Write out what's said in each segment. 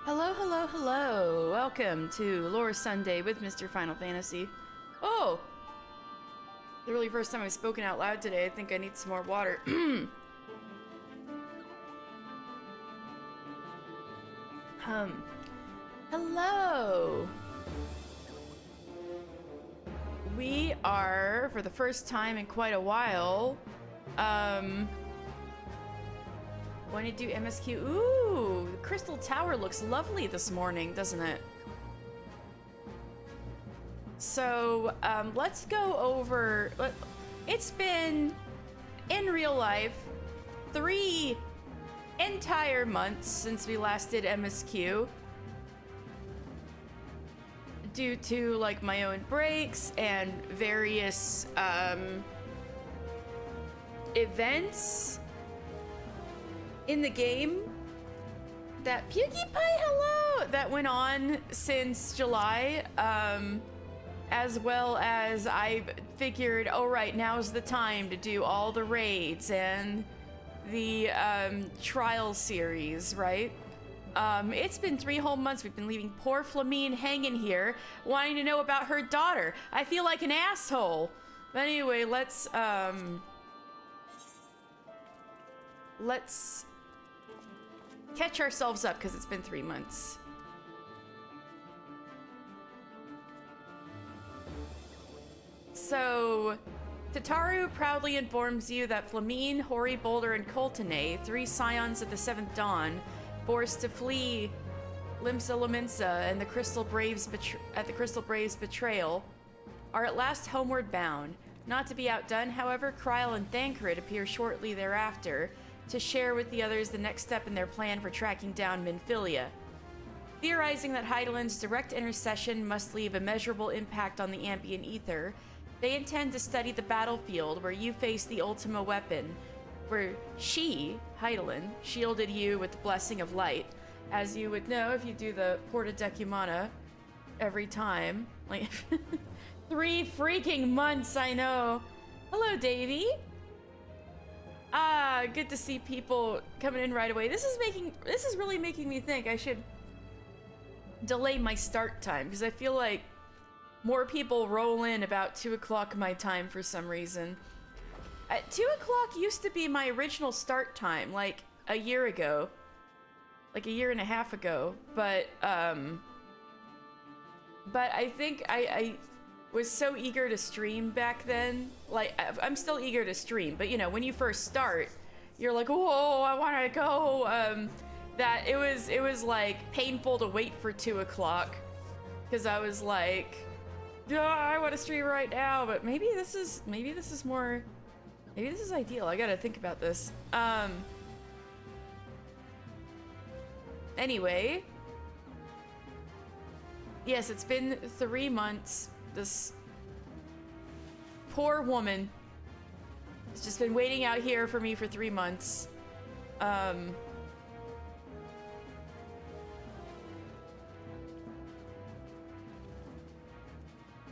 Hello, hello, hello. Welcome to Lore Sunday with Mr. Final Fantasy. Oh! The really first time I've spoken out loud today. I think I need some more water. Hello! We are, for the first time in quite a while, going to do MSQ. Ooh, the Crystal Tower looks lovely this morning, doesn't it? So, let's go over... It's been, in real life, 3 entire months since we last did MSQ. Due to, like, my own breaks and various, events in the game that PewDiePie, hello, that went on since July, as well as I figured, oh right, now's the time to do all the raids and the trial series, right? It's been 3 whole months. We've been leaving poor Flamine hanging here, wanting to know about her daughter. I feel like an asshole. But anyway, let's catch ourselves up because it's been 3 months. So, Tataru proudly informs you that Flamine, Hori, Boulder, and Coltene, 3 scions of the 7th Dawn, forced to flee Limsa Lominsa and the Crystal Braves betrayal, are at last homeward bound. Not to be outdone, however, Kryl and Thancred appear shortly thereafter to share with the others the next step in their plan for tracking down Minfilia. Theorizing that Heidelin's direct intercession must leave a measurable impact on the ambient ether, they intend to study the battlefield where you face the Ultima weapon, where she, Heidelin, shielded you with the Blessing of Light, as you would know if you do the Porta Decumana every time. Like, 3 freaking months, I know. Hello, Davey. Ah, good to see people coming in right away. This is really making me think I should delay my start time, because I feel like more people roll in about 2 o'clock my time for some reason. 2 o'clock used to be my original start time, like a year ago. Like a year and a half ago. But I think I was so eager to stream back then. Like, I'm still eager to stream, but you know, when you first start, you're like, whoa, I want to go. That it was like painful to wait for 2 o'clock, because I was like, I want to stream right now. But maybe this is more. Maybe this is ideal. I gotta think about this. Anyway. Yes, it's been 3 months. This poor woman has just been waiting out here for me for 3 months.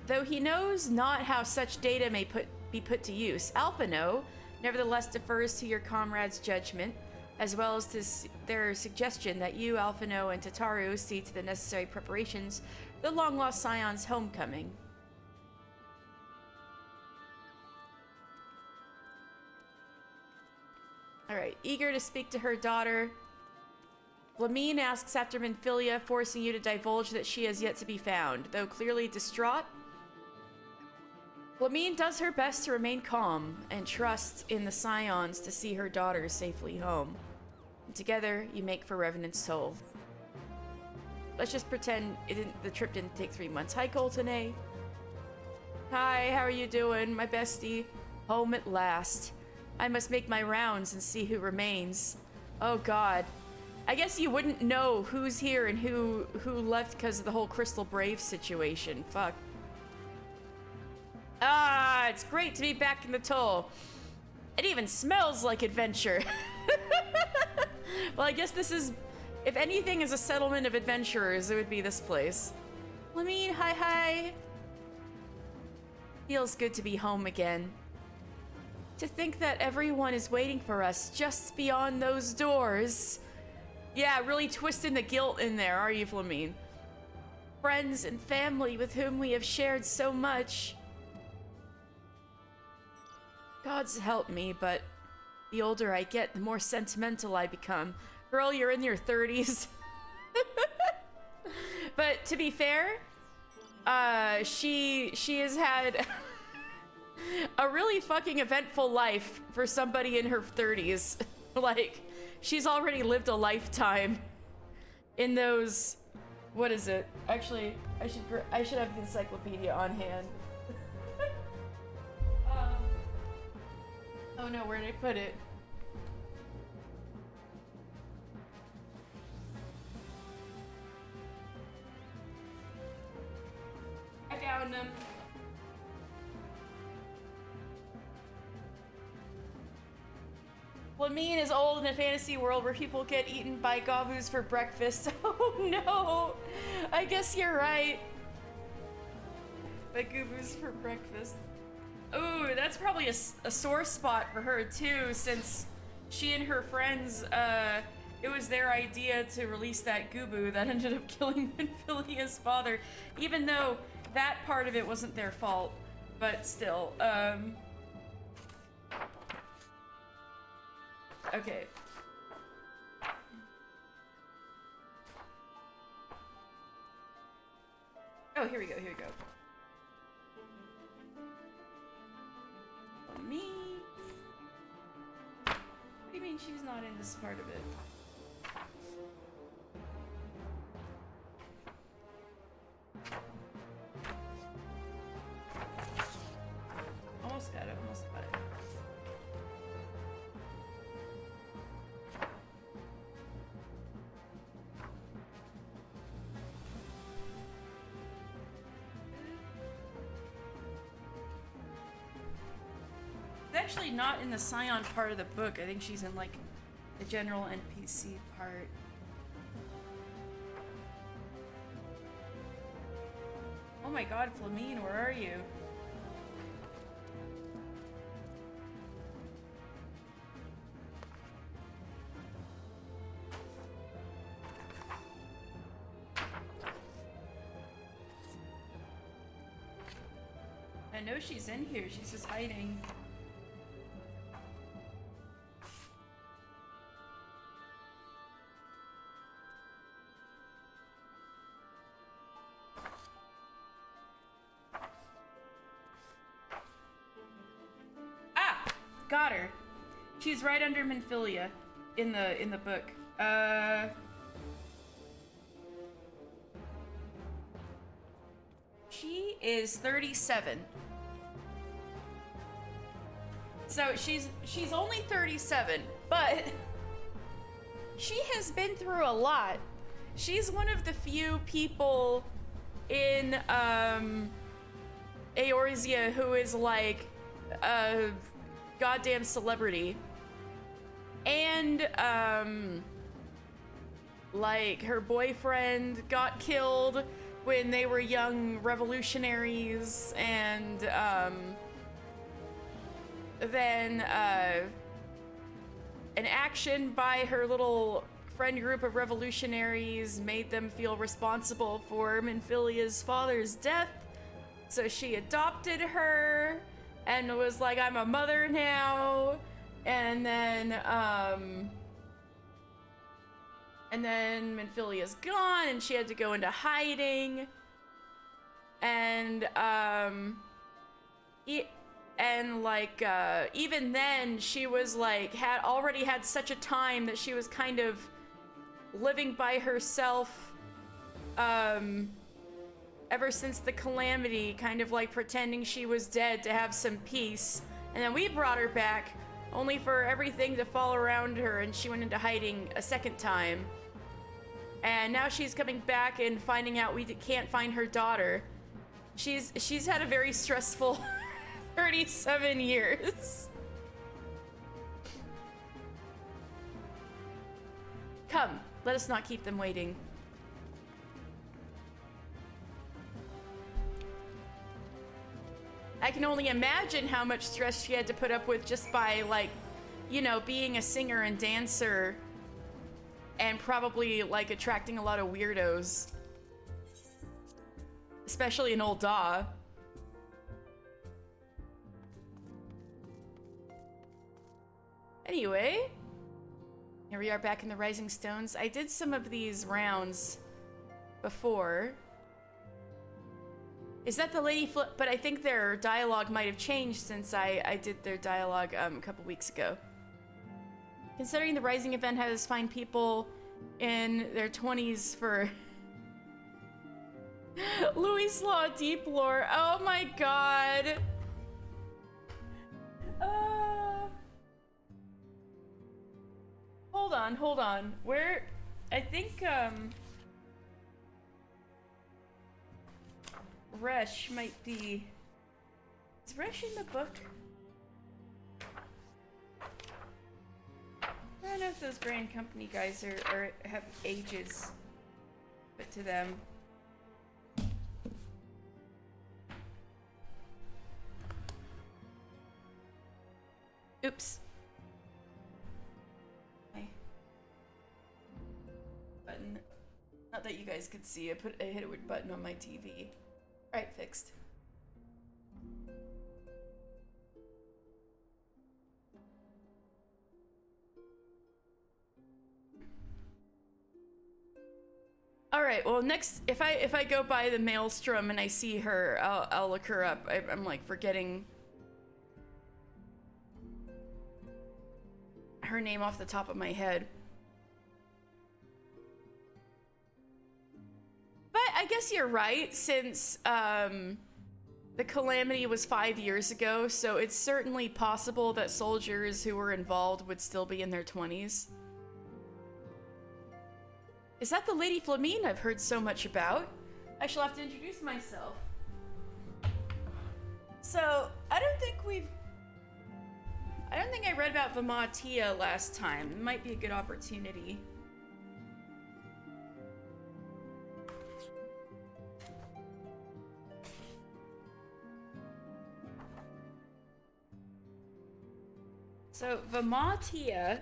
Though he knows not how such data may be put to use, Alphino nevertheless defers to your comrades' judgment, as well as to their suggestion that you, Alphino, and Tataru see to the necessary preparations for the long-lost Scion's homecoming. Alright, eager to speak to her daughter, Flamine asks after Minfilia, forcing you to divulge that she has yet to be found. Though clearly distraught, Flamine does her best to remain calm and trusts in the Scions to see her daughter safely home. And together, you make for Revenant's soul. Let's just pretend the trip didn't take 3 months. Hi, Coltene. Hi, how are you doing, my bestie? Home at last. I must make my rounds and see who remains. Oh god. I guess you wouldn't know who's here and who left because of the whole Crystal Brave situation. Fuck. Ah, it's great to be back in the Toll. It even smells like adventure. Well, I guess this is, if anything is a settlement of adventurers, it would be this place. Flamine, hi. Feels good to be home again. To think that everyone is waiting for us just beyond those doors. Yeah, really twisting the guilt in there, are you, Flamine? Friends and family with whom we have shared so much. God's help me, but the older I get, the more sentimental I become. Girl, you're in your 30s. But to be fair, she has had a really fucking eventful life for somebody in her 30s. Like, she's already lived a lifetime in those... What is it? Actually, I should have the encyclopedia on hand. Oh no, where did I put it? I found them. Flamine is old in a fantasy world where people get eaten by gobus for breakfast. Oh no! I guess you're right. By gobus for breakfast. Ooh, that's probably a sore spot for her too, since she and her friends, it was their idea to release that gubu that ended up killing Minfilia's father, even though that part of it wasn't their fault, but still, okay. Oh, here we go, here we go. Me? What do you mean she's not in this part of it? Almost got it, almost got it. Actually not in the Scion part of the book. I think she's in like the general NPC part. Oh my god, Flamine, where are you? I know she's in here, she's just hiding. Got her. She's right under Minfilia in the book. She is 37. So she's only 37, but she has been through a lot. She's one of the few people in Eorzea who is like goddamn celebrity, and like her boyfriend got killed when they were young revolutionaries, and then an action by her little friend group of revolutionaries made them feel responsible for Minfilia's father's death, so she adopted her and was like, I'm a mother now. And then Minfilia's gone and she had to go into hiding. And even then she was like, had already had such a time that she was kind of living by herself, ever since the calamity, kind of like pretending she was dead to have some peace. And then we brought her back, only for everything to fall around her, and she went into hiding a second time. And now she's coming back and finding out we can't find her daughter. She's had a very stressful 37 years. Come, let us not keep them waiting. I can only imagine how much stress she had to put up with just by, like, you know, being a singer and dancer and probably like attracting a lot of weirdos, especially in Old Daw. Anyway, here we are back in the Rising Stones. I did some of these rounds before. Is that the Lady Flip? But I think their dialogue might have changed since I did their dialogue a couple weeks ago. Considering the Rising event has fine people in their 20s for Louis Law Deep Lore. Oh my god. Hold on. Where? I think, Resh might be... Is Resh in the book? I don't know if those Grand Company guys are have ages put to them. Oops. Button. Not that you guys could see. I hit a weird button on my TV. Alright, fixed. All right. Well, next, if I go by the Maelstrom and I see her, I'll look her up. I'm like forgetting her name off the top of my head. But I guess you're right, since the calamity was 5 years ago, so it's certainly possible that soldiers who were involved would still be in their 20s. Is that the Lady Flamine I've heard so much about? I shall have to introduce myself. So, I don't think I read about Vimatia last time. It might be a good opportunity. So, Vimatia...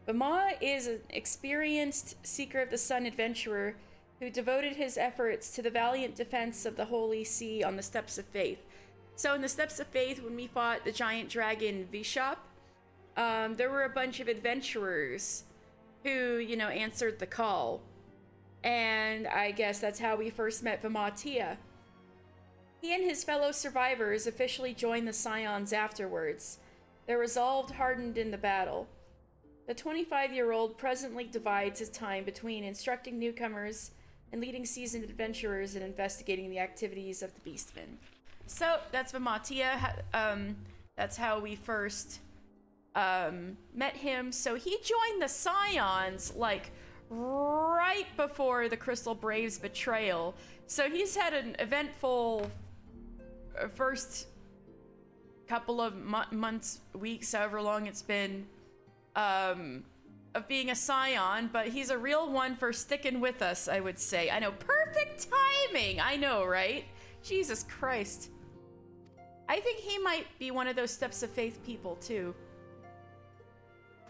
Vima is an experienced Seeker of the Sun adventurer who devoted his efforts to the valiant defense of the Holy See on the Steps of Faith. So in the Steps of Faith, when we fought the giant dragon Vishop, there were a bunch of adventurers who, you know, answered the call. And I guess that's how we first met Vimatia. He and his fellow survivors officially joined the Scions afterwards. Their resolve hardened in the battle. The 25-year-old presently divides his time between instructing newcomers and leading seasoned adventurers in investigating the activities of the Beastmen. So, that's Vimatia. That's how we first met him. So he joined the Scions, like, right before the Crystal Braves betrayal. So he's had an eventful first couple of months, weeks, however long it's been, of being a Scion, but he's a real one for sticking with us, I would say. I know, perfect timing! I know, right? Jesus Christ. I think he might be one of those Steps of Faith people, too.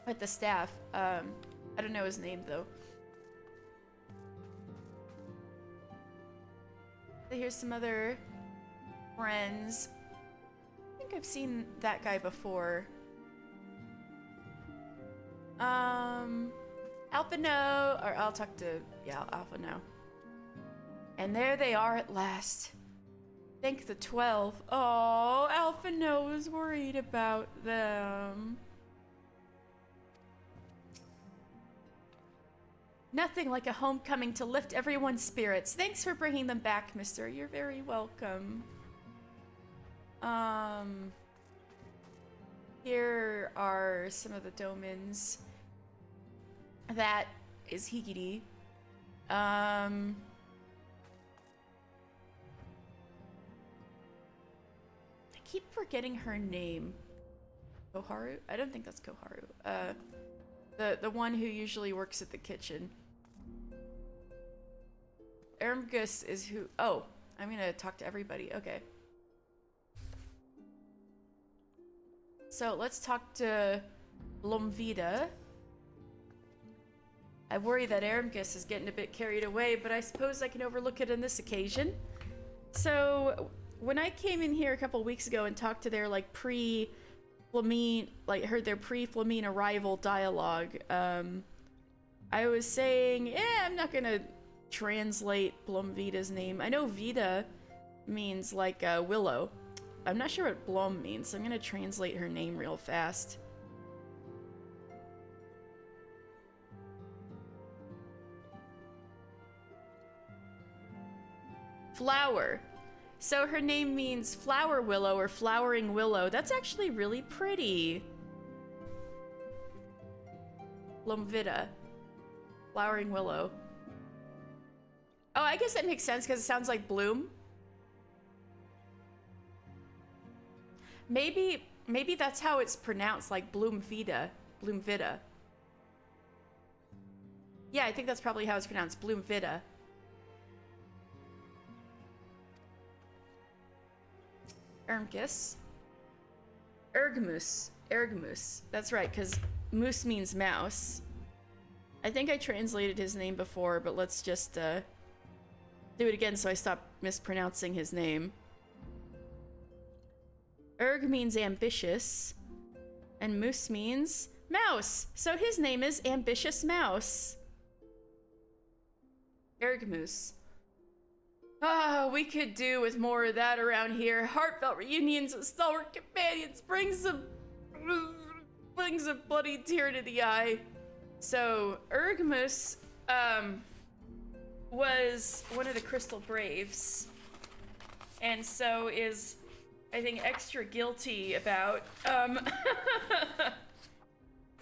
With the staff. I don't know his name, though. Here's some other friends. I think I've seen that guy before. Alpha No, or I'll talk to, yeah, Alpha No. And there they are at last. Thank the 12. Oh, Alpha No was worried about them. Nothing like a homecoming to lift everyone's spirits. Thanks for bringing them back, mister. You're very welcome. Here are some of the domins. That is Higiri. I keep forgetting her name. Koharu? I don't think that's Koharu. The one who usually works at the kitchen. Ermgus is who... Oh, I'm gonna talk to everybody. Okay. So let's talk to Lomvida. I worry that Ermgus is getting a bit carried away, but I suppose I can overlook it on this occasion. So, when I came in here a couple weeks ago and talked to their, like, pre-Flamine, like, heard their pre-Flamine arrival dialogue, I was saying, I'm not gonna translate Blomvida's name. I know Vida means, like, willow. I'm not sure what Blom means, so I'm gonna translate her name real fast. Flower. So her name means flower willow or flowering willow. That's actually really pretty. Blomvida. Flowering willow. Oh, I guess that makes sense because it sounds like bloom. Maybe that's how it's pronounced, like Bloomvida. Bloomvida. Yeah, I think that's probably how it's pronounced, Bloomvida. Ermgus. Ergmus. Ergmus. That's right, because moose means mouse. I think I translated his name before, but let's just do it again so I stop mispronouncing his name. Erg means ambitious, and moose means mouse. So his name is Ambitious Mouse. Ergmoose. Ah, we could do with more of that around here. Heartfelt reunions with stalwart companions brings a bloody tear to the eye. So, Ergmus, was one of the Crystal Braves, and so is, I think, extra guilty about,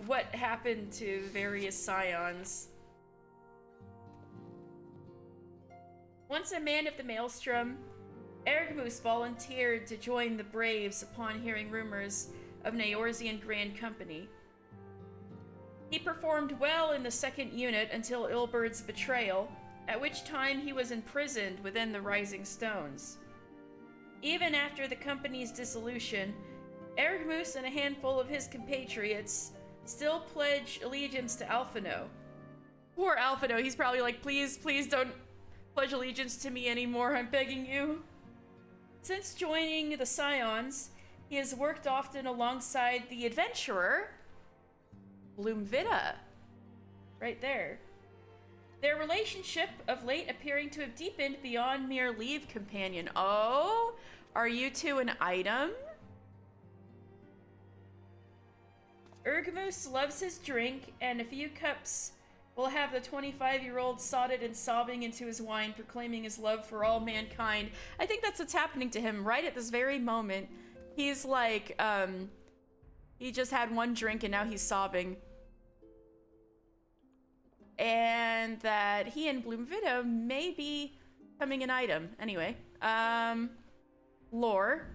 what happened to various scions. Once a man of the Maelstrom, Ergmus volunteered to join the Braves upon hearing rumors of Neorzian Grand Company. He performed well in the second unit until Ilbert's betrayal, at which time he was imprisoned within the Rising Stones. Even after the company's dissolution, Ergmus and a handful of his compatriots still pledge allegiance to Alphino. Poor Alphino, he's probably like, please don't pledge allegiance to me anymore, I'm begging you. Since joining the Scions, he has worked often alongside the adventurer, Bloomvida. Right there. Their relationship of late appearing to have deepened beyond mere leave companion. Oh, are you two an item? Ergmus loves his drink, and a few cups will have the 25-year-old sodded and sobbing into his wine, proclaiming his love for all mankind. I think that's what's happening to him right at this very moment. He's like, he just had one drink and now he's sobbing. And that he and Bloomvida may be becoming an item. Anyway, lore.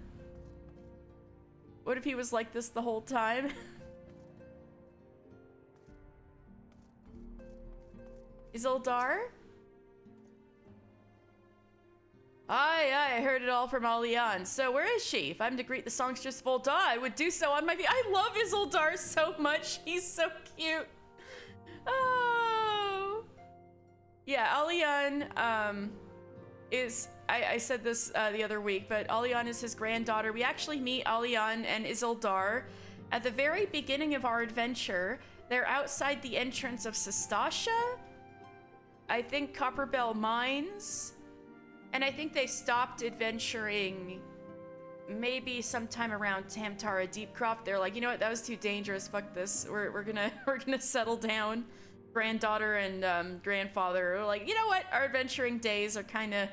What if he was like this the whole time? Isildur? Aye, I heard it all from Alian. So where is she? If I'm to greet the songstress Volda, I would do so on my feet. I love Isildur so much. He's so cute. Oh. Yeah, Alian is, I said this the other week, but Alian is his granddaughter. We actually meet Alian and Isildur at the very beginning of our adventure. They're outside the entrance of Sestasha. I think Copperbell Mines. And I think they stopped adventuring maybe sometime around Tamtara Deepcroft. They're like, you know what, that was too dangerous. Fuck this. We're gonna settle down. Granddaughter and grandfather are like, you know what, our adventuring days are kind of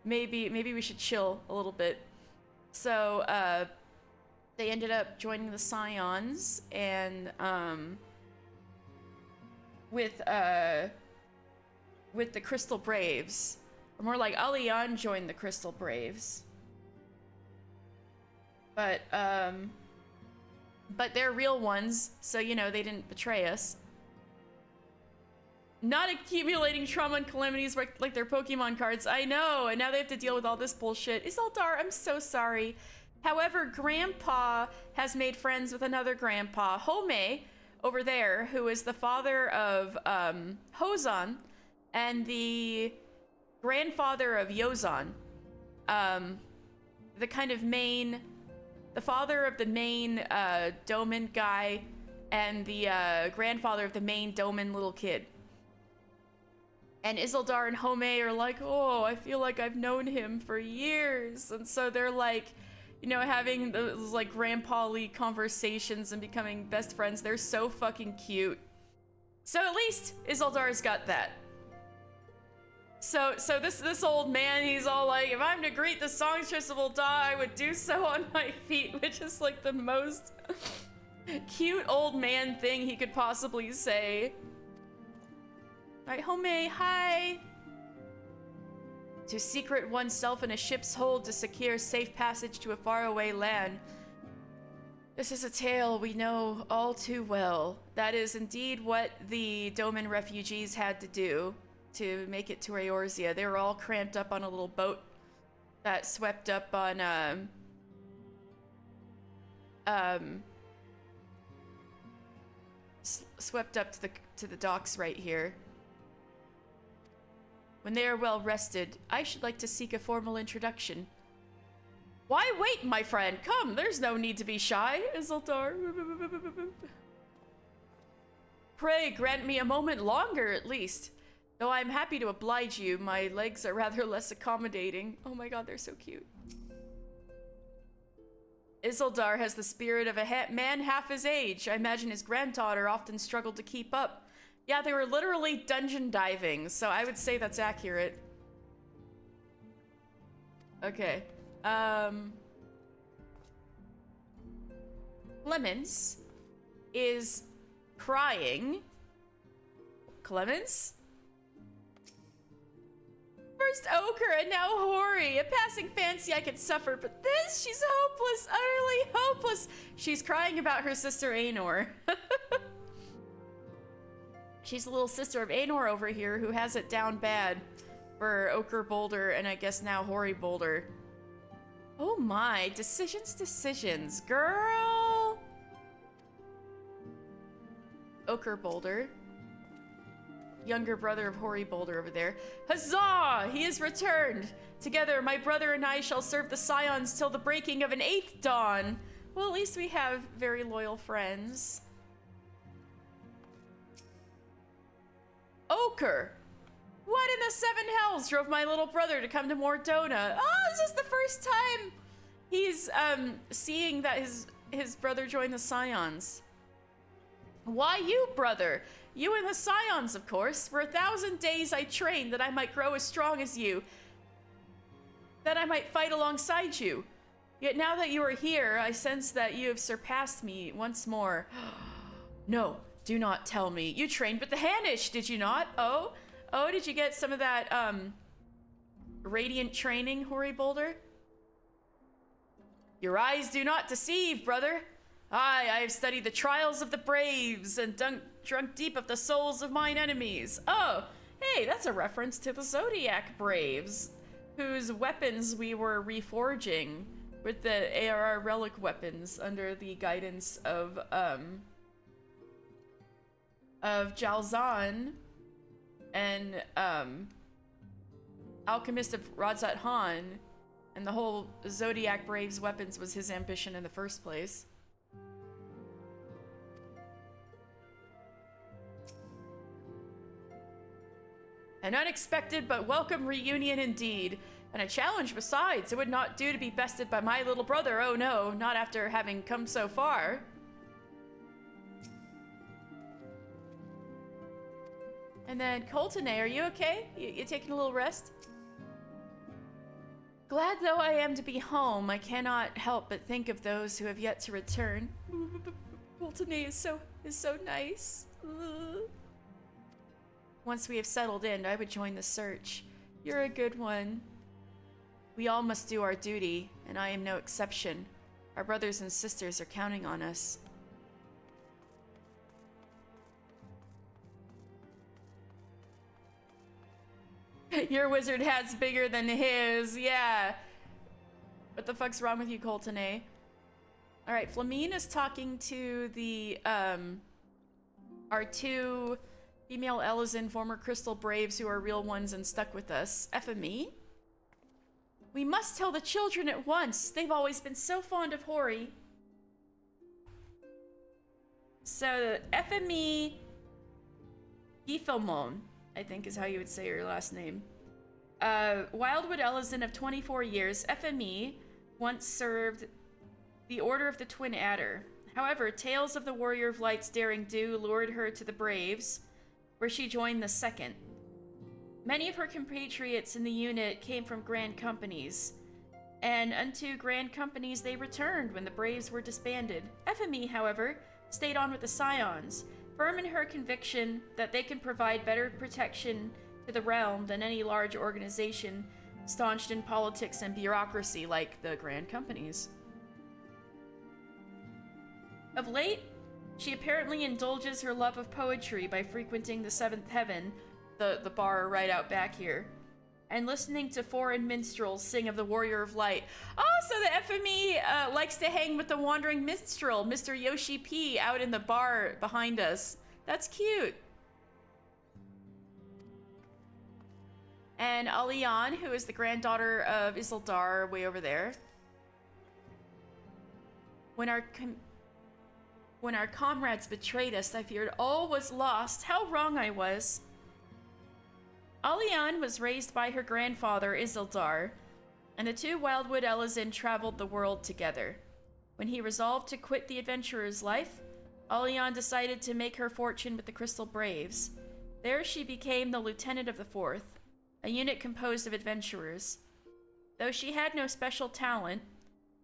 maybe we should chill a little bit. So they ended up joining the Scions and with the Crystal Braves. Or more like Alian joined the Crystal Braves. But they're real ones, so you know, they didn't betray us. Not accumulating trauma and calamities like their Pokemon cards. I know, and now they have to deal with all this bullshit. Isildur, I'm so sorry. However, Grandpa has made friends with another Grandpa, Home, over there, who is the father of Hozan and the grandfather of Yozan. The kind of main, the father of the main Doman guy and the grandfather of the main Doman little kid. And Isildur and Home are like, oh, I feel like I've known him for years. And so they're like, you know, having those like grandpa-ly conversations and becoming best friends. They're so fucking cute. So at least Isildur's got that. So this old man, he's all like, if I'm to greet the songstress of Ul'dah, I would do so on my feet, which is like the most cute old man thing he could possibly say. All right, Home, hi. To secret oneself in a ship's hold to secure safe passage to a faraway land. This is a tale we know all too well. That is indeed what the Doman refugees had to do to make it to Eorzea. They were all cramped up on a little boat that swept up on swept up to the docks right here. When they are well rested, I should like to seek a formal introduction. Why wait, my friend? Come, there's no need to be shy, Isildur. Pray grant me a moment longer, at least. Though I'm happy to oblige you, my legs are rather less accommodating. Oh my god, they're so cute. Isildur has the spirit of a man half his age. I imagine his granddaughter often struggled to keep up. Yeah, they were literally dungeon diving, so I would say that's accurate. Okay. Clemens is crying. Clemens? First Ochre and now Hori. A passing fancy I could suffer, but this, she's hopeless, utterly hopeless. She's crying about her sister Aenor. She's the little sister of Aenor over here who has it down bad for Ochre Boulder and I guess now Hori Boulder. Oh my, decisions, girl. Ochre Boulder. Younger brother of Hori Boulder over there. Huzzah! He is returned! Together, my brother and I shall serve the Scions till the breaking of an 8th dawn. Well, at least we have very loyal friends. Ochre! What in the 7 hells drove my little brother to come to Mordona? Oh, this is the first time he's seeing that his brother joined the Scions. Why you, brother? You and the Scions, of course. For 1,000 days I trained that I might grow as strong as you, that I might fight alongside you. Yet now that you are here, I sense that you have surpassed me once more. No, do not tell me. You trained with the Hanish, did you not? Oh, did you get some of that, radiant training, Hori Boulder? Your eyes do not deceive, brother. I have studied the trials of the braves and drunk deep of the souls of mine enemies. Oh, hey, that's a reference to the Zodiac Braves, whose weapons we were reforging with the ARR relic weapons under the guidance of Jalzahn and Alchemist of Radzat Han, and the whole Zodiac Braves weapons was his ambition in the first place. An unexpected but welcome reunion indeed, and a challenge besides. It would not do to be bested by my little brother, oh no, not after having come so far. And then Coltonay, are you okay? You taking a little rest? Glad though I am to be home, I cannot help but think of those who have yet to return. Coltonay is so nice. Once we have settled in, I would join the search. You're a good one. We all must do our duty, and I am no exception. Our brothers and sisters are counting on us. Your wizard hat's bigger than his, yeah. What the fuck's wrong with you, Coltonay? Alright, Flamine is talking to the, our two female Ellison, former Crystal Braves who are real ones and stuck with us. FME? We must tell the children at once. They've always been so fond of Hori. So, FME Gifilmon, I think is how you would say your last name. Wildwood Ellison of 24 years, FME once served the Order of the Twin Adder. However, tales of the Warrior of Light's daring do lured her to the Braves, where she joined the Second. Many of her compatriots in the unit came from Grand Companies, and unto Grand Companies they returned when the Braves were disbanded. FME, however, stayed on with the Scions, firm in her conviction that they can provide better protection to the realm than any large organization staunched in politics and bureaucracy like the Grand Companies. Of late, she apparently indulges her love of poetry by frequenting the Seventh Heaven, the bar right out back here, and listening to foreign minstrels sing of the Warrior of Light. Oh, so the FME likes to hang with the wandering minstrel, Mr. Yoshi P, out in the bar behind us. That's cute. And Alian, who is the granddaughter of Isildar, way over there. When our comrades betrayed us, I feared all was lost. How wrong I was. Alian was raised by her grandfather, Isildar, and the two Wildwood Ellison traveled the world together. When he resolved to quit the adventurer's life, Alian decided to make her fortune with the Crystal Braves. There she became the lieutenant of the Fourth, a unit composed of adventurers. Though she had no special talent,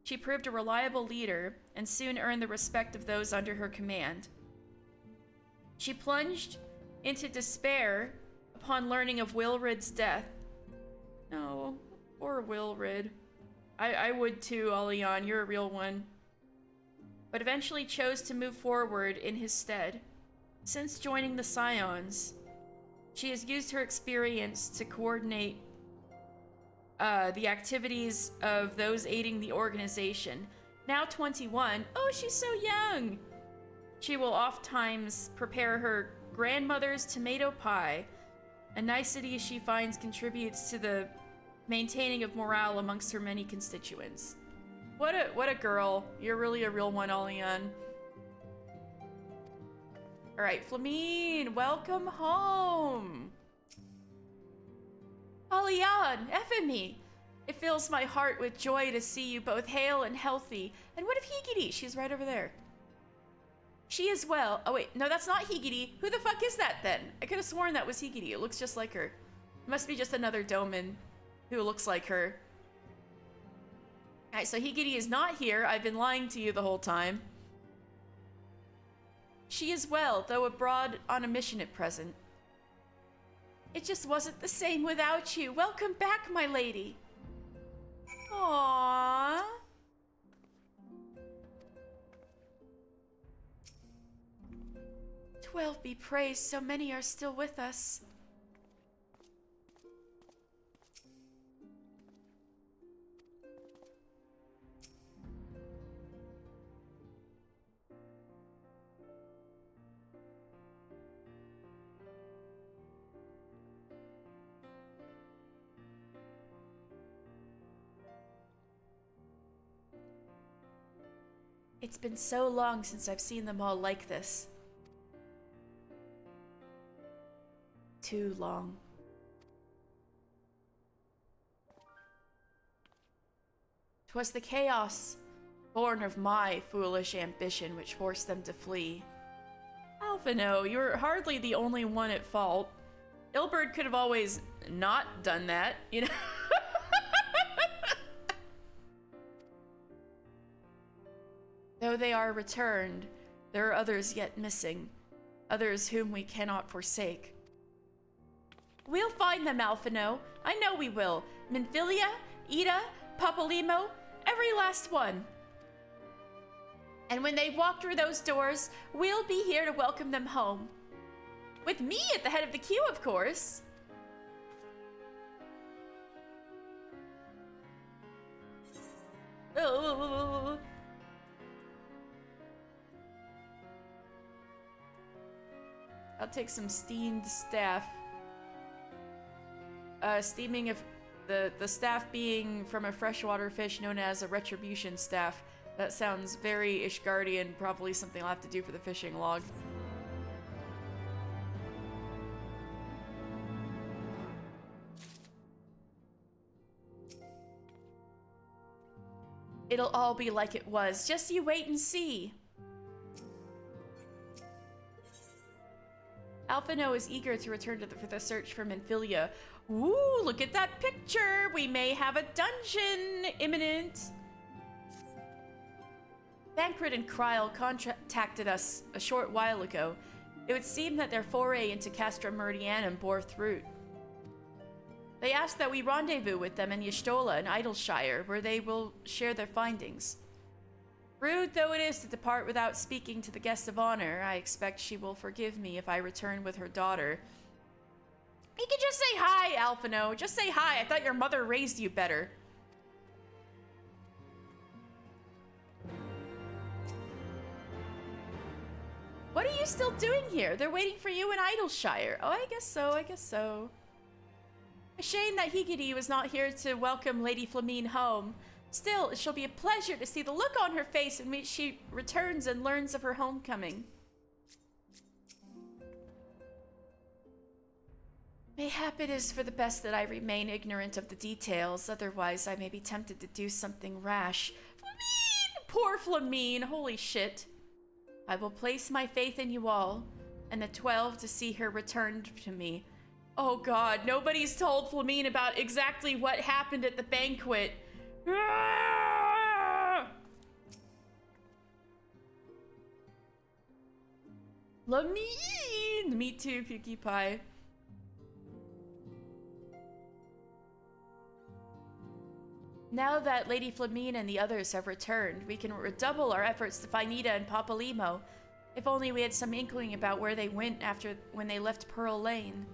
she proved a reliable leader and soon earned the respect of those under her command. She plunged into despair upon learning of Wilrid's death. No, poor Wilrid. I would too, Alian, you're a real one. But eventually chose to move forward in his stead. Since joining the Scions, she has used her experience to coordinate the activities of those aiding the organization. Now 21, oh, she's so young! She will oftentimes prepare her grandmother's tomato pie, a nicety she finds contributes to the maintaining of morale amongst her many constituents. What a girl. You're really a real one, Alian. Alright, Flamine, welcome home. Alian, FME. It fills my heart with joy to see you both hale and healthy. And what of Higiri? She's right over there. She is well. Oh wait, no, that's not Higiri. Who the fuck is that then? I could have sworn that was Higiri. It looks just like her. It must be just another Doman who looks like her. Alright, so Higiri is not here. I've been lying to you the whole time. She is well, though abroad on a mission at present. It just wasn't the same without you. Welcome back, my lady. Aww. Twelve be praised, so many are still with us. It's been so long since I've seen them all like this. Too long. 'Twas the chaos, born of my foolish ambition, which forced them to flee. Alphino, you're hardly the only one at fault. Ilberd could have always not done that, you know? Though they are returned, there are others yet missing, others whom we cannot forsake. We'll find them, Alphino. I know we will. Minfilia, Ida, Papalymo, every last one. And when they walk through those doors, we'll be here to welcome them home. With me at the head of the queue, of course. Oh. I'll take some steamed staff. Steaming of the staff being from a freshwater fish known as a retribution staff. That sounds very Ishgardian, probably something I'll have to do for the fishing log. It'll all be like it was. Just you wait and see. Alphino is eager to return for the search for Minfilia. Ooh, look at that picture! We may have a dungeon imminent! Bankrit and Kryl contacted us a short while ago. It would seem that their foray into Castra Meridianum bore fruit. They asked that we rendezvous with them in Y'shtola in Idleshire, where they will share their findings. Rude though it is to depart without speaking to the guest of honor, I expect she will forgive me if I return with her daughter. You can just say hi, Alphino. Just say hi. I thought your mother raised you better. What are you still doing here? They're waiting for you in Idleshire. Oh, I guess so, I guess so. A shame that Higiri was not here to welcome Lady Flamine home. Still, it shall be a pleasure to see the look on her face in which she returns and learns of her homecoming. Mayhap it is for the best that I remain ignorant of the details, otherwise I may be tempted to do something rash. Flamine! Poor Flamine, holy shit. I will place my faith in you all, and the 12 to see her returned to me. Oh god, nobody's told Flamine about exactly what happened at the banquet. Flamine! Me too, Pukie Pie. Now that Lady Flamine and the others have returned, we can redouble our efforts to find Nita and Papalimo. If only we had some inkling about where they went when they left Pearl Lane.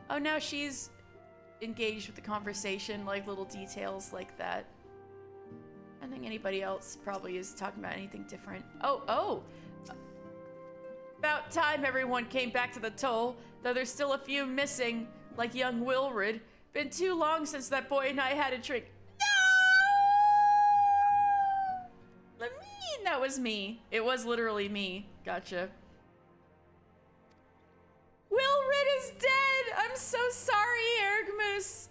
Oh, now she's engaged with the conversation, like little details like that. I don't think anybody else probably is talking about anything different. Oh! About time everyone came back to the toll, though there's still a few missing, like young Wilrid. Been too long since that boy and I had a drink. No! Lamine, that was me. It was literally me. Gotcha. Wilrid is dead! I'm so sorry, Ergmus.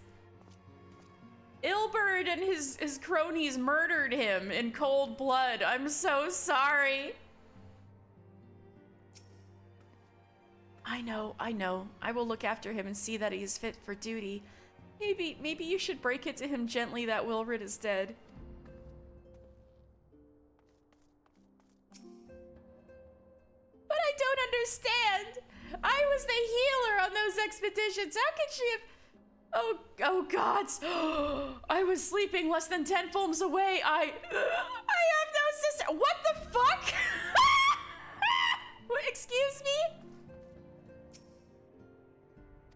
Ilberd and his cronies murdered him in cold blood. I'm so sorry. I know. I will look after him and see that he is fit for duty. Maybe you should break it to him gently that Wilrid is dead. But I don't understand. I was the healer on those expeditions. How could she have... Oh gods. I was sleeping less than 10 fulms away. I have no sister. What the fuck? Excuse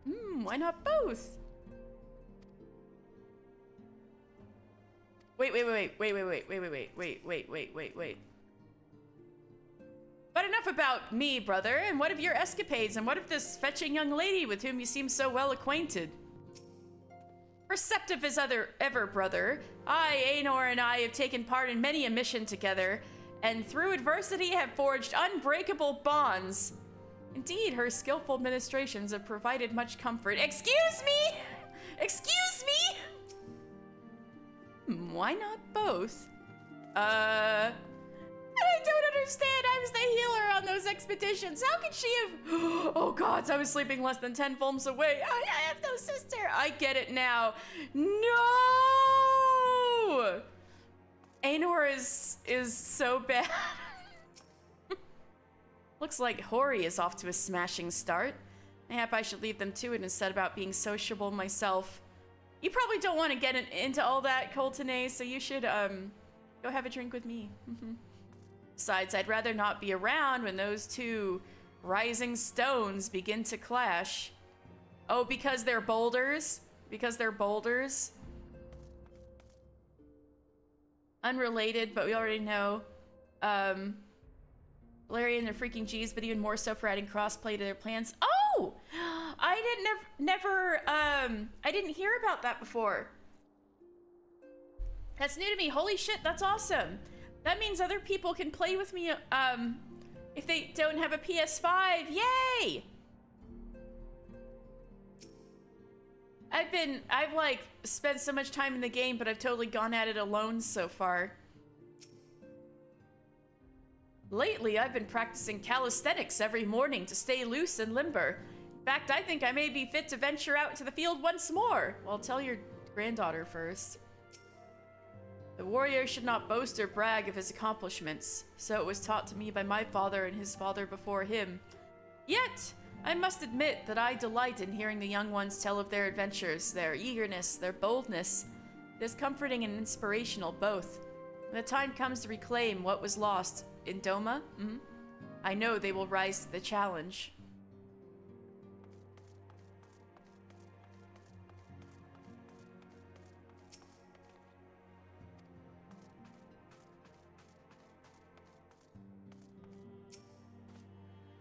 me? Why not both? Wait. But enough about me, brother, and what of your escapades, and what of this fetching young lady with whom you seem so well acquainted? Perceptive as ever, brother. Aenor, and I have taken part in many a mission together, and through adversity have forged unbreakable bonds. Indeed, her skillful ministrations have provided much comfort. Excuse me! Excuse me! Why not both? I don't understand. I was the healer on those expeditions. How could she have... Oh gods, I was sleeping less than 10 fulms away. I have no sister. I get it now. No! Aenor is so bad. Looks like Hori is off to a smashing start. Mayhap I should leave them to it and set about being sociable myself. You probably don't want to get into all that, Coltene, so you should, go have a drink with me. Besides, I'd rather not be around when those two rising stones begin to clash. Oh, because they're boulders? Because they're boulders? Unrelated, but we already know. Valerian, they're freaking G's, but even more so for adding crossplay to their plans. Oh! I didn't hear about that before. That's new to me. Holy shit, that's awesome. That means other people can play with me, if they don't have a PS5. Yay! I've like spent so much time in the game, but I've totally gone at it alone so far. Lately, I've been practicing calisthenics every morning to stay loose and limber. In fact, I think I may be fit to venture out into the field once more. Well, tell your granddaughter first. The warrior should not boast or brag of his accomplishments, so it was taught to me by my father and his father before him. Yet, I must admit that I delight in hearing the young ones tell of their adventures, their eagerness, their boldness. It is comforting and inspirational both. When the time comes to reclaim what was lost in Doma, I know they will rise to the challenge.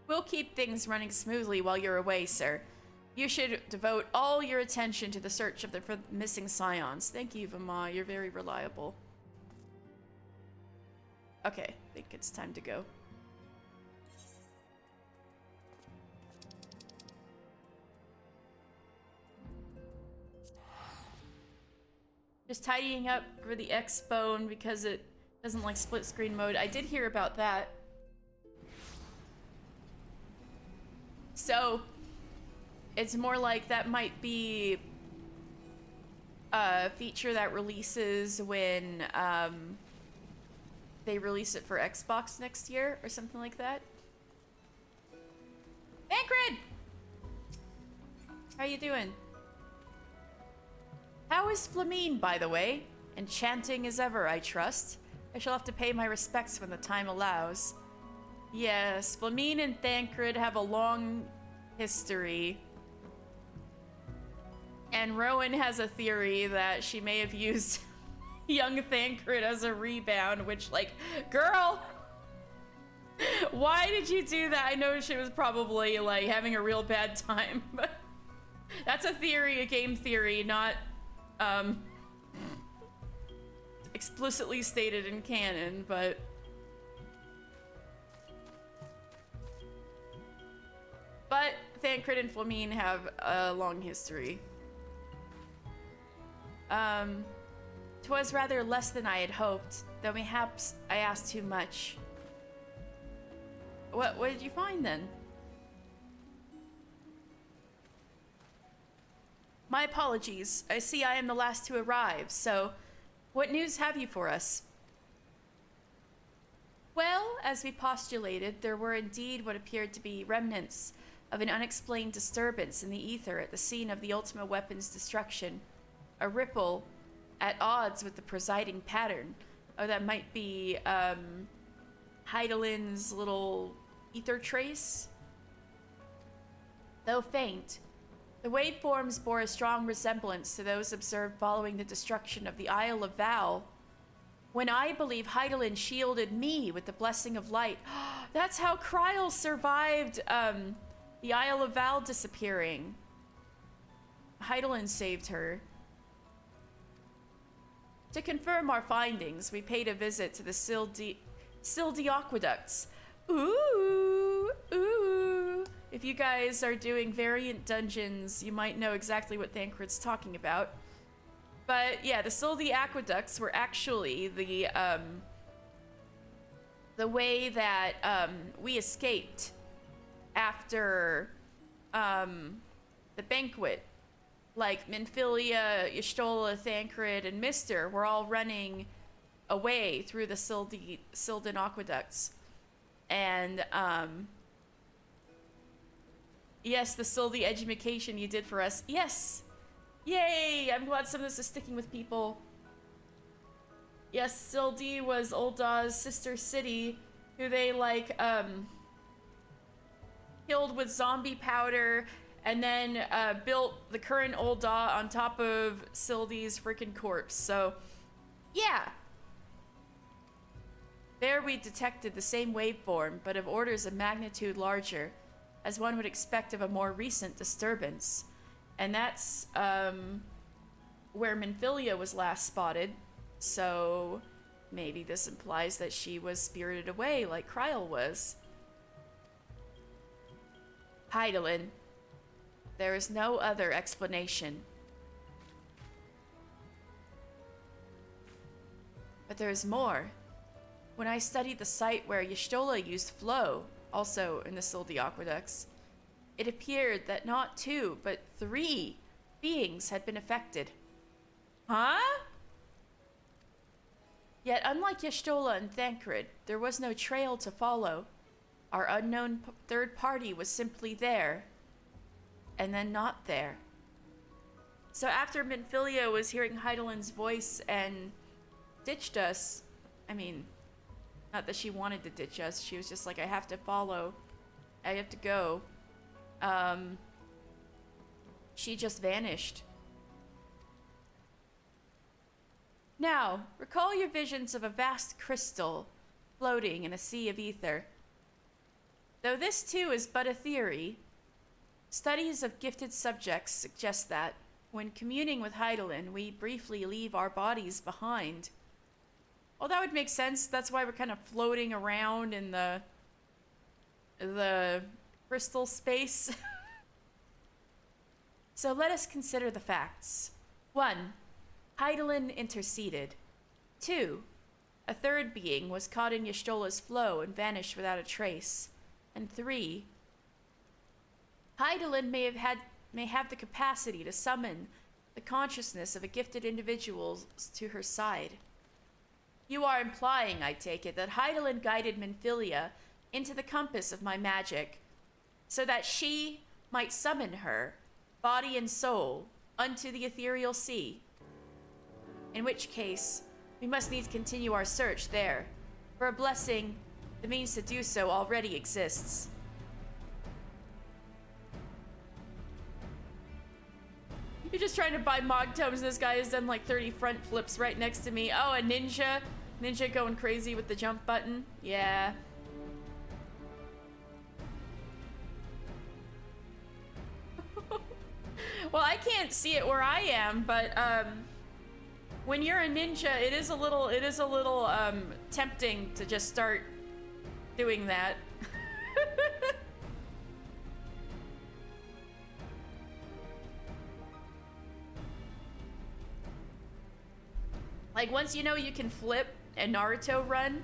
We'll keep things running smoothly while you're away, sir. You should devote all your attention to the search of for the missing scions. Thank you, Vama. You're very reliable. Okay, I think it's time to go. Just tidying up for the X-Bone because it doesn't like split screen mode. I did hear about that. So, it's more like that might be a feature that releases when they release it for Xbox next year or something like that. Bankred! How you doing? How is Flamine, by the way? Enchanting as ever, I trust. I shall have to pay my respects when the time allows. Yes, Flamine and Thancred have a long history. And Rowan has a theory that she may have used young Thancred as a rebound, which, like, girl, why did you do that? I know she was probably, like, having a real bad time, but that's a theory, a game theory, not, explicitly stated in canon, but... But Thancred and Flamine have a long history. 'Twas rather less than I had hoped, though mayhaps I asked too much. What did you find then? My apologies. I see I am the last to arrive, so what news have you for us? Well, as we postulated, there were indeed what appeared to be remnants of an unexplained disturbance in the ether at the scene of the Ultima Weapon's destruction. A ripple at odds with the presiding pattern. Oh, that might be, Heidelin's little ether trace? Though faint, the waveforms bore a strong resemblance to those observed following the destruction of the Isle of Val, when I believe Heidelin shielded me with the blessing of light. That's how Kryl survived, the Isle of Val disappearing. Heidelin saved her. To confirm our findings, we paid a visit to the Sildi Aqueducts. Ooh, ooh. If you guys are doing variant dungeons, you might know exactly what Thancred's talking about. But yeah, the Sildi Aqueducts were actually the way that we escaped after the banquet. Like Minfilia, Y'shtola, Thancred, and Mister were all running away through the Sildan Aqueducts. And yes, the Sildi education you did for us. Yes! Yay! I'm glad some of this is sticking with people. Yes, Sildi was Ulda's sister city, who they, like, killed with zombie powder, and then built the current Ulda on top of Sildi's freaking corpse. So, yeah. There we detected the same waveform, but of orders of magnitude larger, as one would expect of a more recent disturbance. And that's where Minfilia was last spotted, so maybe this implies that she was spirited away like Kryl was. Hydaelyn, there is no other explanation. But there is more. When I studied the site where Y'shtola used flow, also in the Sildi aqueducts, it appeared that not 2, but 3 beings had been affected. Huh? Yet, unlike Y'shtola and Thancred, there was no trail to follow. Our unknown third party was simply there, and then not there. So after Minfilia was hearing Hydaelyn's voice and ditched us, I mean, not that she wanted to ditch us, she was just like, I have to follow, I have to go. She just vanished. Now, recall your visions of a vast crystal floating in a sea of ether. Though this too is but a theory, studies of gifted subjects suggest that, when communing with Hydaelyn, we briefly leave our bodies behind. Well, that would make sense. That's why we're kind of floating around in the crystal space. So let us consider the facts. 1. Hydaelyn interceded. 2. A third being was caught in Y'shtola's flow and vanished without a trace. And 3. Hydaelyn may have the capacity to summon the consciousness of a gifted individual to her side. You are implying, I take it, that Hydaelyn guided Minfilia into the compass of my magic, so that she might summon her, body and soul, unto the ethereal sea. In which case, we must needs continue our search there. For a blessing, the means to do so already exists. You're just trying to buy Mog Tomes, and this guy has done like 30 front flips right next to me. Oh, a ninja. Ninja going crazy with the jump button. Yeah. Well, I can't see it where I am, but when you're a ninja, it is a little tempting to just start doing that. Like, once you know you can flip and Naruto run,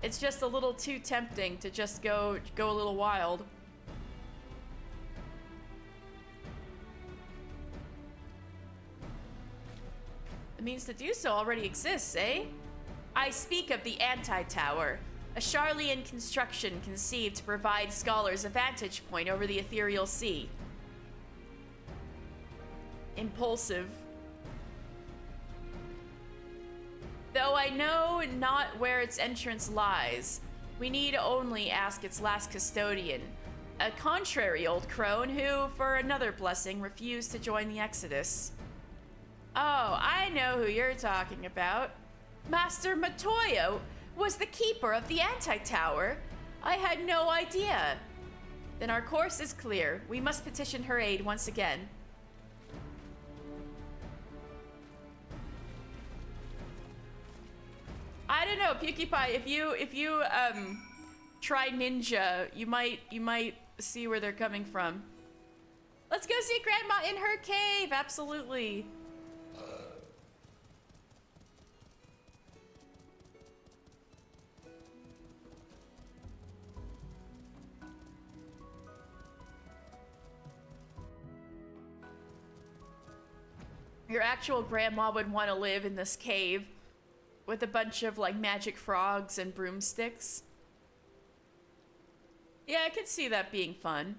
it's just a little too tempting to just go a little wild. The means to do so already exists, eh? I speak of the Anti-Tower, a Sharlayan construction conceived to provide scholars a vantage point over the ethereal sea. Impulsive. Though I know not where its entrance lies, we need only ask its last custodian, a contrary old crone who, for another blessing, refused to join the Exodus. Oh, I know who you're talking about. Master Matoyo was the keeper of the Anti-Tower. I had no idea. Then our course is clear. We must petition her aid once again. I don't know, PewDiePie, if you try ninja, you might see where they're coming from. Let's go see Grandma in her cave, absolutely. Your actual grandma would want to live in this cave with a bunch of like magic frogs and broomsticks. Yeah, I could see that being fun.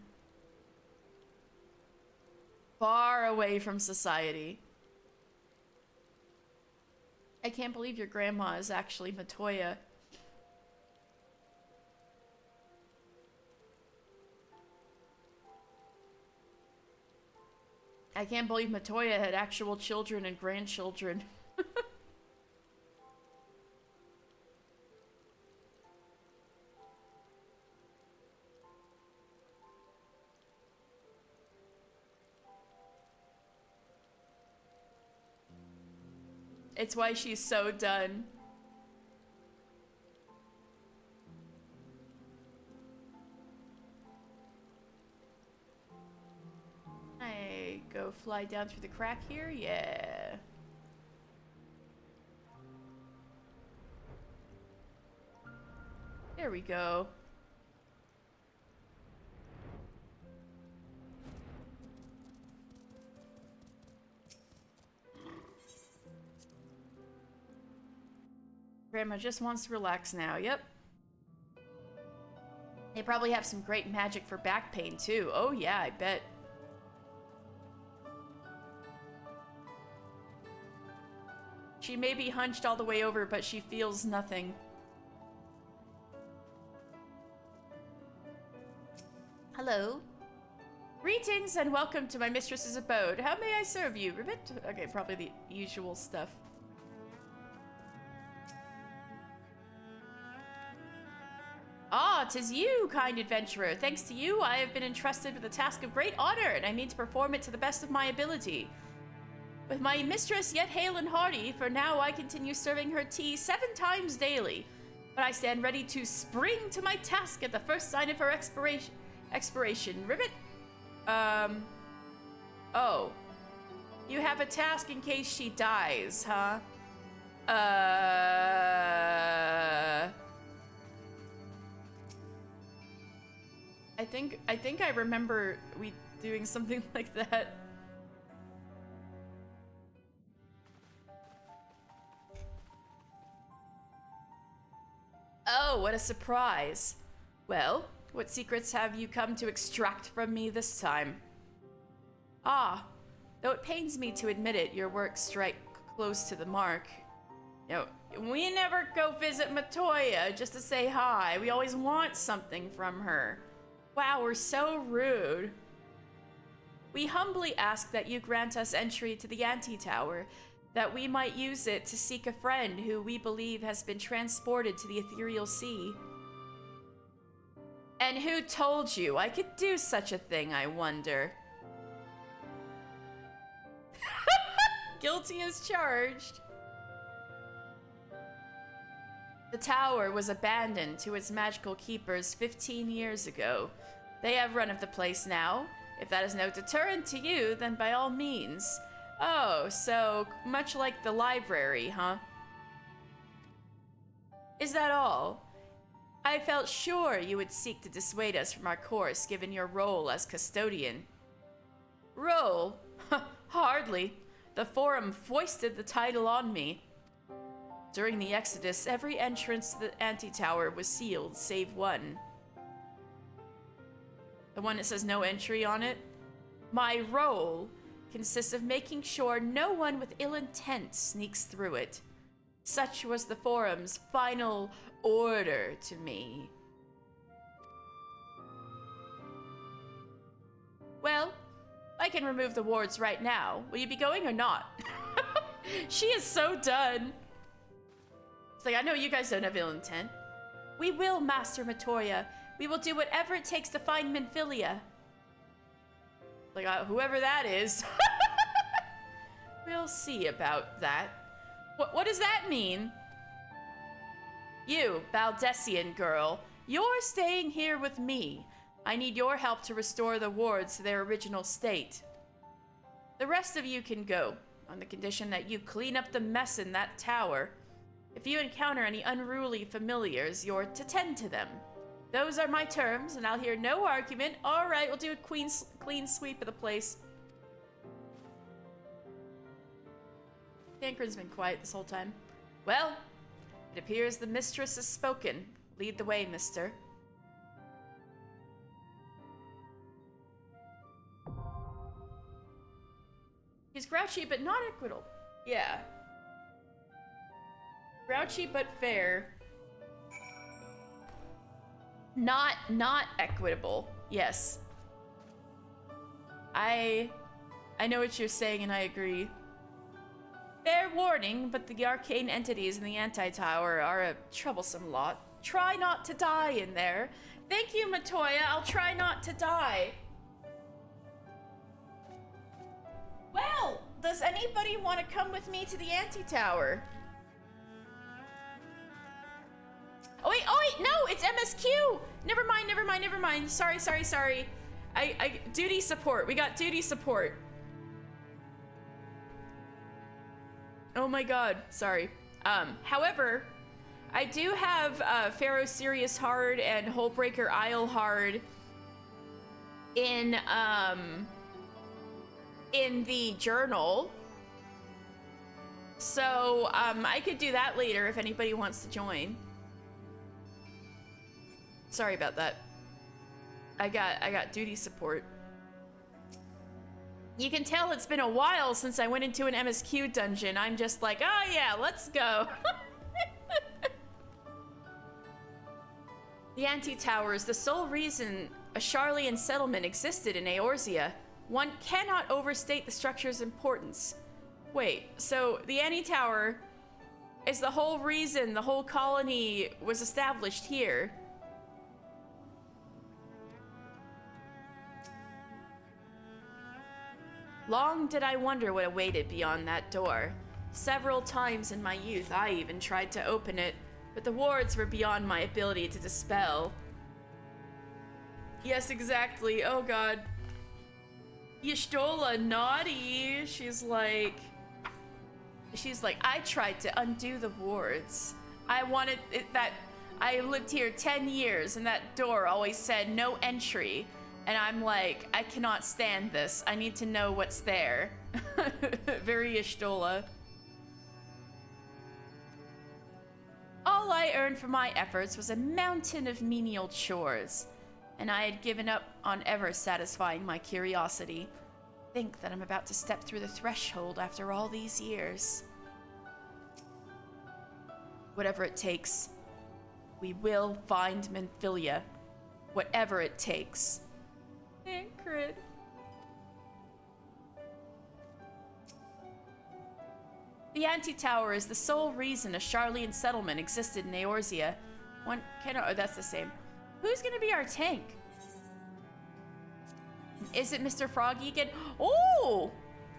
Far away from society. I can't believe your grandma is actually Matoya. I can't believe Matoya had actual children and grandchildren. It's why she's so done. I go fly down through the crack here? Yeah. There we go. Grandma just wants to relax now. Yep. They probably have some great magic for back pain, too. Oh, yeah, I bet. She may be hunched all the way over, but she feels nothing. Hello. Greetings and welcome to my mistress's abode. How may I serve you, Ribbit? Okay, probably the usual stuff. Ah, 'tis you, kind adventurer. Thanks to you, I have been entrusted with a task of great honor, and I mean to perform it to the best of my ability. With my mistress yet hale and hearty, for now I continue serving her tea 7 times daily. But I stand ready to spring to my task at the first sign of her expiration. Ribbit? Oh. You have a task in case she dies, huh? I think I remember we doing something like that. Oh, what a surprise. Well, what secrets have you come to extract from me this time? Ah, though it pains me to admit it, your works strike close to the mark. You know, we never go visit Matoya just to say hi. We always want something from her. Wow, we're so rude. We humbly ask that you grant us entry to the Anti-Tower, that we might use it to seek a friend who we believe has been transported to the Ethereal Sea. And who told you I could do such a thing, I wonder? Guilty as charged. The tower was abandoned to its magical keepers 15 years ago. They have run of the place now. If that is no deterrent to you, then by all means. Oh, so much like the library, huh? Is that all? I felt sure you would seek to dissuade us from our course, given your role as custodian. Role? Hardly. The Forum foisted the title on me. During the Exodus, every entrance to the Anti-Tower was sealed, save one. The one that says no entry on it? My role consists of making sure no one with ill intent sneaks through it. Such was the Forum's final order to me. Well, I can remove the wards right now. Will you be going or not? She is so done. It's like, I know you guys don't have ill intent. We will, Master Matoya. We will do whatever it takes to find Minfilia. Like, whoever that is. We'll see about that. What does that mean? You, Baldessian girl, you're staying here with me. I need your help to restore the wards to their original state. The rest of you can go, on the condition that you clean up the mess in that tower. If you encounter any unruly familiars, you're to tend to them. Those are my terms, and I'll hear no argument. All right, we'll do a clean sweep of the place. Dankron's been quiet this whole time. Well, it appears the mistress has spoken. Lead the way, mister. He's grouchy, but not equitable. Yeah. Grouchy, but fair. Not equitable. Yes. I know what you're saying, and I agree. Fair warning, but the arcane entities in the Anti-Tower are a troublesome lot. Try not to die in there. Thank you, Matoya. I'll try not to die. Well, does anybody want to come with me to the anti-tower? Oh wait, no, it's MSQ! Never mind. Sorry. Duty support. We got duty support. Oh my god, sorry. However, I do have Pharaoh Sirius Hard and Hullbreaker Isle Hard in the journal. So, I could do that later if anybody wants to join. Sorry about that. I got duty support. You can tell it's been a while since I went into an MSQ dungeon. I'm just like, oh yeah, let's go. The anti-tower is the sole reason a Sharlayan settlement existed in Eorzea. One cannot overstate the structure's importance. Wait, so the anti-tower is the whole reason the whole colony was established here. Long did I wonder what awaited beyond that door. Several times in my youth, I even tried to open it, but the wards were beyond my ability to dispel. Yes, exactly. Oh god. Y'shtola, naughty. She's like, I tried to undo the wards. I wanted it that I lived here 10 years and that door always said no entry. And I'm like, I cannot stand this. I need to know what's there. Very Y'shtola. All I earned for my efforts was a mountain of menial chores, and I had given up on ever satisfying my curiosity. Think that I'm about to step through the threshold after all these years. Whatever it takes, we will find Minfilia. Whatever it takes. Tancred. The anti-tower is the sole reason a Sharlayan settlement existed in Eorzea. One cannot. Oh, that's the same. Who's gonna be our tank? Is it Mr. Froggy again? Oh!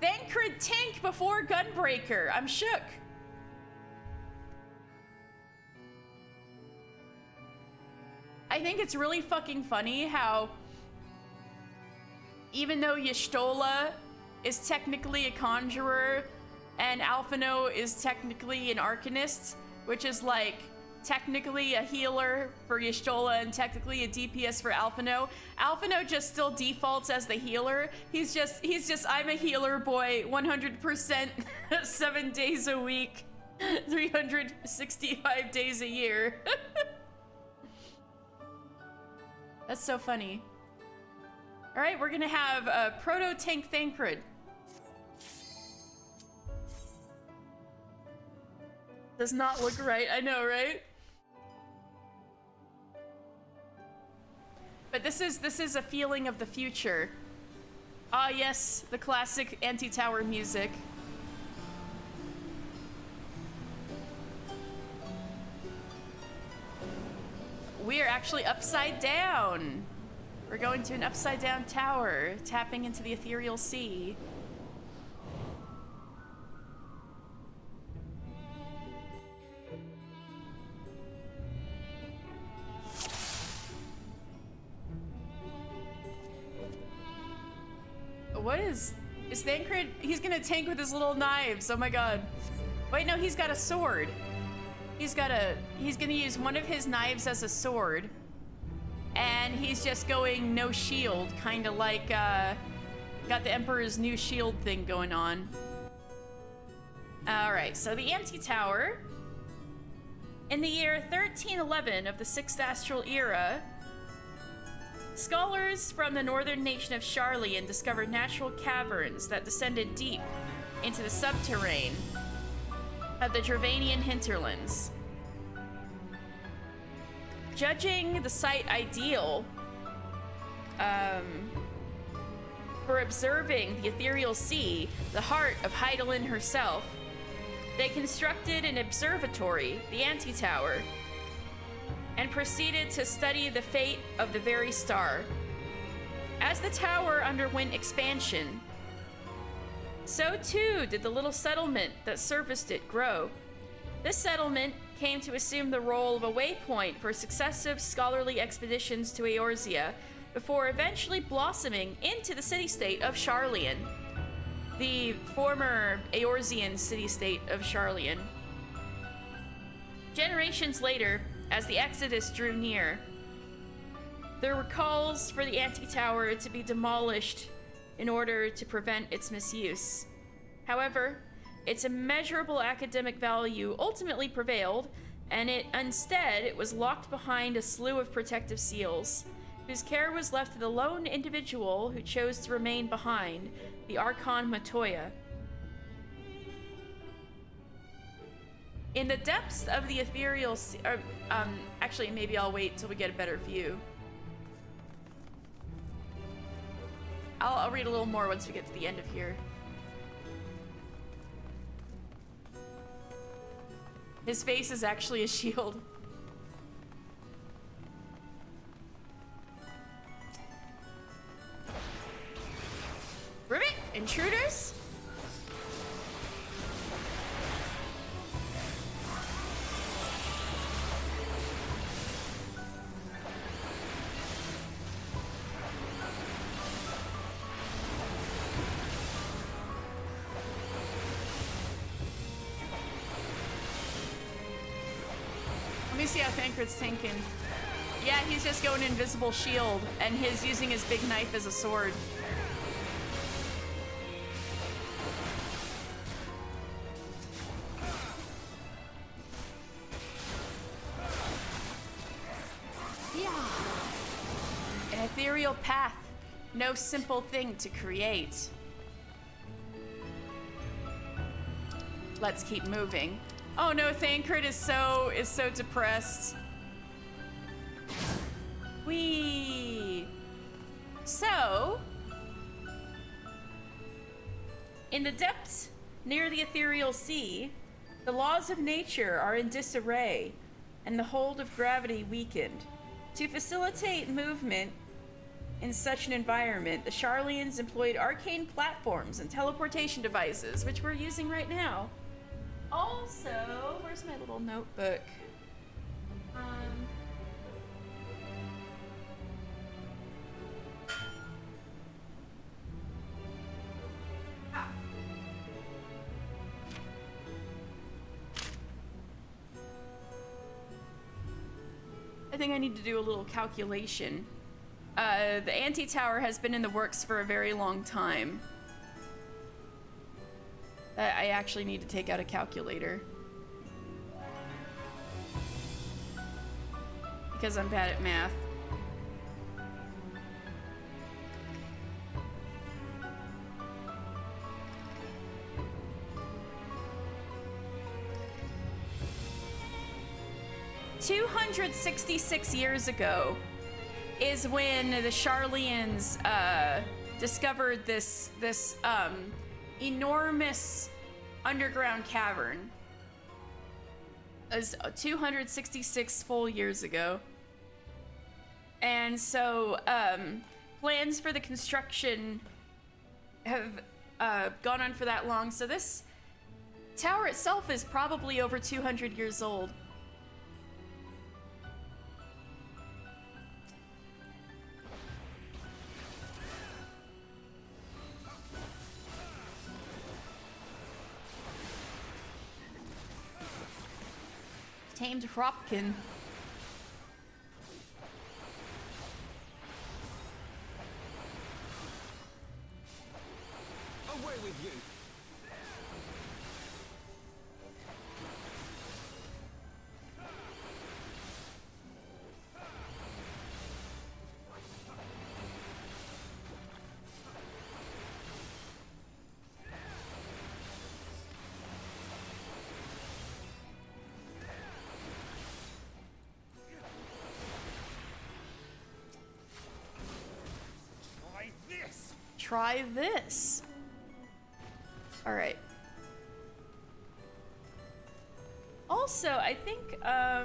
Tancred tank before Gunbreaker. I'm shook. I think it's really fucking funny how even though Y'shtola is technically a conjurer and Alphino is technically an arcanist, which is like technically a healer for Y'shtola and technically a DPS for Alphino. Alphino just still defaults as the healer. He's just I'm a healer boy 100% 7 days a week, 365 days a year. That's so funny. All right, we're gonna have a proto tank Tancred. Does not look right. I know, right? But this is a feeling of the future. Ah, yes, the classic anti-tower music. We are actually upside down. We're going to an upside down tower, tapping into the ethereal sea. What is Tancred? He's gonna tank with his little knives. Oh my god. Wait, no, he's got a sword. He's gonna use one of his knives as a sword. And he's just going no shield, kind of like, got the Emperor's New Shield thing going on. Alright, so the anti-tower. In the year 1311 of the 6th Astral Era, scholars from the northern nation of Sharlayan discovered natural caverns that descended deep into the subterrane of the Dravanian hinterlands. Judging the site ideal for observing the ethereal sea, the heart of Hydaelyn herself, they constructed an observatory, the Anti-Tower, and proceeded to study the fate of the very star. As the tower underwent expansion, So too did the little settlement that surfaced it grow. This settlement came to assume the role of a waypoint for successive scholarly expeditions to Eorzea, before eventually blossoming into the city-state of Sharlayan, the former Eorzean city-state of Sharlayan. Generations later, as the Exodus drew near, there were calls for the anti-tower to be demolished in order to prevent its misuse. However, its immeasurable academic value ultimately prevailed, and instead it was locked behind a slew of protective seals, whose care was left to the lone individual who chose to remain behind, the Archon Matoya. In the depths of the ethereal sea, actually, maybe I'll wait till we get a better view. I'll read a little more once we get to the end of here. His face is actually a shield. Ribbit! Intruders! Let me see how Thancred's tanking. Yeah, he's just going invisible shield, and he's using his big knife as a sword. Yeah. An ethereal path, no simple thing to create. Let's keep moving. Oh no, Thancred is so depressed. Whee! So, in the depths near the ethereal sea, the laws of nature are in disarray, and the hold of gravity weakened. To facilitate movement in such an environment, the Sharlayans employed arcane platforms and teleportation devices, which we're using right now. Also, where's my little notebook? I think I need to do a little calculation. The anti-tower has been in the works for a very long time. I actually need to take out a calculator. Because I'm bad at math. "266 years ago is when the Sharlayans discovered this enormous underground cavern. It was 266 full years ago. And so plans for the construction have gone on for that long. So this tower itself is probably over 200 years old. Tamed Hropkin. Away with you. Try this. All right. Also, I think I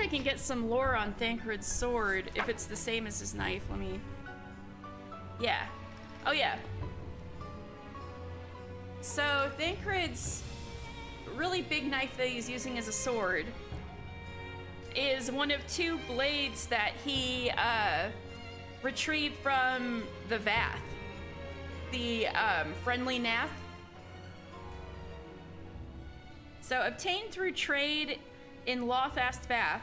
can get some lore on Thancred's sword if it's the same as his knife. Let me Yeah. Oh, yeah. So, Thancred's really big knife that he's using as a sword is one of two blades that he retrieved from the Vath. The friendly Nath. So, obtained through trade in Lothast Vath,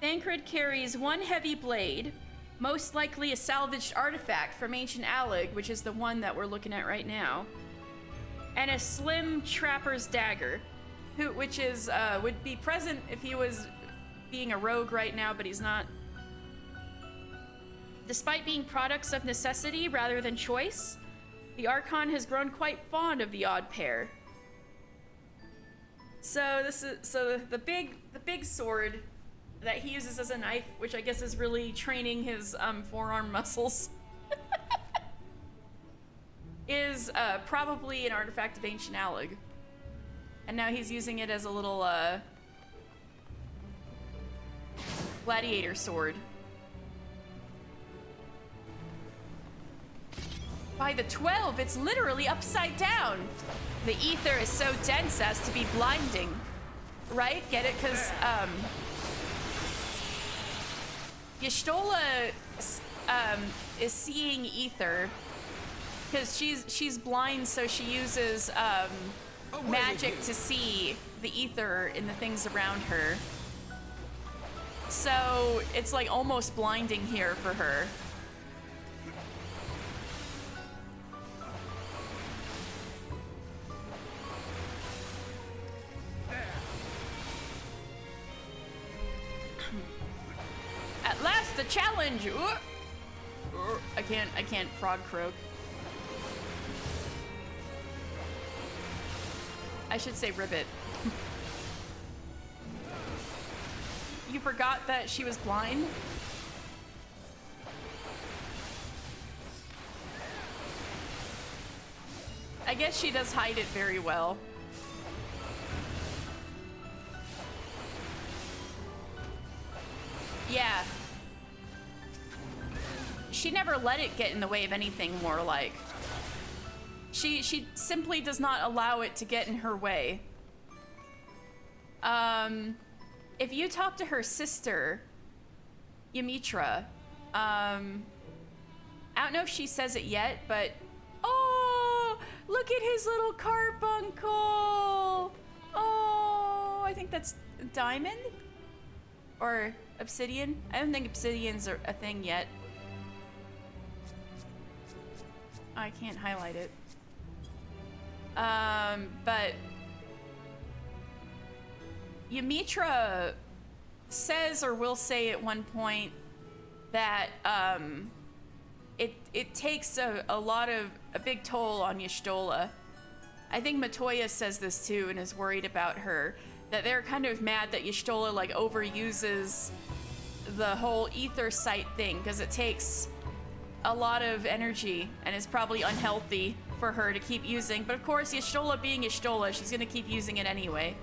Thancred carries one heavy blade, most likely a salvaged artifact from Ancient Alleg, which is the one that we're looking at right now, and a slim trapper's dagger, which is would be present if he was being a rogue right now, but he's not. Despite being products of necessity rather than choice, the Archon has grown quite fond of the odd pair. So the big sword that he uses as a knife, which I guess is really training his forearm muscles, is probably an artifact of Ancient Alleg. And now he's using it as a little gladiator sword. By the 12, it's literally upside down. The ether is so dense as to be blinding. Right? Get it? Because Y'shtola is seeing ether because she's blind, so she uses magic to see the ether in the things around her. So it's like almost blinding here for her. At last, the challenge. I can't frog croak. I should say ribbit. You forgot that she was blind? I guess she does hide it very well. Yeah. She never let it get in the way of anything, more like. She simply does not allow it to get in her way. If you talk to her sister, Ymitra, I don't know if she says it yet, but oh, look at his little carbuncle. Oh, I think that's diamond or obsidian. I don't think obsidians are a thing yet. I can't highlight it. But Ymitra says or will say at one point that it takes a big toll on Y'shtola. I think Matoya says this too and is worried about her, that they're kind of mad that Y'shtola like overuses the whole ether sight thing because it takes a lot of energy and is probably unhealthy for her to keep using. But of course, Y'shtola being Y'shtola, she's gonna keep using it anyway.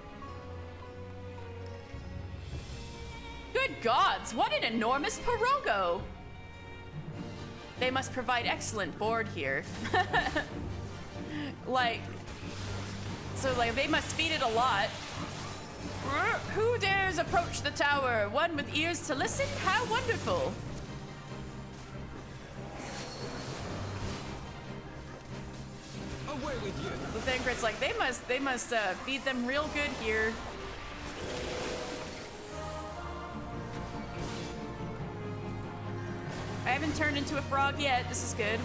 Good gods, what an enormous pirogo! They must provide excellent board here. They must feed it a lot. Who dares approach the tower? One with ears to listen? How wonderful! Away with you! The Thancred's like, they must feed them real good here. I haven't turned into a frog yet. This is good.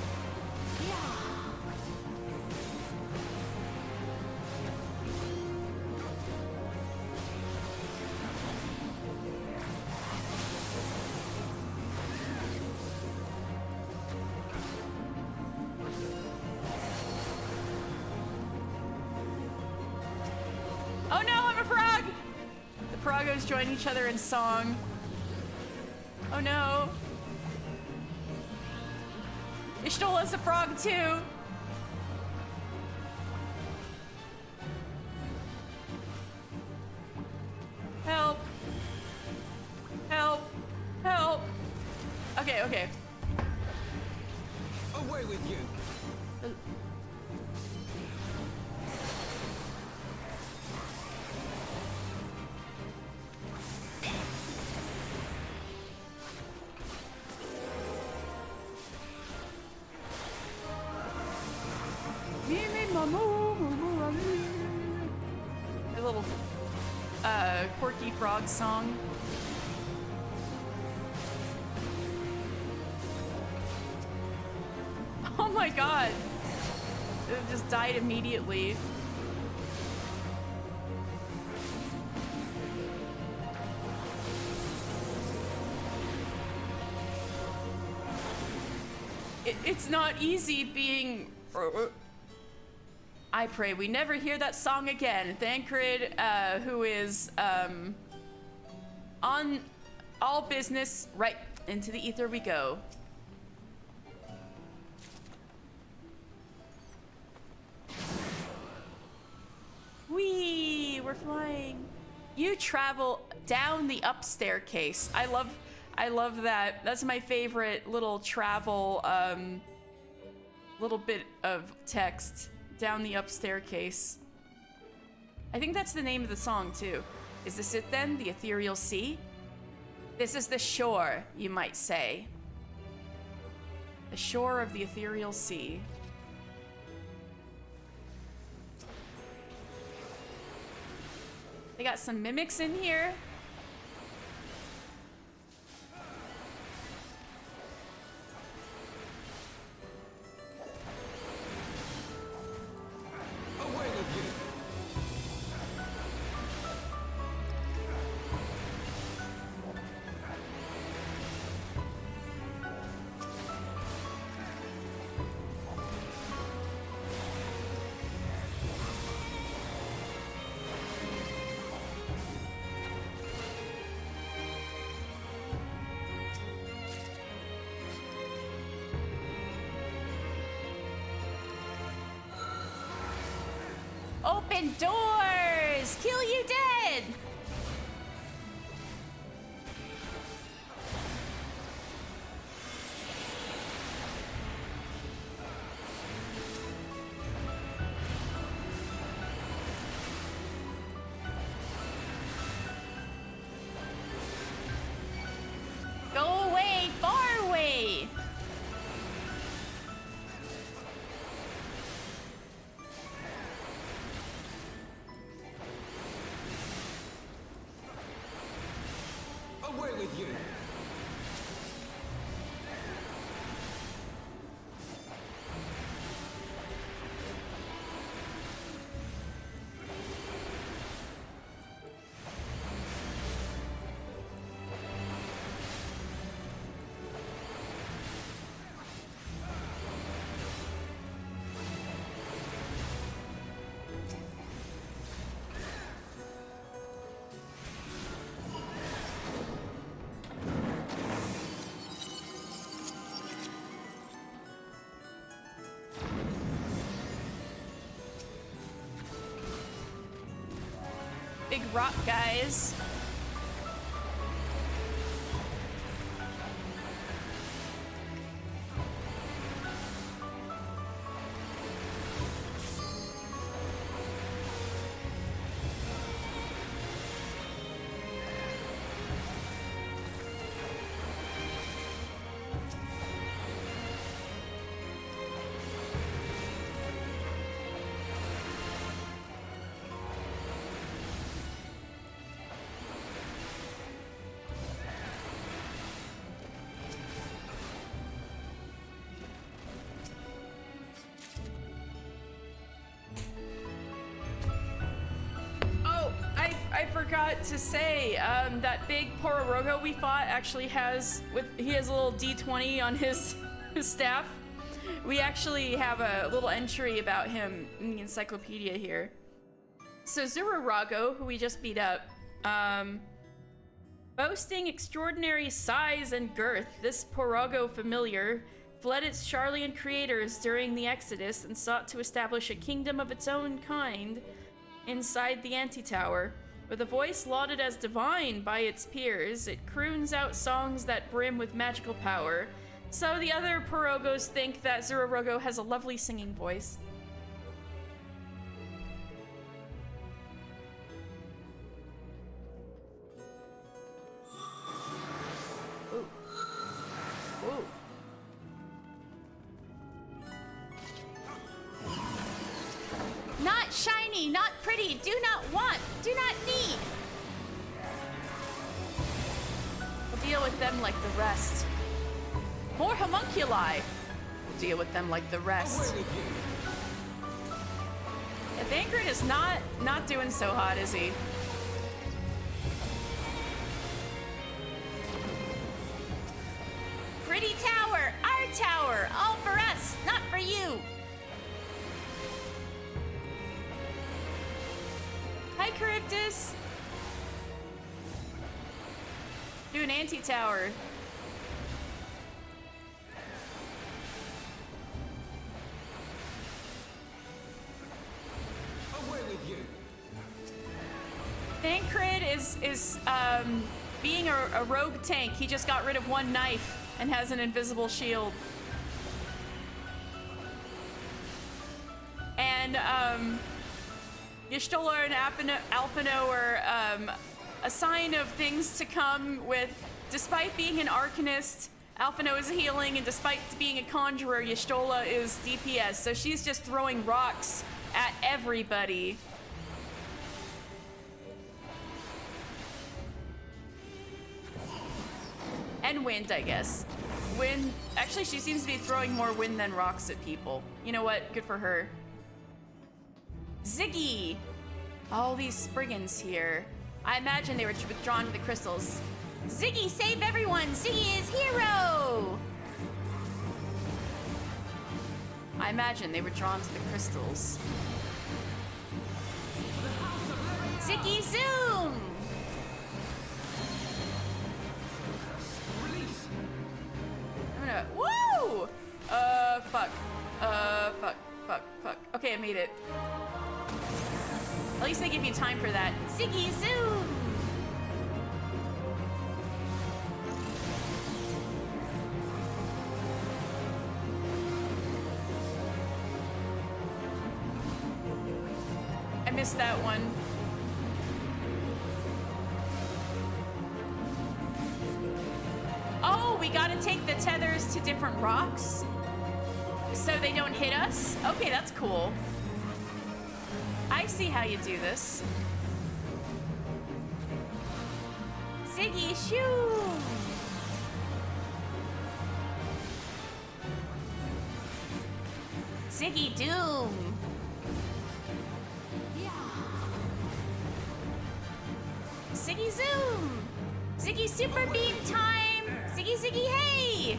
Oh no, I'm a frog! The frogos join each other in song. Oh no. Y'shtola's a frog too. Help. Help. Help. Okay, okay. with you. A little quirky frog song. Oh my god. It just died immediately. It's not easy being... I pray we never hear that song again. Thancred, who is on all business, right into the ether we go. Whee! We're flying. You travel down the up staircase. I love that. That's my favorite little travel little bit of text. Down the up staircase. I think that's the name of the song too. Is this it then? The ethereal sea? This is the shore, you might say. The shore of the ethereal sea. They got some mimics in here. Away with you. Open doors! Kill you dead! Go away, far away! Away with you. Big rock guys. I forgot to say, that big Pororogo we fought actually has, he has a little D20 on his staff. We actually have a little entry about him in the encyclopedia here. So Zurarago, who we just beat up, boasting extraordinary size and girth, this Porogo familiar fled its Charlian creators during the Exodus and sought to establish a kingdom of its own kind inside the Antitower. With a voice lauded as divine by its peers, it croons out songs that brim with magical power. So the other Pirogos think that Zurorogo has a lovely singing voice. Ooh. Ooh. Not shiny, not pretty, do not want, do not need. We'll deal with them like the rest. More homunculi. We'll deal with them like the rest. Yeah, Thancred is not doing so hot, is he? Pretty tower, our tower, all for us, not for you. Hi, Charybdis. Do an anti-tower. Away with you. Thancred is being a rogue tank. He just got rid of one knife and has an invisible shield. And Y'shtola and Alphino are a sign of things to come with, despite being an Arcanist, Alphino is healing, and despite being a Conjurer, Y'shtola is DPS, so she's just throwing rocks at everybody. And wind, I guess. Wind, actually she seems to be throwing more wind than rocks at people. You know what, good for her. Ziggy! All these Spriggans here. I imagine they were withdrawn to the crystals. Ziggy, save everyone! Ziggy is hero! I imagine they were drawn to the crystals. Ziggy, zoom! I'm gonna, woo! Fuck. Fuck. Okay, I made it. At least they give you time for that. Ziggy, zoom! I missed that one. Oh, we gotta take the tethers to different rocks so they don't hit us? Okay, that's cool. I see how you do this. Ziggy, shoo! Ziggy, doom! Ziggy, zoom! Ziggy, super beam time! Ziggy, hey!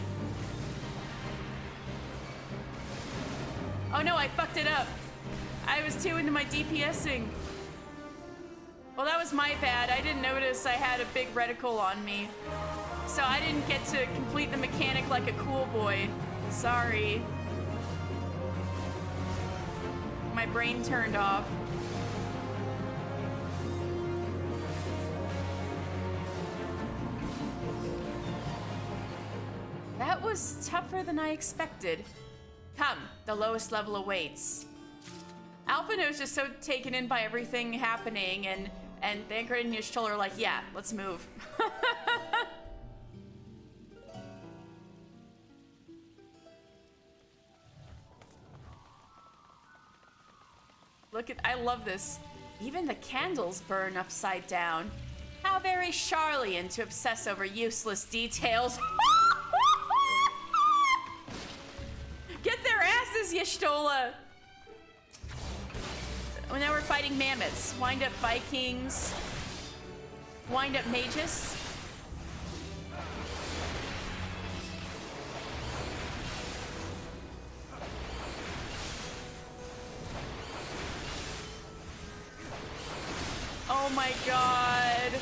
Oh no, I fucked it up. I was too into my DPSing. Well, that was my bad. I didn't notice I had a big reticle on me. So I didn't get to complete the mechanic like a cool boy. Sorry. My brain turned off. That was tougher than I expected. Come, the lowest level awaits. Alphino's just so taken in by everything happening, and Thancred and Y'shtola are like, yeah, let's move. Look at, I love this. Even the candles burn upside down. How very Charlian to obsess over useless details. Get their asses, Y'shtola! Well, now we're fighting mammoths. Wind up Vikings. Wind up mages. Oh my god.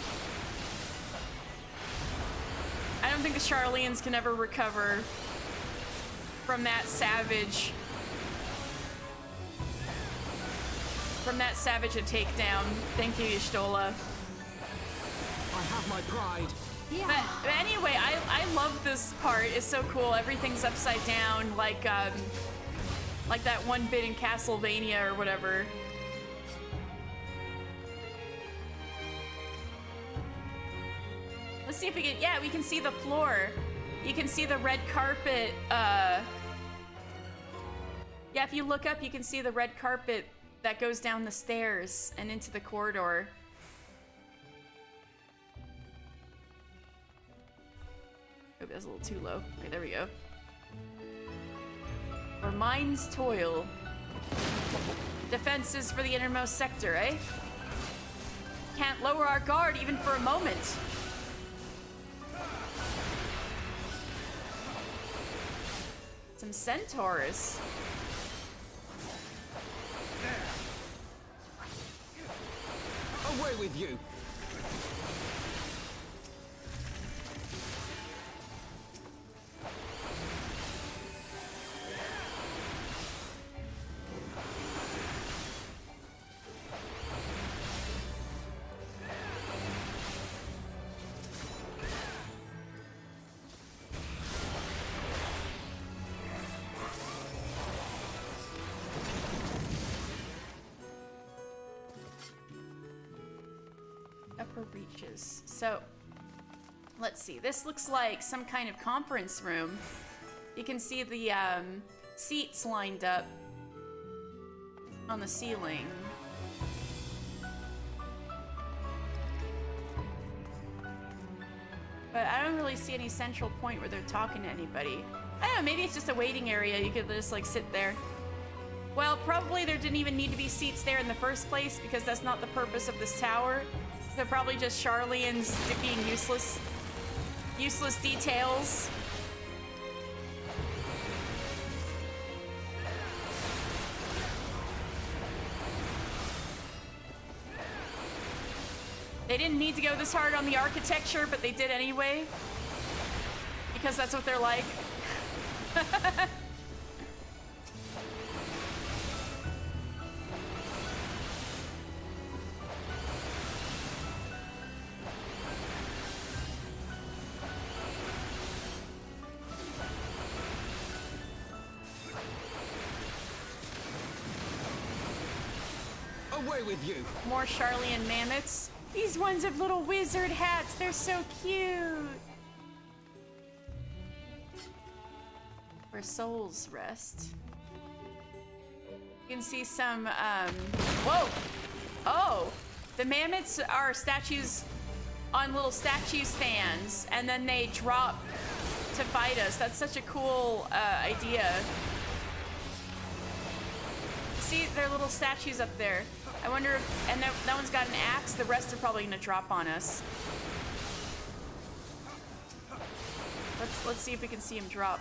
I don't think the Charlians can ever recover from that savage. From that savage a takedown. Thank you, Y'shtola. I have my pride. But anyway, I love this part. It's so cool. Everything's upside down, like that one bit in Castlevania or whatever. Let's see if we can. Yeah, we can see the floor. You can see the red carpet. Yeah, if you look up, you can see the red carpet that goes down the stairs and into the corridor. Oh, that's a little too low. Okay, there we go. Or Mind's Toil. Defenses for the innermost sector, eh? Can't lower our guard even for a moment. Some centaurs. Away with you! Reaches. So, let's see. This looks like some kind of conference room. You can see the seats lined up on the ceiling. But I don't really see any central point where they're talking to anybody. I don't know, maybe it's just a waiting area. You could just like sit there. Well, probably there didn't even need to be seats there in the first place because that's not the purpose of this tower. They're probably just Charlians being useless details. They didn't need to go this hard on the architecture, but they did anyway. Because that's what they're like. Away with you! More Charlian mammoths. These ones have little wizard hats. They're so cute. Where souls rest. You can see some, whoa! Oh! The mammoths are statues on little statue stands, and then they drop to fight us. That's such a cool idea. See, they're little statues up there. I wonder if, and that one's got an axe. The rest are probably gonna drop on us. Let's see if we can see him drop.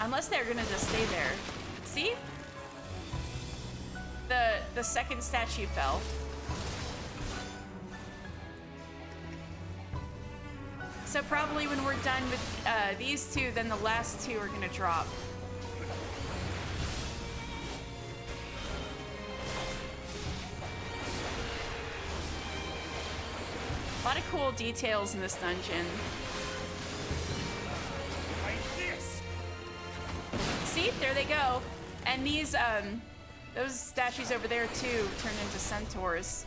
Unless they're gonna just stay there. See? The second statue fell. So probably when we're done with these two, then the last two are gonna drop. A lot of cool details in this dungeon. Like this! See, there they go. And these, those statues over there too turned into centaurs.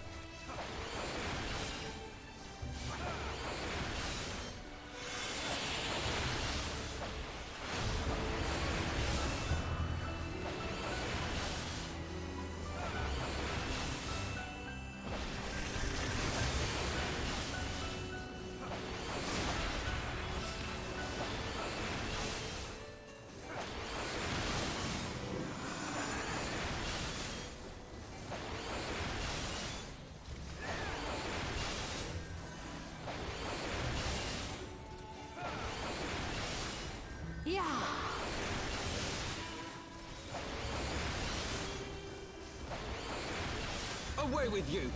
Away with you!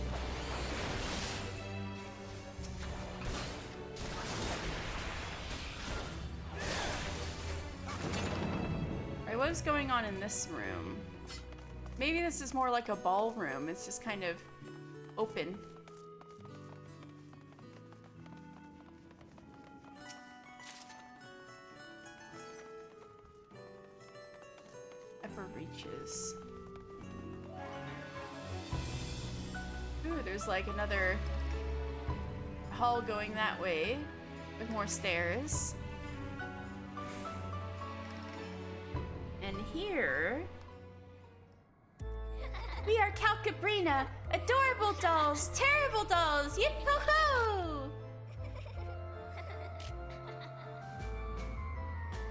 Alright, what is going on in this room? Maybe this is more like a ballroom. It's just kind of open. Upper reaches. Ooh, there's like another hall going that way with more stairs. And here... We are Calcabrina, adorable dolls, terrible dolls, yip-ho-ho!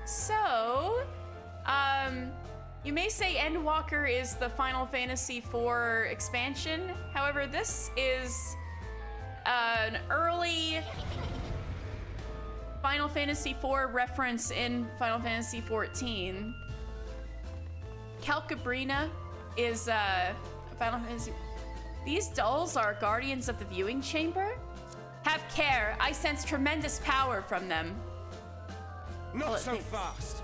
So, you may say Endwalker is the Final Fantasy IV expansion. However, this is an early Final Fantasy IV reference in Final Fantasy XIV. Calcabrina is Final Fantasy. These dolls are guardians of the viewing chamber. Have care, I sense tremendous power from them. Not so fast.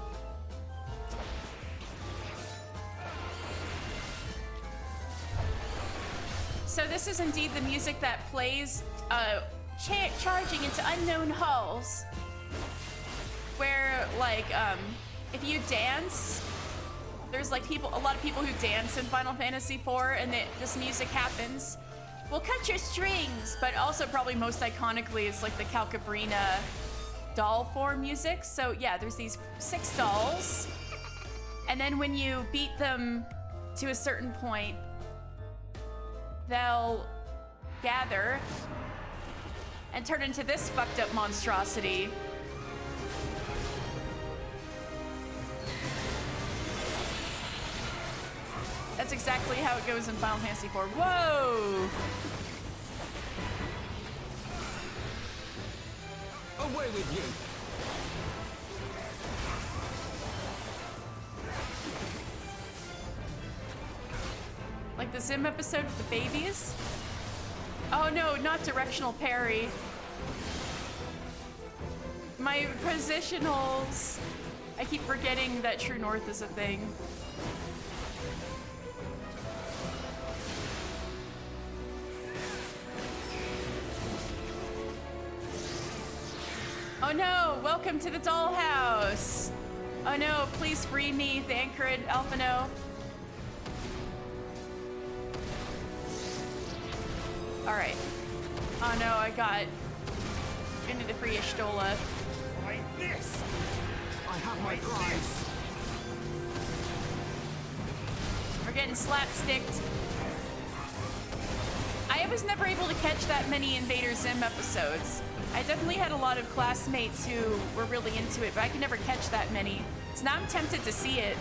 So this is indeed the music that plays charging into unknown halls. Where, like, if you dance, there's like a lot of people who dance in Final Fantasy IV, and this music happens. We'll cut your strings, but also probably most iconically, it's like the Calcabrina doll form music. So yeah, there's these 6 dolls, and then when you beat them to a certain point, they'll gather and turn into this fucked up monstrosity. That's exactly how it goes in Final Fantasy IV. Whoa! Away with you. Like the Zim episode with the babies? Oh no, not directional parry. My positionals. I keep forgetting that True North is a thing. Oh no, welcome to the dollhouse. Oh no, please free me, Thancred, Alphino. Alright. Oh no, I got into the free Ishtola. Like this. I have my prize. We're getting slapsticked. I was never able to catch that many Invader Zim episodes. I definitely had a lot of classmates who were really into it, but I could never catch that many. So now I'm tempted to see it.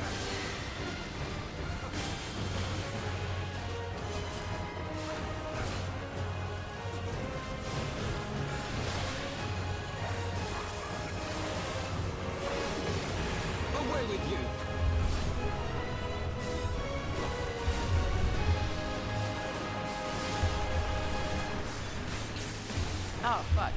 Away with you. Oh, fuck.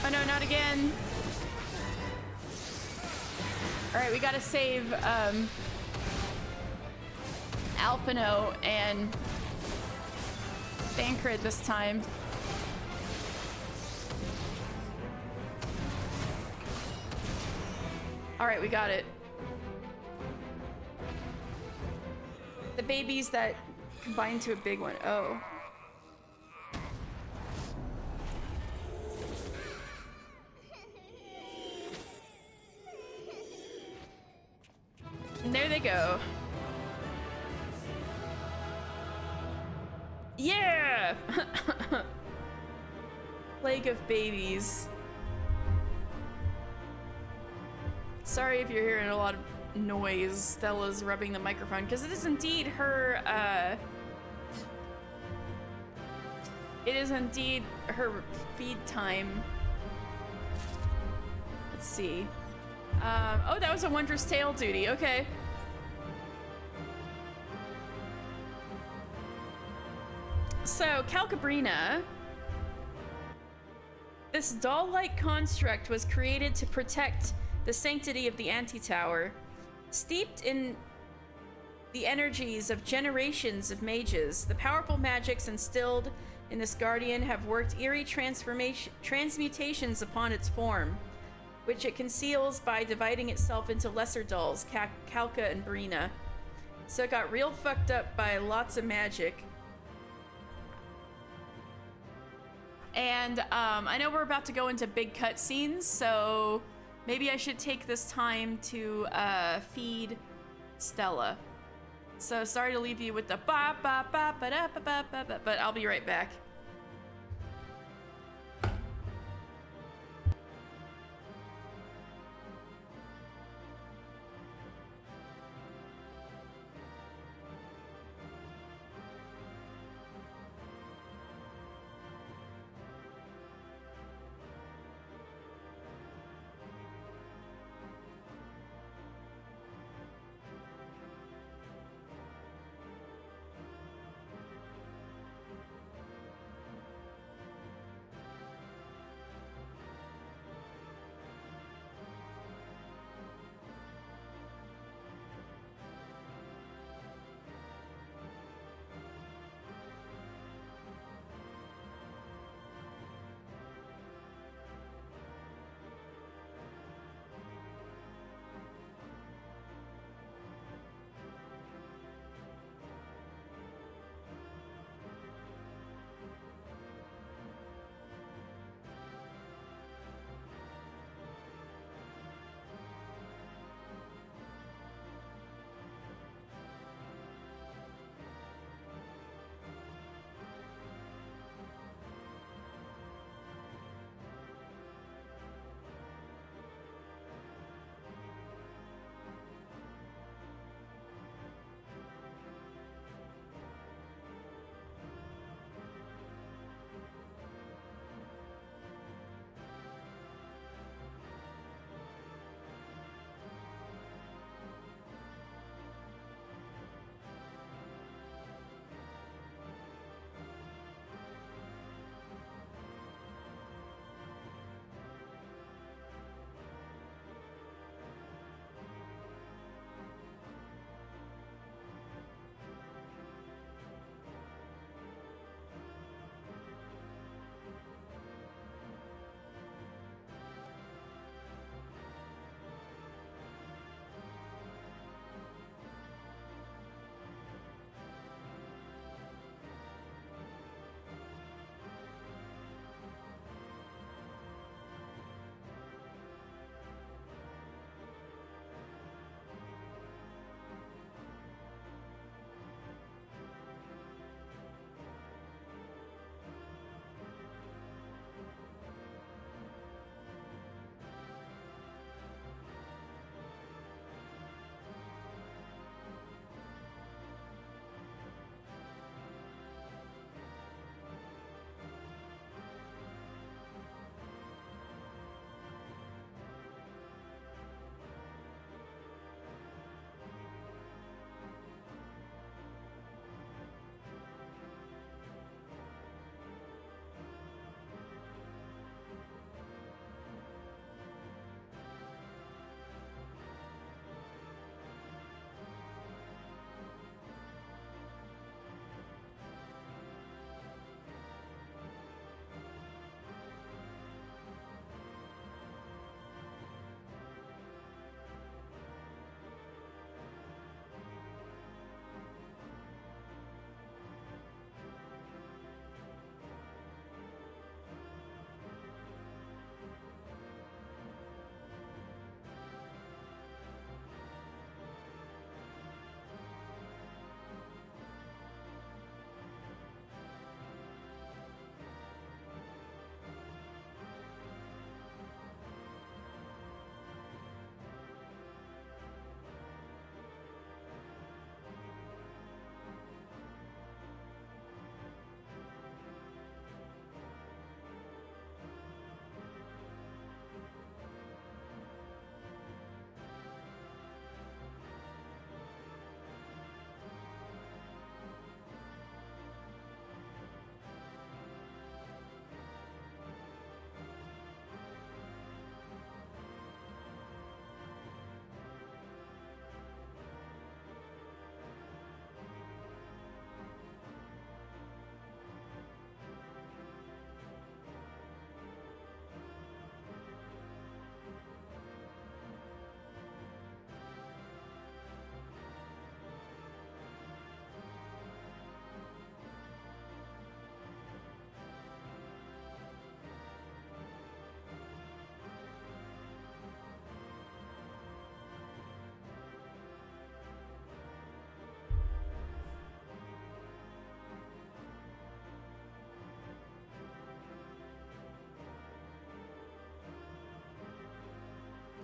Oh no, not again. Alright, we gotta save Alphino and Thancred this time. Alright, we got it. The babies that combine to a big one. Oh. And there they go. Yeah! Plague of babies. Sorry if you're hearing a lot of noise. Stella's rubbing the microphone, because it is indeed her, it is indeed her feed time. Let's see. Oh, that was a Wondrous Tale duty. Okay. So, Calcabrina This doll-like construct was created to protect the sanctity of the anti-tower, steeped in the energies of generations of mages. The powerful magics instilled in this guardian have worked eerie transmutations upon its form, which it conceals by dividing itself into lesser dolls, Kalka and Brina. So it got real fucked up by lots of magic. And I know we're about to go into big cutscenes, so maybe I should take this time to feed Stella. So sorry to leave you with the ba ba ba ba da ba ba ba ba, but I'll be right back.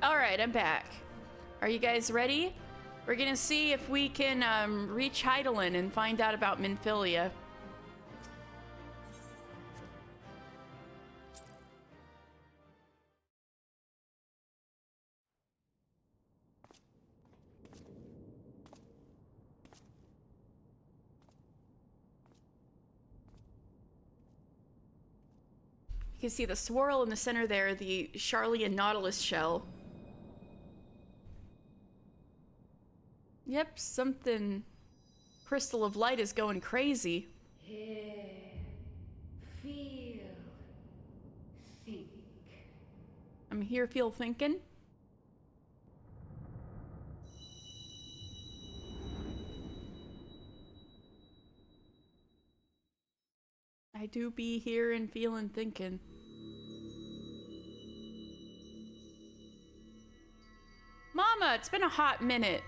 Alright, I'm back. Are you guys ready? We're gonna see if we can reach Heidelin and find out about Minfilia. You can see the swirl in the center there, the Charlian Nautilus shell. Yep, something... Crystal of Light is going crazy. Hear, feel, think. I'm here, feel thinking. I do be here and feeling thinking. Mama, it's been a hot minute.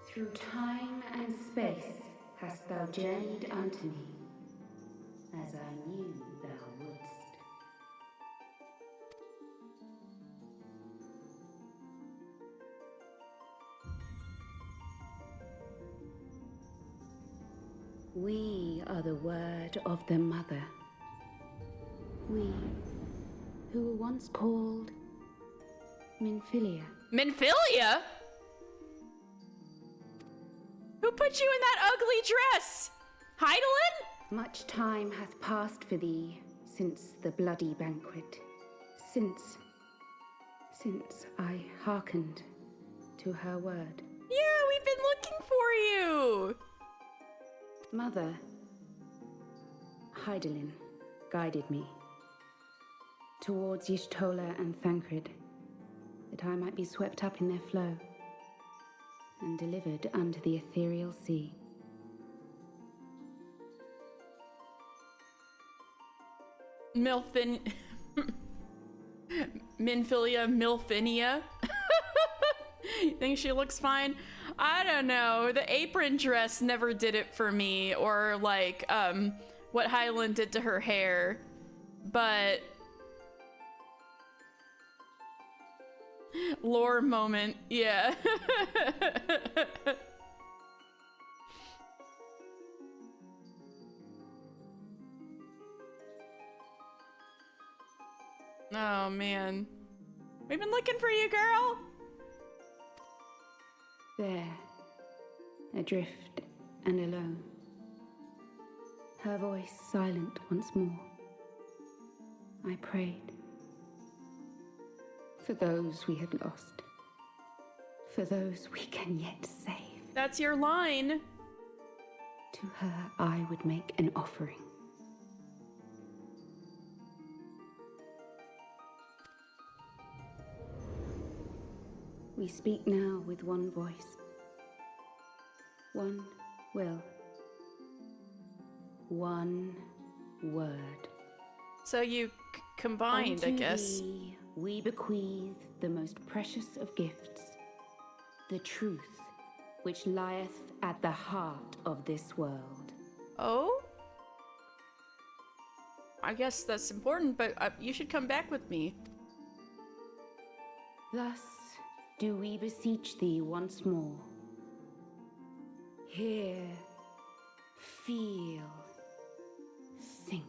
Through time and space hast thou journeyed unto me, as I knew thou wouldst. We are the word of the mother. We, who were once called Minfilia. Minfilia? Who put you in that ugly dress? Heidelin? Much time hath passed for thee since the bloody banquet, since I hearkened to her word. Yeah, we've been looking for you. Mother, Heidelin guided me towards Y'shtola and Thancred, that I might be swept up in their flow and delivered unto the ethereal sea. Minfilia, Milfinia. You think she looks fine? I don't know. The apron dress never did it for me, or like what Hyland did to her hair. But lore moment, yeah. Oh man. We've been looking for you, girl. There, adrift and alone, her voice silent once more, I prayed for those we have lost, for those we can yet save. That's your line. To her I would make an offering. We speak now with one voice, one will, one word. So you combined, I Unto guess. thee we bequeath the most precious of gifts, the truth which lieth at the heart of this world. Oh? I guess that's important, but you should come back with me. Thus do we beseech thee once more. Hear, feel, think.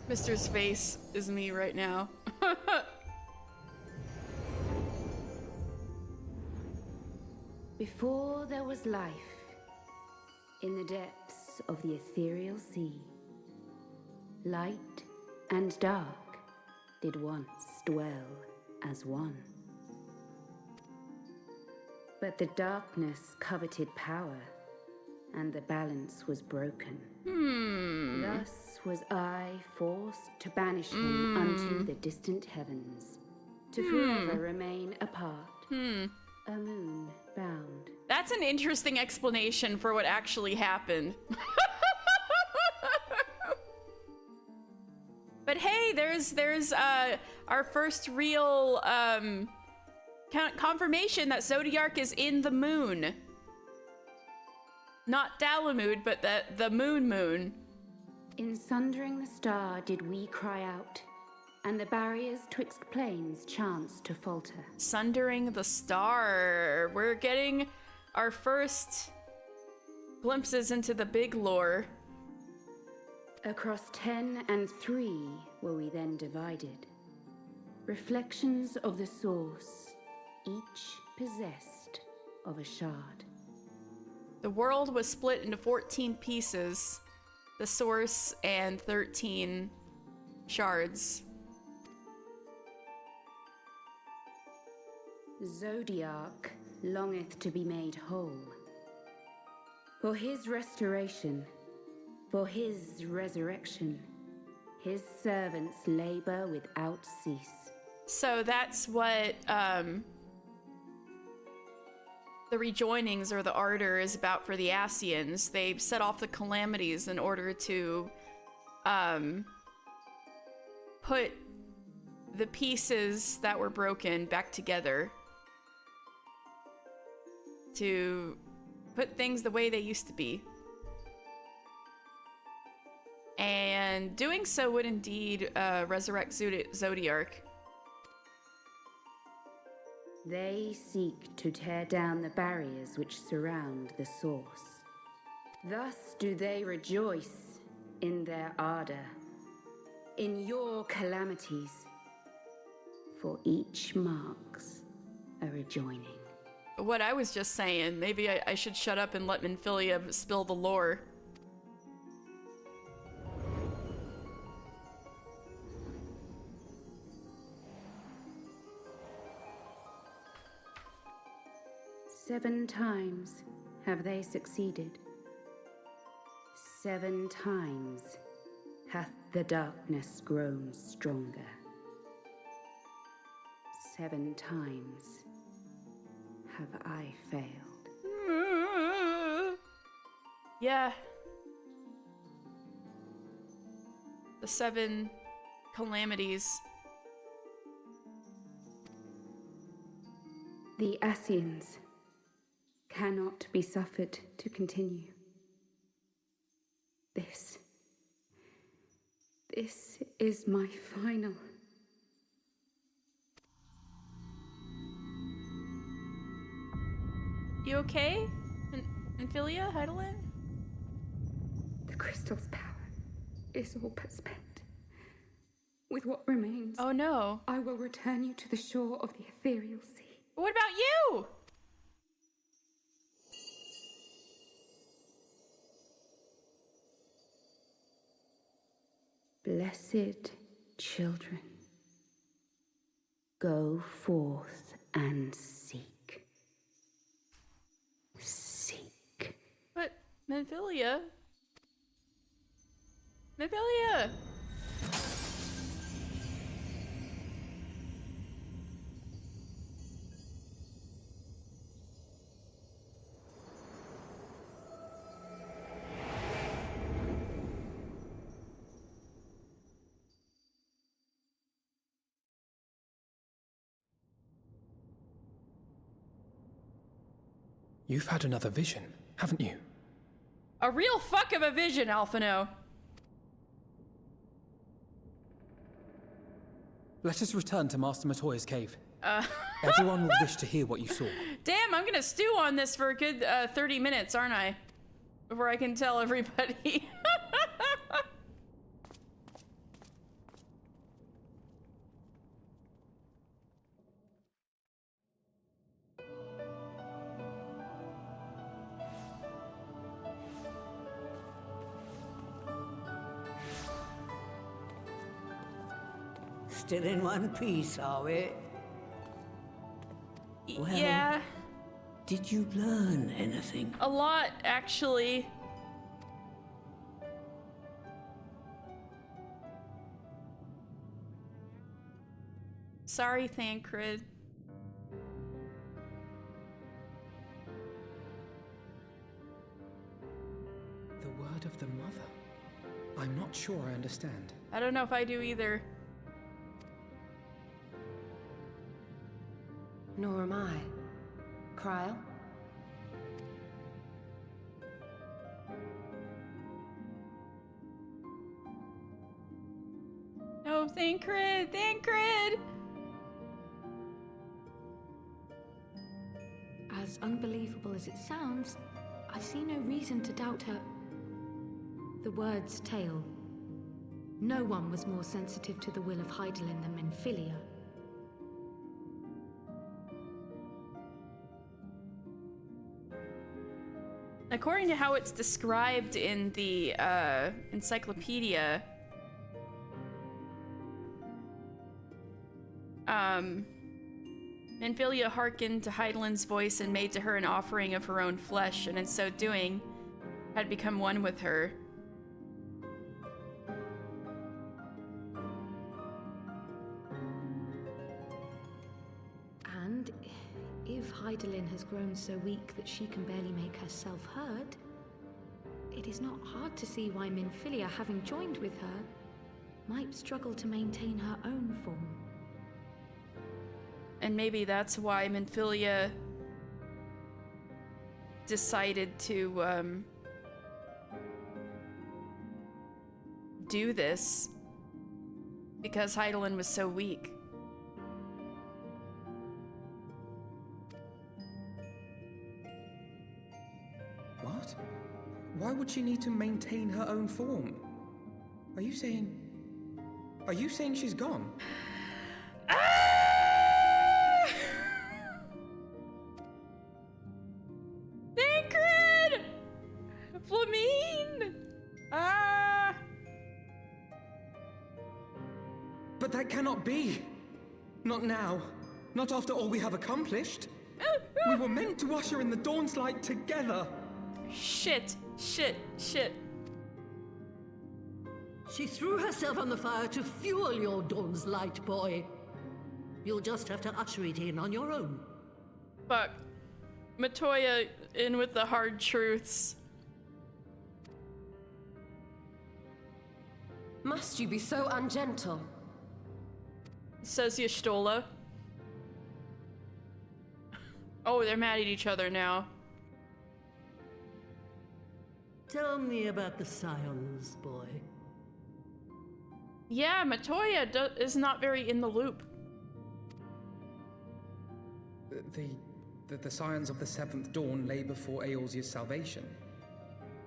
Mister's face is me right now. Before there was life, in the depths of the ethereal sea, light and dark did once dwell as one. But the darkness coveted power, and the balance was broken. Thus was I forced to banish him unto the distant heavens, to forever remain apart, a moon bound. That's an interesting explanation for what actually happened. But hey, there's our first real confirmation that Zodiark is in the moon. Not Dalamud, but the moon. In sundering the star did we cry out, and the barriers twixt planes chanced to falter. Sundering the star. We're getting our first glimpses into the big lore. Across 10 and 3 were we then divided. Reflections of the source, each possessed of a shard. The world was split into 14 pieces, the source and 13 shards. Zodiark longeth to be made whole. For his restoration, for his resurrection, his servants labor without cease. So that's what the rejoinings or the ardor is about for the Ascians. They set off the calamities in order to put the pieces that were broken back together, to put things the way they used to be. And doing so would indeed resurrect Zodiark. They seek to tear down the barriers which surround the source. Thus do they rejoice in their ardor, in your calamities, for each marks a rejoining. What I was just saying, maybe I should shut up and let Minfilia spill the lore. Seven times have they succeeded. 7 times hath the darkness grown stronger. 7 times have I failed. Yeah. The 7 calamities. The Ascians cannot be suffered to continue. This is my final. You okay? Minfilia, Heidelin? The crystal's power is all but spent. With what remains, Oh no. I will return you to the shore of the ethereal sea. What about you? Blessed children, go forth and seek. Seek. But Minfilia? Minfilia! You've had another vision, haven't you? A real fuck of a vision, Alphino. Let us return to Master Matoya's cave. Everyone will wish to hear what you saw. Damn, I'm gonna stew on this for a good 30 minutes, aren't I? Before I can tell everybody. Still in one piece, are we? Well, yeah, did you learn anything? a lot, actually. Sorry, Thancred. The word of the mother? I'm not sure I understand. I don't know if I do either. Nor am I. Cryle? Oh, Thancred! Thancred! As unbelievable as it sounds, I see no reason to doubt her. The word's tale. No one was more sensitive to the will of Hydaelyn than Minfilia. According to how it's described in the encyclopedia, Minfilia hearkened to Hydaelyn's voice and made to her an offering of her own flesh, and in so doing, had become one with her. And if Hydaelyn has grown so weak that she can barely make herself heard, it is not hard to see why Minfilia, having joined with her, might struggle to maintain her own form. And maybe that's why Minfilia decided to do this, because Hydaelyn was so weak. What? Why would she need to maintain her own form? Are you saying she's gone? Thancred! Flamine! But that cannot be. Not now. Not after all we have accomplished. We were meant to usher in the dawn's light together. Shit. She threw herself on the fire to fuel your dawn's light, boy. You'll just have to usher it in on your own. Fuck. Matoya in with the hard truths. Must you be so ungentle? Says Y'shtola. Oh, they're mad at each other now. Tell me about the Scions, boy. Yeah, Matoya is not very in the loop. The Scions of the Seventh Dawn lay before Eorzea's salvation.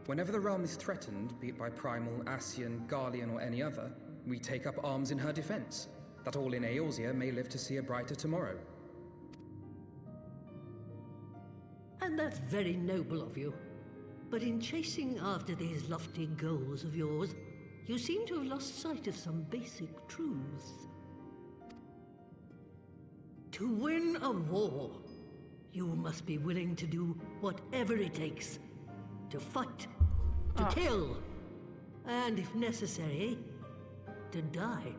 Whenever the realm is threatened, be it by Primal, Ascian, Garlean, or any other, we take up arms in her defense, that all in Eorzea may live to see a brighter tomorrow. And that's very noble of you. But in chasing after these lofty goals of yours, you seem to have lost sight of some basic truths. To win a war, you must be willing to do whatever it takes. To fight, to kill, and if necessary, to die.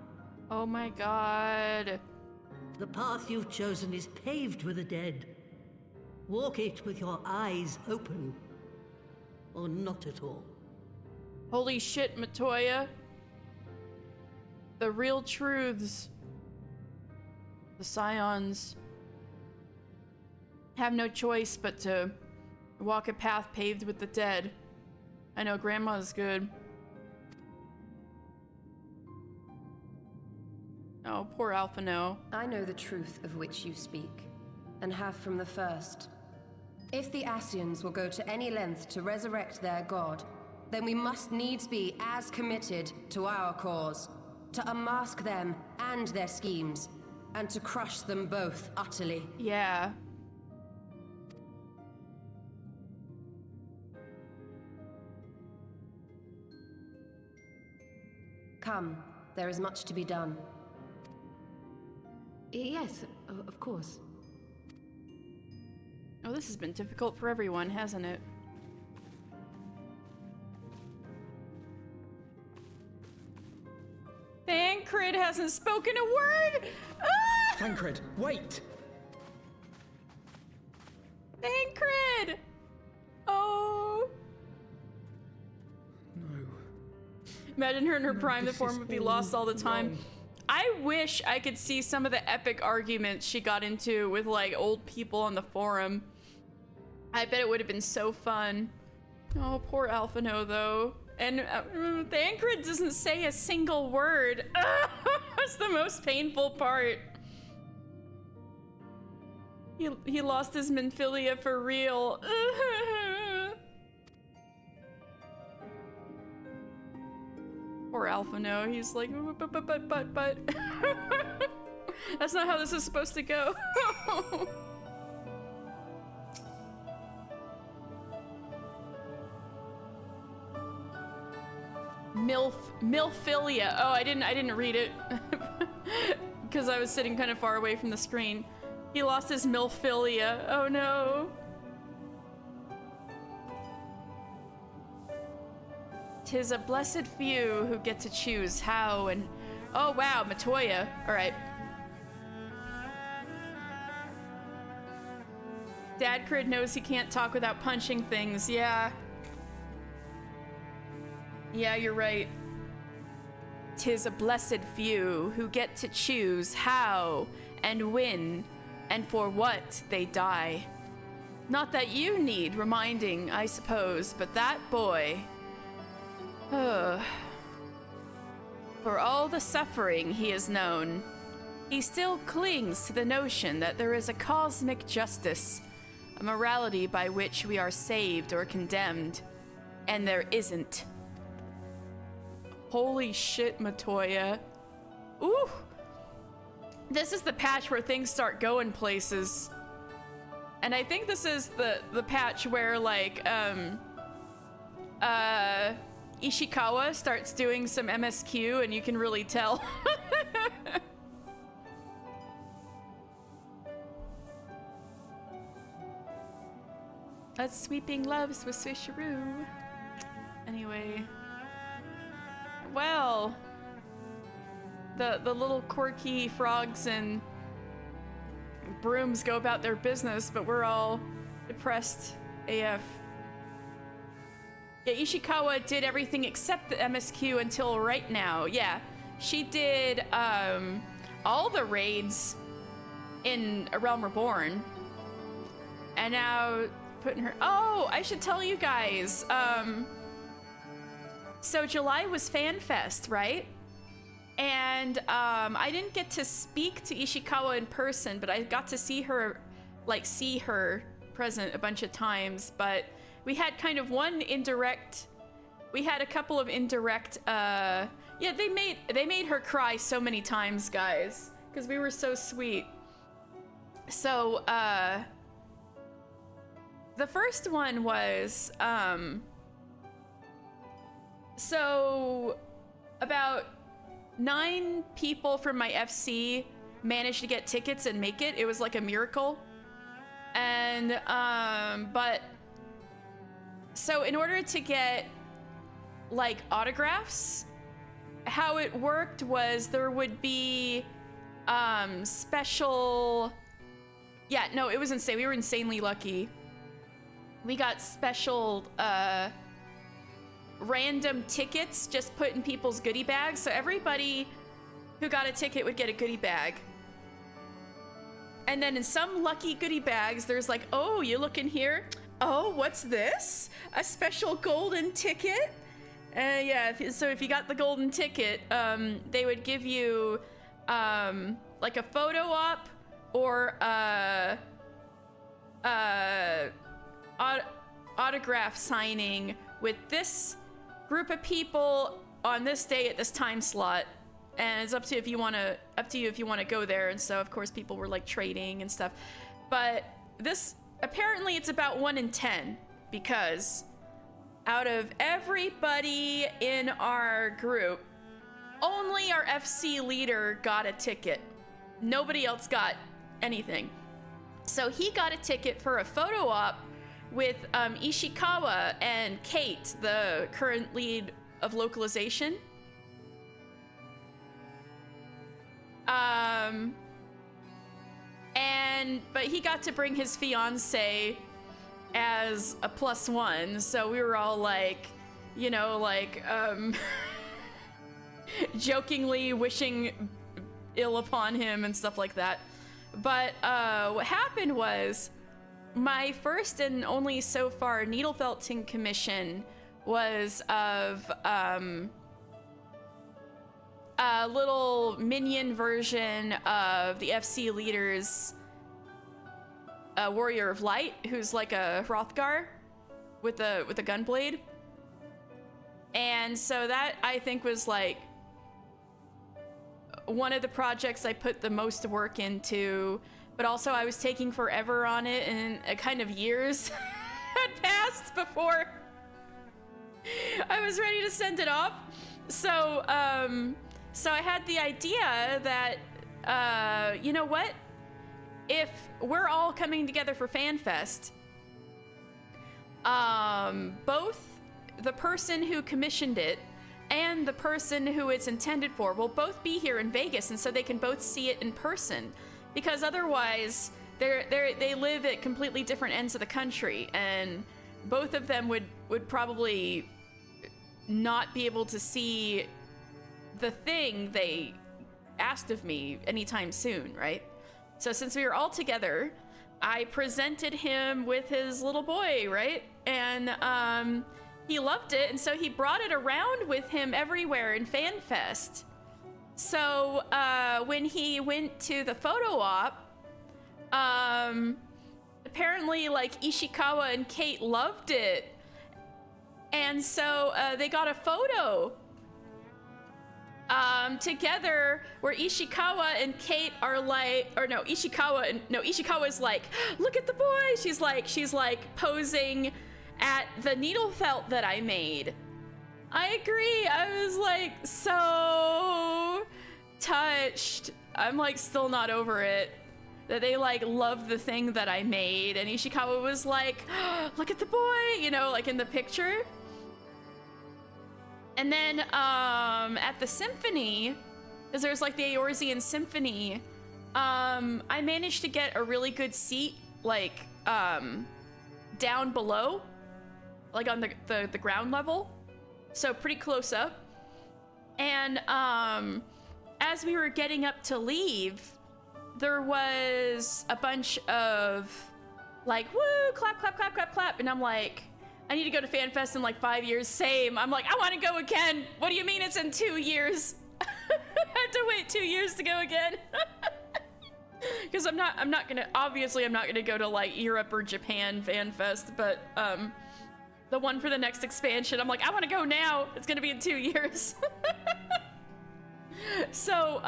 Oh my god. The path you've chosen is paved with the dead. Walk it with your eyes open, or not at all. Holy shit, Matoya. The real truths. The Scions have no choice but to walk a path paved with the dead. I know Grandma's good. Oh, poor Alphino. I know the truth of which you speak, and have from the first. If the Ascians will go to any length to resurrect their god, then we must needs be as committed to our cause, to unmask them and their schemes, and to crush them both utterly. Yeah. Come, there is much to be done. Yes, of course. Oh, this has been difficult for everyone, hasn't it? Thancred hasn't spoken a word! Ah! Thancred, wait! Thancred! Oh! No. Imagine her in her No, prime, the this form is would be all lost all the time. wrong. I wish I could see some of the epic arguments she got into with like old people on the forum. I bet it would have been so fun. Oh, poor Alphino though. And Thancred doesn't say a single word. That's the most painful part. He lost his Minfilia for real. Poor Alphino, he's like, but. That's not how this is supposed to go. Milfilia. Oh, I didn't read it because I was sitting kind of far away from the screen. He lost his Milfilia. Oh no. 'Tis a blessed few who get to choose how and... Oh wow, Matoya. Alright. Dadcrid knows he can't talk without punching things. Yeah. Yeah, you're right. 'Tis a blessed few who get to choose how and when and for what they die. Not that you need reminding, I suppose, but that boy... For all the suffering he has known, he still clings to the notion that there is a cosmic justice, a morality by which we are saved or condemned, and there isn't. Holy shit, Matoya. Ooh! This is the patch where things start going places. And I think this is the patch where, like, Ishikawa starts doing some MSQ and you can really tell. That's Sweeping Loves with Swisharoo. Anyway. Well, the little quirky frogs and brooms go about their business, but we're all depressed AF. Yeah, Ishikawa did everything except the MSQ until right now. Yeah, she did all the raids in A Realm Reborn. And now putting her... Oh, I should tell you guys. So July was FanFest, right? And I didn't get to speak to Ishikawa in person, but I got to see her present a bunch of times. But we had kind of one indirect... We had a couple of indirect... Yeah, they made her cry so many times, guys. Because we were so sweet. So, the first one was... So, about 9 people from my FC managed to get tickets and make it. It was like a miracle. And, but... So in order to get, like, autographs, how it worked was there would be, special... Yeah, no, it was insane. We were insanely lucky. We got special, random tickets just put in people's goodie bags. So everybody who got a ticket would get a goodie bag. And then in some lucky goodie bags, there's like, oh, you look in here? Oh, what's this? A special golden ticket? Yeah, so if you got the golden ticket, they would give you, like a photo op or autograph signing with this group of people on this day at this time slot. And it's up to you if you want to go there. And so of course people were like trading and stuff. But this, apparently it's about 1 in 10, because out of everybody in our group, only our FC leader got a ticket. Nobody else got anything. So he got a ticket for a photo op with Ishikawa and Kate, the current lead of localization. But he got to bring his fiance as a +1, so we were all like, you know, like, jokingly wishing ill upon him and stuff like that. But what happened was my first and only so far needle felting commission was of a little minion version of the FC leader's Warrior of Light, who's like a Hrothgar with a gunblade. And so that, I think, was like one of the projects I put the most work into, but also I was taking forever on it, and a kind of years had passed before I was ready to send it off. So so I had the idea that, you know what? If we're all coming together for FanFest, both the person who commissioned it and the person who it's intended for will both be here in Vegas, and so they can both see it in person. Because otherwise, they live at completely different ends of the country, and both of them would probably not be able to see the thing they asked of me anytime soon, right? So since we were all together, I presented him with his little boy, right? And he loved it, and so he brought it around with him everywhere in FanFest. So when he went to the photo op, apparently like Ishikawa and Kate loved it, and so they got a photo together where Ishikawa and Kate are like, or no, Ishikawa is like, look at the boy. She's like posing at the needle felt that I made. I agree. I was like so touched. I'm like still not over it that they like love the thing that I made. And Ishikawa was like, oh, look at the boy, you know, like in the picture. And then at the symphony, because there's like the Eorzean Symphony, I managed to get a really good seat, like down below, like on the ground level, so pretty close up. And as we were getting up to leave, there was a bunch of like, woo, clap, clap, clap, clap, clap, and I'm like, I need to go to FanFest in like 5 years. Same. I'm like, I want to go again. What do you mean it's in 2 years? I have to wait 2 years to go again. Because I'm not gonna, obviously I'm not gonna go to like Europe or Japan FanFest, but the one for the next expansion, I'm like, I want to go now. It's gonna be in 2 years. So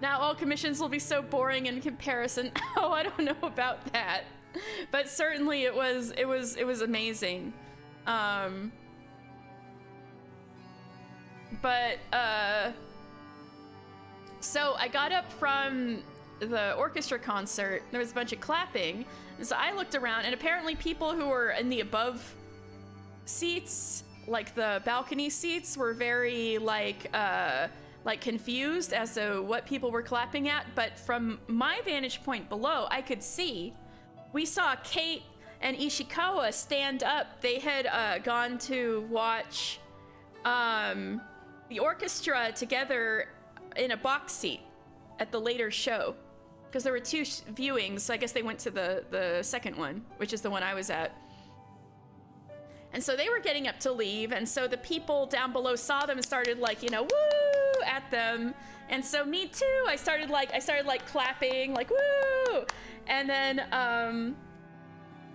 now all commissions will be so boring in comparison. Oh, I don't know about that. But certainly it was amazing. So I got up from the orchestra concert. There was a bunch of clapping, and so I looked around, and apparently people who were in the above seats, like the balcony seats, were very like confused as to what people were clapping at. But from my vantage point below, I could see. We saw Kate and Ishikawa stand up. They had gone to watch the orchestra together in a box seat at the later show, because there were two viewings, so I guess they went to the second one, which is the one I was at. And so they were getting up to leave, and so the people down below saw them and started like, you know, woo at them. And so me too, I started like clapping, like woo. And then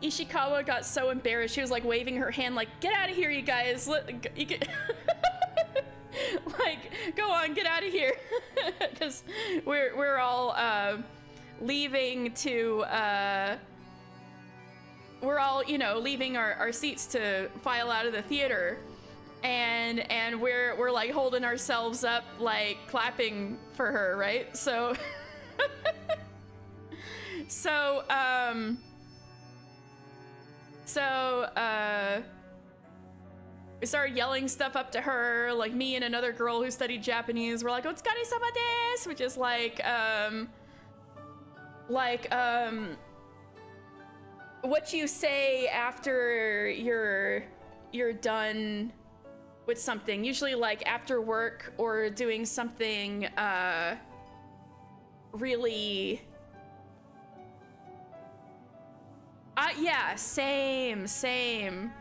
Ishikawa got so embarrassed. She was like waving her hand like, get out of here, you guys. You get like, go on, get out of here. Because we're all leaving to we're all, you know, leaving our seats to file out of the theater, and we're like holding ourselves up, like clapping for her, right? So we started yelling stuff up to her, like me and another girl who studied Japanese were like, "Otsukare-sama desu," which is like what you say after you're done with something, usually like after work or doing something really yeah, same.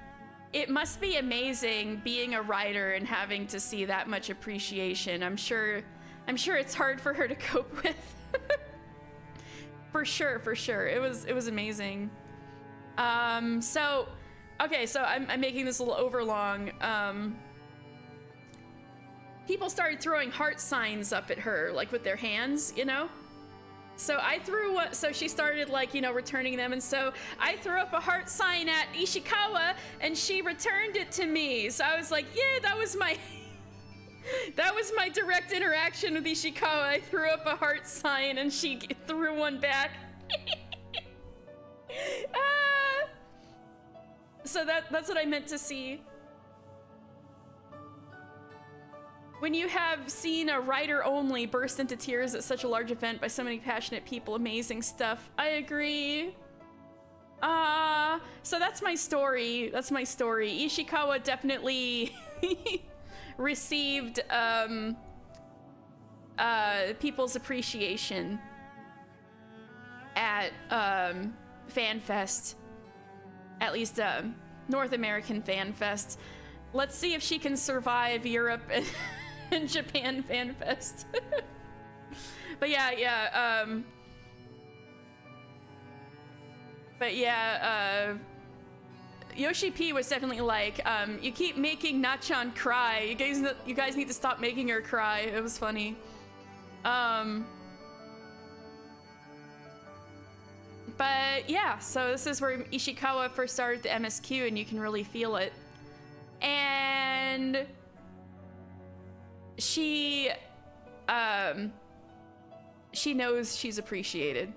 It must be amazing being a writer and having to see that much appreciation. I'm sure it's hard for her to cope with. For sure. It was amazing. So I'm making this a little overlong. People started throwing heart signs up at her, like with their hands, you know? So so she started like, you know, returning them. And so I threw up a heart sign at Ishikawa and she returned it to me. So I was like, yeah, that was my direct interaction with Ishikawa. I threw up a heart sign and she threw one back. So that's what I meant to see. When you have seen a writer only burst into tears at such a large event by so many passionate people, amazing stuff. I agree. So that's my story. Ishikawa definitely received people's appreciation at FanFest. At least North American FanFest. Let's see if she can survive Europe and Japan FanFest. But Yoshi P was definitely like, you keep making Nachan cry. You guys need to stop making her cry. It was funny. But yeah, so this is where Ishikawa first started the MSQ, and you can really feel it. And she knows she's appreciated.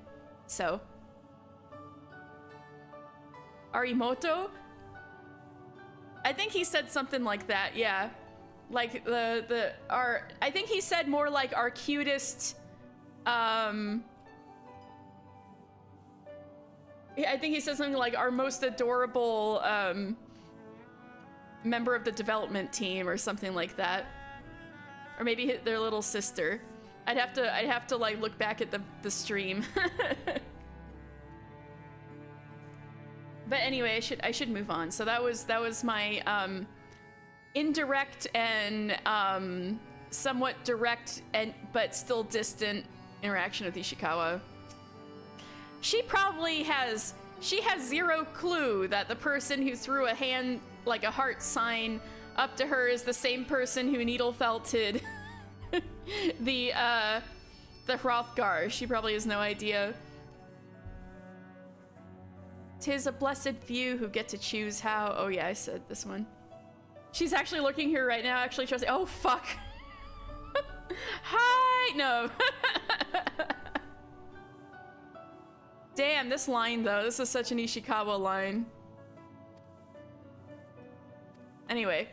So Arimoto? I think he said something like that, yeah. Like I think he said more like our cutest I think he said something like our most adorable member of the development team or something like that. Or maybe their little sister. I'd have to like look back at the stream. But anyway, I should move on. So that was my indirect and somewhat direct but still distant interaction with Ishikawa. She has zero clue that the person who threw a hand, like a heart sign, up to her is the same person who needle felted the Hrothgar. She probably has no idea. 'Tis a blessed few who get to choose how. Oh yeah, I said this one. She's actually looking here right now, actually trying to say, oh fuck. Hi! No. Damn, this line though, this is such an Ishikawa line. Anyway.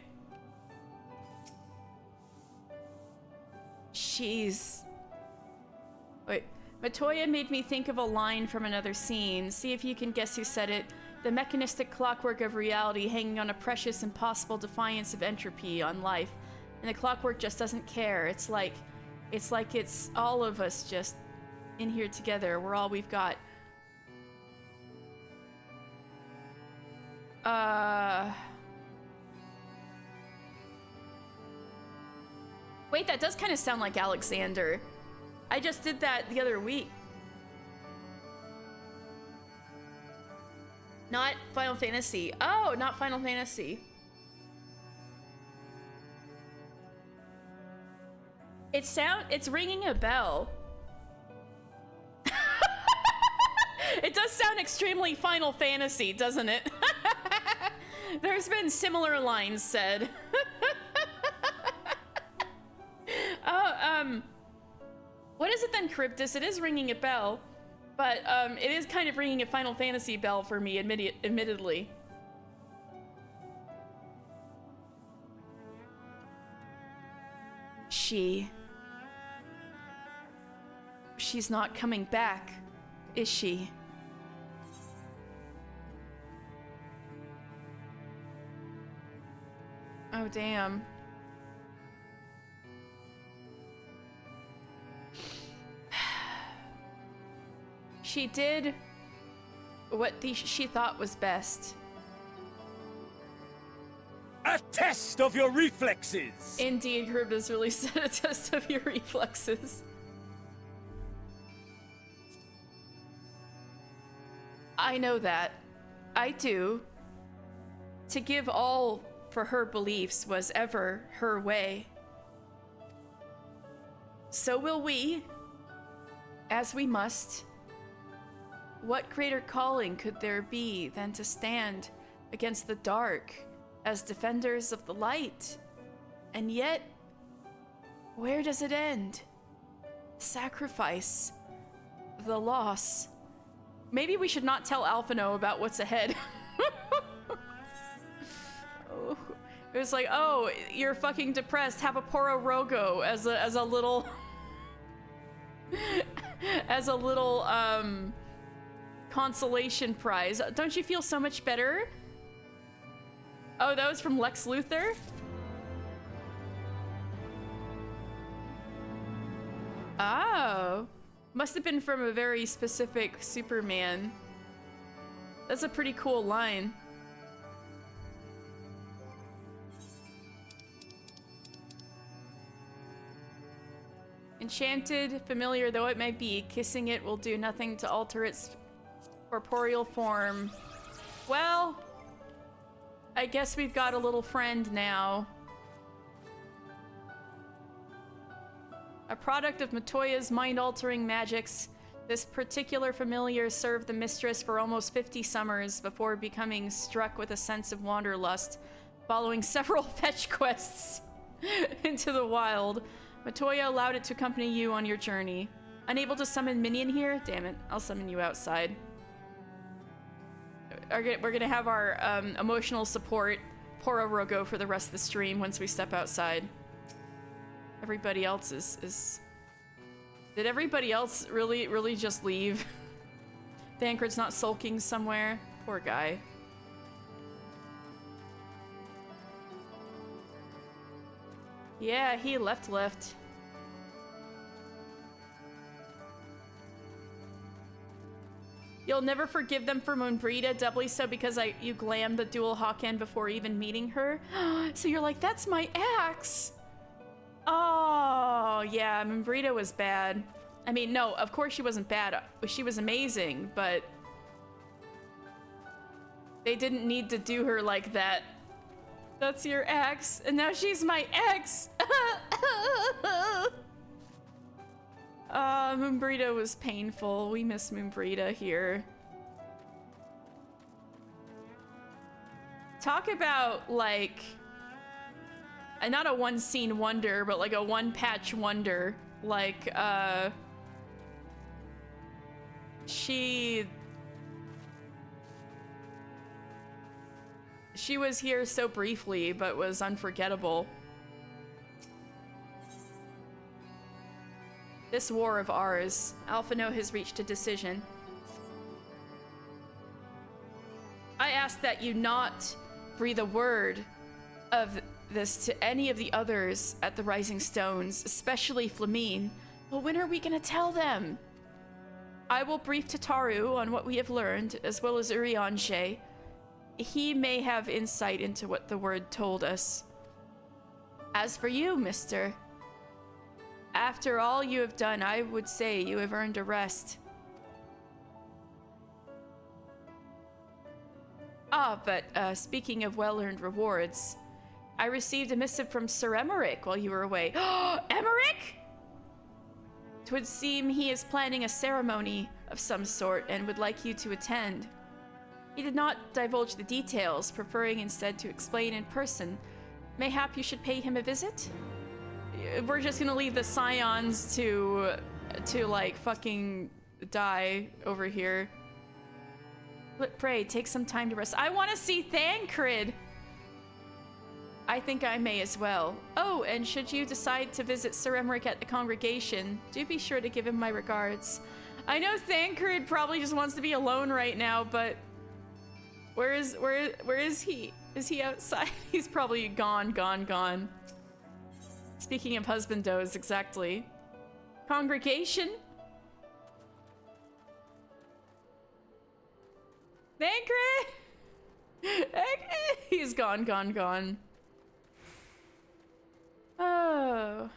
Wait. Matoya made me think of a line from another scene. See if you can guess who said it. The mechanistic clockwork of reality hanging on a precious, impossible defiance of entropy on life. And the clockwork just doesn't care. It's like it's all of us just in here together. We're all we've got. Wait, that does kind of sound like Alexander. I just did that the other week. Not Final Fantasy. Oh, not Final Fantasy. It's ringing a bell. It does sound extremely Final Fantasy, doesn't it? There's been similar lines said. Oh, what is it then, Cryptus? It is ringing a bell, but it is kind of ringing a Final Fantasy bell for me, admittedly. She's not coming back, is she? Oh Oh, damn. She did what she thought was best. A test of your reflexes! Indeed, Herb has really set a test of your reflexes. I know that. I do. To give all for her beliefs was ever her way. So will we, as we must. What greater calling could there be than to stand against the dark as defenders of the light? And yet, where does it end? Sacrifice. The loss. Maybe we should not tell Alphino about what's ahead. Oh, it was like, oh, you're fucking depressed. Have a Poro Rogo as a little as a little consolation prize. Don't you feel so much better? Oh, that was from Lex Luthor? Oh. Must have been from a very specific Superman. That's a pretty cool line. Enchanted, familiar though it may be, kissing it will do nothing to alter its corporeal form. Well, I guess we've got a little friend now. A product of Matoya's mind-altering magics, this particular familiar served the mistress for almost 50 summers before becoming struck with a sense of wanderlust, following several fetch quests into the wild. Matoya allowed it to accompany you on your journey. Unable to summon Minion here? Damn it, I'll summon you outside. We're gonna have our emotional support Poro Rogo for the rest of the stream once we step outside. Everybody else is... Did everybody else really just leave? Thancred's not sulking somewhere? Poor guy. Yeah, he left. You'll never forgive them for Moonbrita, doubly so because you glammed the dual Hawken before even meeting her. So you're like, that's my ex! Oh, yeah, Moonbrita was bad. I mean, no, of course she wasn't bad. She was amazing, but they didn't need to do her like that. That's your ex, and now she's my ex! Moonbrita was painful. We miss Moonbrita here. Talk about, like... not a one-scene wonder, but like a one-patch wonder. Like, She was here so briefly, but was unforgettable. This war of ours, Alphino has reached a decision. I ask that you not breathe a word of this to any of the others at the Rising Stones, especially Flamine. But when are we gonna tell them? I will brief Tataru on what we have learned, as well as Urianshe. He may have insight into what the word told us. As for you, mister, after all you have done, I would say you have earned a rest. Ah, but speaking of well-earned rewards, I received a missive from Sir Emmerich while you were away. Emmerich? 'Twould seem he is planning a ceremony of some sort and would like you to attend. He did not divulge the details, preferring instead to explain in person. Mayhap you should pay him a visit? We're just gonna leave the Scions to like fucking die over here. Pray, take some time to rest. I want to see Thancred! I think I may as well. Oh, and should you decide to visit Sir Emmerich at the congregation, do be sure to give him my regards. I know Thancred probably just wants to be alone right now, but where is he? Is he outside? He's probably gone. Speaking of husbandos, exactly. Congregation? Thancred! He's gone. Oh.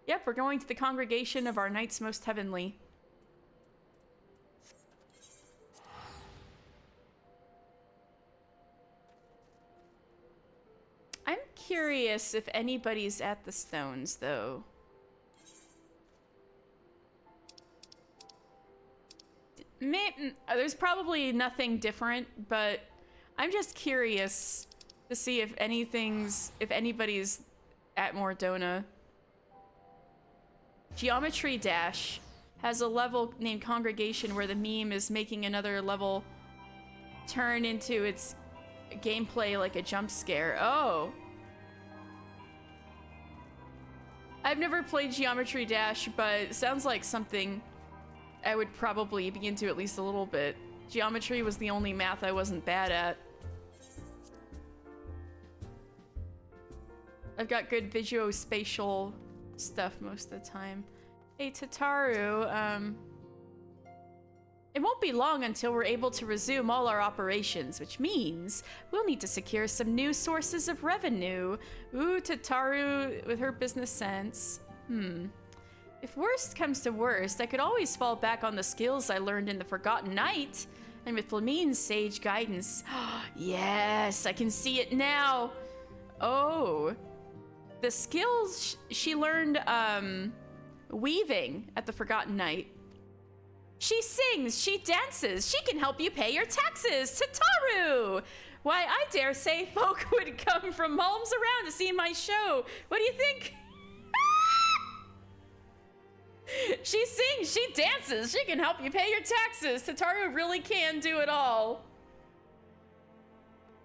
Yep, we're going to the congregation of our knights most heavenly. I'm curious if anybody's at the stones, though. There's probably nothing different, but I'm just curious to see if anybody's at Mordona. Geometry Dash has a level named Congregation where the meme is making another level turn into its gameplay like a jump scare. Oh. I've never played Geometry Dash, but it sounds like something I would probably be into at least a little bit. Geometry was the only math I wasn't bad at. I've got good visuospatial stuff most of the time. Hey, Tataru, it won't be long until we're able to resume all our operations, which means we'll need to secure some new sources of revenue. Ooh, Tataru with her business sense. If worst comes to worst, I could always fall back on the skills I learned in the Forgotten Night, and with Flamine's sage guidance. Yes, I can see it now. Oh, the skills she learned, weaving at the Forgotten Night. She sings, she dances, she can help you pay your taxes, Tataru! Why, I dare say folk would come from miles around to see my show. What do you think? She sings, she dances, she can help you pay your taxes. Tataru really can do it all.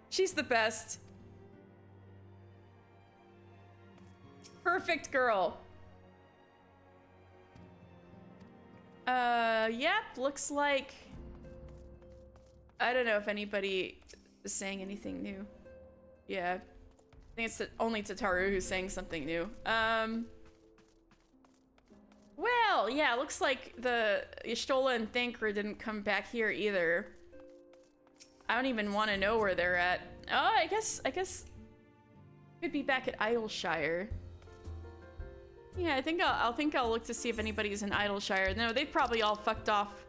She's the best. Perfect girl. Yep, looks like... I don't know if anybody is saying anything new. Yeah. I think it's only Tataru who's saying something new. Well, yeah, looks like the Y'shtola and Thancred didn't come back here either. I don't even want to know where they're at. Oh, I guess could be back at Idleshire. Yeah, I think I'll look to see if anybody's in Idleshire. No, they probably all fucked off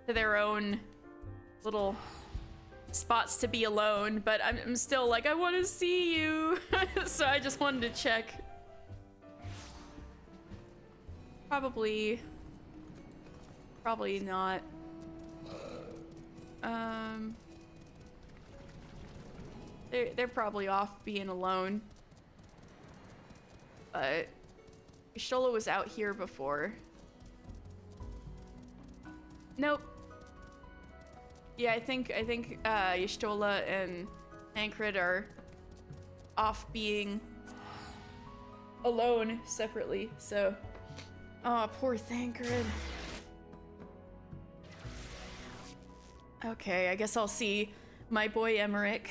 to their own little spots to be alone, but I'm still like, I want to see you. So I just wanted to check. Probably not. They're probably off being alone. But Y'shtola was out here before. Nope. Yeah, I think Y'shtola and Thancred are off being alone separately, so. Oh, poor Thancred. Okay, I guess I'll see my boy Emmerich.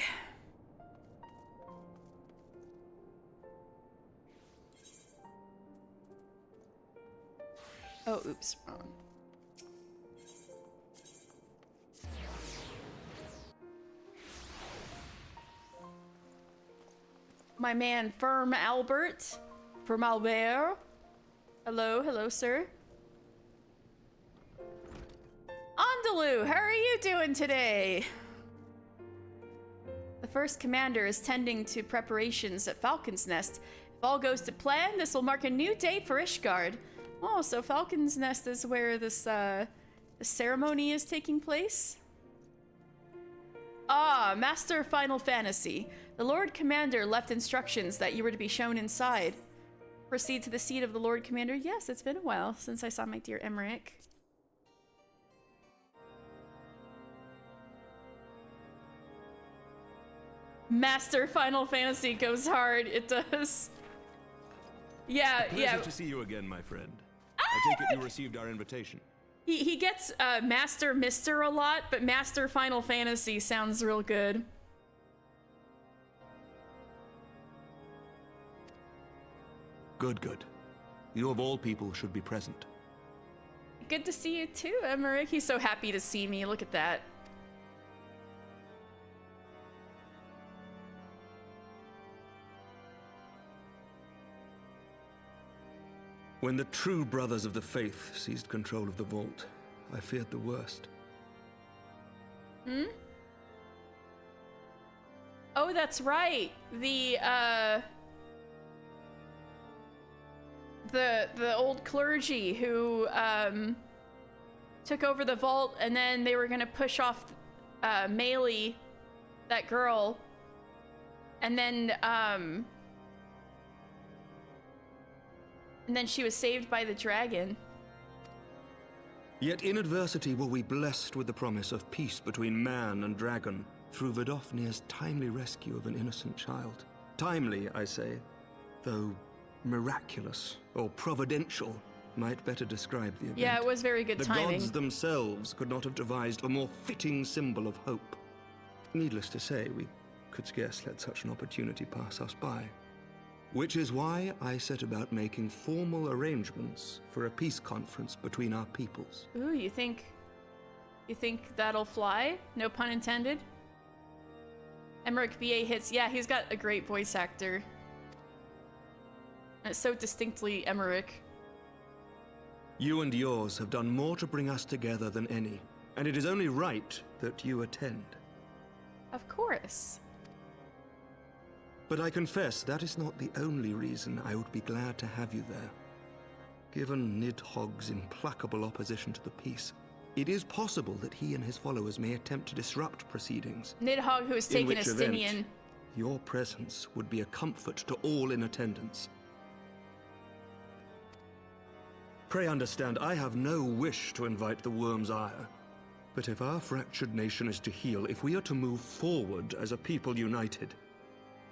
Oh, oops, wrong. My man, Firm Albert. Firm Albert. Hello, sir. Andalou, how are you doing today? The first commander is tending to preparations at Falcon's Nest. If all goes to plan, this will mark a new day for Ishgard. Oh, so Falcon's Nest is where this the ceremony is taking place? Ah, Master Final Fantasy. The Lord Commander left instructions that you were to be shown inside. Proceed to the seat of the Lord Commander. Yes, it's been a while since I saw my dear Emmerich. Master Final Fantasy goes hard. It does. Yeah, Pleasure to see you again, my friend. I take it you received our invitation. He gets Master Mister a lot, but Master Final Fantasy sounds real good. Good, good. You of all people should be present. Good to see you too, Emmerich. He's so happy to see me. Look at that. When the true brothers of the faith seized control of the vault, I feared the worst. Oh, that's right. The old clergy who took over the vault, and then they were gonna push off Melee, that girl, and then she was saved by the dragon. Yet in adversity were we blessed with the promise of peace between man and dragon through Vidofnir's timely rescue of an innocent child. Timely, I say, though miraculous or providential might better describe the event. Yeah, it was very good timing. The gods themselves could not have devised a more fitting symbol of hope. Needless to say, we could scarce let such an opportunity pass us by. Which is why I set about making formal arrangements for a peace conference between our peoples. Ooh, you think that'll fly? No pun intended. Emmerich VA hits. Yeah, he's got a great voice actor. And it's so distinctly Emmerich. You and yours have done more to bring us together than any, and it is only right that you attend. Of course. But I confess that is not the only reason I would be glad to have you there. Given Nidhogg's implacable opposition to the peace, it is possible that he and his followers may attempt to disrupt proceedings. Nidhogg, who has taken Estinian. Your presence would be a comfort to all in attendance. Pray understand, I have no wish to invite the worm's ire. But if our fractured nation is to heal, if we are to move forward as a people united,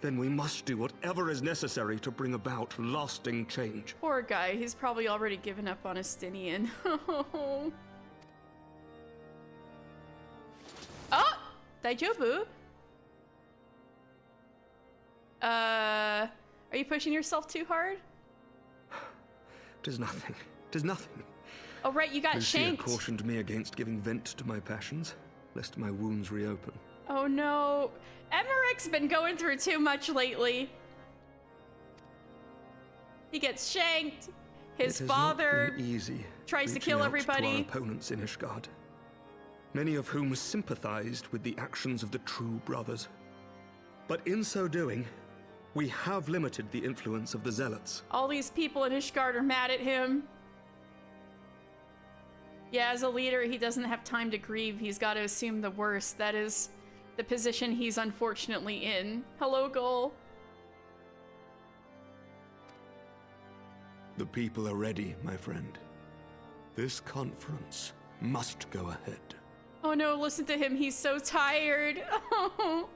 then we must do whatever is necessary to bring about lasting change. Poor guy, he's probably already given up on Estinian. Oh! Daijobu? Are you pushing yourself too hard? Tis nothing. Tis nothing. Oh right, you got Lucia shanked. cautioned me against giving vent to my passions, lest my wounds reopen. Oh no. Emmerich's been going through too much lately. He gets shanked. His father easy tries to reaching kill out everybody. To our opponents in Ishgard, many of whom sympathized with the actions of the true brothers. But in so doing, we have limited the influence of the zealots. All these people in Ishgard are mad at him. Yeah, as a leader, he doesn't have time to grieve. He's got to assume the worst. That is the position he's unfortunately in. Hello, Goal. The people are ready, my friend. This conference must go ahead. Oh no, listen to him. He's so tired. Oh.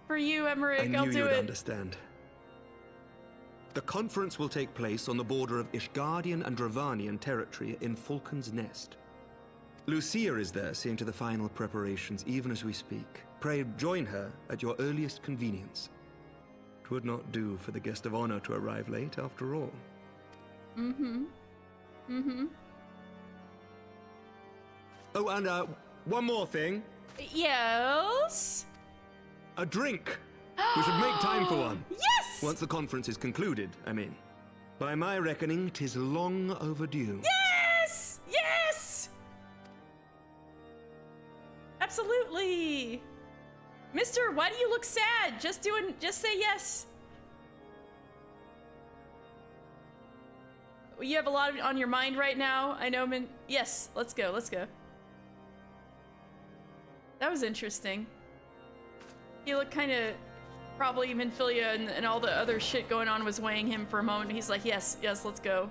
For you, Emmerich, I'll do you'd it. Understand. The conference will take place on the border of Ishgardian and Dravanian territory in Falcon's Nest. Lucia is there seeing to the final preparations even as we speak. Pray join her at your earliest convenience. 'Twould not do for the guest of honor to arrive late, after all. Oh, and one more thing. Yes? A drink! We should make time for one. Yes! Once the conference is concluded, I mean. By my reckoning, 'tis long overdue. Yes! Yes! Absolutely! Mister, why do you look sad? Just say yes. You have a lot on your mind right now. I know, yes, let's go, let's go. That was interesting. He looked kind of, probably Minfilia and all the other shit going on was weighing him for a moment. He's like, yes, let's go.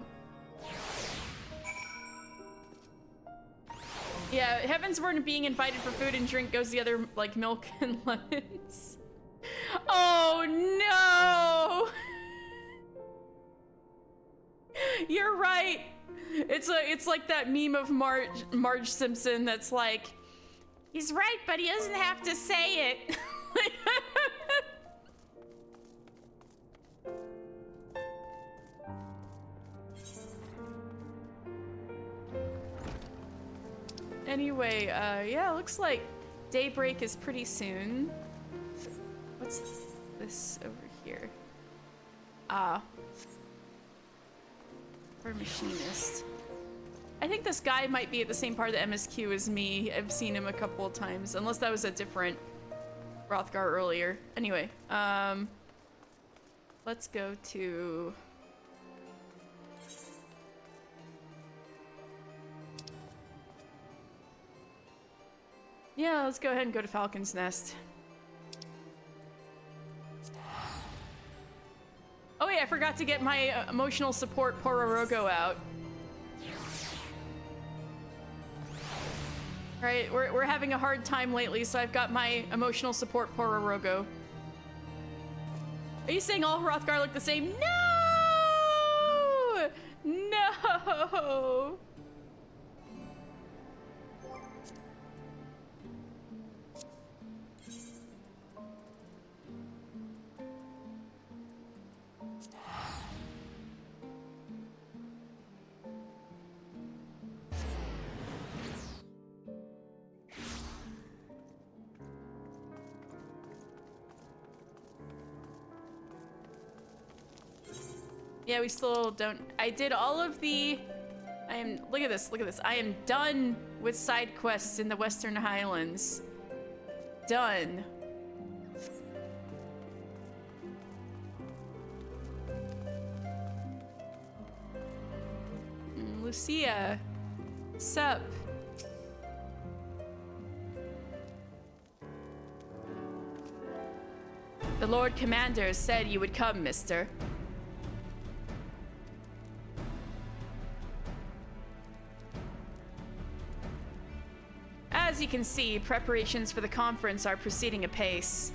Yeah, Heavensward being invited for food and drink goes the other, like, milk and lemons. Oh It's like that meme of Marge Simpson that's like, he's right, but he doesn't have to say it. Anyway, yeah, looks like daybreak is pretty soon. What's this over here? For machinist. I think this guy might be at the same part of the MSQ as me. I've seen him a couple of times, unless that was a different Hrothgar earlier. Anyway, let's go to... Yeah, let's go ahead and go to Falcon's Nest. Oh yeah, I forgot to get my emotional support Pororogo out. Right, we're having a hard time lately, so I've got my emotional support Pororogo. Are you saying all Hrothgar look the same? No! No! Yeah, we still don't. I did all of the. Look at this. Look at this. I am done with side quests in the Western Highlands. Done. Lucia. Sup? The Lord Commander said you would come, mister. As you can see, preparations for the conference are proceeding apace.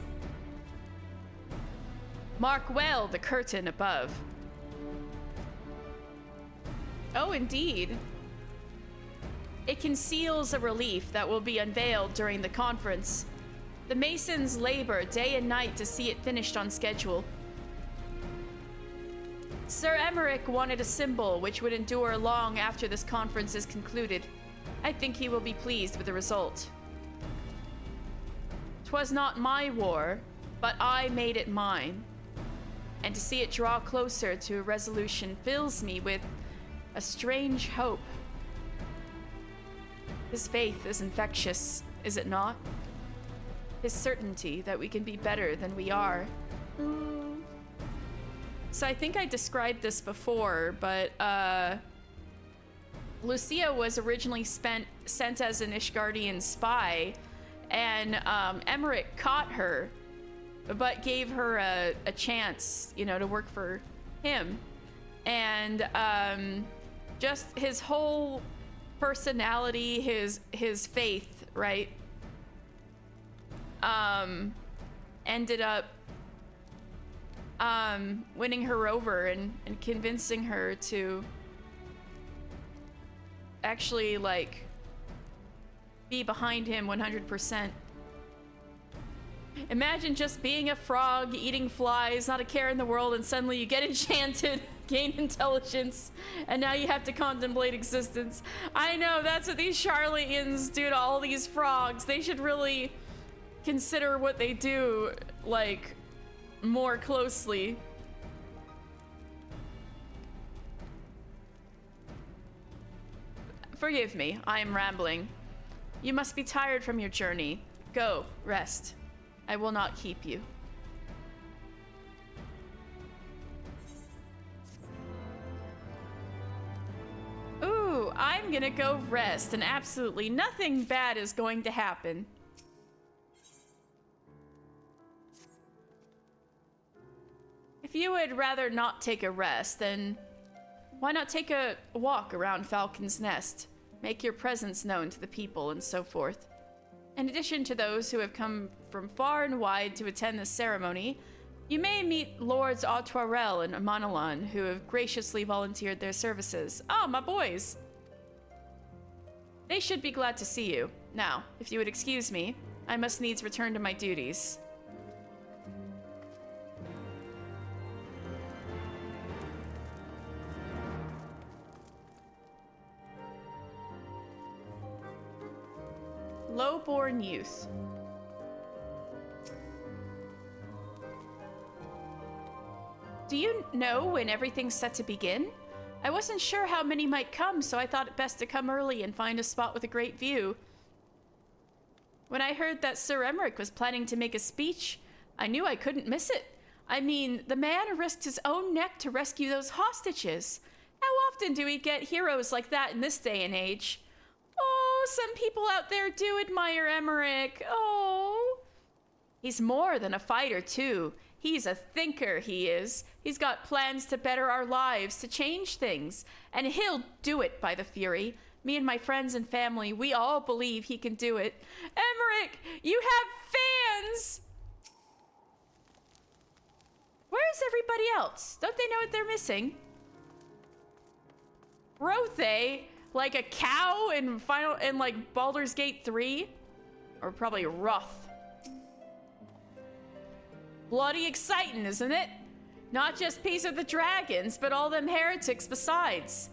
Mark well the curtain above. Oh, indeed. It conceals a relief that will be unveiled during the conference. The Masons labor day and night to see it finished on schedule. Sir Emmerich wanted a symbol which would endure long after this conference is concluded. I think he will be pleased with the result. 'Twas not my war, but I made it mine. And to see it draw closer to a resolution fills me with a strange hope. His faith is infectious, is it not? His certainty that we can be better than we are. So I think I described this before, but Lucia was originally sent as an Ishgardian spy, and Emmerich caught her, but gave her a chance, you know, to work for him. And just his whole personality, his faith, right, ended up winning her over and convincing her to actually, like, be behind him 100%. Imagine just being a frog, eating flies, not a care in the world, and suddenly you get enchanted, gain intelligence, and now you have to contemplate existence. I know, that's what these Charlatians do to all these frogs. They should really consider what they do, like, more closely. Forgive me, I am rambling. You must be tired from your journey. Go, rest. I will not keep you. Ooh, I'm gonna go rest, and absolutely nothing bad is going to happen. If you would rather not take a rest, then why not take a walk around Falcon's Nest? Make your presence known to the people and so forth. In addition to those who have come from far and wide to attend this ceremony, you may meet Lords Autoirel and Manalon, who have graciously volunteered their services. Ah, my boys! They should be glad to see you. Now, if you would excuse me, I must needs return to my duties. Low-born youth. Do you know when everything's set to begin? I wasn't sure how many might come, so I thought it best to come early and find a spot with a great view. When I heard that Sir Emmerich was planning to make a speech, I knew I couldn't miss it. I mean, the man risked his own neck to rescue those hostages. How often do we get heroes like that in this day and age? Oh, some people out there do admire Emmerich. Oh. He's more than a fighter, too. He's a thinker, he is. He's got plans to better our lives, to change things. And he'll do it, by the Fury. Me and my friends and family, we all believe he can do it. Emmerich, you have fans! Where's everybody else? Don't they know what they're missing? Rothe, like a cow in like Baldur's Gate 3? Or probably Roth. Bloody exciting, isn't it? Not just Peace of the Dragons, but all them heretics besides.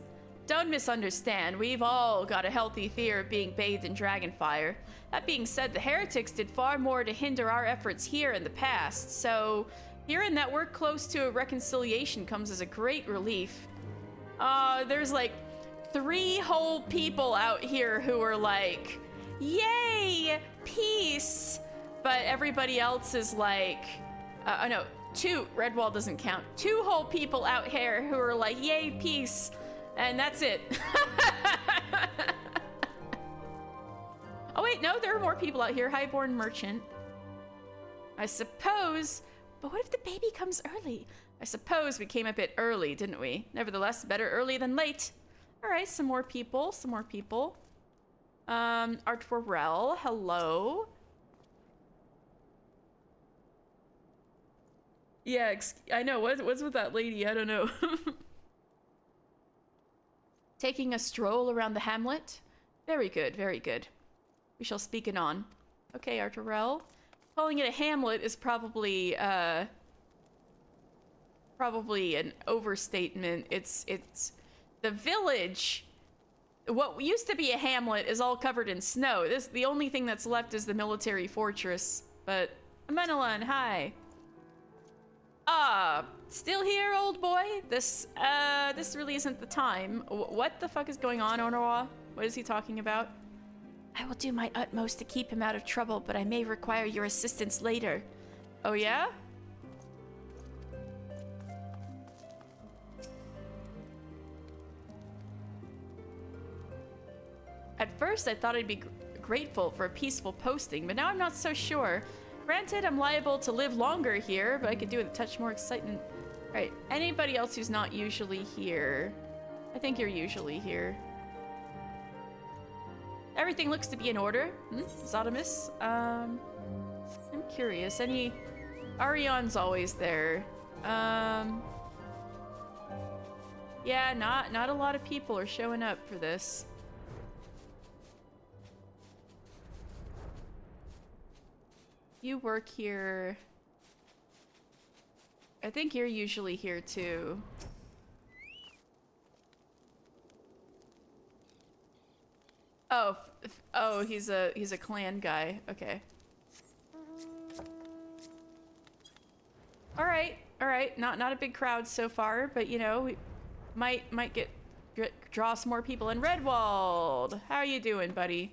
Don't misunderstand, we've all got a healthy fear of being bathed in dragon fire. That being said, the heretics did far more to hinder our efforts here in the past, so hearing that we're close to a reconciliation comes as a great relief. There's like 3 whole people out here who are like, yay, peace! But everybody else is like, oh no, 2, Redwall doesn't count. 2 whole people out here who are like, yay, peace. And that's it. Oh wait, no, there are more people out here. Highborn merchant. I suppose, but what if the baby comes early? I suppose we came a bit early, didn't we? Nevertheless, better early than late. All right, some more people, some more people. Artwarel, hello. Yeah, I know, what's with that lady? I don't know. Taking a stroll around the hamlet? Very good, very good. We shall speak anon. Okay, Arturel. Calling it a hamlet is probably an overstatement. It's the village. What used to be a hamlet is all covered in snow. The only thing that's left is the military fortress. But Amenelon, hi. Still here, old boy? This really isn't the time. What the fuck is going on, Onowa? What is he talking about? I will do my utmost to keep him out of trouble, but I may require your assistance later. Oh, yeah? At first, I thought I'd be grateful for a peaceful posting, but now I'm not so sure. Granted, I'm liable to live longer here, but I could do with a touch more excitement. All right, anybody else who's not usually here? I think you're usually here. Everything looks to be in order. Zotimus? I'm curious. Arion's always there. Yeah, not a lot of people are showing up for this. You work here. I think you're usually here too. Oh, he's a clan guy. Okay. All right. Not a big crowd so far, but you know, we might draw some more people in Redwald. How are you doing, buddy?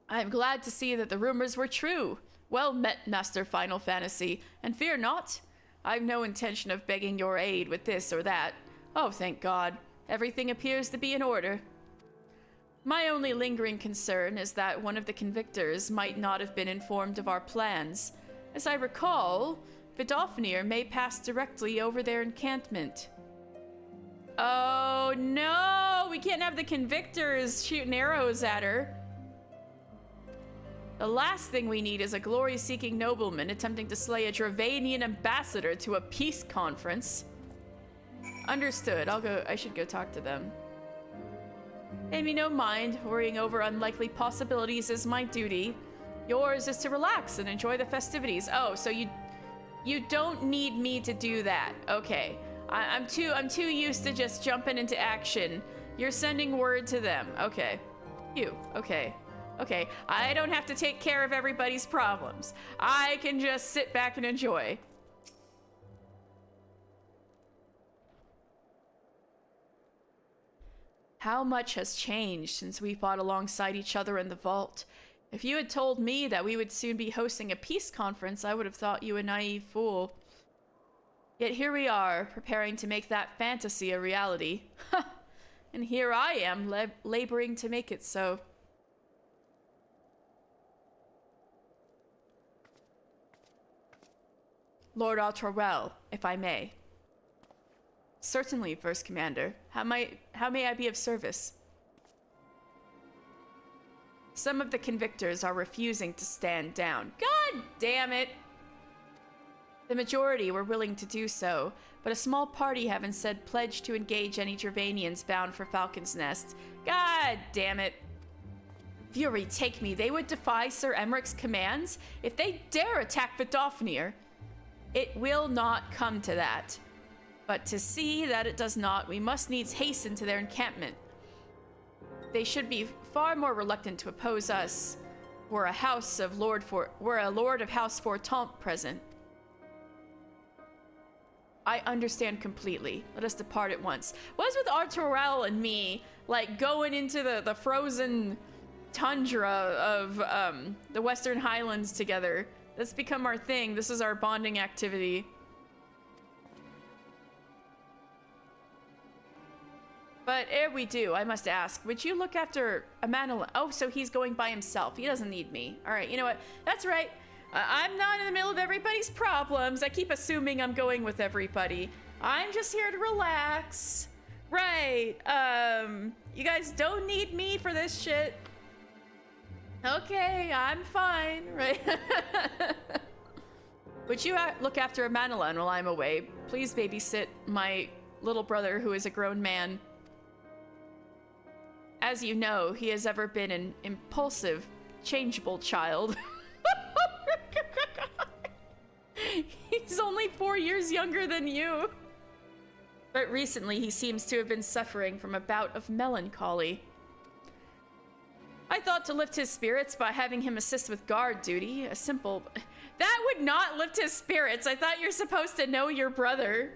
I am glad to see that the rumors were true. Well met, Master Final Fantasy, and fear not. I've no intention of begging your aid with this or that. Oh, thank God. Everything appears to be in order. My only lingering concern is that one of the convictors might not have been informed of our plans. As I recall, Vidofnir may pass directly over their encampment. Oh no! We can't have the convictors shooting arrows at her. The last thing we need is a glory-seeking nobleman attempting to slay a Dravanian ambassador to a peace conference. Understood. I should go talk to them. Pay me no mind. Worrying over unlikely possibilities is my duty. Yours is to relax and enjoy the festivities. Oh, so you don't need me to do that. Okay. I'm too used to just jumping into action. You're sending word to them. Okay. Okay. Okay. I don't have to take care of everybody's problems. I can just sit back and enjoy. How much has changed since we fought alongside each other in the vault? If you had told me that we would soon be hosting a peace conference, I would have thought you a naive fool. Yet here we are, preparing to make that fantasy a reality. And here I am, laboring to make it so. Lord Altorel, if I may. Certainly, First Commander. How may I be of service? Some of the convictors are refusing to stand down. God damn it! The majority were willing to do so, but a small party have instead pledged to engage any Dravanians bound for Falcon's Nest. God damn it. Fury take me, they would defy Sir Emmerich's commands? If they dare attack Vidofnir, it will not come to that. But to see that it does not, we must needs hasten to their encampment. They should be far more reluctant to oppose us were a lord of House Fortemps present. I understand completely. Let us depart at once. What's with Arturel and me, like, going into the frozen tundra of the Western Highlands together? That's become our thing. This is our bonding activity. But ere we do, I must ask, would you look after Amanala? Oh, so he's going by himself. He doesn't need me. All right, you know what? That's right. I'm not in the middle of everybody's problems. I keep assuming I'm going with everybody. I'm just here to relax. Right. You guys don't need me for this shit. Okay, I'm fine. Right. Would you look after Amanala while I'm away? Please babysit my little brother who is a grown man. As you know, he has ever been an impulsive, changeable child. He's only 4 years younger than you. But recently he seems to have been suffering from a bout of melancholy. I thought to lift his spirits by having him assist with guard duty. A simple... That would not lift his spirits. I thought you're supposed to know your brother.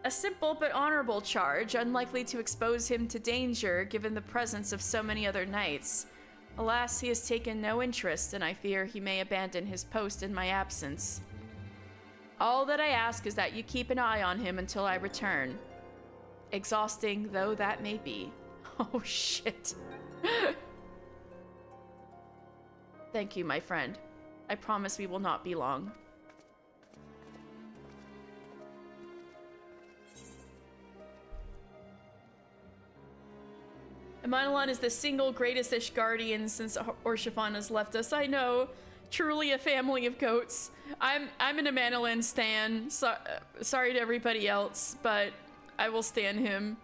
A simple but honorable charge, unlikely to expose him to danger given the presence of so many other knights. Alas, he has taken no interest, and I fear he may abandon his post in my absence. All that I ask is that you keep an eye on him until I return. Exhausting though that may be. Oh, shit. Thank you, my friend. I promise we will not be long. Amanalon is the single greatest Ishgardian since Orshifon has left us. I know. Truly a family of goats. I'm an Amanalon stan. Sorry to everybody else, but I will stan him.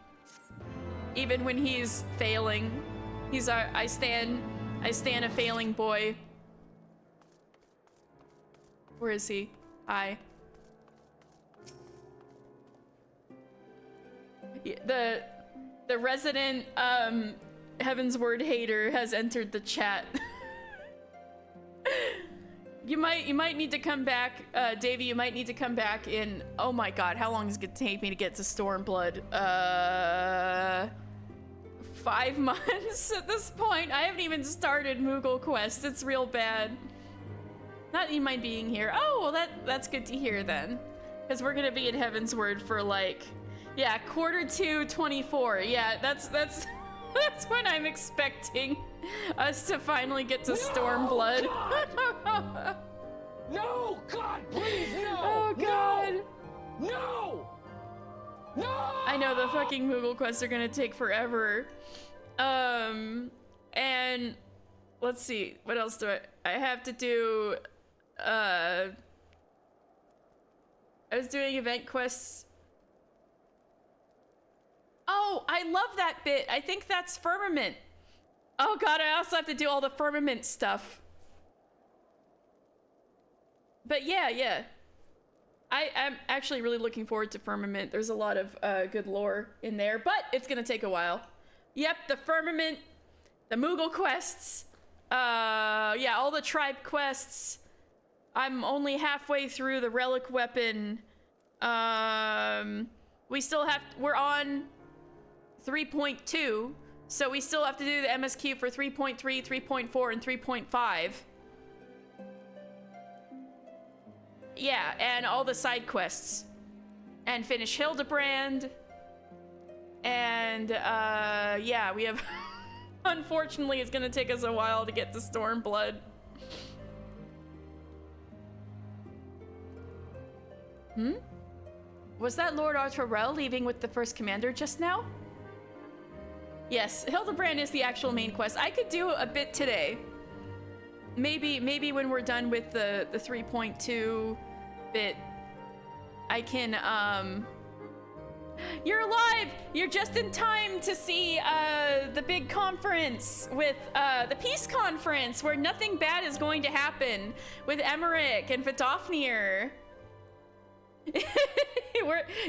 Even when he's failing. I stan a failing boy. Where is he? Hi. The resident Heaven's Word hater has entered the chat. You might need to come back, Davey. You might need to come back in. Oh my God, how long is it gonna take me to get to Stormblood? 5 months at this point. I haven't even started Moogle Quest. It's real bad. Not you mind being here. Oh, well that's good to hear then, because we're gonna be in Heaven's Word for like. Yeah, Q2 24. Yeah, that's that's when I'm expecting us to finally get to Stormblood. God! No, God, please, no! Oh God! No! No! I know the fucking Moogle quests are gonna take forever. And let's see, what else do I have to do? I was doing event quests. Oh, I love that bit. I think that's Firmament. Oh god, I also have to do all the Firmament stuff. But yeah. I'm actually really looking forward to Firmament. There's a lot of good lore in there, but it's gonna take a while. Yep, the Firmament, the Moogle quests, yeah, all the tribe quests. I'm only halfway through the relic weapon. We're on 3.2, so we still have to do the MSQ for 3.3, 3.4, and 3.5. Yeah, and all the side quests. And finish Hildebrand. And, yeah, we have... Unfortunately, it's gonna take us a while to get to Stormblood. Was that Lord Arturel leaving with the first commander just now? Yes, Hildebrand is the actual main quest. I could do a bit today. Maybe when we're done with the 3.2 bit, I can, You're alive! You're just in time to see, the big conference with, the peace conference where nothing bad is going to happen with Emmerich and Vidofnir.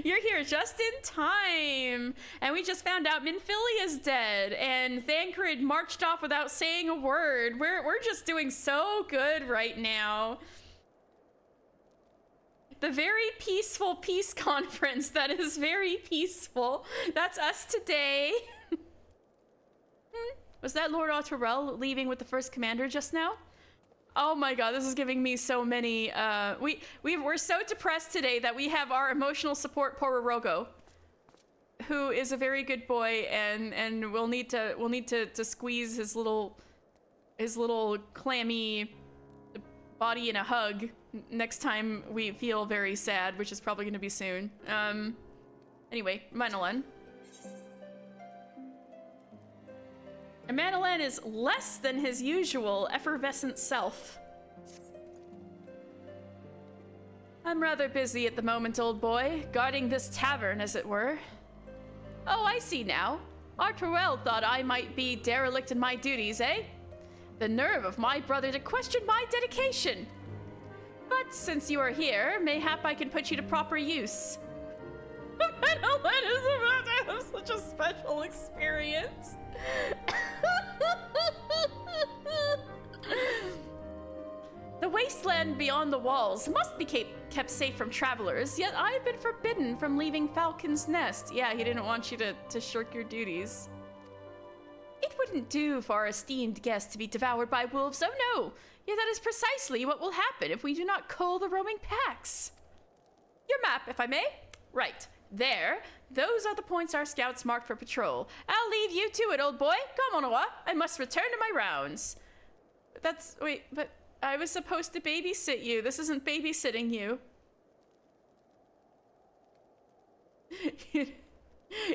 You're here just in time, and we just found out Minfilia's dead, and Thancred marched off without saying a word. We're just doing so good right now. The very peaceful peace conference that is very peaceful. That's us today. Was that Lord Arturel leaving with the first commander just now? Oh my god, this is giving me so many, we're so depressed today that we have our emotional support Pororogo, who is a very good boy, and we'll need to squeeze his little clammy body in a hug next time we feel very sad, which is probably gonna be soon. Anyway, Manolin. Manolin is less than his usual effervescent self. I'm rather busy at the moment, old boy, guarding this tavern, as it were. Oh, I see now. Arturel thought I might be derelict in my duties, eh? The nerve of my brother to question my dedication. But since you are here, mayhap I can put you to proper use. Manolin is about to have such a special experience. The wasteland beyond the walls must be kept safe from travelers, yet I have been forbidden from leaving Falcon's Nest. Yeah, he didn't want you to shirk your duties. It wouldn't do for our esteemed guest to be devoured by wolves, oh no! Yet that is precisely what will happen if we do not cull the roaming packs. Your map, if I may? Right. There. Those are the points our scouts marked for patrol. I'll leave you to it, old boy. Come on, Owa. I must return to my rounds. Wait, but I was supposed to babysit you. This isn't babysitting you.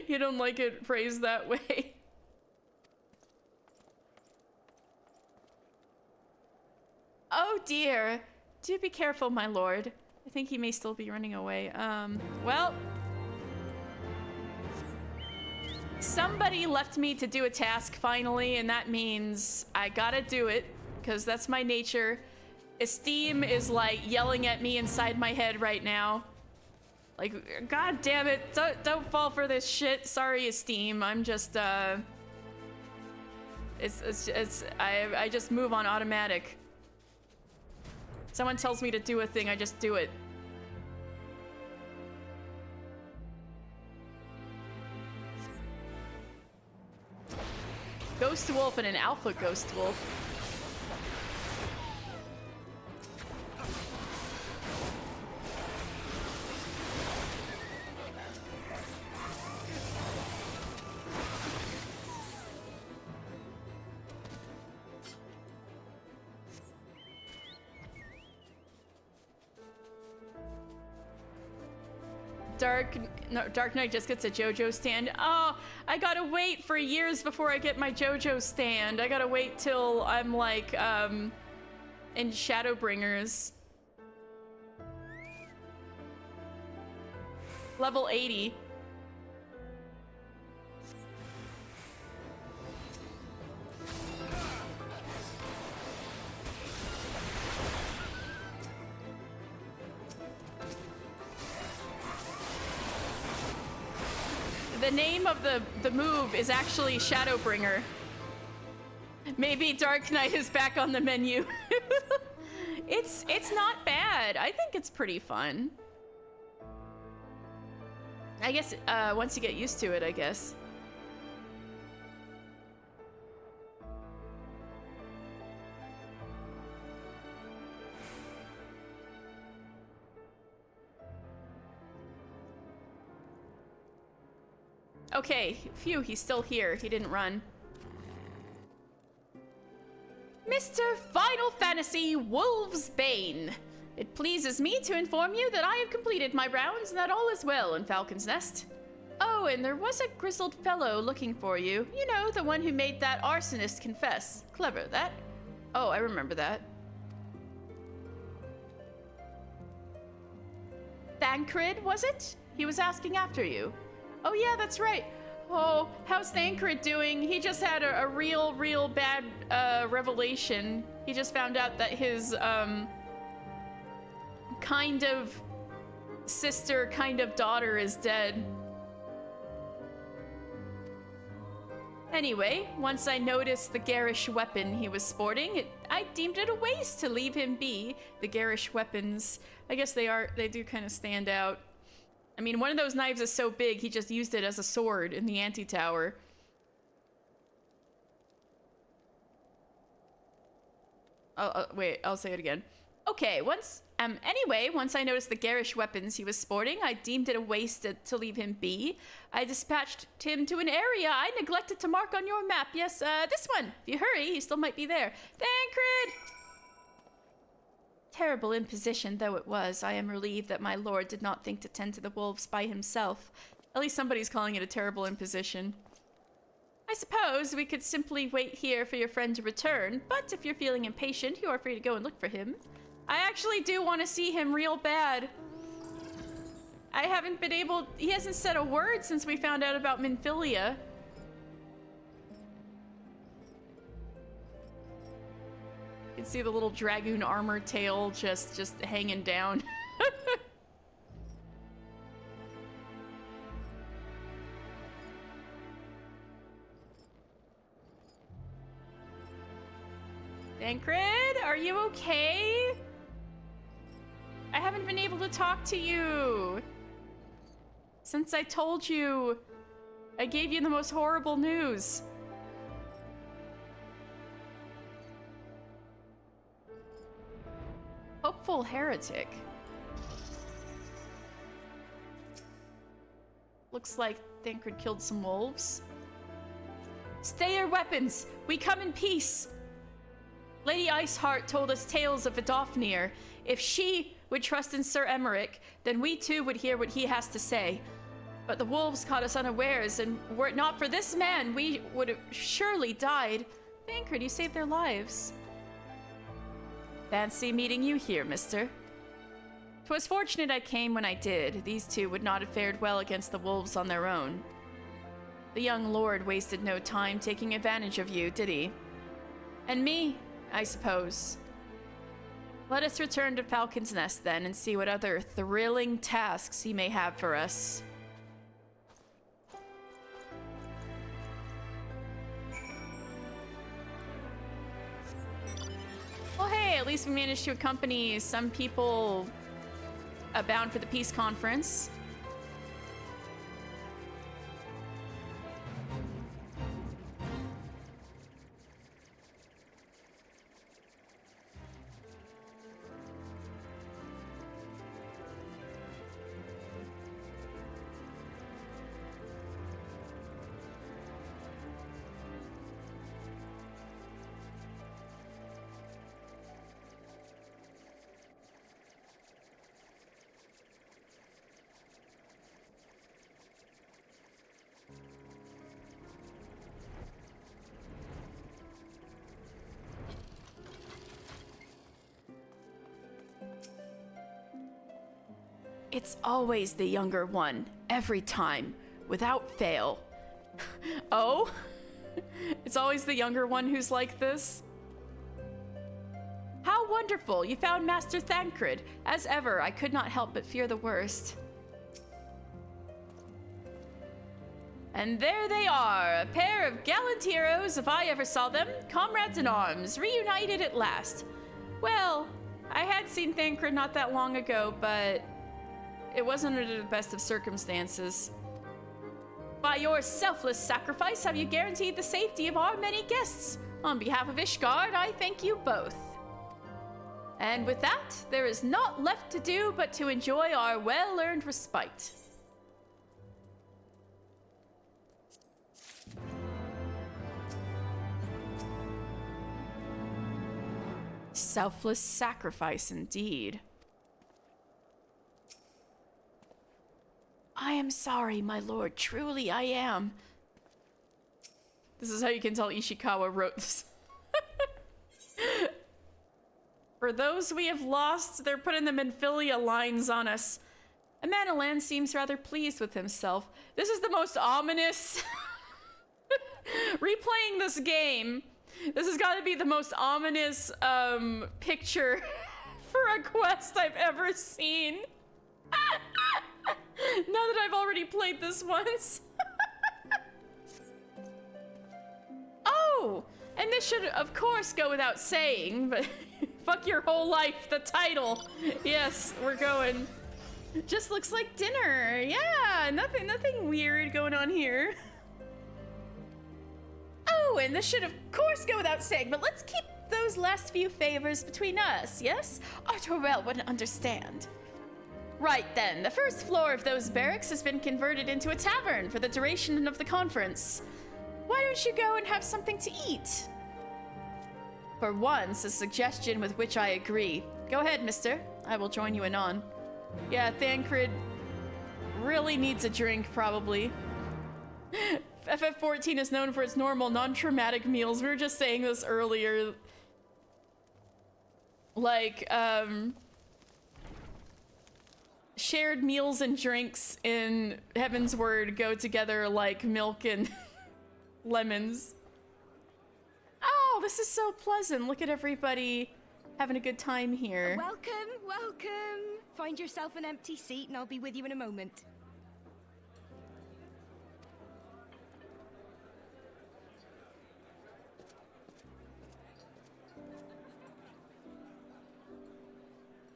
You don't like it phrased that way. Oh dear. Do be careful, my lord. I think he may still be running away. Well... Somebody left me to do a task finally, and that means I gotta do it, because that's my nature. Esteem is like yelling at me inside my head right now. Like, god damn it, don't fall for this shit. Sorry, Esteem. I'm just, I just move on automatic. Someone tells me to do a thing, I just do it. Ghost Wolf and an Alpha Ghost Wolf. Dark Knight just gets a JoJo stand. Oh, I gotta wait for years before I get my JoJo stand. I gotta wait till I'm like, in Shadowbringers. Level 80. The name of the move is actually Shadowbringer. Maybe Dark Knight is back on the menu. It's not bad. I think it's pretty fun. I guess once you get used to it, I guess. Okay, phew, he's still here. He didn't run. Mr. Final Fantasy Wolf's Bane. It pleases me to inform you that I have completed my rounds and that all is well in Falcon's Nest. Oh, and there was a grizzled fellow looking for you. You know, the one who made that arsonist confess. Clever, that. Oh, I remember that. Thancred, was it? He was asking after you. Oh yeah, that's right. Oh, how's Thancred doing? He just had a real bad revelation. He just found out that his kind of sister, kind of daughter is dead. Anyway, once I noticed the garish weapon he was sporting, I deemed it a waste to leave him be. The garish weapons, I guess they do kind of stand out. I mean, one of those knives is so big, he just used it as a sword in the anti-tower. Wait, I'll say it again. Okay, anyway, once I noticed the garish weapons he was sporting, I deemed it a waste to leave him be. I dispatched him to an area I neglected to mark on your map. Yes, this one. If you hurry, he still might be there. Thancred! Terrible imposition though it was, I am relieved that my lord did not think to tend to the wolves by himself. At least somebody's calling it a terrible imposition. I suppose we could simply wait here for your friend to return, but if you're feeling impatient, you are free to go and look for him. I actually do want to see him real bad. I haven't been able... He hasn't said a word since we found out about Minfilia. You can see the little dragoon armor tail just hanging down. Thancred, are you okay? I haven't been able to talk to you since I told you. I gave you the most horrible news. Hopeful heretic. Looks like Thancred killed some wolves. Stay your weapons! We come in peace! Lady Iceheart told us tales of Vidofnir. If she would trust in Sir Emmerich, then we too would hear what he has to say. But the wolves caught us unawares, and were it not for this man, we would have surely died. Thancred, you saved their lives. Fancy meeting you here, mister. 'Twas fortunate I came when I did. These two would not have fared well against the wolves on their own. The young lord wasted no time taking advantage of you, did he? And me, I suppose. Let us return to Falcon's Nest then and see what other thrilling tasks he may have for us. Well, hey, at least we managed to accompany some people bound for the peace conference. It's always the younger one, every time, without fail. Oh? It's always the younger one who's like this? How wonderful! You found Master Thancred. As ever, I could not help but fear the worst. And there they are, a pair of gallant heroes, if I ever saw them, comrades in arms, reunited at last. Well, I had seen Thancred not that long ago, but it wasn't under the best of circumstances. By your selfless sacrifice have you guaranteed the safety of our many guests. On behalf of Ishgard, I thank you both. And with that, there is naught left to do but to enjoy our well-earned respite. Selfless sacrifice indeed. I am sorry, my lord. Truly I am. This is how you can tell Ishikawa wrote this. For those we have lost, they're putting the Minfilia lines on us. Amanalan seems rather pleased with himself. This is the most ominous... Replaying this game, this has got to be the most ominous picture for a quest I've ever seen. Now that I've already played this once. Oh, and this should of course go without saying, but fuck your whole life, the title. Yes, we're going. Just looks like dinner. Yeah, nothing weird going on here. Oh, and this should of course go without saying, but let's keep those last few favors between us, yes? Artorel wouldn't understand. Right then, the first floor of those barracks has been converted into a tavern for the duration of the conference. Why don't you go and have something to eat? For once, a suggestion with which I agree. Go ahead, mister. I will join you anon. Yeah, Thancred really needs a drink, probably. FF14 is known for its normal, non-traumatic meals. We were just saying this earlier. Like, shared meals and drinks in Heaven's Word go together like milk and lemons. Oh, this is so pleasant. Look at everybody having a good time here. Welcome, welcome. Find yourself an empty seat and I'll be with you in a moment.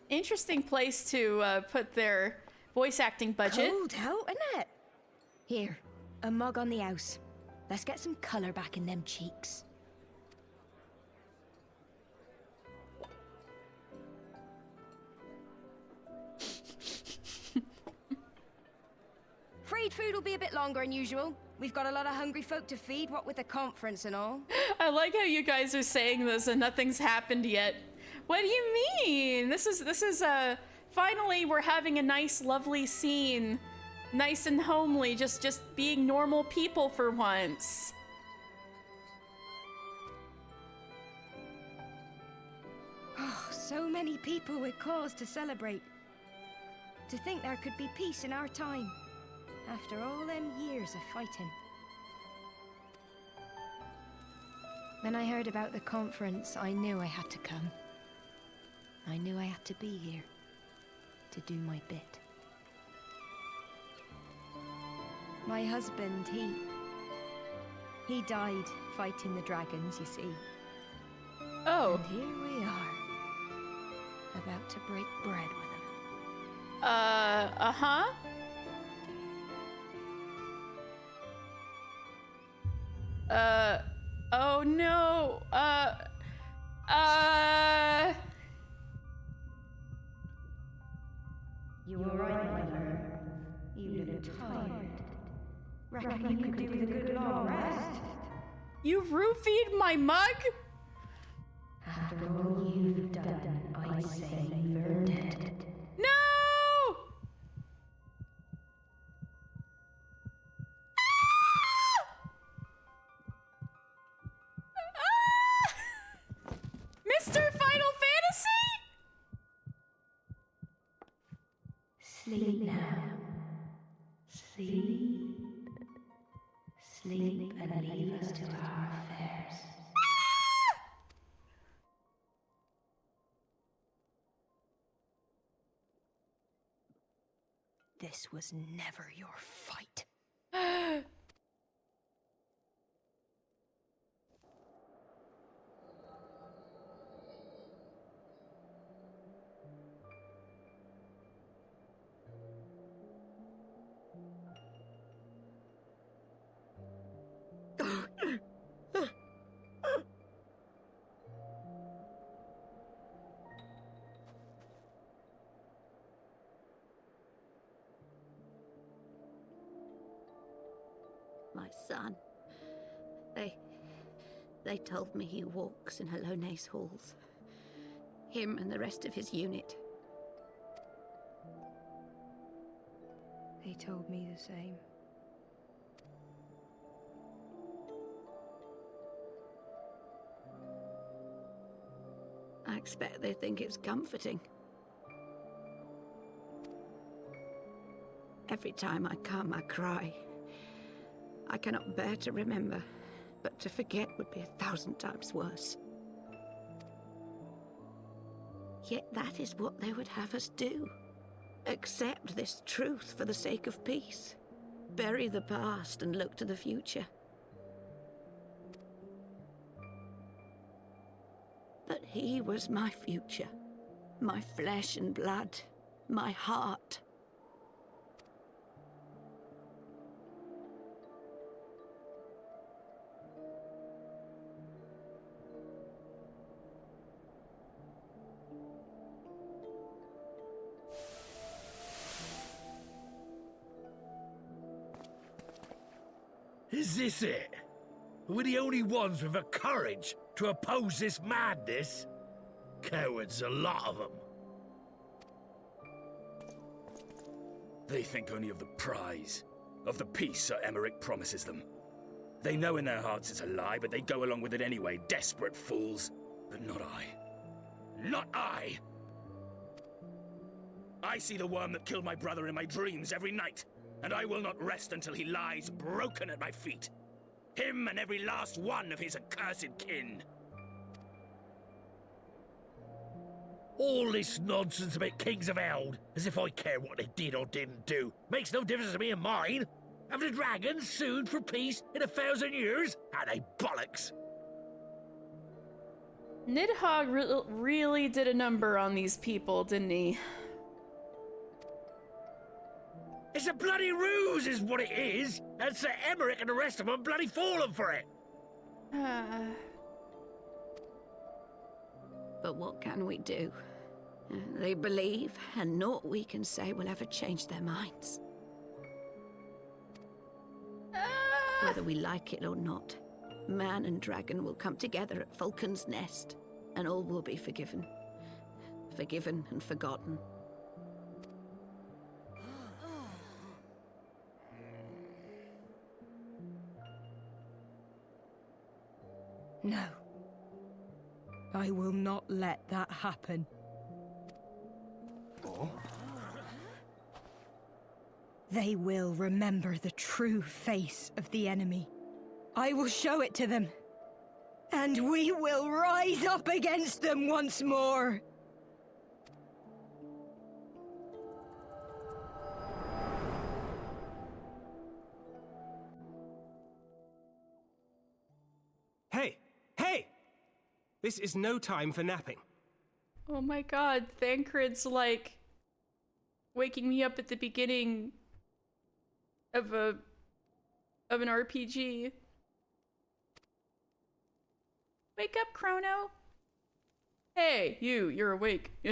Interesting place to put their voice acting budget. Cold out, isn't it? Here, a mug on the house. Let's get some color back in them cheeks. Freed food will be a bit longer than usual. We've got a lot of hungry folk to feed, what with the conference and all. I like how you guys are saying this and nothing's happened yet. What do you mean? This is finally we're having a nice, lovely scene. Nice and homely, just being normal people for once. Oh, so many people with cause to celebrate. To think there could be peace in our time, after all them years of fighting. When I heard about the conference, I knew I had to come. I knew I had to be here, to do my bit. My husband, he died fighting the dragons, you see. Oh. And here we are, about to break bread with him. Uh-huh. Oh no, You were right, my lord. You look tired. Reckon you could do with a good long rest? You roofied my mug? After all you've done, I say you've earned it. No! Mr. Final Fantasy? Sleep now. Sleep. Sleep and leave us to our affairs. This was never your fight. son. They told me he walks in Halone's halls. Him and the rest of his unit. They told me the same. I expect they think it's comforting. Every time I come, I cry. I cannot bear to remember, but to forget would be 1,000 times worse. Yet that is what they would have us do. Accept this truth for the sake of peace. Bury the past and look to the future. But he was my future. My flesh and blood. My heart. Is this it? We're the only ones with the courage to oppose this madness? Cowards, a lot of them. They think only of the prize, of the peace Sir Emmerich promises them. They know in their hearts it's a lie, but they go along with it anyway, desperate fools. But not I. Not I! I see the worm that killed my brother in my dreams every night, and I will not rest until he lies broken at my feet. Him and every last one of his accursed kin. All this nonsense about Kings of Eld, as if I care what they did or didn't do. Makes no difference to me and mine. Have the dragons sued for peace in 1,000 years? Are they bollocks? Nidhogg really did a number on these people, didn't he? It's a bloody ruse is what it is, and Sir Emmerich and the rest of them bloody fallen for it. But what can we do? They believe, and naught we can say will ever change their minds. Whether we like it or not, man and dragon will come together at Vulcan's Nest, and all will be forgiven. Forgiven and forgotten. No. I will not let that happen. They will remember the true face of the enemy. I will show it to them. And we will rise up against them once more. Hey! Hey! This is no time for napping. Oh my god, Thancred's like waking me up at the beginning of an RPG. Wake up, Chrono. Hey, you're awake. Do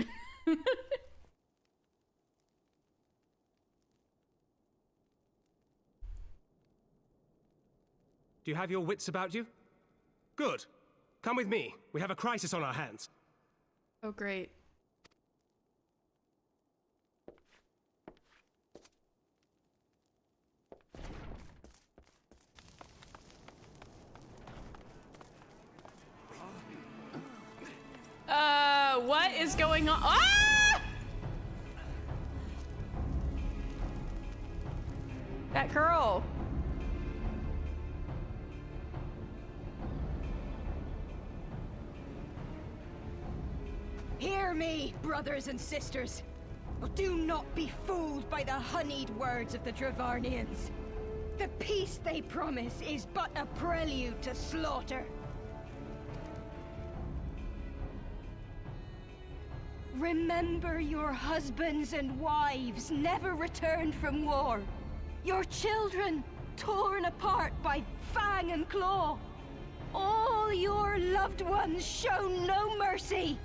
you have your wits about you? Good. Come with me. We have a crisis on our hands. Oh, great. What is going on? Ah! That girl. Hear me, brothers and sisters. Do not be fooled by the honeyed words of the Dravarnians. The peace they promise is but a prelude to slaughter. Remember your husbands and wives never returned from war. Your children torn apart by fang and claw. All your loved ones shown no mercy.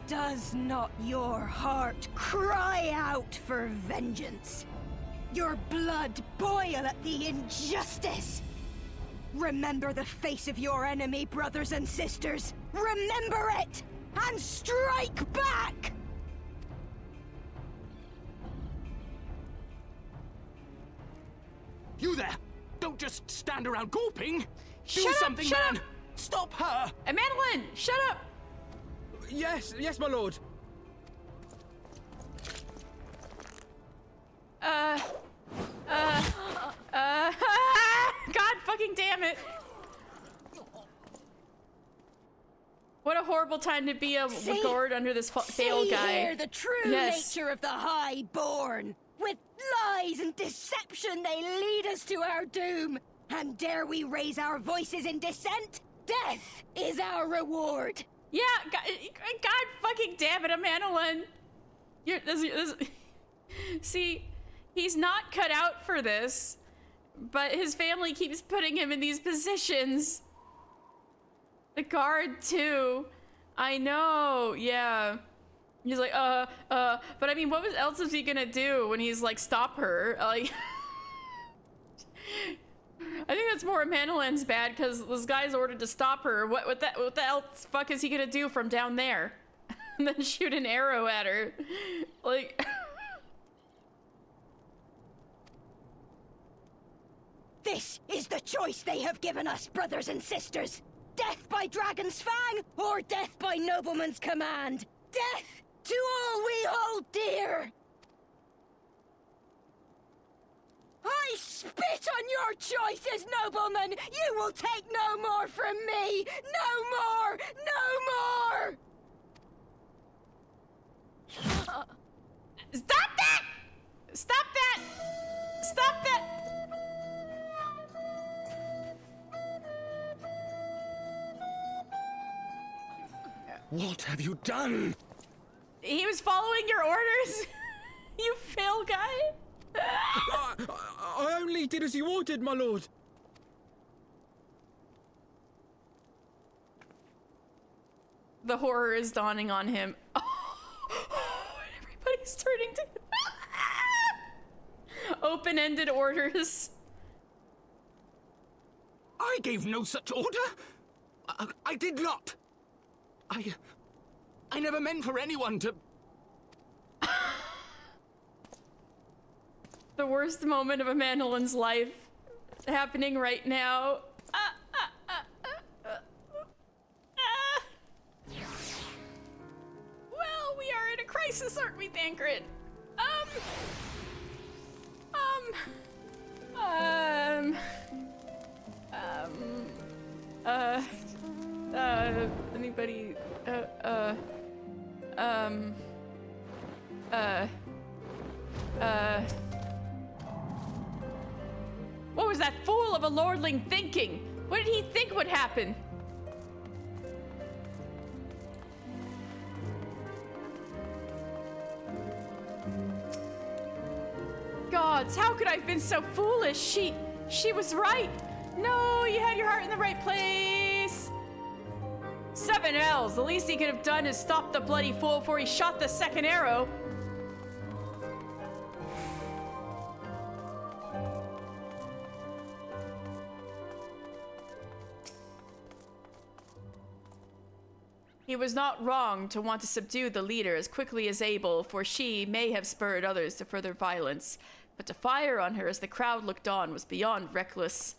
Does not your heart cry out for vengeance? your blood boil at the injustice. Remember the face of your enemy, brothers and sisters. Remember it, and strike back! You there! Don't just stand around gawping! Do Shut up, something, shut man! up. Stop her! Madeline, shut up! Yes, my lord. God fucking damn it. What a horrible time to be a guard under this failed guy. See here the true nature of the Highborn. With lies and deception they lead us to our doom. And dare we raise our voices in dissent? Death is our reward. Yeah, God fucking damn it, Amanolin. See, he's not cut out for this, but his family keeps putting him in these positions. The guard, too. I know, yeah. He's like, but I mean, what else is he gonna do when he's like, stop her? Like, I think that's more Amanolin's bad because this guy's ordered to stop her. What the else fuck is he gonna do from down there? And then shoot an arrow at her. Like. This is the choice they have given us, brothers and sisters. Death by dragon's fang, or death by nobleman's command. Death to all we hold dear. I spit on your choices, noblemen! You will take no more from me! No more! No more! Stop that! Stop that! Stop that! What have you done? He was following your orders. You fail guy. I only did as you ordered, my lord. The horror is dawning on him. Everybody's turning to open-ended orders. I gave no such order. I did not. I never meant for anyone to... The worst moment of Amanolin's life happening right now. Well, we are in a crisis, aren't we, Thancred? Anybody, what was that fool of a lordling thinking? What did he think would happen? Gods, how could I have been so foolish? She was right. No, you had your heart in the right place. 7 L's. The least he could have done is stop the bloody fool before he shot the second arrow. He was not wrong to want to subdue the leader as quickly as able, for she may have spurred others to further violence. But to fire on her as the crowd looked on was beyond reckless.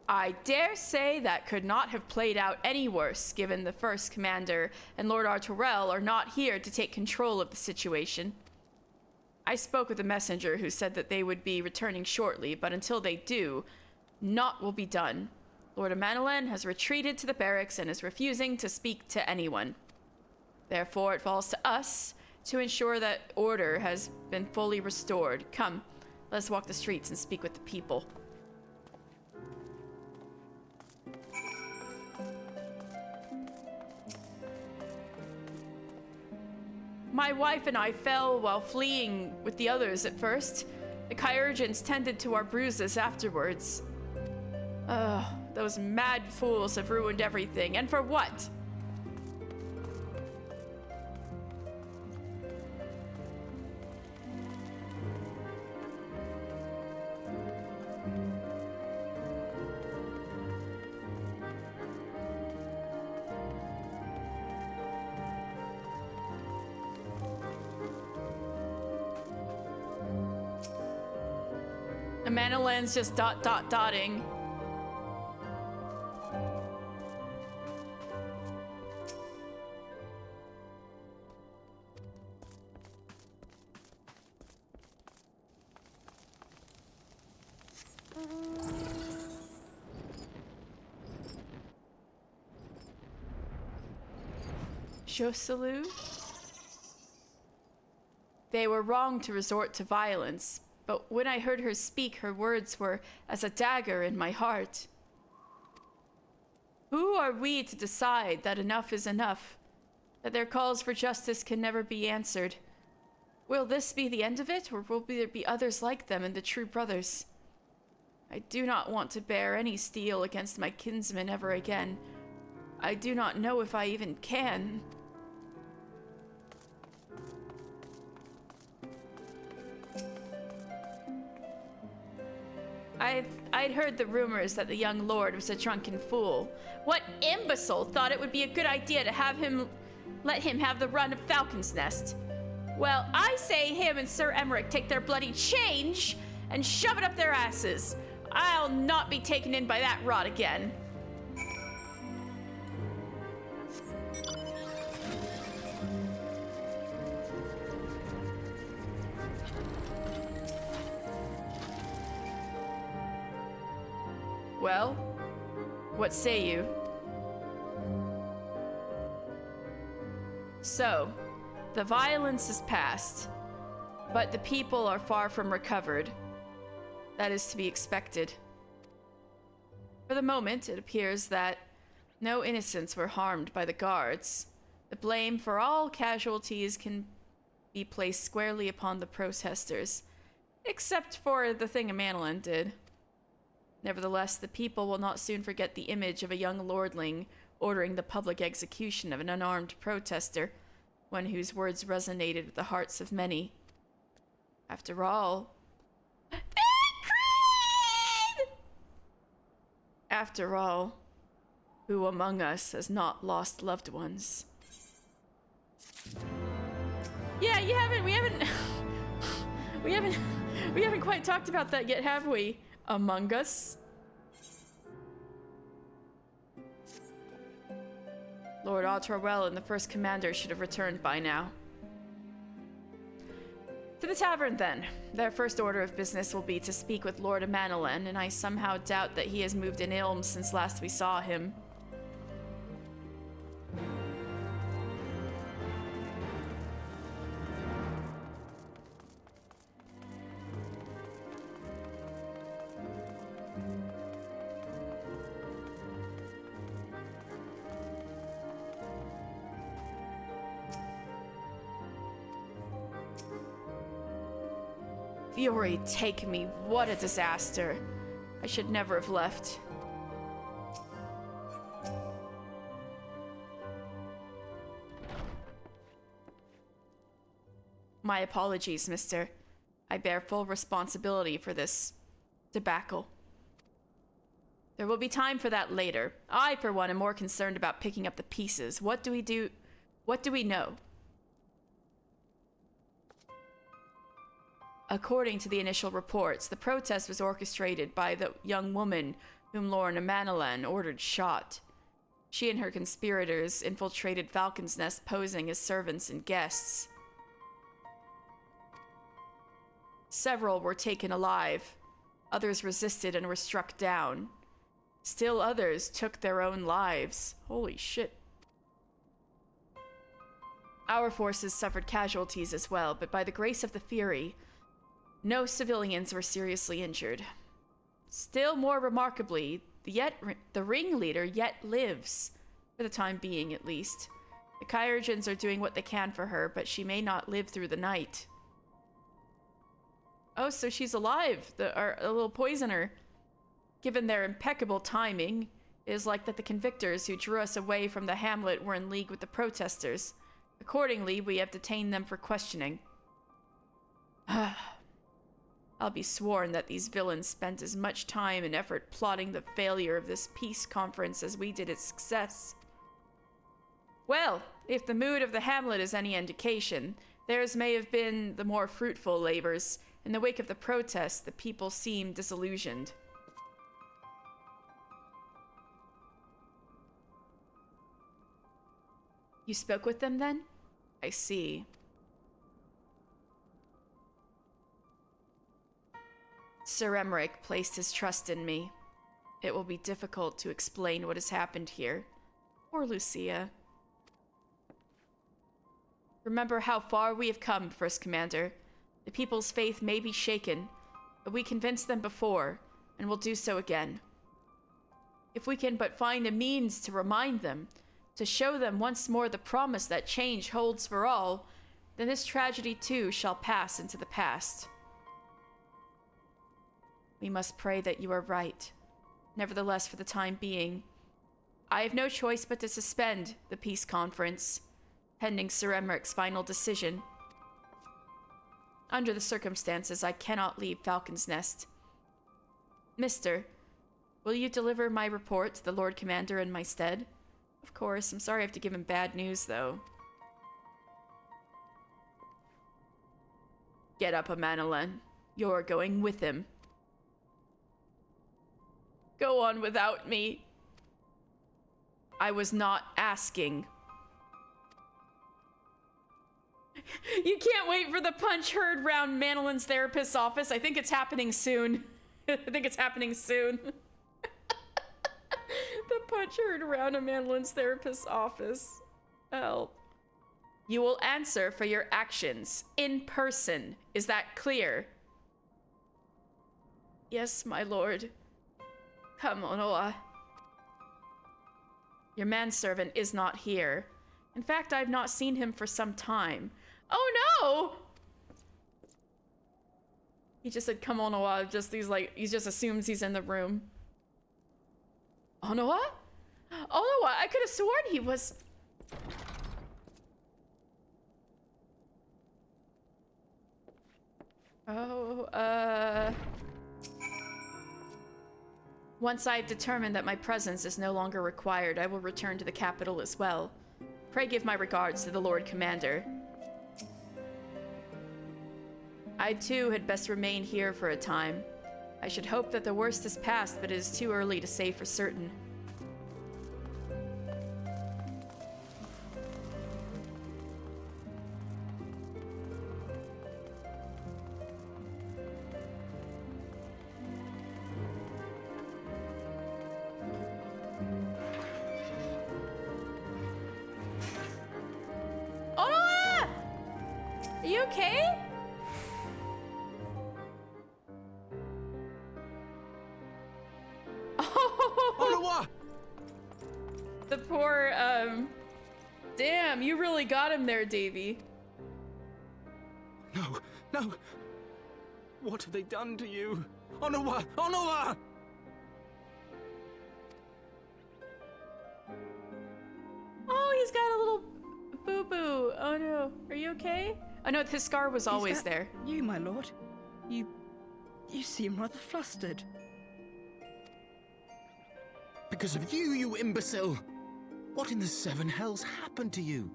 I dare say that could not have played out any worse, given the first commander and Lord Arturel are not here to take control of the situation. I spoke with a messenger who said that they would be returning shortly, but until they do, naught will be done. Lord Amanolin has retreated to the barracks and is refusing to speak to anyone. Therefore, it falls to us to ensure that order has been fully restored. Come, let us walk the streets and speak with the people. My wife and I fell while fleeing with the others at first. The Kyurgians tended to our bruises afterwards. Those mad fools have ruined everything. And for what? Amanda just dotting. Joselu? They were wrong to resort to violence, but when I heard her speak, her words were as a dagger in my heart. Who are we to decide that enough is enough? That their calls for justice can never be answered? Will this be the end of it, or will there be others like them and the true brothers? I do not want to bear any steel against my kinsmen ever again. I do not know if I even can. I'd heard the rumors that the young lord was a drunken fool. What imbecile thought it would be a good idea to let him have the run of Falcon's Nest? Well, I say him and Sir Emmerich take their bloody change and shove it up their asses. I'll not be taken in by that rot again. Well, what say you? So, the violence is past, but the people are far from recovered. That is to be expected. For the moment, it appears that no innocents were harmed by the guards. The blame for all casualties can be placed squarely upon the protesters, except for the thing Amanelin did. Nevertheless, the people will not soon forget the image of a young lordling ordering the public execution of an unarmed protester, one whose words resonated with the hearts of many. After all... After all, who among us has not lost loved ones? Yeah, we haven't quite talked about that yet, have we? Among us? Lord Otterwell and the first commander should have returned by now. To the tavern, then. Their first order of business will be to speak with Lord Amanelin, and I somehow doubt that he has moved in Ilm since last we saw him. Fury take me, what a disaster. I should never have left. My apologies, mister. I bear full responsibility for this debacle. There will be time for that later. I, for one, am more concerned about picking up the pieces. What do we do? What do we know? According to the initial reports, the protest was orchestrated by the young woman whom Lord Amanelin ordered shot. She and her conspirators infiltrated Falcon's Nest posing as servants and guests. Several were taken alive. Others resisted and were struck down. Still others took their own lives. Holy shit. Our forces suffered casualties as well, but by the grace of the Fury, no civilians were seriously injured. Still more remarkably, the ringleader yet lives, for the time being at least. The Kyurgens are doing what they can for her, but she may not live through the night. Oh, so she's alive, a little poisoner. Given their impeccable timing, it is like that the convictors who drew us away from the hamlet were in league with the protesters. Accordingly, we have detained them for questioning. I'll be sworn that these villains spent as much time and effort plotting the failure of this peace conference as we did its success. Well, if the mood of the hamlet is any indication, theirs may have been the more fruitful labors, In the wake of the protest, the people seemed disillusioned. You spoke with them then? I see. Sir Emmerich placed his trust in me. It will be difficult to explain what has happened here. Poor Lucia. Remember how far we have come, First Commander. The people's faith may be shaken, but we convinced them before, and will do so again. If we can but find a means to remind them, to show them once more the promise that change holds for all, then this tragedy too shall pass into the past. We must pray that you are right. Nevertheless, for the time being, I have no choice but to suspend the peace conference, pending Sir Emmerich's final decision. Under the circumstances, I cannot leave Falcon's Nest. Mister, will you deliver my report to the Lord Commander in my stead? Of course, I'm sorry I have to give him bad news, though. Get up, Amanelin. You're going with him. Go on without me. I was not asking. You can't wait for the punch heard round Manelin's therapist's office. I think it's happening soon. I think it's happening soon. The punch heard around Manelin's therapist's office. Help. You will answer for your actions in person. Is that clear? Yes, my lord. Come, Onoa. Your manservant is not here. In fact, I've not seen him for some time. Oh no! He just said, come Onoa. He just assumes he's in the room. Onoa? Onoa, I could have sworn he was... Oh, Once I've determined that my presence is no longer required, I will return to the capital as well. Pray give my regards to the Lord Commander. I too had best remain here for a time. I should hope that the worst is past, but it is too early to say for certain. Onoa! Are you okay? The poor, damn, you really got him there, Davy. No, no. What have they done to you? Onoa! Onoa! Oh, he's got a little boo-boo. Oh no, are you okay? Oh no, his scar was always there. You, my lord? You seem rather flustered. Because of you, you imbecile! What in the seven hells happened to you?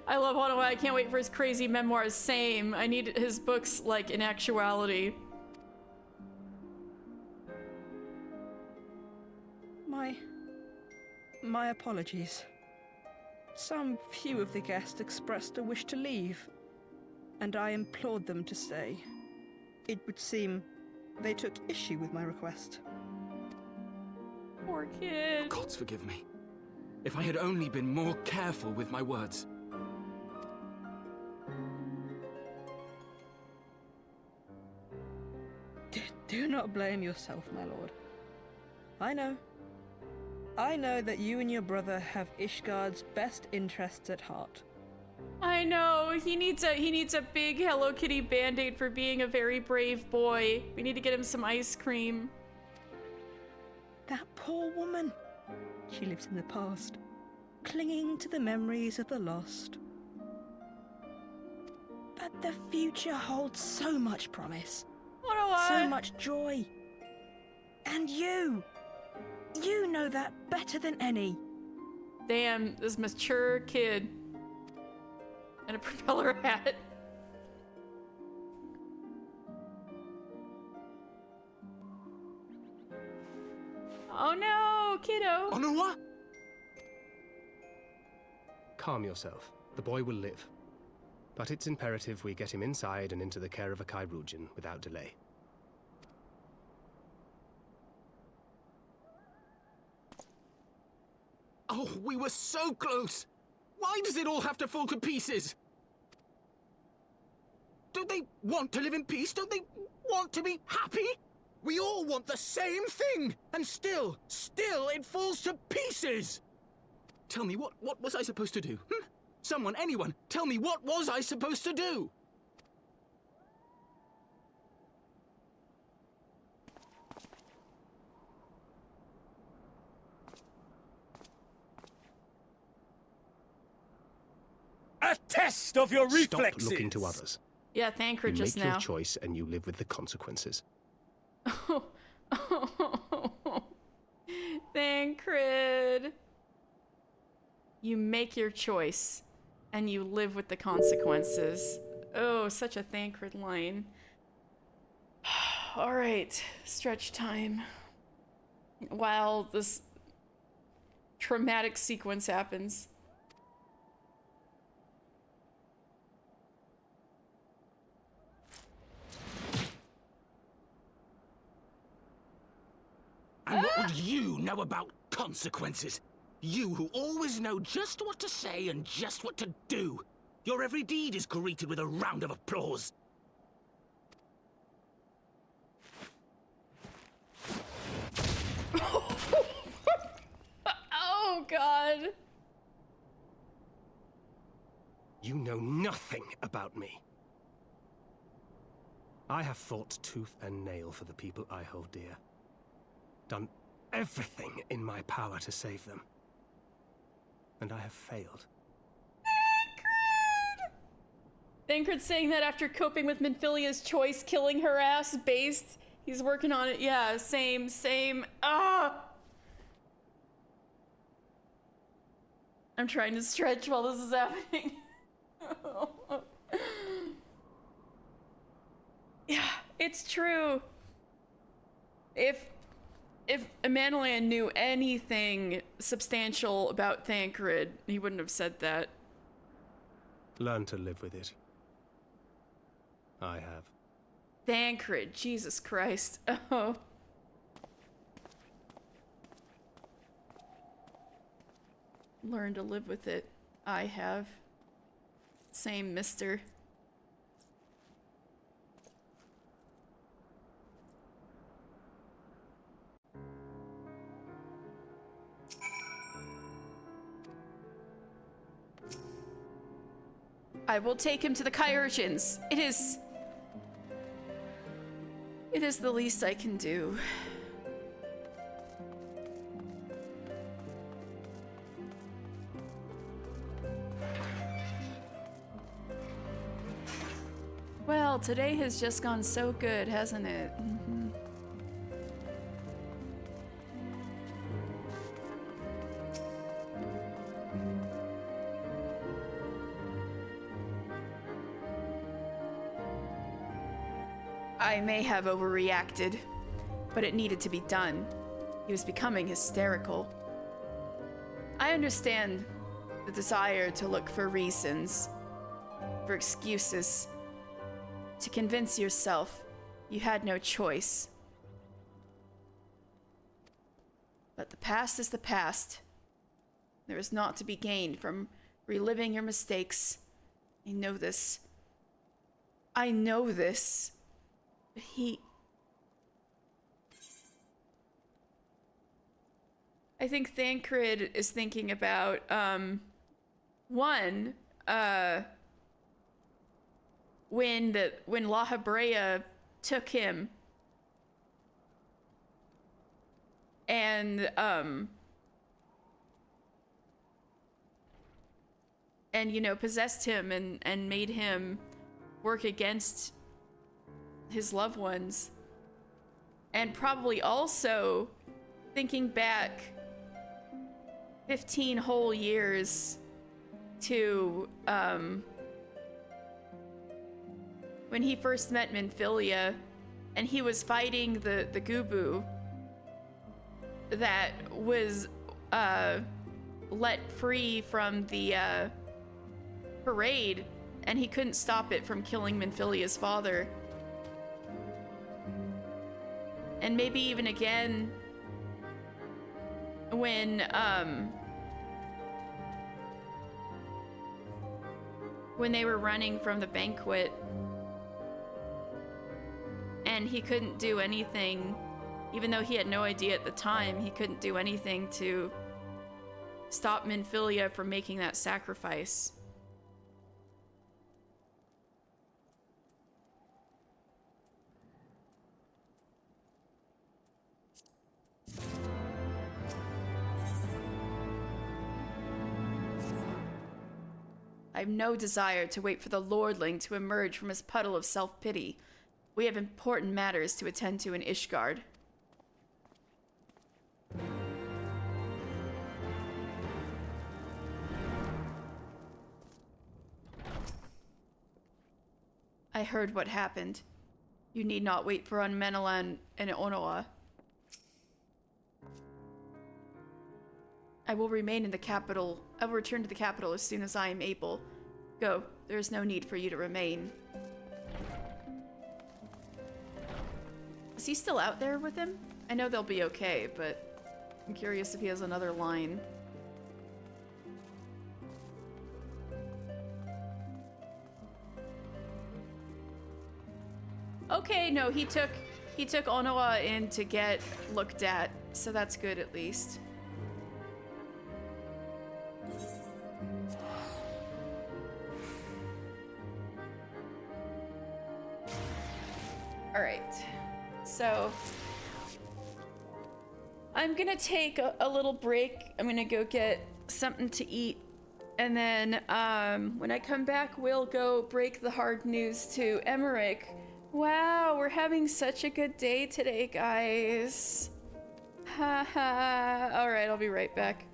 I love Onoa. I can't wait for his crazy memoirs. Same. I need his books, like, in actuality. My apologies. Some few of the guests expressed a wish to leave, and I implored them to stay. It would seem they took issue with my request. Poor kid. Gods forgive me. If I had only been more careful with my words. Do not blame yourself, my lord. I know that you and your brother have Ishgard's best interests at heart. I know. He needs a big Hello Kitty band-aid for being a very brave boy. We need to get him some ice cream. That poor woman. She lives in the past, clinging to the memories of the lost. But the future holds so much promise. So much joy. And you know that better than any. Damn, this mature kid. And a propeller hat. Oh no, kiddo. On what? Calm yourself. The boy will live. But it's imperative we get him inside and into the care of a Chirurgeon without delay. Oh, we were so close! Why does it all have to fall to pieces? Don't they want to live in peace? Don't they want to be happy? We all want the same thing! And still it falls to pieces! Tell me, what was I supposed to do? Someone, anyone, tell me, what was I supposed to do? A test of your reflexes! Stop looking to others. Yeah, Thancred You just make now. your choice and you live with the consequences. Thancred. You make your choice and you live with the consequences. Oh, such a Thancred line. All right, stretch time. While this traumatic sequence happens. And what would you know about consequences? You who always know just what to say and just what to do. Your every deed is greeted with a round of applause. Oh, God. You know nothing about me. I have fought tooth and nail for the people I hold dear. Done everything in my power to save them. And I have failed. Thancred's saying that after coping with Minfilia's choice, killing her ass based. He's working on it. Yeah, same. Ah! I'm trying to stretch while this is happening. Yeah, it's true. If Emanuelan knew anything substantial about Thancred, he wouldn't have said that. Learn to live with it. I have. Thancred, Jesus Christ. Oh. Learn to live with it. I have. Same, mister. I will take him to the Chirurgeons. It is the least I can do. Well, today has just gone so good, hasn't it? Mm-hmm. I may have overreacted, but it needed to be done. He was becoming hysterical. I understand the desire to look for reasons, for excuses, to convince yourself you had no choice. But the past is the past. There is naught to be gained from reliving your mistakes. I know this. I know this. But I think Thancred is thinking about, when La Habrea took him and you know, possessed him and made him work against his loved ones, and probably also thinking back 15 whole years to when he first met Minfilia and he was fighting the Gubu, that was let free from the parade, and he couldn't stop it from killing Minfilia's father. And maybe even again when they were running from the banquet and he couldn't do anything, even though he had no idea at the time, he couldn't do anything to stop Minfilia from making that sacrifice. I have no desire to wait for the lordling to emerge from his puddle of self-pity. We have important matters to attend to in Ishgard. I heard what happened. You need not wait for Menelan and Onoa. I will remain in the capital. I will return to the capital as soon as I am able. Go. There is no need for you to remain. Is he still out there with him? I know they'll be okay, but I'm curious if he has another line. Okay, no, he took Onoa in to get looked at, so that's good at least. All right, so I'm gonna take a little break. I'm gonna go get something to eat, and then when I come back, we'll go break the hard news to Emmerich. Wow, we're having such a good day today, guys. Haha. All right, I'll be right back.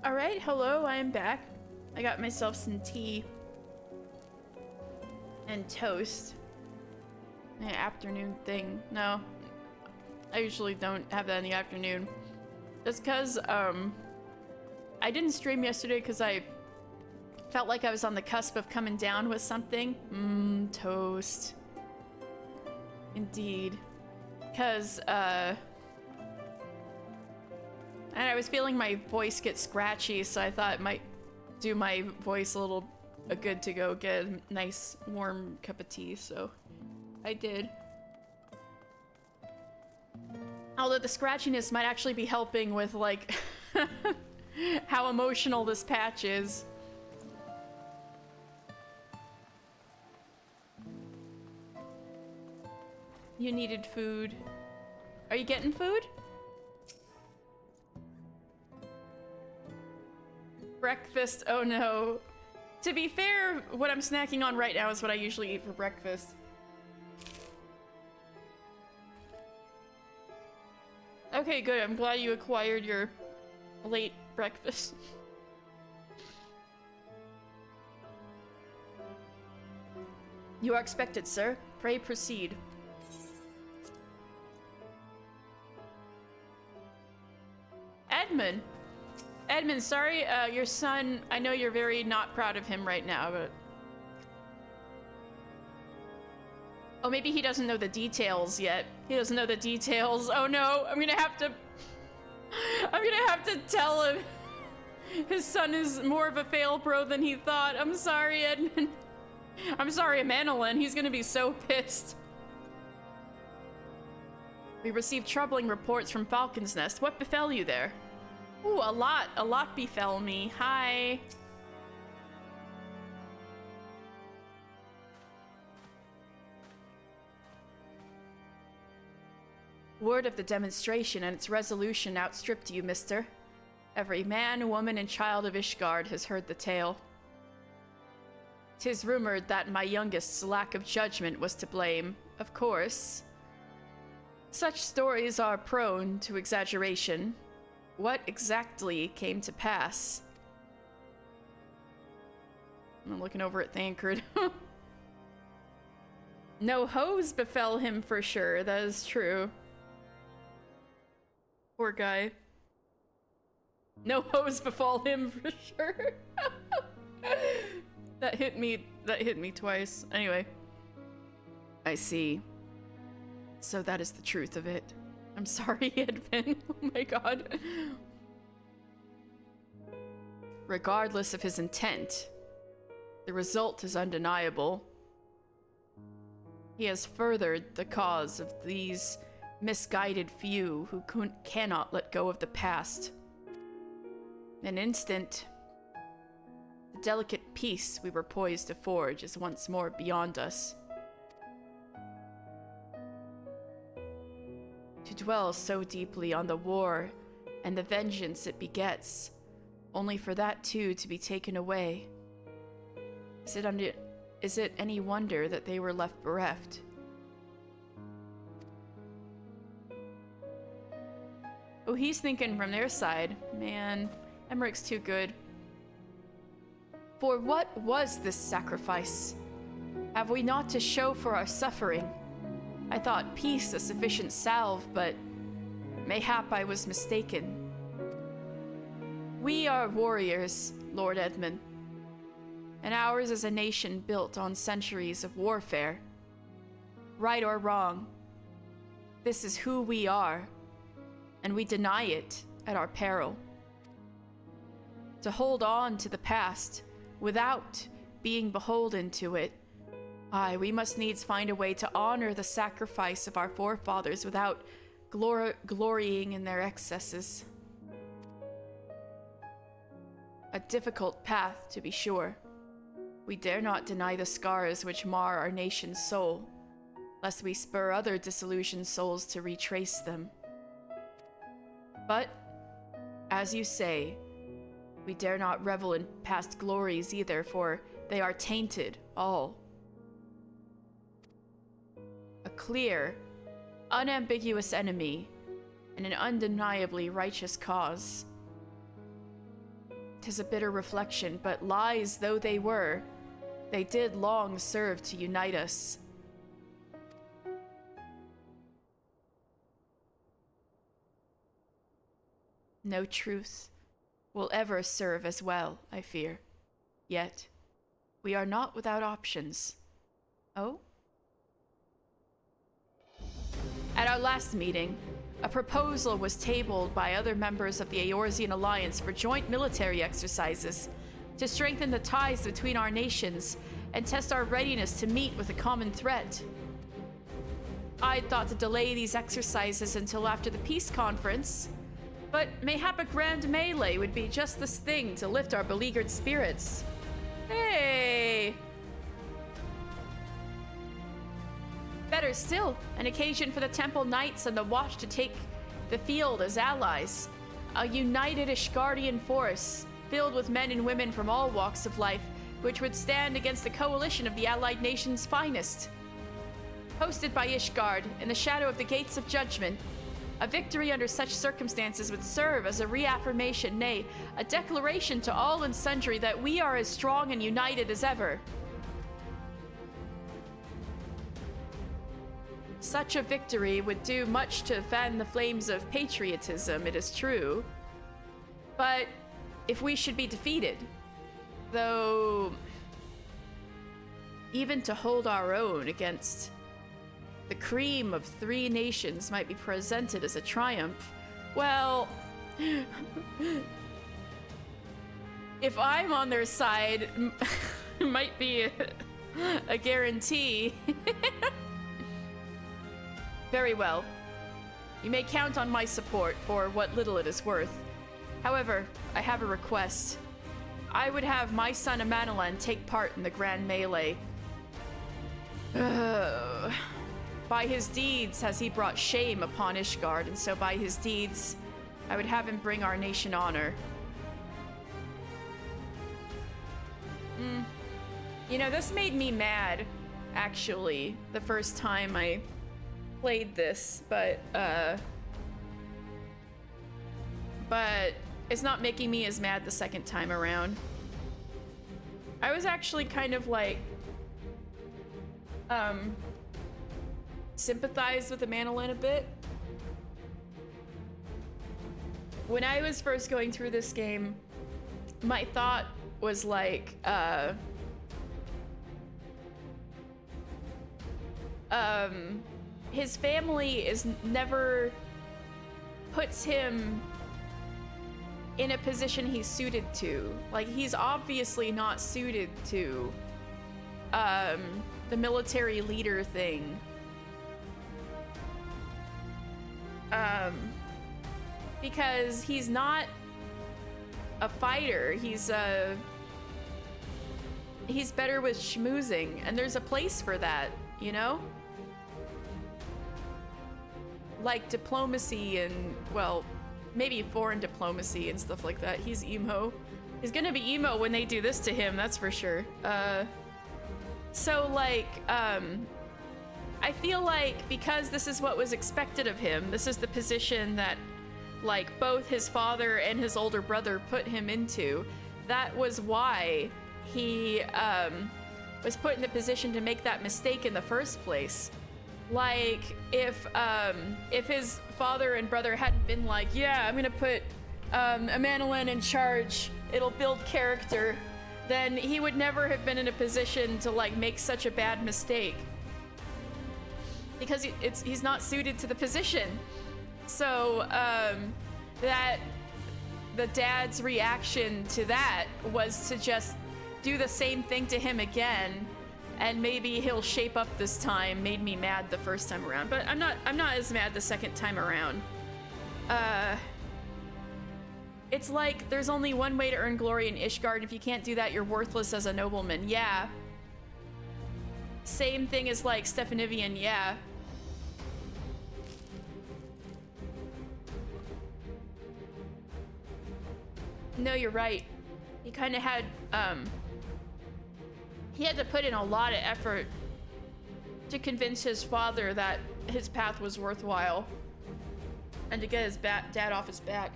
Alright, hello, I am back. I got myself some tea. And toast. An afternoon thing. No. I usually don't have that in the afternoon. Just cause, I didn't stream yesterday because I felt like I was on the cusp of coming down with something. Toast. Indeed. Cause, and I was feeling my voice get scratchy, so I thought it might do my voice a little good to go get a nice warm cup of tea, so I did. Although the scratchiness might actually be helping with, like, how emotional this patch is. You needed food. Are you getting food? Breakfast, oh no. To be fair, what I'm snacking on right now is what I usually eat for breakfast. Okay, good. I'm glad you acquired your late breakfast. You are expected, sir. Pray proceed. Edmund! Edmund, sorry, your son, I know you're very not proud of him right now, but... Oh, maybe he doesn't know the details yet. He doesn't know the details. Oh no, I'm gonna have to tell him his son is more of a fail pro than he thought. I'm sorry, Edmund. I'm sorry, Manolin. He's gonna be so pissed. We received troubling reports from Falcon's Nest. What befell you there? Ooh, a lot befell me. Hi. Word of the demonstration and its resolution outstripped you, mister. Every man, woman, and child of Ishgard has heard the tale. 'Tis rumored that my youngest's lack of judgment was to blame, of course. Such stories are prone to exaggeration. What exactly came to pass? I'm looking over at Thancred. No hose befell him for sure, that is true. Poor guy. No hose befall him for sure. That hit me twice. Anyway. I see. So that is the truth of it. I'm sorry, Edvin. Oh my god. Regardless of his intent, the result is undeniable. He has furthered the cause of these misguided few who cannot let go of the past. An instant, the delicate peace we were poised to forge is once more beyond us. To dwell so deeply on the war and the vengeance it begets, only for that too to be taken away. Is it any wonder that they were left bereft? Oh, he's thinking from their side. Man, Emmerich's too good. For what was this sacrifice? Have we naught to show for our suffering? I thought peace a sufficient salve, but mayhap I was mistaken. We are warriors, Lord Edmund, and ours is a nation built on centuries of warfare. Right or wrong, this is who we are, and we deny it at our peril. To hold on to the past without being beholden to it, we must needs find a way to honor the sacrifice of our forefathers without glorying in their excesses. A difficult path, to be sure. We dare not deny the scars which mar our nation's soul, lest we spur other disillusioned souls to retrace them. But, as you say, we dare not revel in past glories either, for they are tainted, all. A clear, unambiguous enemy, and an undeniably righteous cause. 'Tis a bitter reflection, but lies though they were, they did long serve to unite us. No truth will ever serve as well, I fear. Yet, we are not without options. Oh? At our last meeting, a proposal was tabled by other members of the Eorzean Alliance for joint military exercises to strengthen the ties between our nations and test our readiness to meet with a common threat. I'd thought to delay these exercises until after the peace conference, but mayhap a grand melee would be just this thing to lift our beleaguered spirits. Hey! Better still, an occasion for the Temple Knights and the Watch to take the field as allies. A united Ishgardian force, filled with men and women from all walks of life, which would stand against the coalition of the allied nations' finest. Hosted by Ishgard, in the shadow of the Gates of Judgment, a victory under such circumstances would serve as a reaffirmation, nay, a declaration to all and sundry that we are as strong and united as ever. Such a victory would do much to fan the flames of patriotism, it is true. But if we should be defeated, though even to hold our own against the cream of 3 nations might be presented as a triumph, well, if I'm on their side, might be a guarantee. Very well. You may count on my support for what little it is worth. However, I have a request. I would have my son Amanalan take part in the grand melee. By his deeds has he brought shame upon Ishgard, and so by his deeds, I would have him bring our nation honor. You know, this made me mad, actually, the first time I played this, but it's not making me as mad the second time around. I was actually kind of like, sympathized with Amanalan a bit. When I was first going through this game, my thought was like, his family is never puts him in a position he's suited to. Like, he's obviously not suited to the military leader thing. Because he's not a fighter. He's better with schmoozing, and there's a place for that, you know? Like diplomacy and, well, maybe foreign diplomacy and stuff like that. He's emo. He's gonna be emo when they do this to him, that's for sure. So like, I feel like because this is what was expected of him, this is the position that like both his father and his older brother put him into, that was why he was put in the position to make that mistake in the first place. Like, if his father and brother hadn't been like, yeah, I'm gonna put Amanalan in charge, it'll build character, then he would never have been in a position to like make such a bad mistake. Because he's not suited to the position. So, that the dad's reaction to that was to just do the same thing to him again, and maybe he'll shape up this time. Made me mad the first time around, but I'm not as mad the second time around. It's like there's only one way to earn glory in Ishgard, and if you can't do that, you're worthless as a nobleman. Yeah. Same thing as like Stefanivian, yeah. No, you're right. He kind of had, he had to put in a lot of effort to convince his father that his path was worthwhile and to get his dad off his back.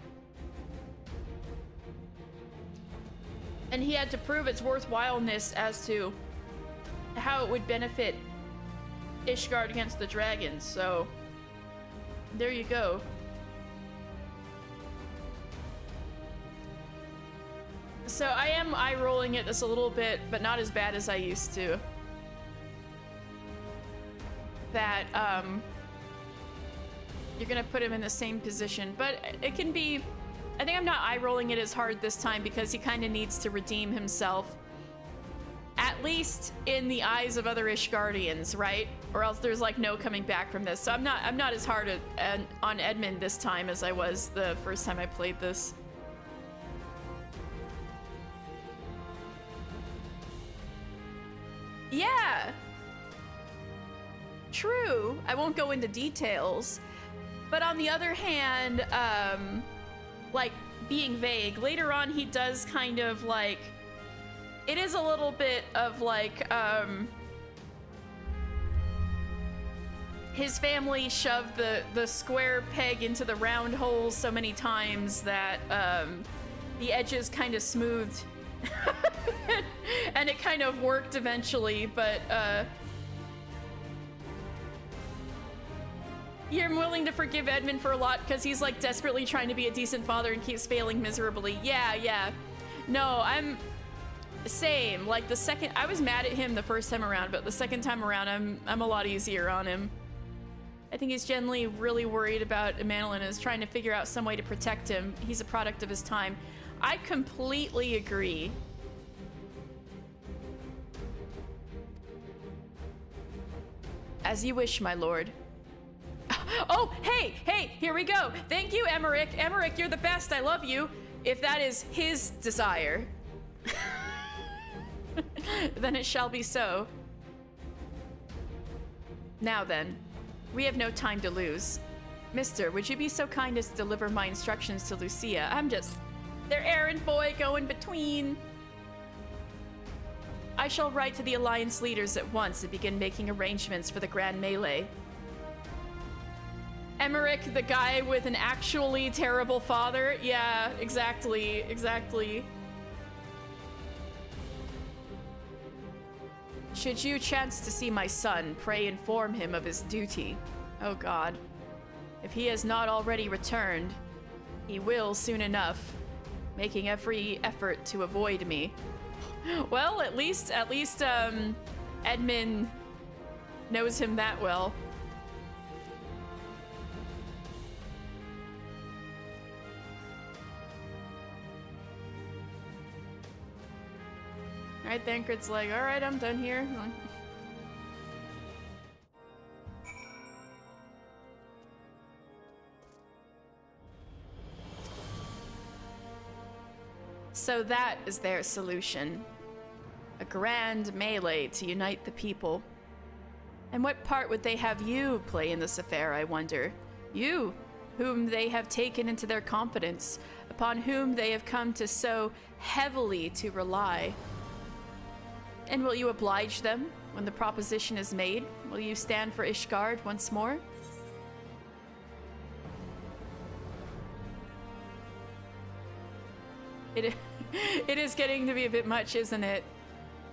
And he had to prove its worthwhileness as to how it would benefit Ishgard against the dragons, so there you go. So I am eye-rolling at this a little bit, but not as bad as I used to. That, you're gonna put him in the same position, but it can be... I think I'm not eye-rolling it as hard this time because he kind of needs to redeem himself. At least in the eyes of other Ishgardians, right? Or else there's like no coming back from this. So I'm not as hard on Edmund this time as I was the first time I played this. Yeah. True. I won't go into details. But on the other hand, like being vague, later on he does kind of like, it is a little bit of like, his family shoved the square peg into the round hole so many times that the edges kind of smoothed. And it kind of worked eventually, but you're willing to forgive Edmund for a lot because he's like desperately trying to be a decent father and keeps failing miserably. Yeah. No, I'm same. Like the second, I was mad at him the first time around, but the second time around, I'm a lot easier on him. I think he's generally really worried about Emmanuel and is trying to figure out some way to protect him. He's a product of his time. I completely agree. As you wish, my lord. Oh, hey, here we go. Thank you, Emmerich. Emmerich, you're the best. I love you. If that is his desire, then it shall be so. Now then, we have no time to lose. Mister, would you be so kind as to deliver my instructions to Lucia? I'm just their errand boy going between. I shall write to the Alliance leaders at once and begin making arrangements for the Grand Melee. Emmerich, the guy with an actually terrible father? Yeah, exactly. Should you chance to see my son, pray inform him of his duty. Oh God. If he has not already returned, he will soon enough, making every effort to avoid me. Well, at least, Edmund knows him that well. Alright, Thancred's like, alright, I'm done here. So that is their solution. A grand melee to unite the people. And what part would they have you play in this affair, I wonder? You, whom they have taken into their confidence, upon whom they have come to so heavily to rely. And will you oblige them when the proposition is made? Will you stand for Ishgard once more? It is getting to be a bit much, isn't it?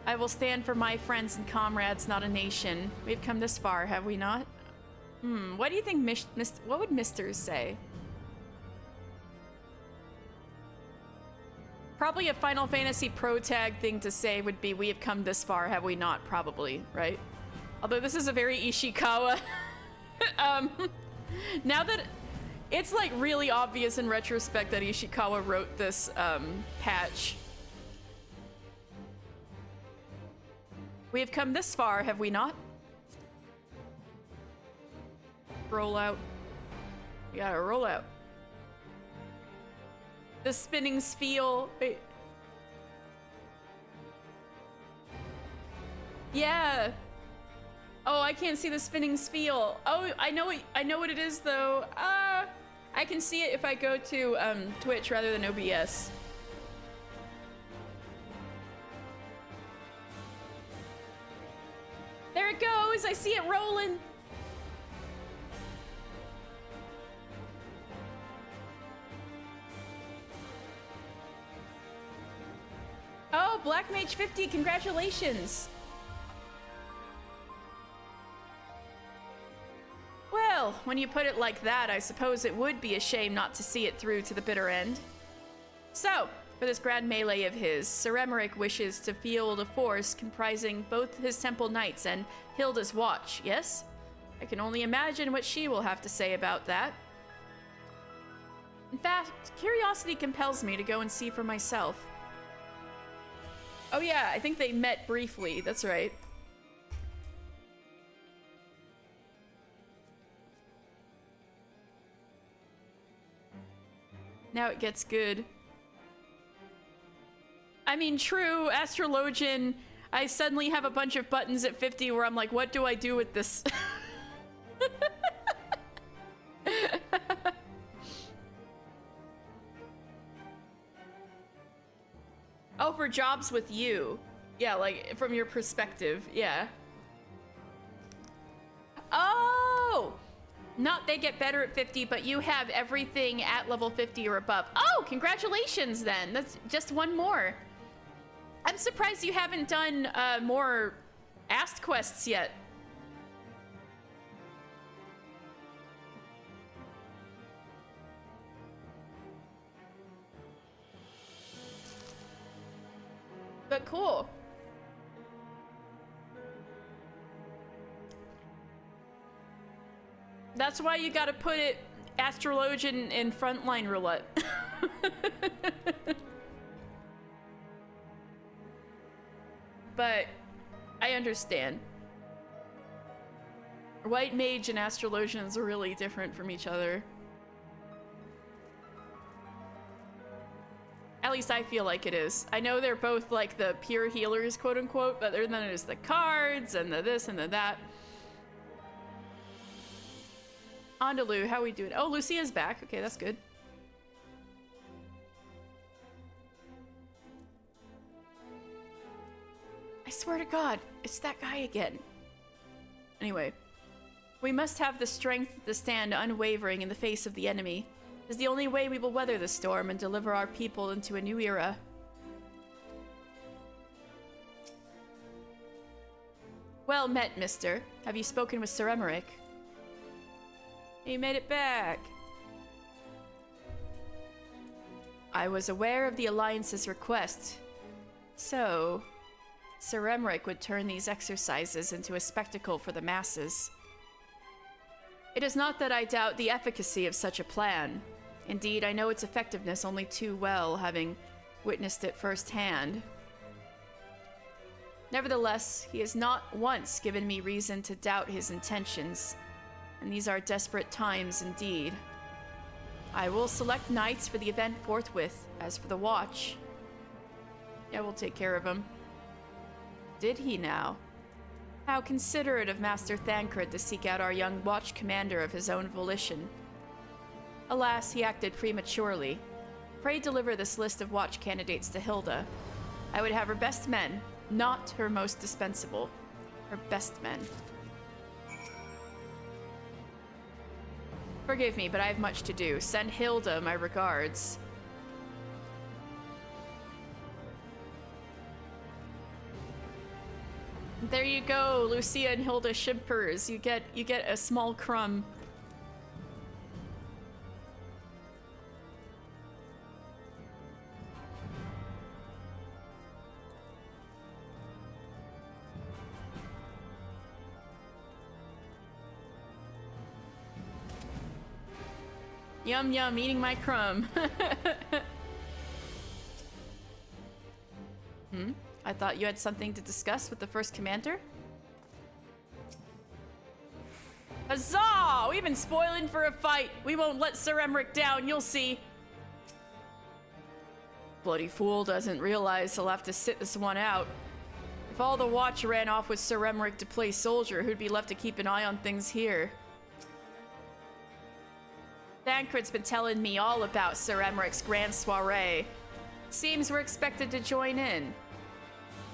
I will stand for my friends and comrades, not a nation. We've come this far, have we not? What do you think what would Misters say? Probably a Final Fantasy Pro Tag thing to say would be, we have come this far, have we not? Probably, right? Although this is a very Ishikawa. Now that it's like really obvious in retrospect that Ishikawa wrote this patch. We have come this far, have we not? Roll out. We gotta roll out. The spinning spiel. Wait. Yeah. Oh, I can't see the spinning spiel. Oh, I know what it is though. I can see it if I go to Twitch rather than OBS. There it goes. I see it rolling. Black Mage 50, congratulations. Well, when you put it like that, I suppose it would be a shame not to see it through to the bitter end. So, for this grand melee of his, Sir Emmerich wishes to field a force comprising both his Temple Knights and Hilda's Watch, yes? I can only imagine what she will have to say about that. In fact, curiosity compels me to go and see for myself. Oh yeah, I think they met briefly, that's right. Now it gets good. I mean, true, Astrologian, I suddenly have a bunch of buttons at 50 where I'm like, what do I do with this? Oh, for jobs with you. Yeah, like, from your perspective, yeah. Oh! Not they get better at 50, but you have everything at level 50 or above. Oh, congratulations then. That's just one more. I'm surprised you haven't done more Ast quests yet. But cool. That's why you gotta put it Astrologian in frontline roulette. But I understand. White Mage and Astrologians are really different from each other. At least I feel like it is. I know they're both like the pure healers, quote unquote, but then there's the cards and the this and the that. Andalou, how we doing? Oh, Lucia's back. Okay, that's good. I swear to God, it's that guy again. Anyway, we must have the strength to stand unwavering in the face of the enemy. It is the only way we will weather the storm and deliver our people into a new era. Well met, mister. Have you spoken with Sir Emmerich? He made it back. I was aware of the Alliance's request. So, Sir Emmerich would turn these exercises into a spectacle for the masses. It is not that I doubt the efficacy of such a plan. Indeed, I know its effectiveness only too well, having witnessed it firsthand. Nevertheless, he has not once given me reason to doubt his intentions, and these are desperate times indeed. I will select knights for the event forthwith. As for the watch, yeah, we'll take care of him. Did he now? How considerate of Master Thancred to seek out our young watch commander of his own volition. Alas, he acted prematurely. Pray deliver this list of watch candidates to Hilda. I would have her best men, not her most dispensable. Her best men. Forgive me, but I have much to do. Send Hilda my regards. There you go, Lucia and Hilda shippers. You get a small crumb. Yum yum, eating my crumb. I thought you had something to discuss with the first commander? Huzzah! We've been spoiling for a fight. We won't let Sir Emmerich down, you'll see. Bloody fool doesn't realize he'll have to sit this one out. If all the watch ran off with Sir Emmerich to play soldier, who'd be left to keep an eye on things here? Thancred's been telling me all about Sir Emmerich's grand soiree. Seems we're expected to join in.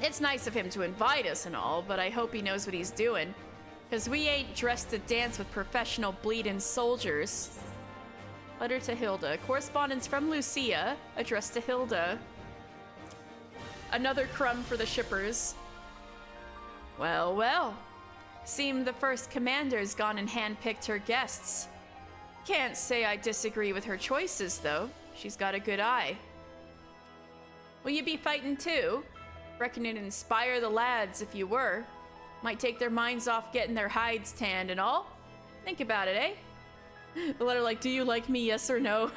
It's nice of him to invite us and all, but I hope he knows what he's doing. Cause we ain't dressed to dance with professional bleeding soldiers. Letter to Hilda. Correspondence from Lucia, addressed to Hilda. another crumb for the shippers. Well, well. Seem the first commander's gone and handpicked her guests. Can't say I disagree with her choices, though. She's got a good eye. Will you be fighting too? Reckon it'd inspire the lads if you were. Might take their minds off getting their hides tanned and all. Think about it, eh? The letter like, do you like me, yes or no?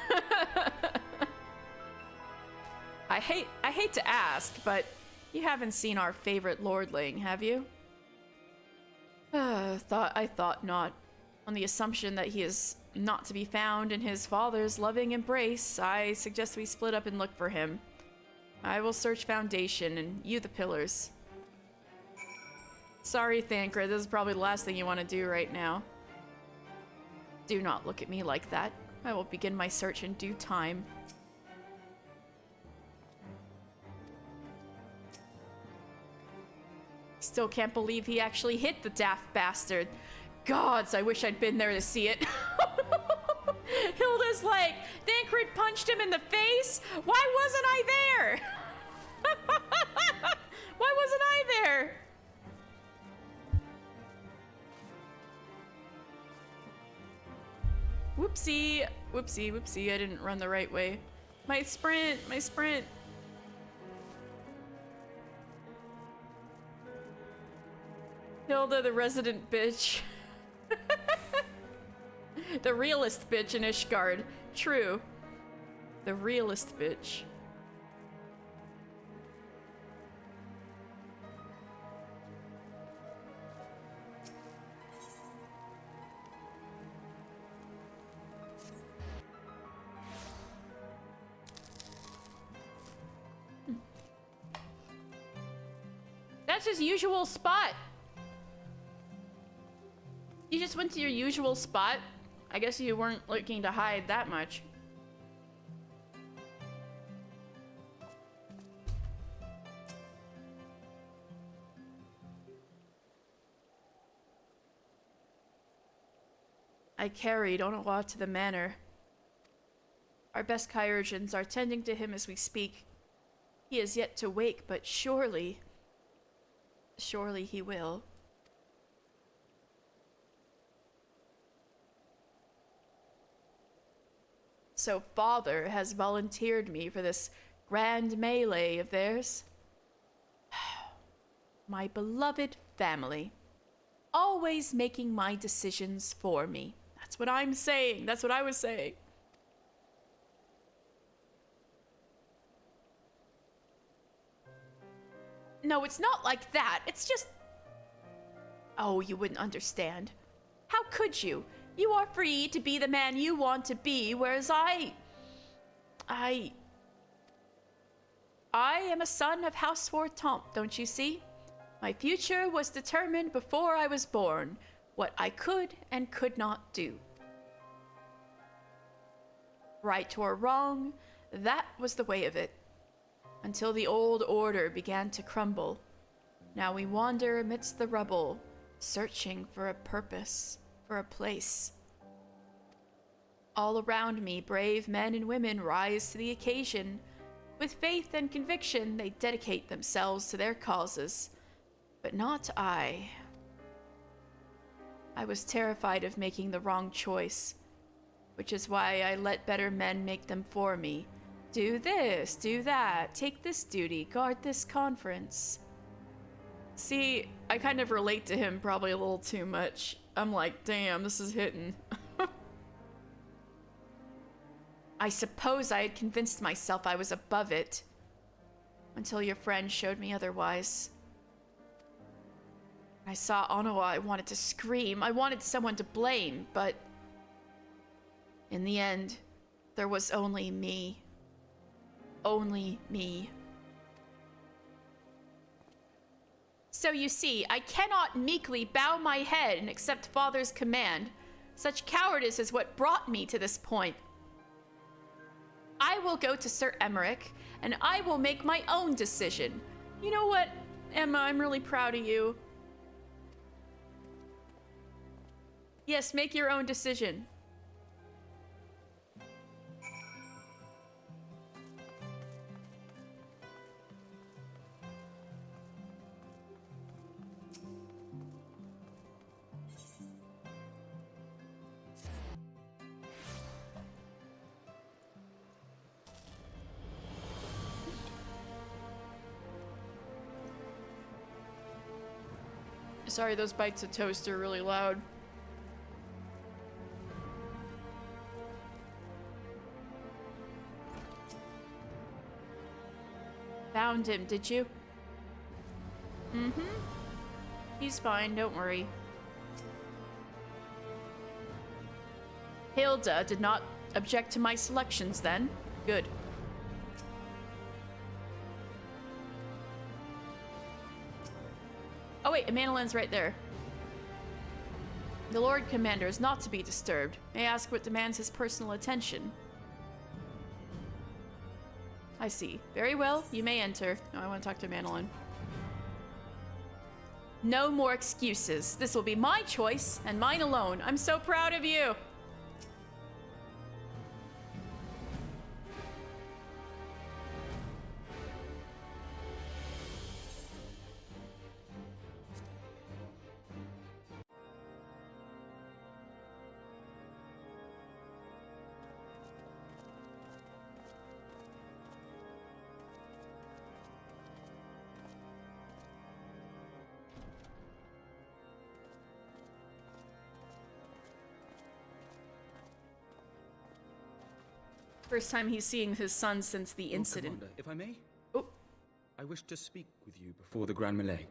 I hate to ask, but you haven't seen our favorite lordling, have you? I thought not. On the assumption that he is not to be found in his father's loving embrace, I suggest we split up and look for him. I will search Foundation, and you the pillars. Sorry, Thancred, this is probably the last thing you want to do right now. Do not look at me like that. I will begin my search in due time. Still can't believe he actually hit the daft bastard. Gods, I wish I'd been there to see it. Hilda's like, Thancred punched him in the face? Why wasn't I there? Why wasn't I there? Whoopsie. Whoopsie, whoopsie. I didn't run the right way. My sprint, my sprint. Hilda, the resident bitch. The realist bitch in Ishgard. True. The realist bitch. That's his usual spot. You just went to your usual spot. I guess you weren't looking to hide that much. I carried Onawa to the manor. Our best chirurgeons are tending to him as we speak. He is yet to wake, but surely he will. So Father has volunteered me for this grand melee of theirs. My beloved family. Always making my decisions for me. That's what I'm saying. That's what I was saying. No, it's not like that. It's just... Oh, you wouldn't understand. How could you? You are free to be the man you want to be, whereas I am a son of House Fortemps, don't you see? My future was determined before I was born, what I could and could not do. Right or wrong, that was the way of it. Until the old order began to crumble. Now we wander amidst the rubble, searching for a purpose, for a place. All around me, brave men and women rise to the occasion. With faith and conviction, they dedicate themselves to their causes. But not I. I was terrified of making the wrong choice, which is why I let better men make them for me. Do this, do that, take this duty, guard this conference. See, I kind of relate to him probably a little too much. I'm like, damn, this is hitting. I suppose I had convinced myself I was above it, until your friend showed me otherwise. When I saw Onawa, I wanted to scream. I wanted someone to blame, but in the end, there was only me. Only me. So you see, I cannot meekly bow my head and accept Father's command. Such cowardice is what brought me to this point. I will go to Sir Emmerich, and I will make my own decision. You know what, Emma, I'm really proud of you. Yes, make your own decision. Sorry, those bites of toast are really loud. Found him, did you? Mm-hmm. He's fine, don't worry. Hilda did not object to my selections then. Good. Oh wait, Amanilin's right there. The Lord Commander is not to be disturbed. May I ask what demands his personal attention? I see. Very well, you may enter. No, I want to talk to Manilin. No more excuses. This will be my choice, and mine alone. I'm so proud of you! First time he's seeing his son since the incident. Commander, if I may? Oh. I wish to speak with you before the Grand Melee.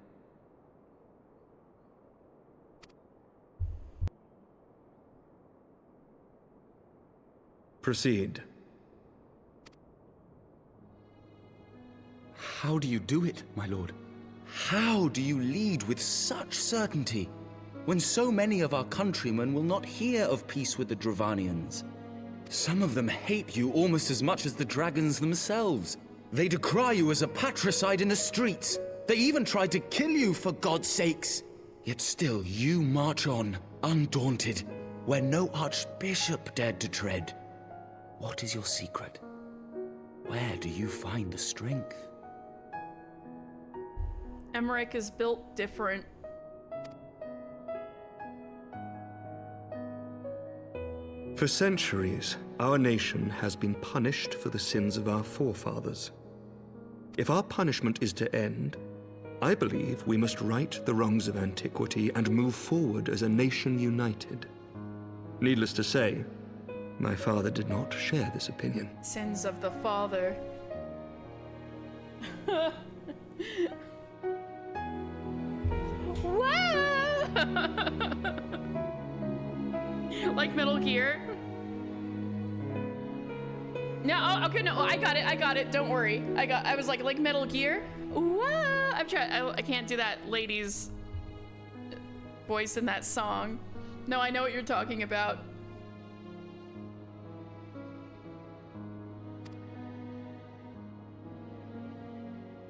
Proceed. How do you do it, my lord? How do you lead with such certainty, when so many of our countrymen will not hear of peace with the Dravanians? Some of them hate you almost as much as the dragons themselves. They decry you as a patricide in the streets. They even tried to kill you, for God's sakes. Yet still you march on, undaunted, where no archbishop dared to tread. What is your secret? Where do you find the strength? Emmerich is built different. For centuries, our nation has been punished for the sins of our forefathers. If our punishment is to end, I believe we must right the wrongs of antiquity and move forward as a nation united. Needless to say, my father did not share this opinion. Sins of the father. Like Metal Gear. No, oh, okay, no, I got it, don't worry. I was like Metal Gear? Whoa! I'm trying, I can't do that lady's voice in that song. No, I know what you're talking about.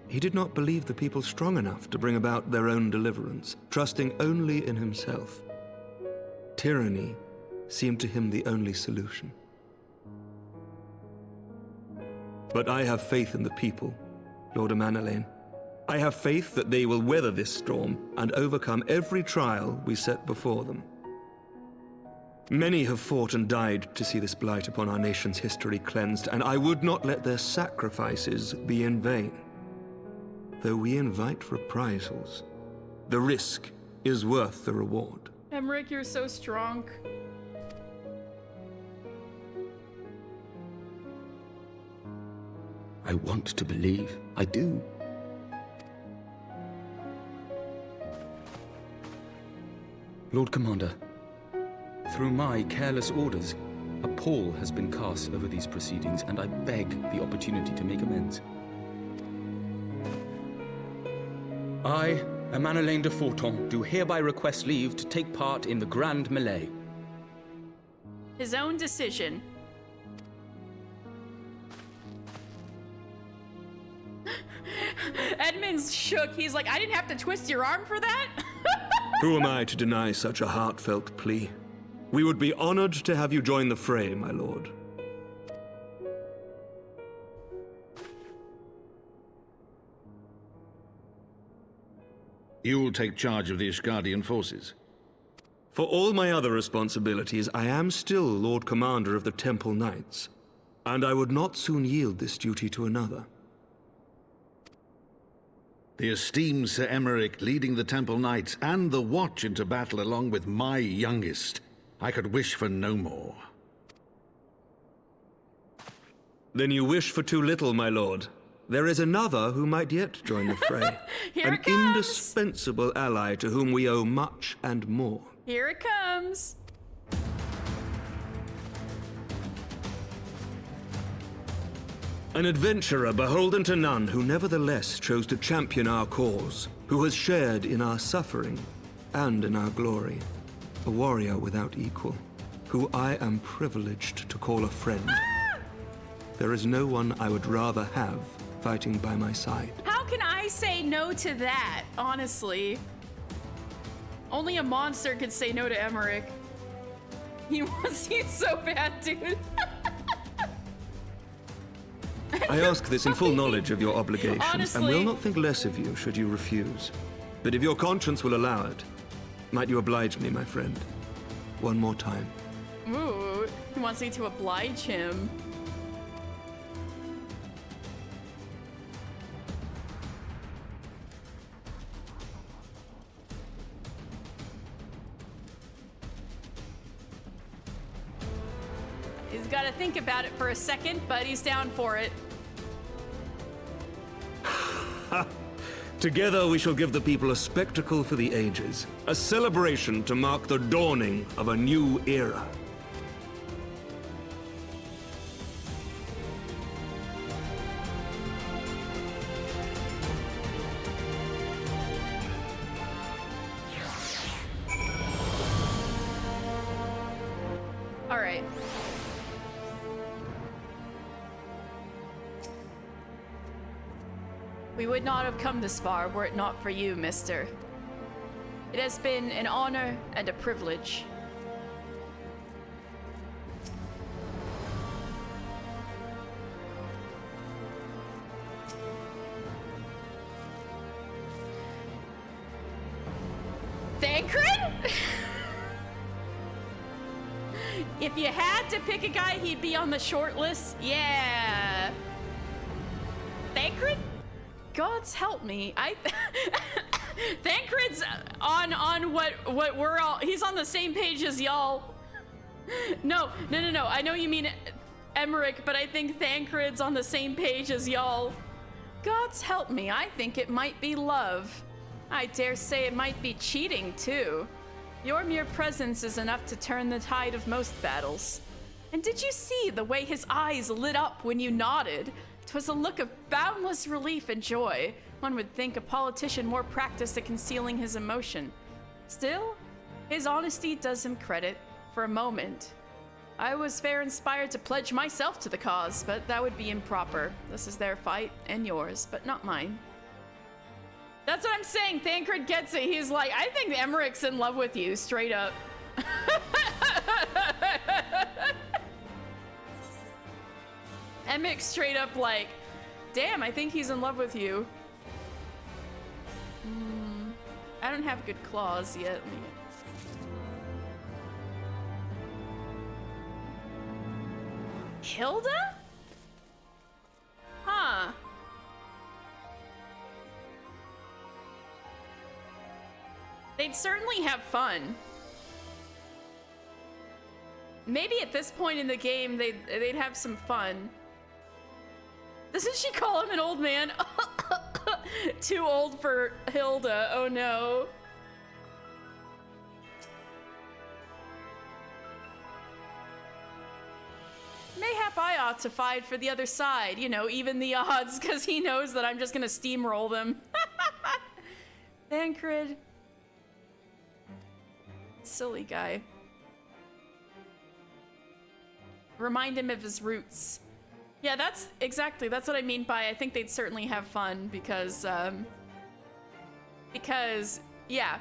He did not believe the people strong enough to bring about their own deliverance, trusting only in himself. Tyranny seemed to him the only solution. But I have faith in the people, Lord Amanalain. I have faith that they will weather this storm and overcome every trial we set before them. Many have fought and died to see this blight upon our nation's history cleansed, and I would not let their sacrifices be in vain. Though we invite reprisals, the risk is worth the reward. Emmerich, you're so strong. I want to believe. I do. Lord Commander, through my careless orders, a pall has been cast over these proceedings, and I beg the opportunity to make amends. I, Amanalain de Forton, do hereby request leave to take part in the Grand Melee. His own decision. Edmund's shook. He's like, I didn't have to twist your arm for that? Who am I to deny such a heartfelt plea? We would be honored to have you join the fray, my lord. You'll take charge of the Ishgardian forces? For all my other responsibilities, I am still Lord Commander of the Temple Knights, and I would not soon yield this duty to another. The esteemed Sir Emeric leading the Temple Knights and the Watch into battle along with my youngest. I could wish for no more. Then you wish for too little, my lord. There is another who might yet join the fray. An indispensable ally to whom we owe much and more. Here it comes. An adventurer beholden to none, who nevertheless chose to champion our cause, who has shared in our suffering and in our glory. A warrior without equal, who I am privileged to call a friend. There is no one I would rather have fighting by my side. How can I say no to that, honestly? Only a monster could say no to Emeric. He wants you so bad, dude. I ask this in full knowledge of your obligations, Honestly. and will not think less of you should you refuse. But if your conscience will allow it, might you oblige me, my friend? One more time. Ooh, he wants me to oblige him. He's got to think about it for a second, but he's down for it. Together we shall give the people a spectacle for the ages, a celebration to mark the dawning of a new era. All right. We would not have come this far were it not for you, mister. It has been an honor and a privilege. Thancred? If you had to pick a guy, he'd be on the short list. Yeah. Thancred? God's help me. Thancred's on what we're all. He's on the same page as y'all. No. I know you mean Emeric, but I think Thancred's on the same page as y'all. God's help me. I think it might be love. I dare say it might be cheating too. Your mere presence is enough to turn the tide of most battles. And did you see the way his eyes lit up when you nodded? 'Twas a look of boundless relief and joy. One would think a politician more practiced at concealing his emotion. Still, his honesty does him credit. For a moment, I was fair inspired to pledge myself to the cause, but that would be improper. This is their fight and yours, but not mine. That's what I'm saying. Thancred gets it. He's like, I think Emeric's in love with you, straight up. Emmerich straight up like, damn, I think he's in love with you. I don't have good claws yet. Hilda? Huh. They'd certainly have fun. Maybe at this point in the game, they'd have some fun. Doesn't she call him an old man? Too old for Hilda. Oh no. Mayhap I ought to fight for the other side. You know, even the odds, because he knows that I'm just gonna steamroll them. Thancred. Silly guy. Remind him of his roots. Yeah, that's what I mean by I think they'd certainly have fun because, yeah.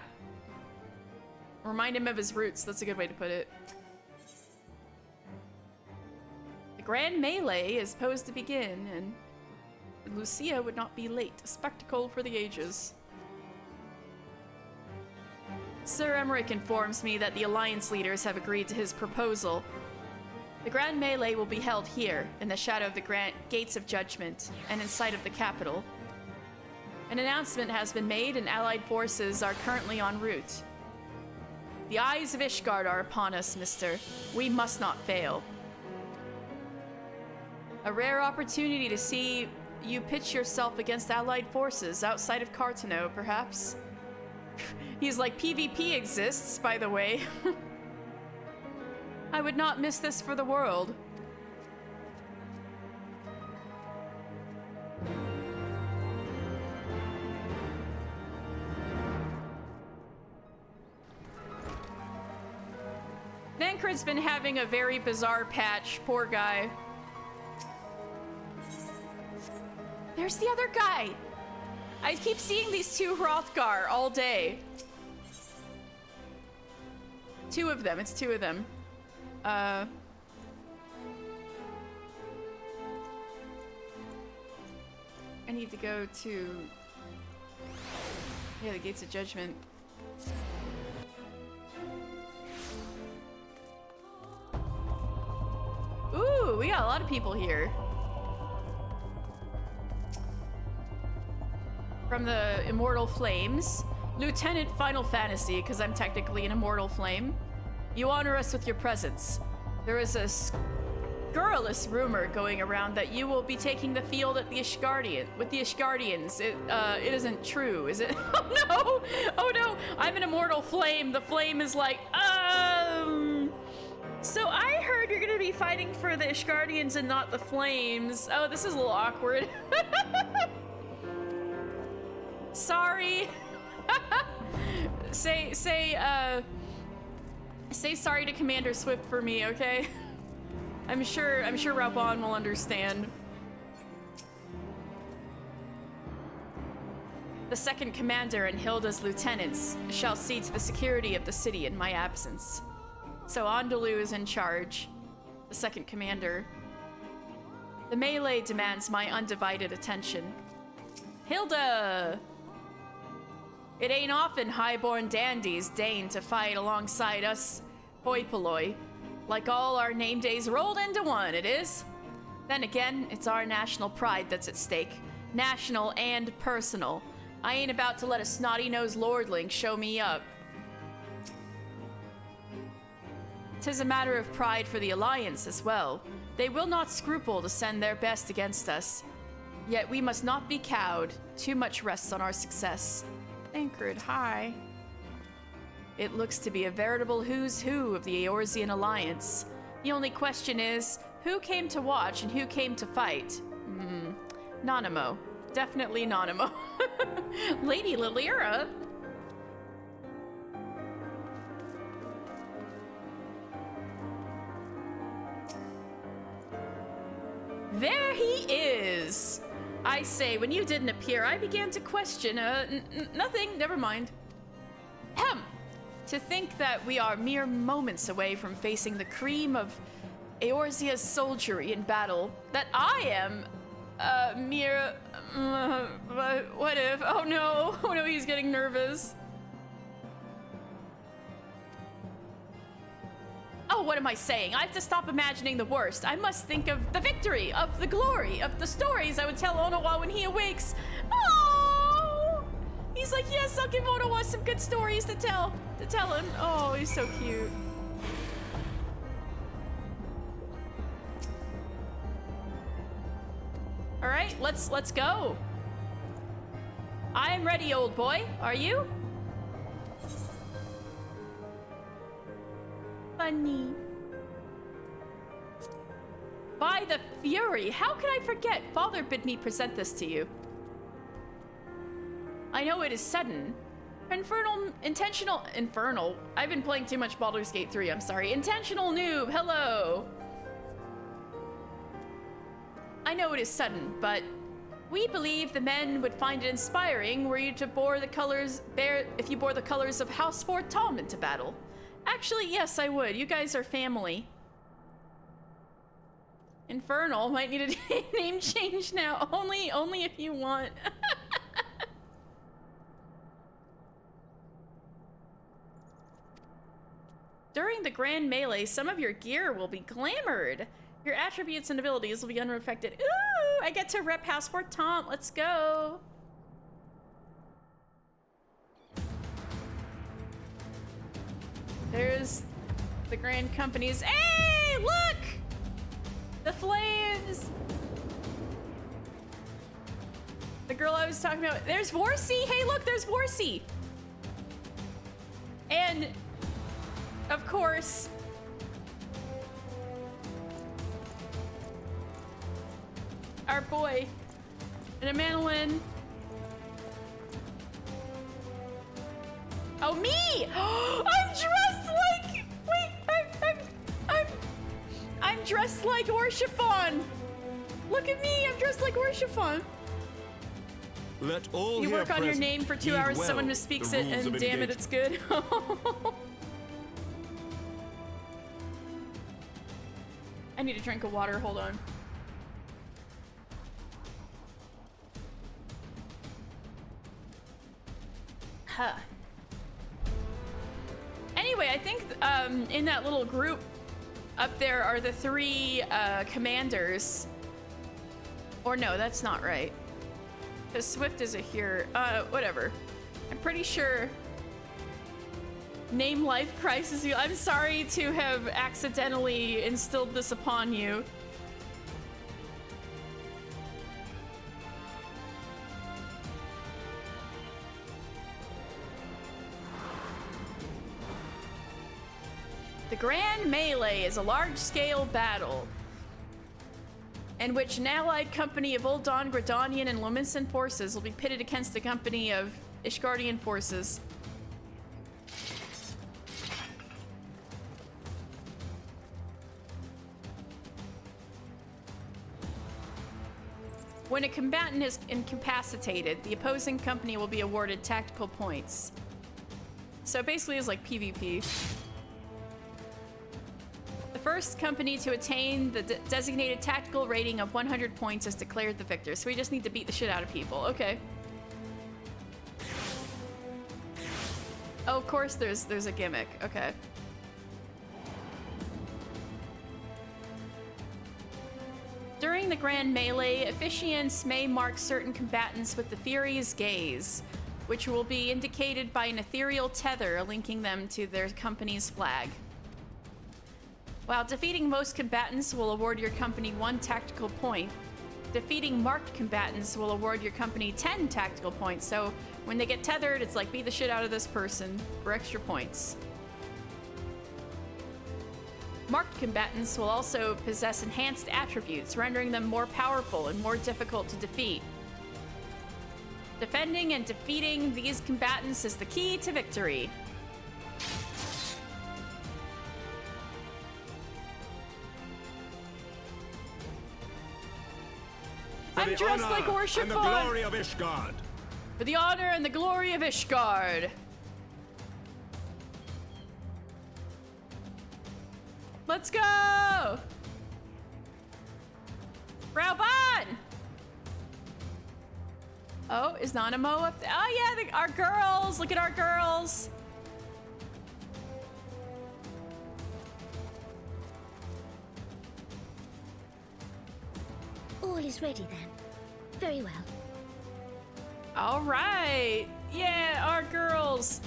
Remind him of his roots, that's a good way to put it. The grand melee is posed to begin, and Lucia would not be late. A spectacle for the ages. Sir Emeric informs me that the Alliance leaders have agreed to his proposal. The grand melee will be held here, in the shadow of the Gates of Judgment, and in sight of the capital. An announcement has been made and allied forces are currently en route. The eyes of Ishgard are upon us, mister. We must not fail. A rare opportunity to see you pitch yourself against allied forces outside of Cartano, perhaps? He's like, PvP exists, by the way. I would not miss this for the world. Nankred's been having a very bizarre patch, poor guy. There's the other guy! I keep seeing these two Hrothgar all day. Two of them, it's two of them. I need to go to... yeah, the Gates of Judgment. Ooh, we got a lot of people here. From the Immortal Flames, Lieutenant Final Fantasy, because I'm technically an Immortal Flame. You honor us with your presence. There is a scurrilous rumor going around that you will be taking the field at the with the Ishgardians. It isn't true, is it? Oh no! Oh no! I'm an Immortal Flame. The flame is like, so I heard you're gonna be fighting for the Ishgardians and not the Flames. Oh, this is a little awkward. Sorry. Say sorry to Commander Swift for me, okay? I'm sure Raubon will understand. The second commander and Hilda's lieutenants shall see to the security of the city in my absence. So Andalou is in charge, the second commander. The melee demands my undivided attention. Hilda! It ain't often highborn dandies deign to fight alongside us hoi polloi. Like all our name days rolled into one, it is. Then again, it's our national pride that's at stake. National and personal. I ain't about to let a snotty-nosed lordling show me up. 'Tis a matter of pride for the Alliance as well. They will not scruple to send their best against us. Yet we must not be cowed. Too much rests on our success. Anchored high. It looks to be a veritable who's who of the Eorzean Alliance. The only question is, who came to watch and who came to fight? Nanamo. Definitely Nanamo. Lady Lilira? There he is! I say, when you didn't appear, I began to question, nothing, never mind. Ahem! To think that we are mere moments away from facing the cream of Eorzea's soldiery in battle, that I am, mere, what if, oh no, he's getting nervous. Oh, what am I saying? I have to stop imagining the worst. I must think of the victory, of the glory, of the stories I would tell Onawa when he awakes. Oh! He's like, yes, I'll give Onawa some good stories to tell him. Oh, he's so cute. All right, let's go. I'm ready, old boy. Are you? Funny. By the Fury, how could I forget? Father bid me present this to you. I know it is sudden. Infernal. I've been playing too much Baldur's Gate 3, I'm sorry. Intentional noob, hello. I know it is sudden, but we believe the men would find it inspiring were you to if you bore the colors of House Fort Tom into battle. Actually, yes, I would. You guys are family. Infernal might need a name change now. Only if you want. During the Grand Melee, some of your gear will be glamored. Your attributes and abilities will be unaffected. Ooh, I get to rep House Fort Tom. Let's go. The Grand Company's. Hey, look! The flames! The girl I was talking about. There's Vorsi! Hey, look, there's Vorsi! And, of course, our boy, and a Manolin. Oh, me! I'm dressed like. Wait, I'm dressed like Orshifon. Look at me! I'm dressed like Orshifon. Let all You here work on your present name for 2 heed hours. well Someone misspeaks the it, rules and of damn it, engagement. it's good. I need a drink of water. Hold on. Huh. Anyway, I think in that little group up there are the 3 commanders. Or no, that's not right. Because Swift isn't here. Whatever. I'm pretty sure. Name life crisis you. I'm sorry to have accidentally instilled this upon you. The Grand Melee is a large-scale battle in which an allied company of Uldan, Gridanian, and Lominsan forces will be pitted against a company of Ishgardian forces. When a combatant is incapacitated, the opposing company will be awarded tactical points. So basically it's like PvP. The first company to attain the designated tactical rating of 100 points is declared the victor. So we just need to beat the shit out of people. Okay. Oh, of course there's a gimmick. Okay. During the Grand Melee, officiants may mark certain combatants with the Fury's Gaze, which will be indicated by an ethereal tether linking them to their company's flag. While defeating most combatants will award your company 1 tactical point, defeating marked combatants will award your company 10 tactical points. So when they get tethered, it's like beat the shit out of this person for extra points. Marked combatants will also possess enhanced attributes, rendering them more powerful and more difficult to defeat. Defending and defeating these combatants is the key to victory. I'm dressed like Orshifon. And the glory of Ishgard. For the honor and the glory of Ishgard. Let's go! Rauban! Oh, is Nanamo up there? Oh yeah, our girls! Look at our girls! All is ready then. Very well. All right! Yeah, our girls!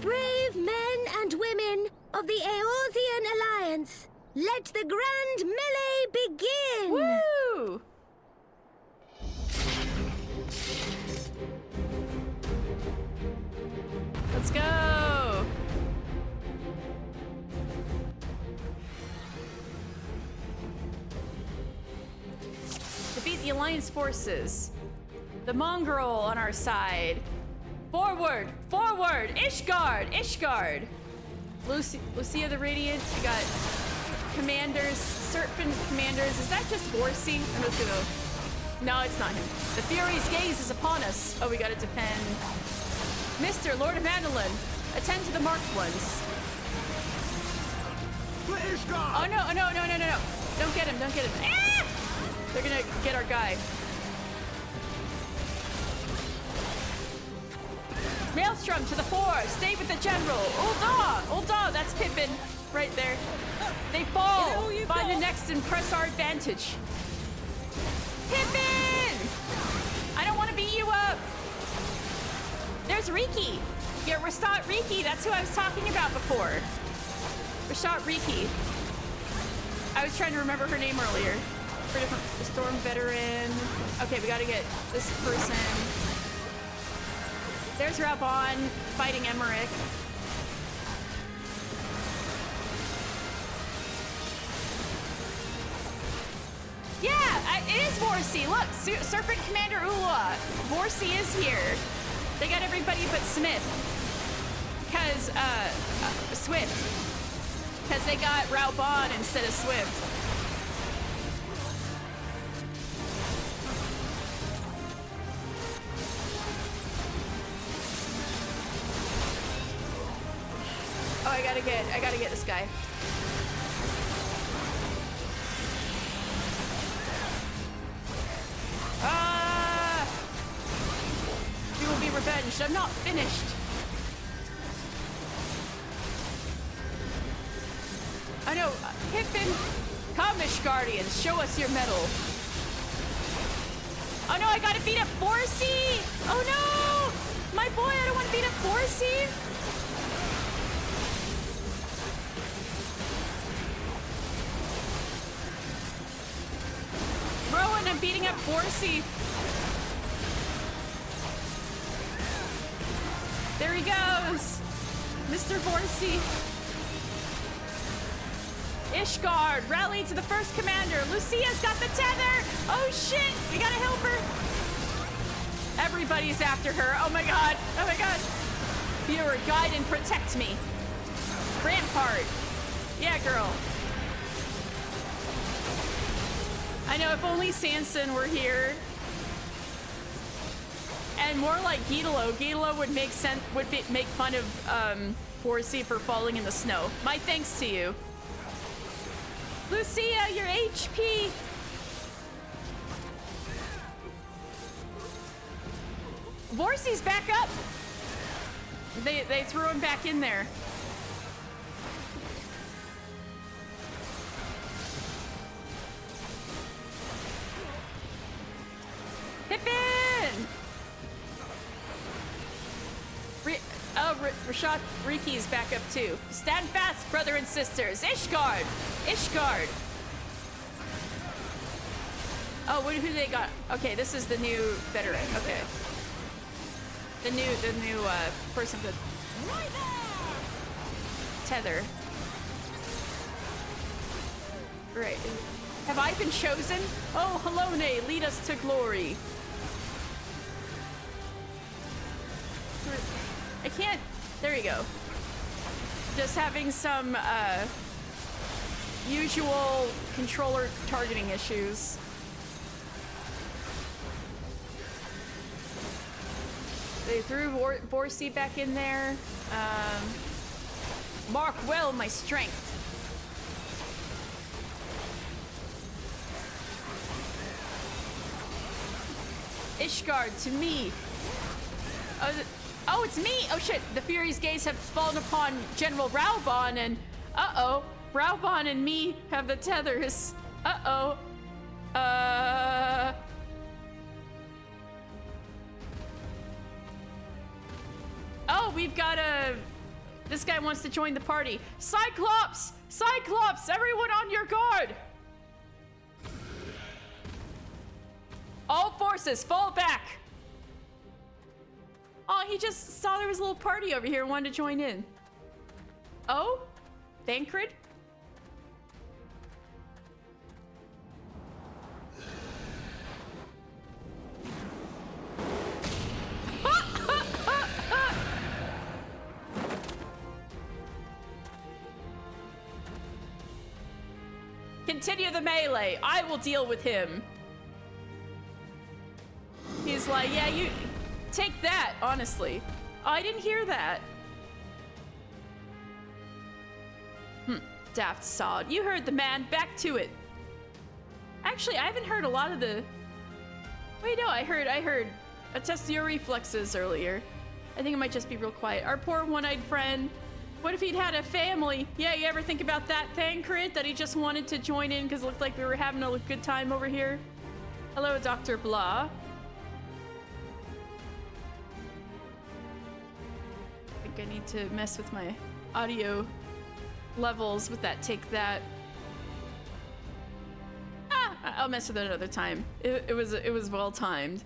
Brave men and women of the Eorzean Alliance, let the Grand Melee begin! Woo! Let's go! Defeat the Alliance forces. The mongrel on our side. Forward! Forward! Ishgard! Ishgard! Lucia the Radiant. We got commanders, serpent commanders. Is that just Gorsi? I'm just gonna... No, it's not him. The Fury's Gaze is upon us. Oh, we gotta defend. Mr. Lord of Mandolin, attend to the marked ones. Oh no, oh, no, no, no, no, no. Don't get him, don't get him. Ah! They're gonna get our guy. Maelstrom to the fore. Stay with the general. Ulda! Ulda, that's Pippin. Right there. They fall. Find the next and press our advantage. Pippin! I don't want to beat you up. There's Riki. Yeah, Rastat Riki, that's who I was talking about before. Rastat Riki. I was trying to remember her name earlier. For different Storm Veteran. Okay, we gotta get this person. There's Raubon fighting Emmerich. Yeah, it is Vorsi. Look, Serpent Commander Ulua. Vorsi is here. They got everybody but Smith. Because, Swift. Because they got Raubon instead of Swift. Oh, I gotta get this guy. We will be revenged. I'm not finished. I know. Pippin, come, Guardians. Show us your mettle. Oh no, I gotta beat up Vorsi! Oh no! My boy, I don't want to beat up Vorsi! Rowan, I'm beating up Vorsi. There he goes! Mr. Vorsi. Ishgard, rally to the first commander. Lucia's got the tether! Oh shit! We gotta help her! Everybody's after her. Oh my god! Oh my god! Viewer, guide and protect me. Rampart. Yeah, girl. I know, if only Sanson were here. And more like Gidolo. Gidolo would make make fun of Vorsi for falling in the snow. My thanks to you. Lucia, your HP! Vorsi's back up! They threw him back in there. Pippin! Rashat Riki's back up too. Stand fast, brother and sisters. Ishgard! Ishgard! Oh, who they got? Okay, this is the new veteran. Okay. The new person with tether. Right. Have I been chosen? Oh, Halone, lead us to glory. I can't. There you go. Just having some usual controller targeting issues. They threw Vorsi back in there. Mark well my strength. Ishgard, to me. Oh, it's me! Oh shit, the Fury's gaze have fallen upon General Raubon and... Uh-oh, Raubon and me have the tethers. Uh-oh. Oh, we've got a... This guy wants to join the party. Cyclops! Cyclops! Everyone on your guard! All forces, fall back! Oh, he just saw there was a little party over here and wanted to join in. Oh? Thancred? Continue the melee. I will deal with him. He's like, yeah, you... Take that, honestly. Oh, I didn't hear that. Daft sod. You heard the man. Back to it. Actually, I haven't heard a lot of the... Wait, no, I heard a test of your reflexes earlier. I think it might just be real quiet. Our poor one-eyed friend. What if he'd had a family? Yeah, you ever think about that, Thancred? That he just wanted to join in because it looked like we were having a good time over here? Hello, Dr. Blah. I need to mess with my audio levels with that take that. I'll mess with it another time. It was well timed.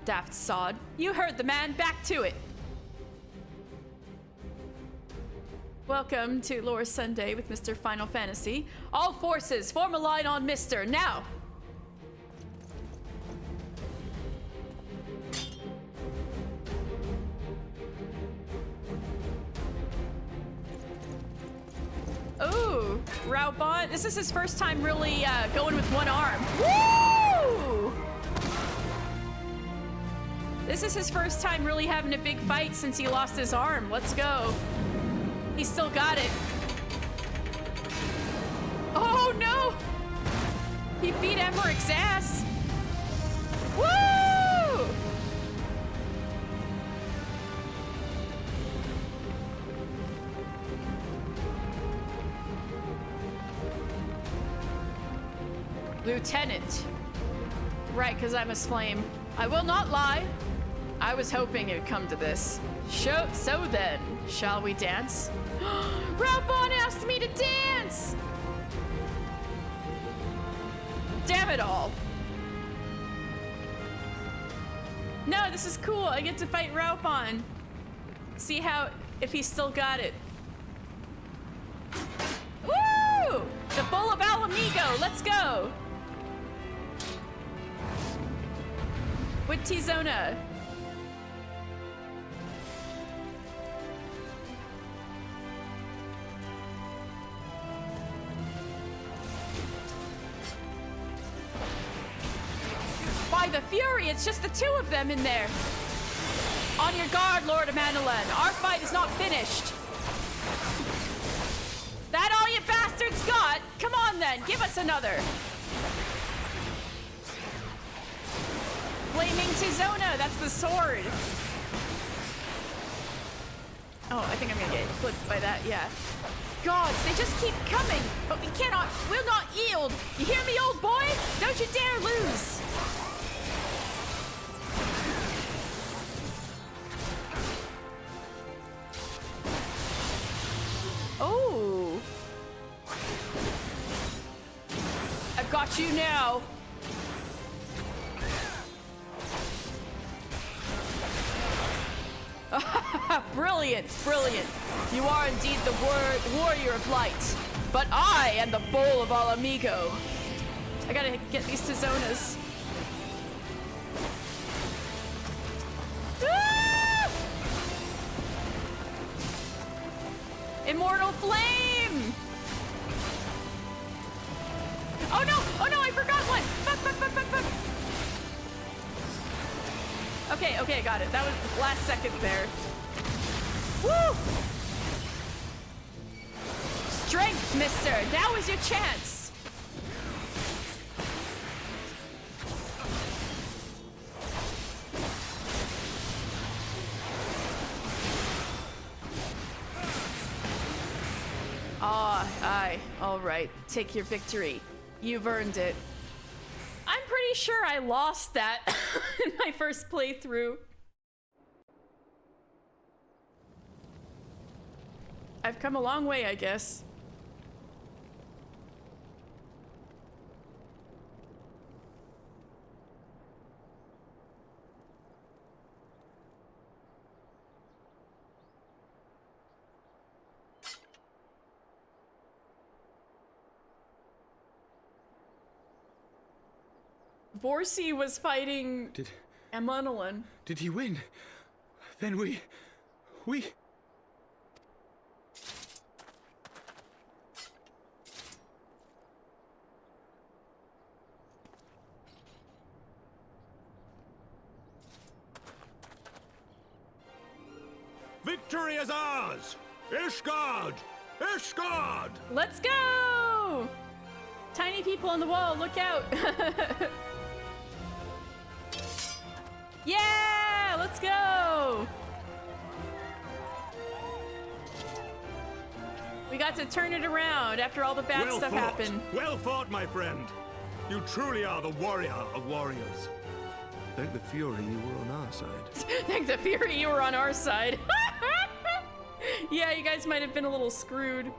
Daft sod. You heard the man, back to it. Welcome to Lore Sunday with Mr. Final Fantasy. All forces, form a line on Mr. now. Ooh, Raubon. This is his first time really going with one arm. Woo! This is his first time really having a big fight since he lost his arm. Let's go. He still got it. Oh no! He beat Emmerich's ass. Woo! Lieutenant. Right, because I'm a flame. I will not lie. I was hoping it would come to this. So then, shall we dance? Raubon asked me to dance! Damn it all. No, this is cool. I get to fight Raubon. See if he's still got it. Woo! The Bull of Alamigo, let's go! With Tizona. By the Fury, it's just the two of them in there. On your guard, Lord Amandalan. Our fight is not finished. That all you bastards got? Come on then, give us another. Flaming Tizona, that's the sword. Oh, I think I'm gonna get clipped by that, yeah. Gods, they just keep coming, but we'll not yield. You hear me, old boy? Don't you dare lose. Oh. I've got you now. Brilliant, brilliant. You are indeed the warrior of light, but I am the Bull of Alamigo. I gotta get these Tizonas. Ah! Immortal flame! Oh no, I forgot one! Fuck. Okay, got it. That was the last second there. Woo! Strength, mister! Now is your chance! Aye. Alright. Take your victory. You've earned it. I'm pretty sure I lost that in my first playthrough. I've come a long way, I guess. Vorsi was fighting Amandalan. Did he win? Then we... Victory is ours! Ishgard! Ishgard! Let's go! Tiny people on the wall, look out! Yeah! Let's go! We got to turn it around after all the bad stuff happened. Well fought, my friend. You truly are the warrior of warriors. Thank the Fury you were on our side. Thank the Fury you were on our side. Yeah, you guys might have been a little screwed.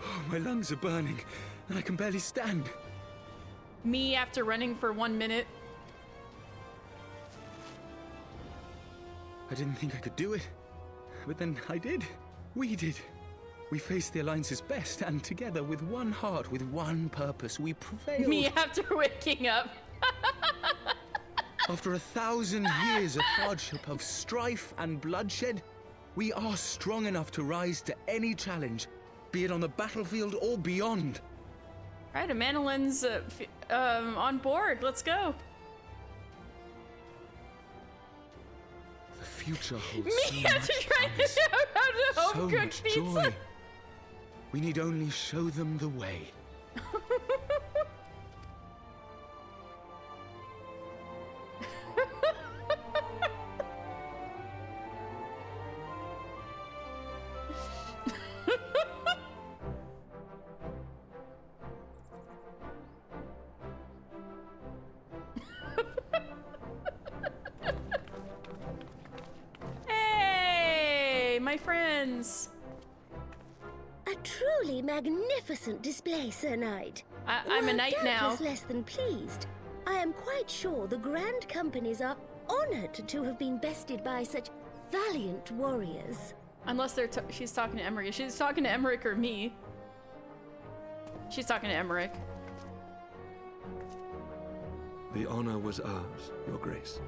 Oh, my lungs are burning, and I can barely stand. Me after running for 1 minute. I didn't think I could do it, but then I did. We did. We faced the Alliance's best, and together, with one heart, with one purpose, we prevailed. Me after waking up. After 1,000 years of hardship, of strife and bloodshed, we are strong enough to rise to any challenge, be it on the battlefield or beyond. Alright, Amanilin's on board. Let's go. The future holds Me so have much to try to promise, know how to so home cook much pizza. joy. We need only show them the way. Hey, my friends. A truly magnificent display, Sir Knight. I'm a While knight now. doubtless less than pleased, I am quite sure the Grand Companies are honored to have been bested by such valiant warriors. Unless they're she's talking to Emmerich. She's talking to Emmerich or me. She's talking to Emmerich. The honor was ours, Your Grace.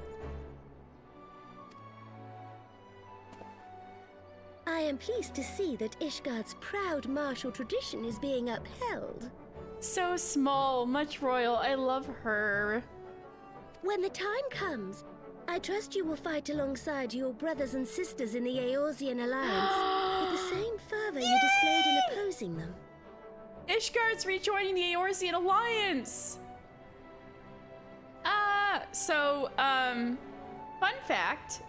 I am pleased to see that Ishgard's proud martial tradition is being upheld. So small, much royal. I love her. When the time comes, I trust you will fight alongside your brothers and sisters in the Eorzean Alliance with the same fervor you displayed in opposing them. Ishgard's rejoining the Eorzean Alliance! Fun fact,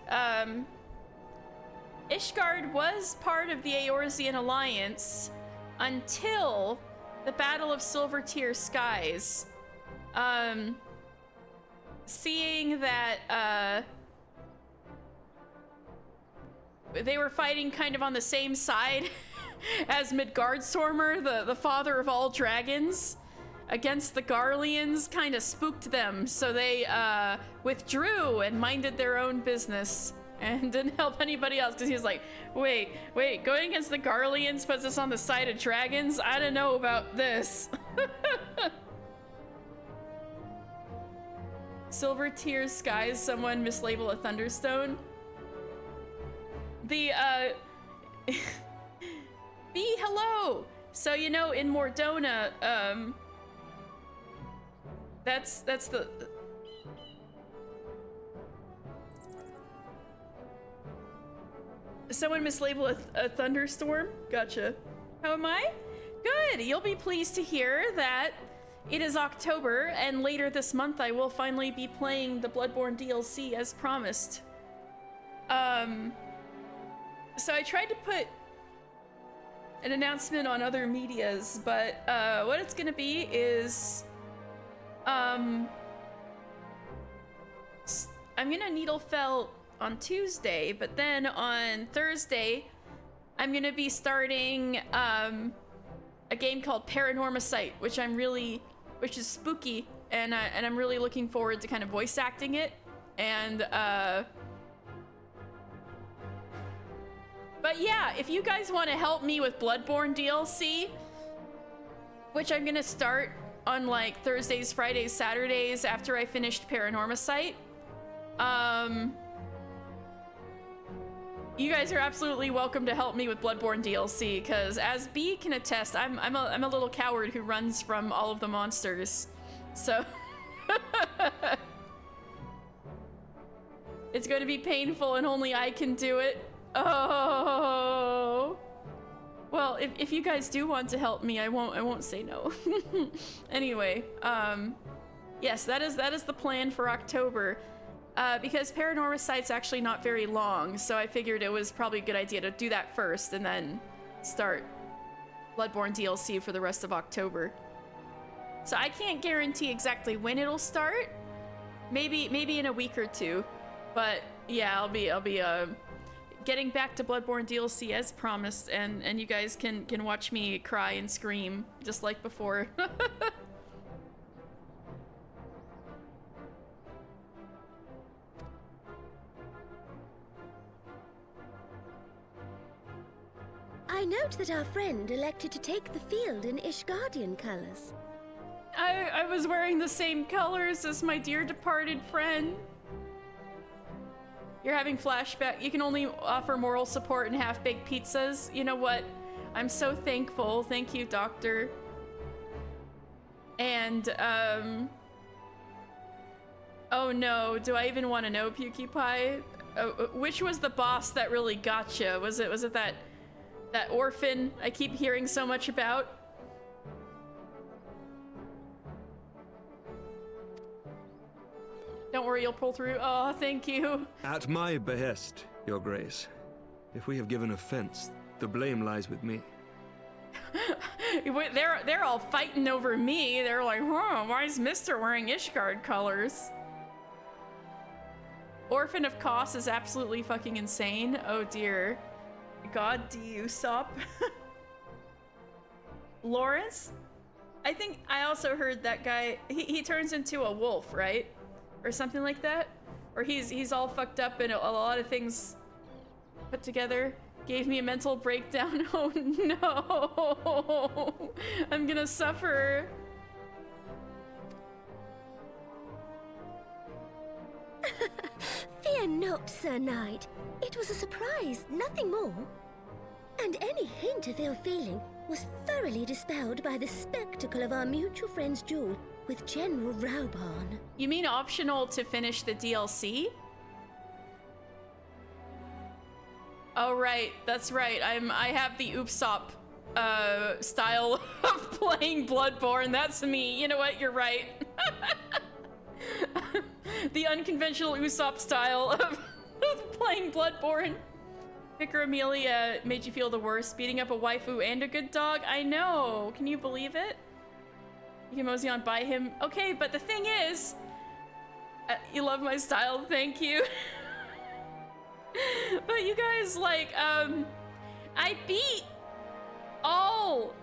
Ishgard was part of the Eorzean Alliance until the Battle of Silver-Tier Skies. Seeing that, they were fighting kind of on the same side as Midgardstormer, the father of all dragons, against the Garleans, kind of spooked them, so they withdrew and minded their own business and didn't help anybody else, because he was like, wait, going against the Garleans puts us on the side of dragons? I don't know about this. Silver-Tier Skies, someone mislabel a Thunderstone. B, hello! So, you know, in Mordona, that's the... Someone mislabel a Thunderstorm? Gotcha. How am I? Good! You'll be pleased to hear that it is October, and later this month I will finally be playing the Bloodborne DLC as promised. So I tried to put an announcement on other medias, but what it's gonna be is I'm gonna Needlefell on Tuesday, but then on Thursday I'm gonna be starting a game called Paranormasight, which is spooky, and I'm really looking forward to kind of voice acting it. And but yeah, if you guys want to help me with Bloodborne DLC, which I'm gonna start on like Thursdays, Fridays, Saturdays after I finished Paranormasight, you guys are absolutely welcome to help me with Bloodborne DLC, because as B can attest, I'm a little coward who runs from all of the monsters, so it's going to be painful and only I can do it. Oh, Well, if you guys do want to help me, I won't say no. Anyway, yes, that is the plan for October. Because Paranormal Sight's actually not very long, so I figured it was probably a good idea to do that first and then start Bloodborne DLC for the rest of October. So I can't guarantee exactly when it'll start. Maybe in a week or two. But yeah, I'll be getting back to Bloodborne DLC as promised, and you guys can watch me cry and scream just like before. I note that our friend elected to take the field in Ishgardian colors. I was wearing the same colors as my dear departed friend. You're having flashback. You can only offer moral support and half-baked pizzas. You know what? I'm so thankful. Thank you, Doctor. And, oh no, do I even want to know, Pukey Pie? Which was the boss that really gotcha? Was it that orphan I keep hearing so much about? Don't worry, you'll pull through. Oh, thank you. At my behest, Your Grace. If we have given offense, the blame lies with me. They're all fighting over me. They're like, huh, why is Mr. wearing Ishgard colors? Orphan of Kos is absolutely fucking insane. Oh dear. God, do you stop? Lawrence? I think I also heard that guy, he turns into a wolf, right? Or something like that? Or he's all fucked up and a lot of things put together. Gave me a mental breakdown. Oh no! I'm gonna suffer. Fear not, Sir Knight. It was a surprise, nothing more. And any hint of ill feeling was thoroughly dispelled by the spectacle of our mutual friend's duel with General Raubarn. You mean optional to finish the DLC? Oh right, that's right. I have the Oopsop style of playing Bloodborne. That's me. You know what? You're right. The unconventional Usopp style of playing Bloodborne. Vicar Amelia made you feel the worst, beating up a waifu and a good dog. I know. Can you believe it? You can mosey on by him. Okay, but the thing is, you love my style. Thank you. But you guys, like, I beat all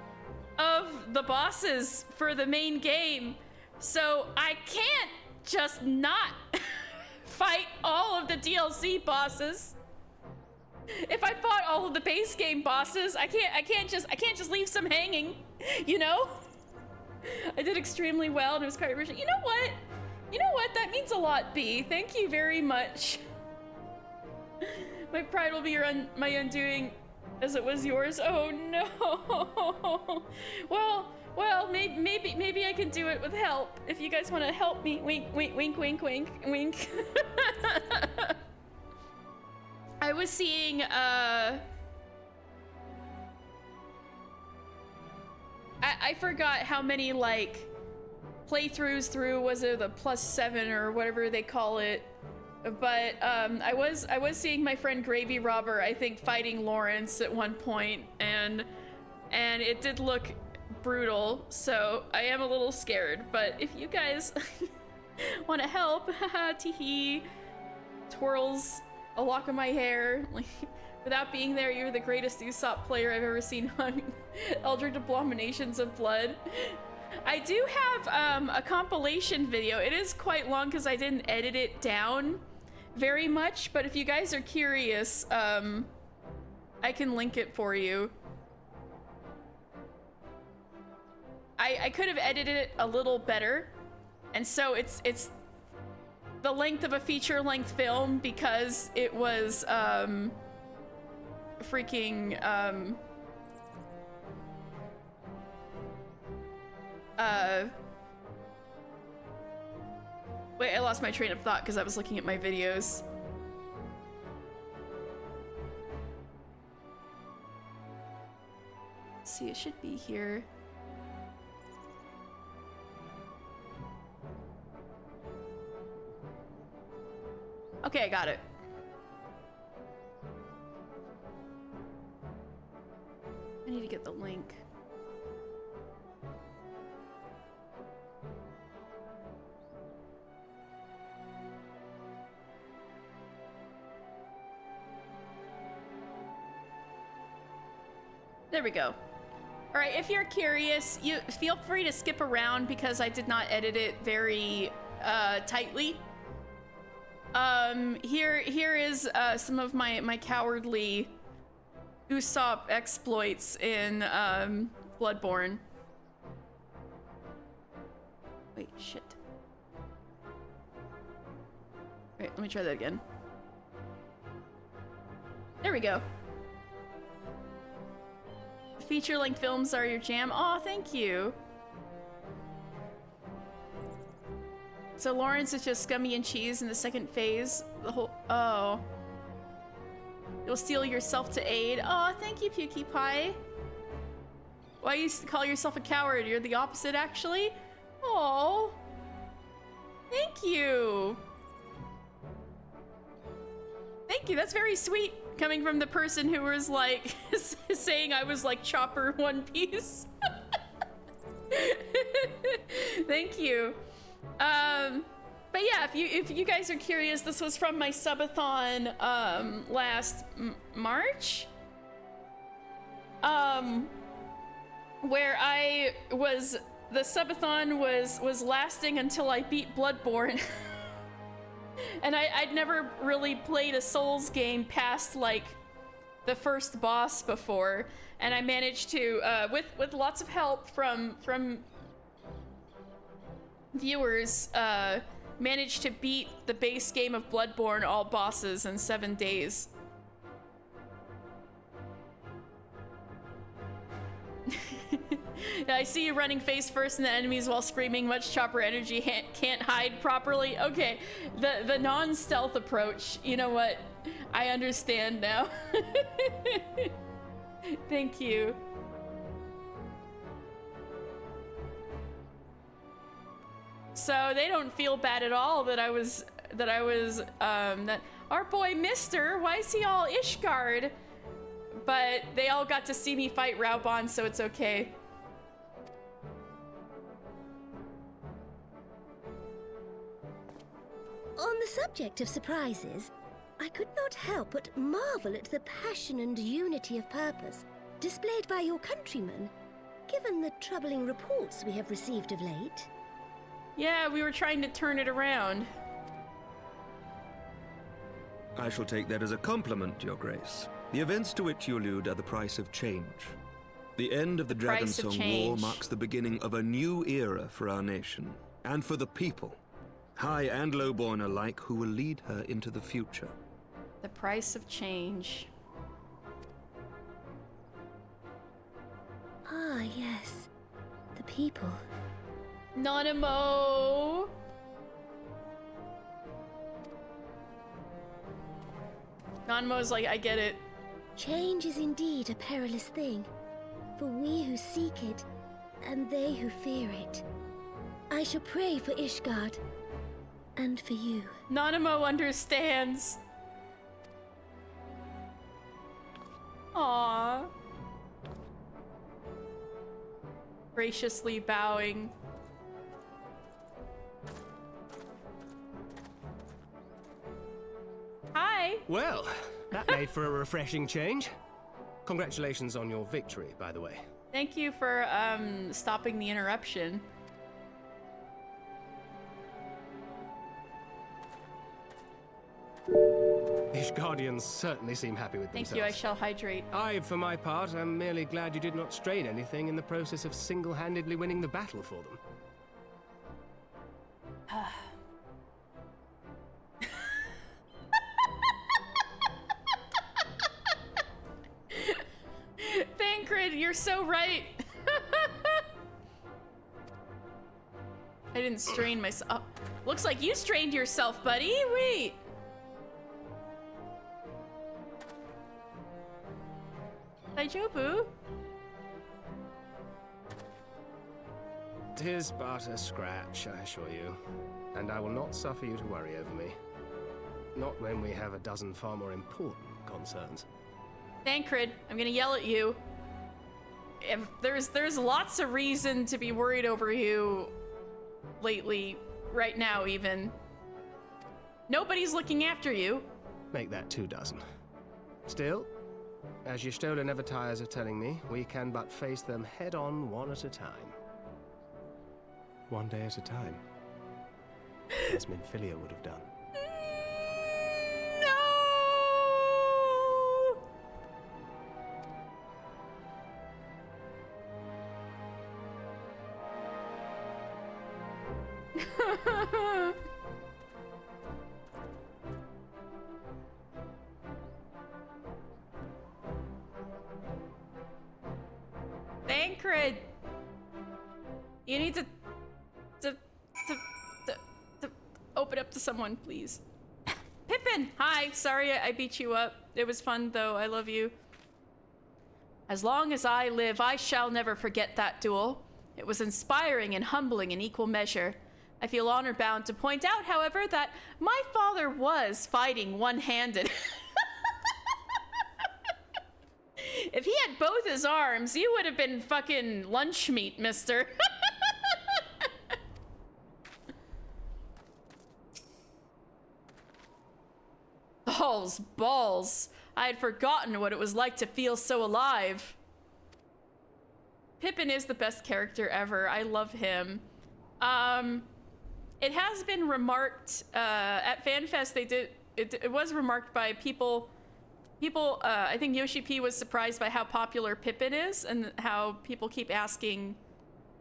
of the bosses for the main game, so I can't just not fight all of the DLC bosses. If I fought all of the base game bosses, I can't just leave some hanging, you know? I did extremely well and it was quite original. You know what? That means a lot, B. Thank you very much. My pride will be my undoing as it was yours. Oh no. Well, maybe I can do it with help. If you guys want to help me, wink, wink, wink, wink, wink, wink. I was seeing, I forgot how many, like, playthroughs through, was it the +7 or whatever they call it, but, I was seeing my friend Gravy Robber, I think, fighting Lawrence at one point, and it did look brutal, so I am a little scared, but if you guys want to help, haha, teehee, twirls a lock of my hair, like, without being there, you're the greatest Usopp player I've ever seen on Eldritch Abominations of Blood. I do have a compilation video. It is quite long because I didn't edit it down very much, but if you guys are curious, I can link it for you. I could have edited it a little better, and so it's the length of a feature-length film because it was freaking wait, I lost my train of thought because I was looking at my videos. Let's see, it should be here. Okay, I got it. I need to get the link. There we go. All right, if you're curious, you feel free to skip around because I did not edit it very tightly. Here is some of my cowardly Usopp exploits in Bloodborne. Wait, shit. Wait, let me try that again. There we go. Feature-length films are your jam. Aw, thank you. So Lawrence is just scummy and cheese in the second phase. The whole... Oh. You'll steel yourself to aid. Aw, thank you, Pukey Pie. Why you call yourself a coward? You're the opposite, actually. Oh. Thank you. Thank you, that's very sweet. Coming from the person who was like saying I was like Chopper One Piece. Thank you. But yeah, if you guys are curious, this was from my subathon last March. Where the subathon was lasting until I beat Bloodborne. And I'd never really played a Souls game past like the first boss before, and I managed to with lots of help from viewers managed to beat the base game of Bloodborne, all bosses, in 7 days. I see you running face first in the enemies while screaming. Much chopper energy can't hide properly. Okay, the non-stealth approach. You know what? I understand now. Thank you. So they don't feel bad at all that that our boy Mister, why is he all Ishgard? But they all got to see me fight Raubon, so it's okay. On the subject of surprises, I could not help but marvel at the passion and unity of purpose displayed by your countrymen, given the troubling reports we have received of late. Yeah, we were trying to turn it around. I shall take that as a compliment, Your Grace. The events to which you allude are the price of change. The end of the Dragonsong War marks the beginning of a new era for our nation, and for the people, high and lowborn alike, who will lead her into the future. The price of change. Ah, yes. The people. Nanamo! Nanamo's like, I get it. Change is indeed a perilous thing, for we who seek it, and they who fear it. I shall pray for Ishgard, and for you. Nanamo understands. Aww. Graciously bowing. Hi. Well, that made for a refreshing change. Congratulations on your victory, by the way. Thank you for stopping the interruption. Ishgardians certainly seem happy with themselves. Thank you, I shall hydrate. I, for my part, am merely glad you did not strain anything in the process of single-handedly winning the battle for them. Thancred, you're so right. I didn't strain myself. Oh, looks like you strained yourself, buddy. Wait. Daijobu? 'Tis but a scratch, I assure you, and I will not suffer you to worry over me. Not when we have a dozen far more important concerns. Thancred, I'm gonna yell at you. If there's lots of reason to be worried over you lately, right now even. Nobody's looking after you. Make that 24. Still, as Y'shtola never tires of telling me, we can but face them head-on one at a time. One day at a time. As Minfilia would have done. Thancred! You need to open up to someone, please. Pippin! Hi! Sorry I beat you up. It was fun, though. I love you. As long as I live, I shall never forget that duel. It was inspiring and humbling in equal measure. I feel honor-bound to point out, however, that my father was fighting one-handed. If he had both his arms, you would have been fucking lunch meat, mister. Balls. I had forgotten what it was like to feel so alive. Pippin is the best character ever. I love him. It has been remarked at FanFest. It was remarked by people. I think Yoshi P was surprised by how popular Pippin is and how people keep asking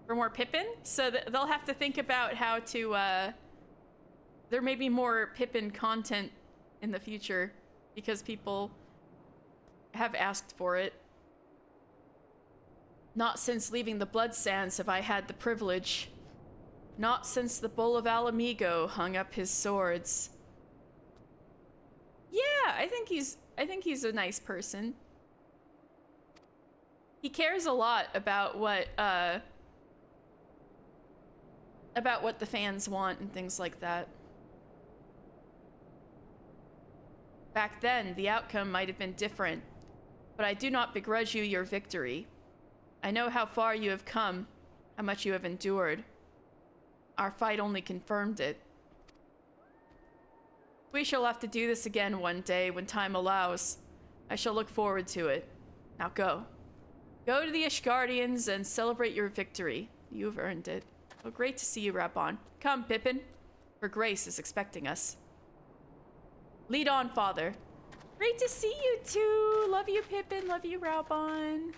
for more Pippin. So they'll have to think about how to. There may be more Pippin content in the future because people have asked for it. Not since leaving the Blood Sands have I had the privilege. Not since the Bull of Alamigo hung up his swords. Yeah, I think he's a nice person. He cares a lot about what the fans want and things like that. Back then, the outcome might have been different, but I do not begrudge you your victory. I know how far you have come, how much you have endured. Our fight only confirmed it. We shall have to do this again one day when time allows. I shall look forward to it. Now go. Go to the Ishgardians and celebrate your victory. You've earned it. Oh, great to see you, Rabon. Come, Pippin. Her Grace is expecting us. Lead on, Father. Great to see you too. Love you, Pippin. Love you, Raubon.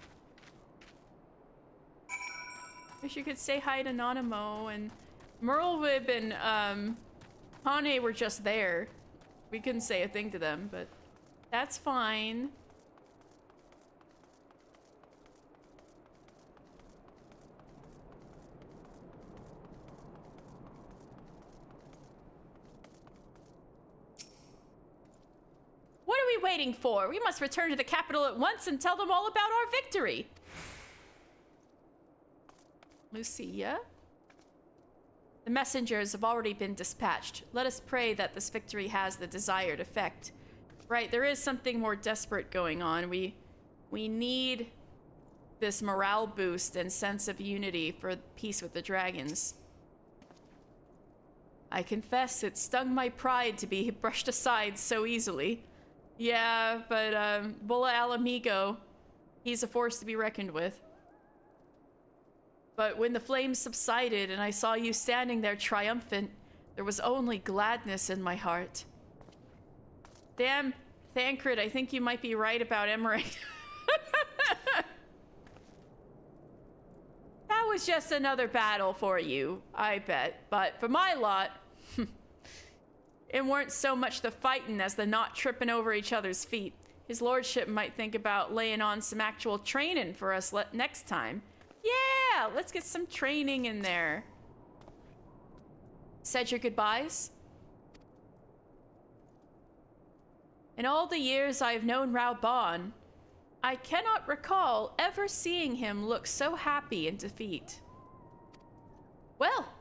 Wish you could say hi to Nanamo, and Merlwib and Hane were just there. We couldn't say a thing to them, but that's fine. What are we waiting for? We must return to the capital at once and tell them all about our victory. Lucia? The messengers have already been dispatched. Let us pray that this victory has the desired effect. Right, there is something more desperate going on. We need this morale boost and sense of unity for peace with the dragons. I confess it stung my pride to be brushed aside so easily. Yeah, but Bulla Alamigo, he's a force to be reckoned with. But when the flames subsided and I saw you standing there triumphant, there was only gladness in my heart. Damn, Thancred, I think you might be right about Emmerich. That was just another battle for you, I bet. But for my lot, it weren't so much the fighting as the not tripping over each other's feet. His lordship might think about laying on some actual training for us next time. Yeah, let's get some training in there. Said your goodbyes? In all the years I have known Raubon, I cannot recall ever seeing him look so happy in defeat. Well,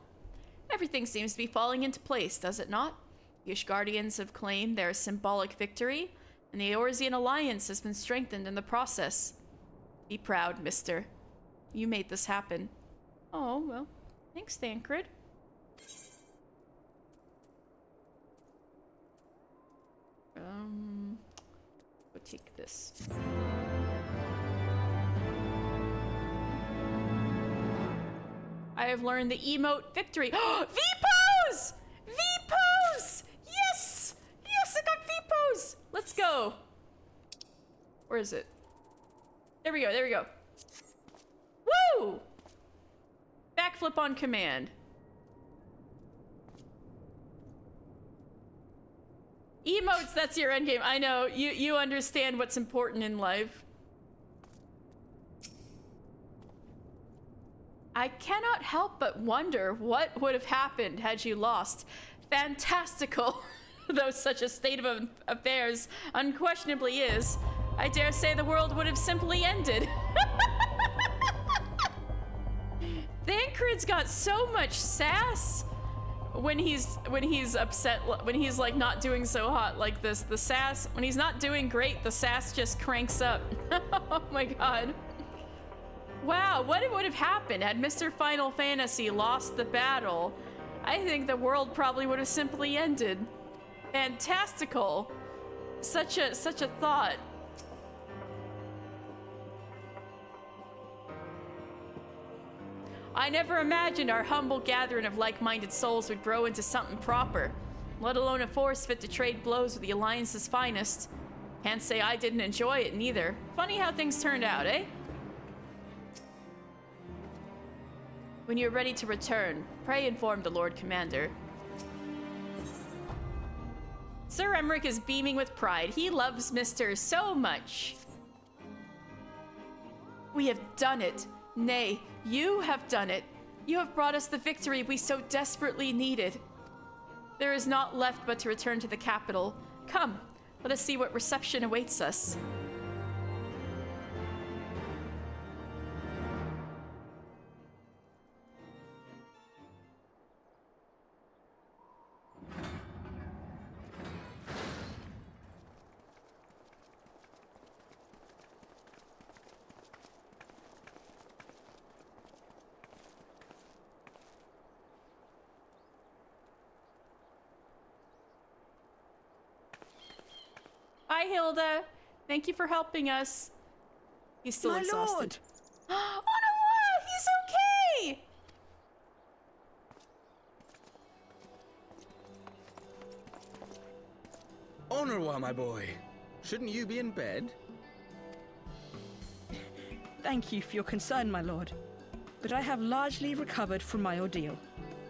everything seems to be falling into place, does it not? The Ishgardians have claimed their symbolic victory, and the Eorzean alliance has been strengthened in the process. Be proud, mister. You made this happen. Oh, well, thanks, Thancred. We'll take this. I have learned the emote victory. V-pose! V-pose! Yes! Yes, I got V-pose! Let's go. Where is it? There we go, there we go. Woo! Backflip on command. Emotes, that's your endgame. I know, you understand what's important in life. I cannot help but wonder what would have happened had you lost. Fantastical, though such a state of affairs unquestionably is. I dare say the world would have simply ended. Thancred's got so much sass when he's upset, when he's like not doing so hot like this. The sass, when he's not doing great, the sass just cranks up. Oh my god. Wow, what would have happened had Mr. Final Fantasy lost the battle? I think the world probably would have simply ended. Fantastical. Such a thought. I never imagined our humble gathering of like-minded souls would grow into something proper, let alone a force fit to trade blows with the Alliance's finest. Can't say I didn't enjoy it neither. Funny how things turned out, eh? When you're ready to return, pray inform the Lord Commander. Sir Emmerich is beaming with pride. He loves Mr. so much. We have done it. Nay, you have done it. You have brought us the victory we so desperately needed. There is naught left but to return to the capital. Come, let us see what reception awaits us. Hi, Hilda. Thank you for helping us. He's still exhausted. Oh no, he's okay! Honorwa, my boy. Shouldn't you be in bed? Thank you for your concern, my lord. But I have largely recovered from my ordeal,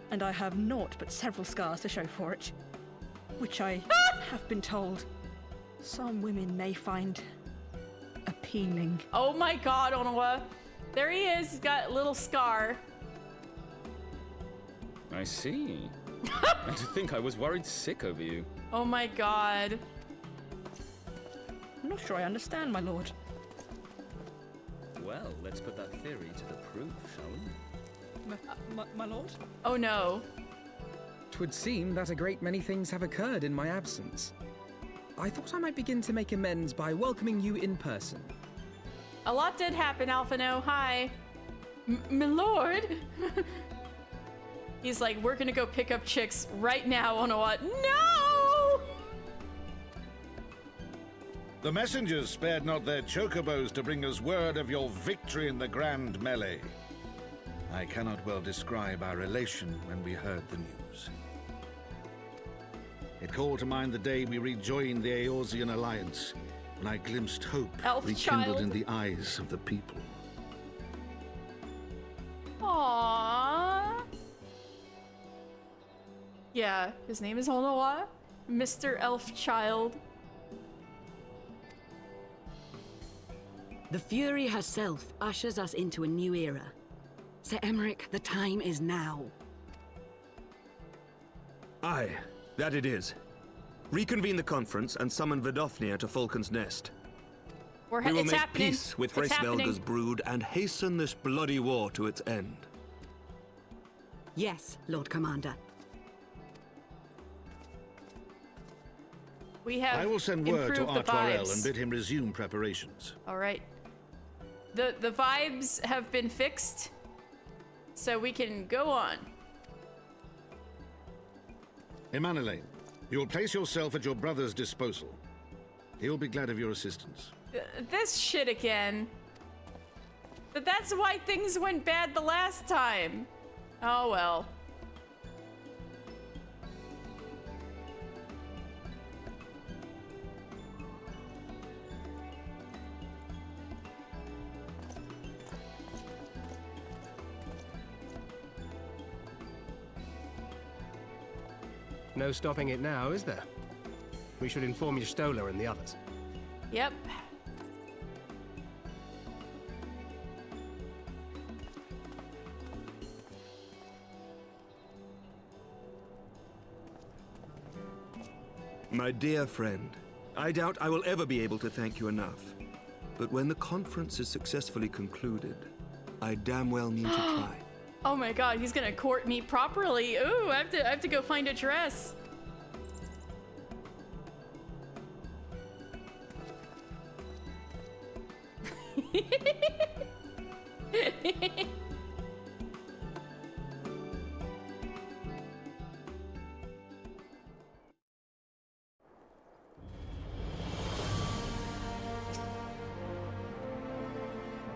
and I have naught but several scars to show for it, which I have been told some women may find appealing. Oh my god, Onawa. There he is. He's got a little scar. I see. And to think I was worried sick over you. Oh my god. I'm not sure I understand, my lord. Well, let's put that theory to the proof, shall we? My lord? Oh no. 'Twould seem that a great many things have occurred in my absence. I thought I might begin to make amends by welcoming you in person. A lot did happen, Alphino. Hi. My lord. He's like, we're gonna go pick up chicks right now, Onawa. No! The messengers spared not their chocobos to bring us word of your victory in the grand melee. I cannot well describe our elation when we heard the news. It called to mind the day we rejoined the Eorzean alliance, when I glimpsed hope rekindled in the eyes of the people. Aww. Yeah, his name is Onawa. Mr. Elf Child. The Fury herself ushers us into a new era. Sir Emmerich, the time is now. Aye, that it is. Reconvene the conference and summon Vidofnir to Falcon's Nest. We will make peace with Hraesvelga's brood and hasten this bloody war to its end. Yes, Lord Commander. We have I will send word to improved the Artorel vibes. and bid him resume preparations. All right. The vibes have been fixed, so we can go on. Emanuele, you will place yourself at your brother's disposal. He will be glad of your assistance. This shit again. But that's why things went bad the last time. Oh well. No stopping it now, is there? We should inform Y'shtola and the others. Yep. My dear friend, I doubt I will ever be able to thank you enough. But when the conference is successfully concluded, I damn well mean to try. Oh my god, he's gonna court me properly. Ooh, I have to go find a dress.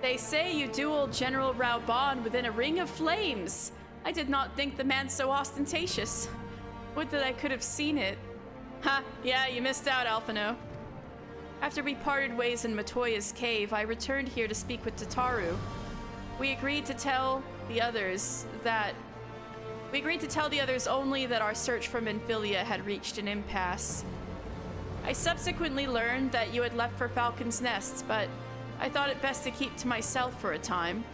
They say you dueled General Raoban within a ring of flames. I did not think the man so ostentatious. Would that I could have seen it. Ha, yeah, you missed out, Alphino. After we parted ways in Matoya's cave, I returned here to speak with Tataru. We agreed to tell the others only that our search for Minfilia had reached an impasse. I subsequently learned that you had left for Falcon's Nest, but I thought it best to keep to myself for a time.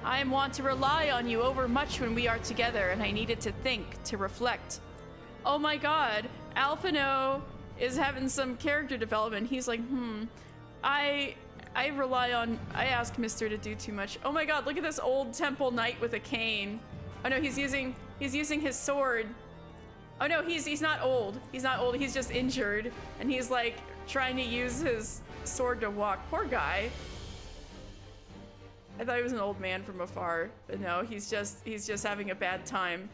I am wont to rely on you overmuch when we are together, and I needed to think, to reflect. Oh my god, Alphino is having some character development. He's like, I ask Mister to do too much. Oh my god, look at this old temple knight with a cane. Oh no, he's using his sword. Oh no, he's not old. He's not old, he's just injured. And he's like trying to use his sword to walk. Poor guy. I thought he was an old man from afar, but no, he's just having a bad time.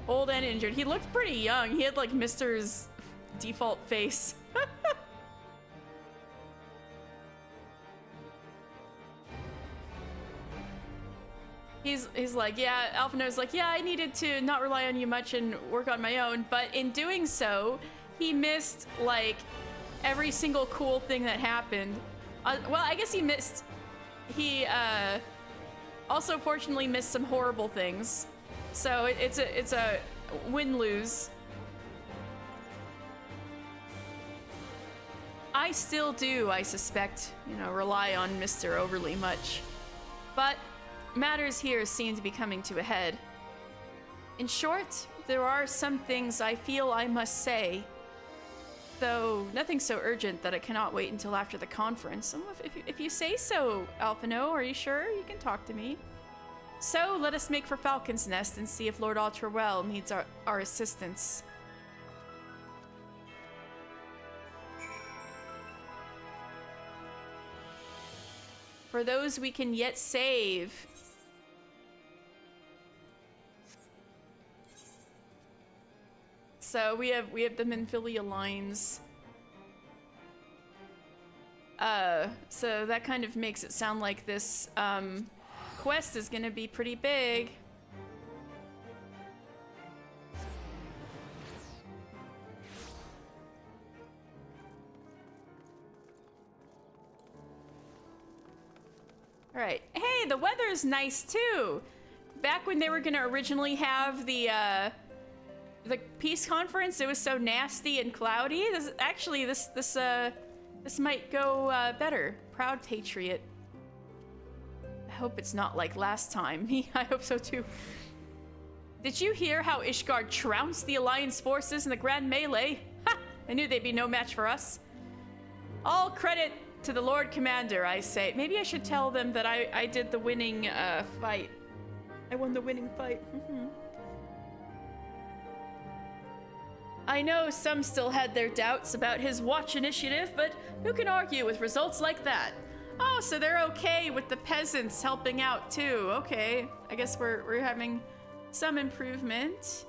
Old and injured. He looked pretty young. He had like Mister's default face. He's like, yeah, Alphino's like, yeah, I needed to not rely on you much and work on my own, but in doing so, he missed like every single cool thing that happened. Well, I guess he also fortunately missed some horrible things. So it's a win-lose. I still do, I suspect, rely on Mr. overly much. But matters here seem to be coming to a head. In short, there are some things I feel I must say, though nothing so urgent that it cannot wait until after the conference. If you say so, Alphino, are you sure? You can talk to me. So let us make for Falcon's Nest and see if Lord Artorel needs our assistance. For those we can yet save. So we have the Minfilia lines. So that kind of makes it sound like this quest is gonna be pretty big. All right. Hey, the weather's nice too. Back when they were gonna originally have the peace conference, it was so nasty and cloudy. This might go better. Proud patriot. I hope it's not like last time. I hope so too. Did you hear how Ishgard trounced the Alliance forces in the Grand Melee? Ha! I knew they'd be no match for us. All credit to the Lord Commander, I say. Maybe I should tell them that I did the winning fight. I won the winning fight. I know some still had their doubts about his watch initiative, but who can argue with results like that? Oh, so they're okay with the peasants helping out too. Okay, I guess we're having some improvement.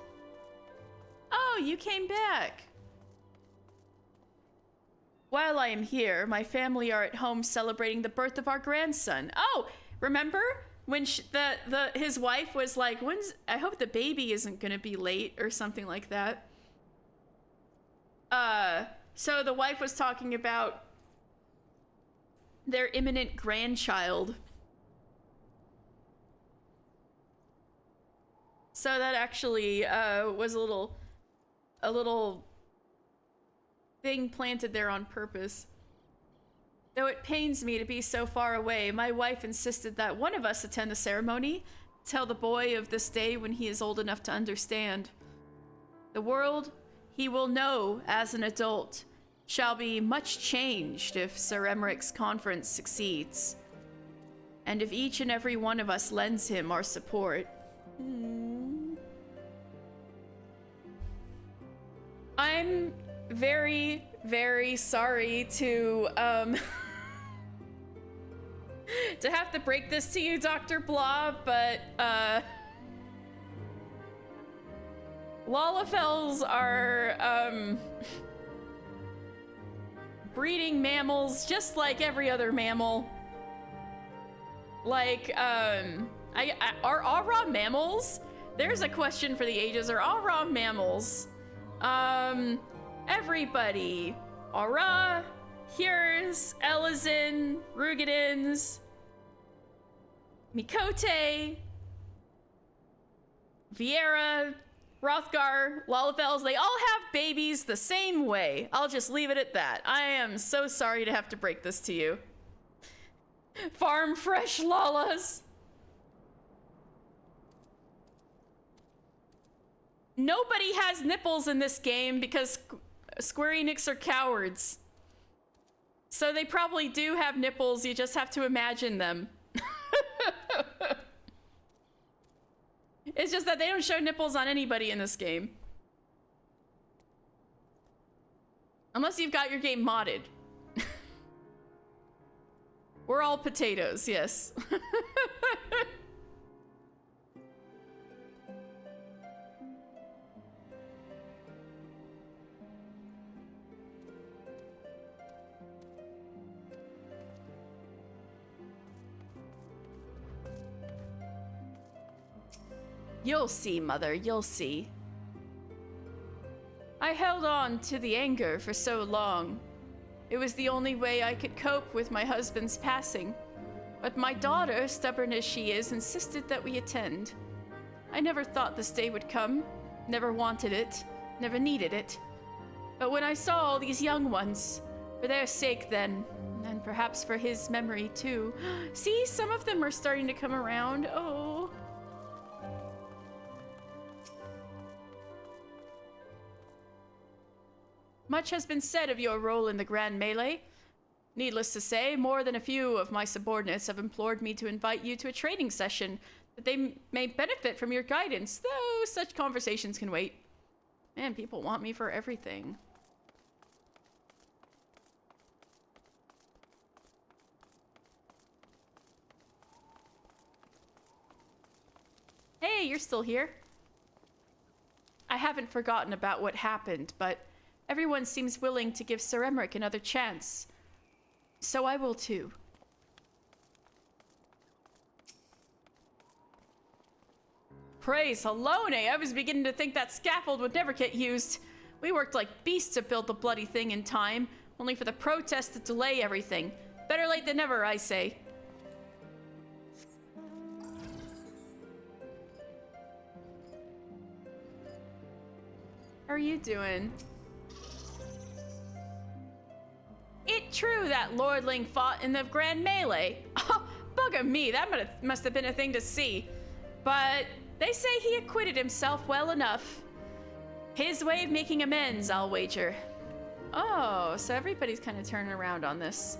Oh, you came back. While I am here, my family are at home celebrating the birth of our grandson. Oh, remember when his wife was like, I hope the baby isn't gonna be late or something like that. So the wife was talking about their imminent grandchild. So that actually was a little thing planted there on purpose. Though it pains me to be so far away, my wife insisted that one of us attend the ceremony, tell the boy of this day when he is old enough to understand. The world he will know as an adult shall be much changed if Sir Emmerich's conference succeeds, and if each and every one of us lends him our support. I'm very, very sorry to to have to break this to you, Dr. Blah, but Lalafels are breeding mammals just like every other mammal. Like, are Aura mammals? There's a question for the ages. Are Aura mammals? Everybody. Aura, Hures, Elizin, Rugadins, Mikote, Viera, Rothgar, Lalafels, they all have babies the same way. I'll just leave it at that. I am so sorry to have to break this to you. Farm fresh Lalas. Nobody has nipples in this game because Square Enix are cowards. So they probably do have nipples, you just have to imagine them. It's just that they don't show nipples on anybody in this game. Unless you've got your game modded. We're all potatoes, yes. You'll see, Mother, you'll see. I held on to the anger for so long. It was the only way I could cope with my husband's passing. But my daughter, stubborn as she is, insisted that we attend. I never thought this day would come, never wanted it, never needed it. But when I saw all these young ones, for their sake then, and perhaps for his memory too. See, some of them are starting to come around. Oh. Much has been said of your role in the Grand Melee. Needless to say, more than a few of my subordinates have implored me to invite you to a training session that they may benefit from your guidance, though such conversations can wait. Man, people want me for everything. Hey, you're still here. I haven't forgotten about what happened, but everyone seems willing to give Sir Emmerich another chance. So I will too. Praise Halone! I was beginning to think that scaffold would never get used. We worked like beasts to build the bloody thing in time, only for the protests to delay everything. Better late than never, I say. How are you doing? It true that Lordling fought in the Grand Melee. Oh, bugger me, that must have been a thing to see. But they say he acquitted himself well enough. His way of making amends, I'll wager. Oh, so everybody's kind of turning around on this.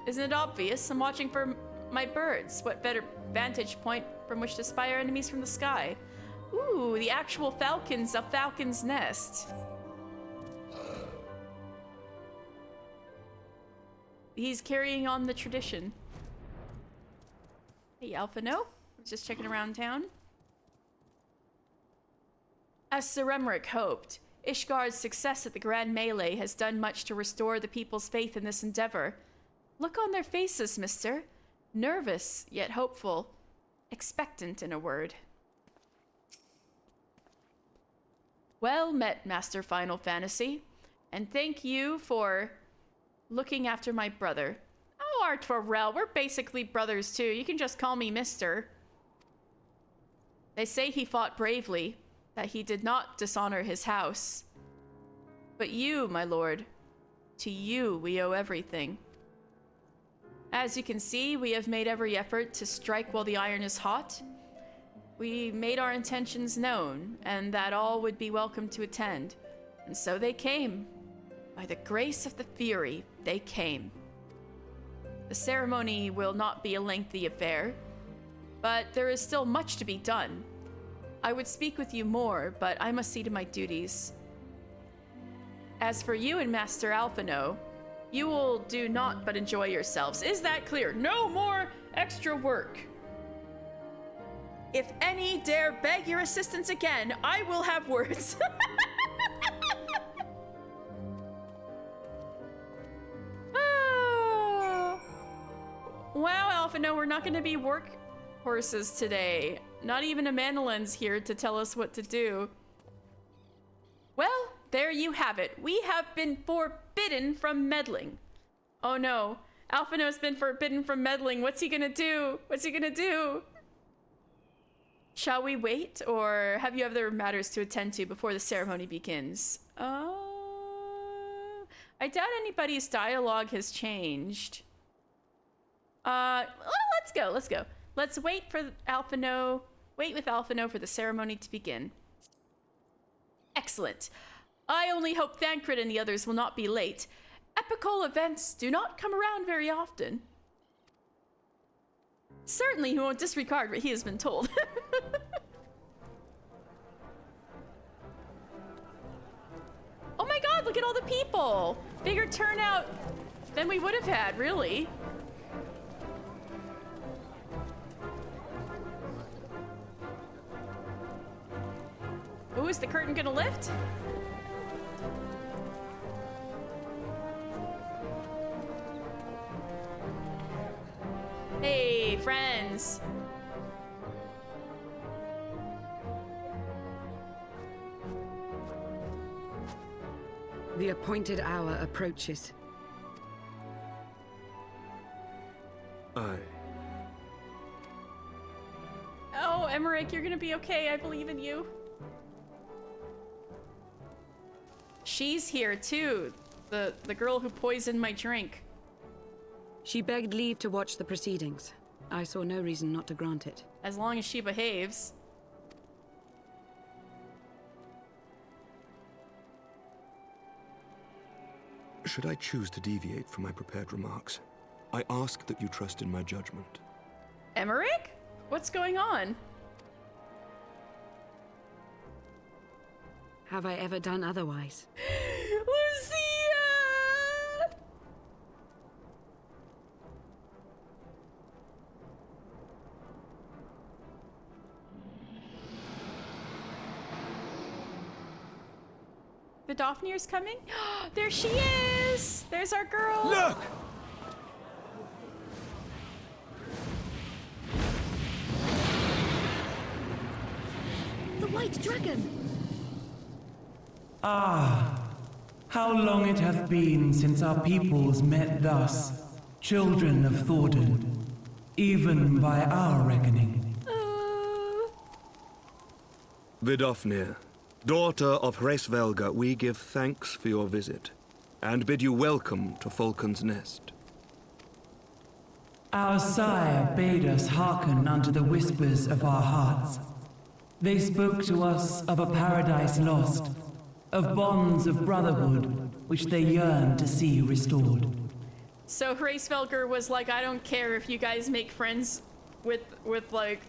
Isn't it obvious? I'm watching for my birds. What better vantage point from which to spy our enemies from the sky? Ooh, the actual falcons of Falcon's Nest. He's carrying on the tradition. Hey, Alphino. Just checking around town. As Sir Emmerich hoped, Ishgard's success at the Grand Melee has done much to restore the people's faith in this endeavor. Look on their faces, mister. Nervous, yet hopeful. Expectant, in a word. Well met, Master Final Fantasy. And thank you for looking after my brother. Oh, Artorel, we're basically brothers too. You can just call me Mister. They say he fought bravely, that he did not dishonor his house. But you, my lord, to you we owe everything. As you can see, we have made every effort to strike while the iron is hot. We made our intentions known, and that all would be welcome to attend. And so they came. By the grace of the Fury, they came. The ceremony will not be a lengthy affair, but there is still much to be done. I would speak with you more, but I must see to my duties. As for you and Master Alphino, you will do naught but enjoy yourselves. Is that clear? No more extra work. If any dare beg your assistance again, I will have words. Oh. Wow, Alphino, we're not going to be work horses today. Not even a Mandolin's here to tell us what to do. Well, there you have it. We have been forbidden from meddling. Oh no, Alphino's been forbidden from meddling. What's he gonna do? What's he gonna do? Shall we wait, or have you other matters to attend to before the ceremony begins? I doubt anybody's dialogue has changed. Well, let's go. Let's wait for Alphino. Wait with Alphino for the ceremony to begin. Excellent. I only hope Thancred and the others will not be late. Epical events do not come around very often. Certainly he won't disregard what he has been told. Oh my god, look at all the people! Bigger turnout than we would have had, really. Ooh, is the curtain gonna lift? Hey, friends. The appointed hour approaches. Aye. Oh, Emmerich, you're gonna be okay. I believe in you. She's here too. The girl who poisoned my drink. She begged leave to watch the proceedings. I saw no reason not to grant it. As long as she behaves. Should I choose to deviate from my prepared remarks, I ask that you trust in my judgment. Emmerich? What's going on? Have I ever done otherwise? Lucia! Vidofnir's coming? There she is! There's our girl! Look! The White Dragon! Ah, how long it hath been since our peoples met thus, children of Thordan, even by our reckoning. Vidofnir, daughter of Hraesvelga, we give thanks for your visit, and bid you welcome to Falcon's Nest. Our sire bade us hearken unto the whispers of our hearts. They spoke to us of a paradise lost, of bonds of brotherhood which they yearned to see restored. So Hraesvelgr was like, I don't care if you guys make friends with like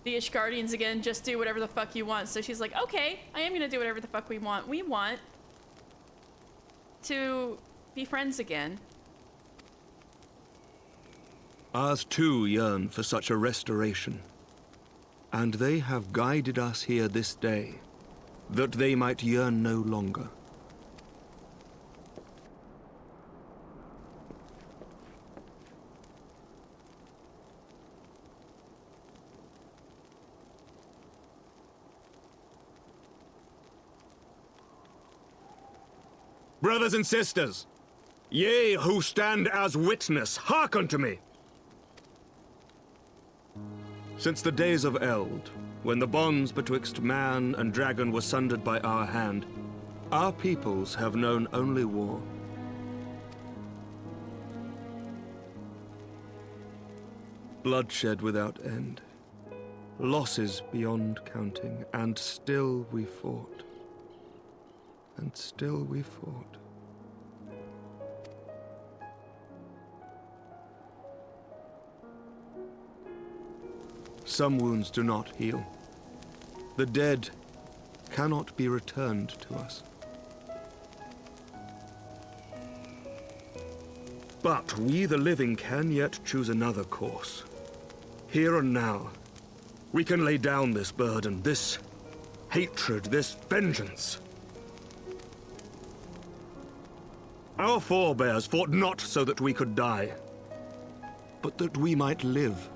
the Ishgardians again, just do whatever the fuck you want. So she's like, okay, I am gonna do whatever the fuck we want. We want to be friends again. Ours too yearn for such a restoration, and they have guided us here this day, that they might yearn no longer. Brothers and sisters, ye who stand as witness, hearken unto me. Since the days of Eld, when the bonds betwixt man and dragon were sundered by our hand, our peoples have known only war. Bloodshed without end, losses beyond counting, and still we fought. And still we fought. Some wounds do not heal. The dead cannot be returned to us. But we, the living, can yet choose another course. Here and now, we can lay down this burden, this hatred, this vengeance. Our forebears fought not so that we could die, but that we might live.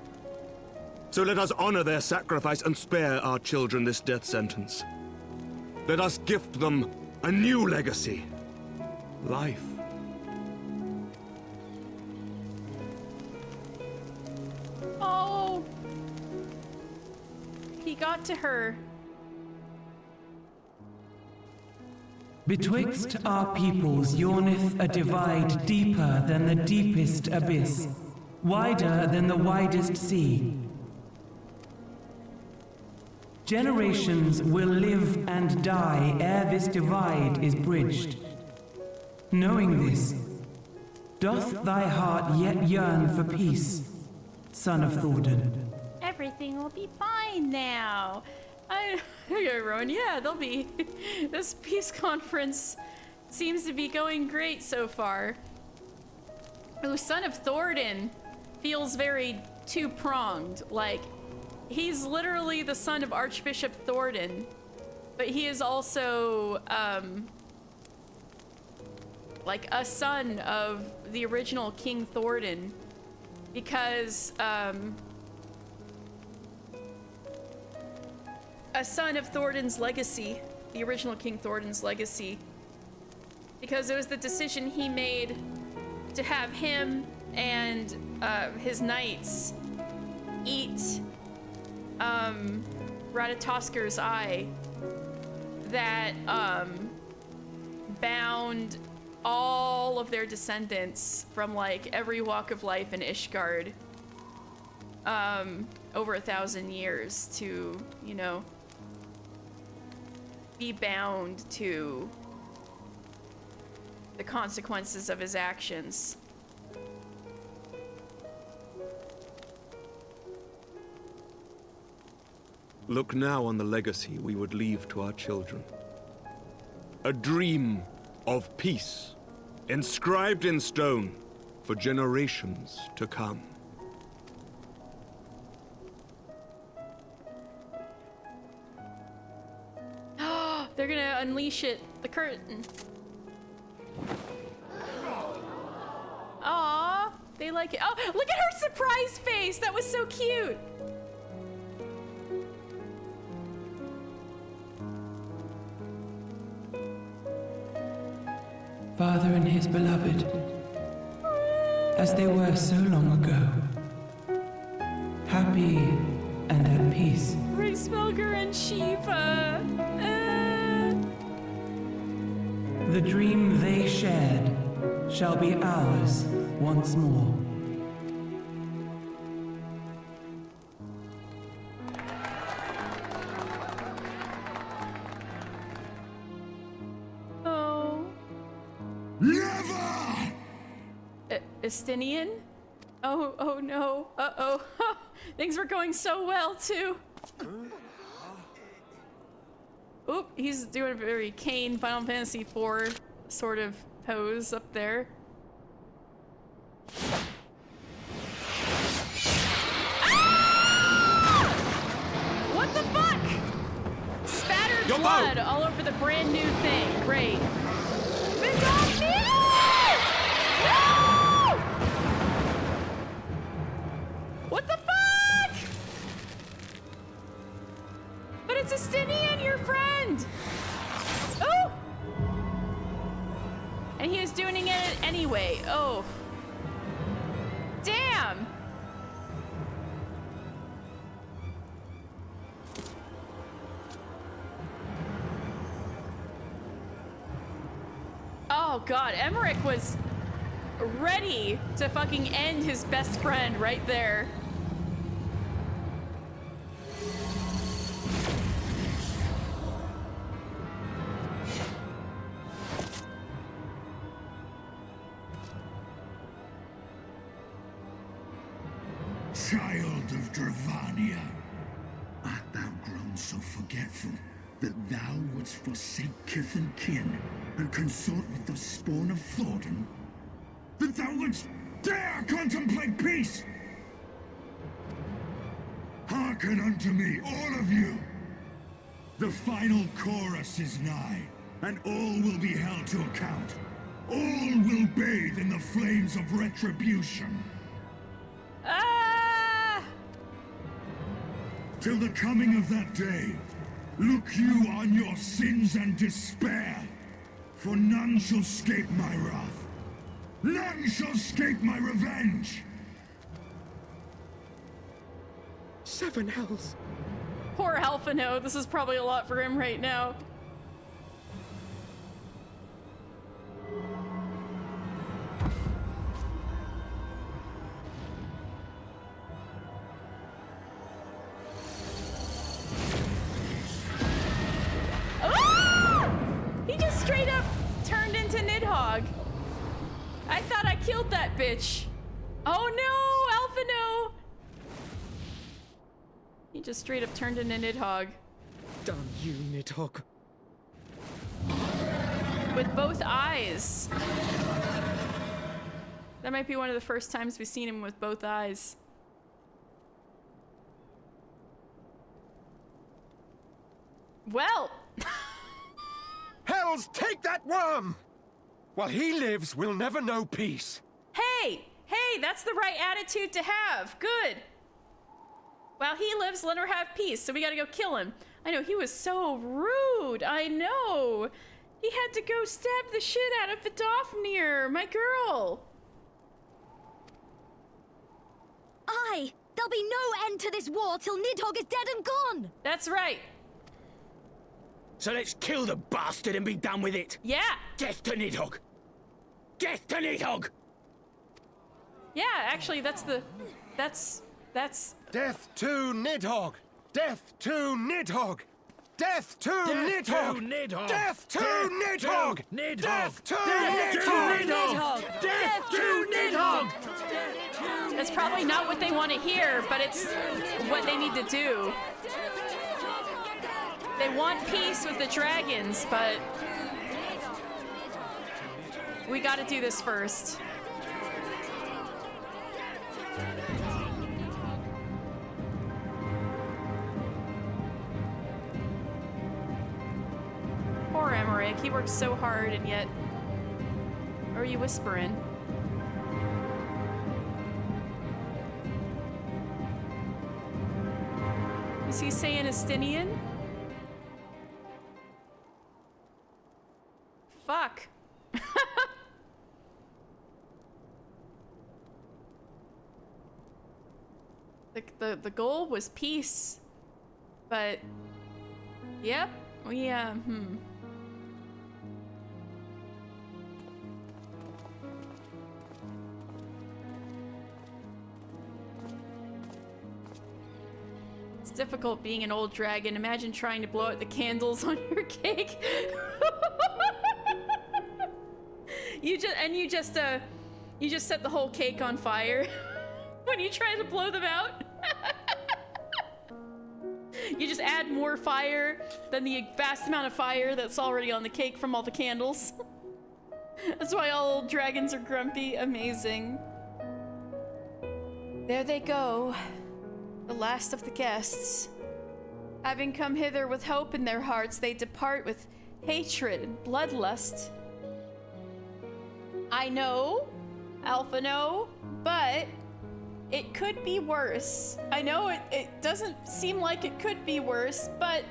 So let us honor their sacrifice and spare our children this death sentence. Let us gift them a new legacy. Life. Oh! He got to her. Betwixt our peoples yawneth a divide deeper than the deepest abyss, wider than the widest sea. Generations will live and die ere this divide is bridged. Knowing this, doth thy heart yet yearn for peace, son of Thordan? Everything will be fine now. Okay, Rowan, yeah, they'll be. This peace conference seems to be going great so far. Ooh, son of Thordan feels very two-pronged. Like, he's literally the son of Archbishop Thordan, but he is also, like a son of the original King Thordan, because, a son of Thordan's legacy, the original King Thordan's legacy, because it was the decision he made to have him and his knights eat Ratatosker's eye that bound all of their descendants from like every walk of life in Ishgard over 1,000 years to, you know, be bound to the consequences of his actions. Look now on the legacy we would leave to our children. A dream of peace, inscribed in stone for generations to come. They're gonna unleash it. The curtain. Aww, they like it. Oh, look at her surprise face. That was so cute. Father and his beloved, as they were so long ago, happy and at peace. Hraesvelgr and Shiva. The dream they shared shall be ours once more. Oh. Never! Estinian? Oh no. Uh-oh. Things were going so well, too. Oop, he's doing a very Kane Final Fantasy IV sort of pose up there. Ah! What the fuck? Spattered blood all over the brand new thing. Great. Vidal, no! What the fuck? But it's Estinian, your friend! Oh! And he was doing it anyway. Oh. Damn! Oh god, Emmerich was ready to fucking end his best friend right there. Child of Dravania, art thou grown so forgetful that thou wouldst forsake kith and kin and consort with the spawn of Thornton? That thou wouldst dare contemplate peace? Hearken unto me, all of you! The final chorus is nigh, and all will be held to account. All will bathe in the flames of retribution. Ah! Till the coming of that day, look you on your sins and despair, for none shall escape my wrath. None shall escape my revenge! 7 hells. Poor Alphino, this is probably a lot for him right now. Ah! He just straight up turned into Nidhogg. I thought I killed that bitch. Oh no, Alphino! He just straight up turned into Nidhogg. Damn you, Nidhogg. With both eyes. That might be one of the first times we've seen him with both eyes. Well! Hells, take that worm! While he lives, we'll never know peace. Hey! Hey, that's the right attitude to have. Good. While he lives, let her have peace, so we gotta go kill him. I know, he was so rude. I know. He had to go stab the shit out of Vidofnir, my girl. Aye, there'll be no end to this war till Nidhogg is dead and gone. That's right. So let's kill the bastard and be done with it. Yeah. Death to Nidhogg. Death to Nidhogg. Yeah, actually, that's... Death to Nidhogg! Death to Nidhogg! Death to Nidhogg! Death to Nidhogg! Death to Nidhogg! Death to Nidhogg! That's probably not what they want to hear, but it's what they need to do. They want peace with the dragons, but we gotta do this first. Poor Emmerich, he works so hard and yet... Or are you whispering? Is he saying Estinian? Fuck. The goal was peace, but yep, It's difficult being an old dragon. Imagine trying to blow out the candles on your cake. You just You just set the whole cake on fire when you try to blow them out. You just add more fire than the vast amount of fire that's already on the cake from all the candles. That's why all old dragons are grumpy. Amazing. There they go, the last of the guests. Having come hither with hope in their hearts, they depart with hatred and bloodlust. I know, Alphino, but it could be worse. I know it doesn't seem like it could be worse, but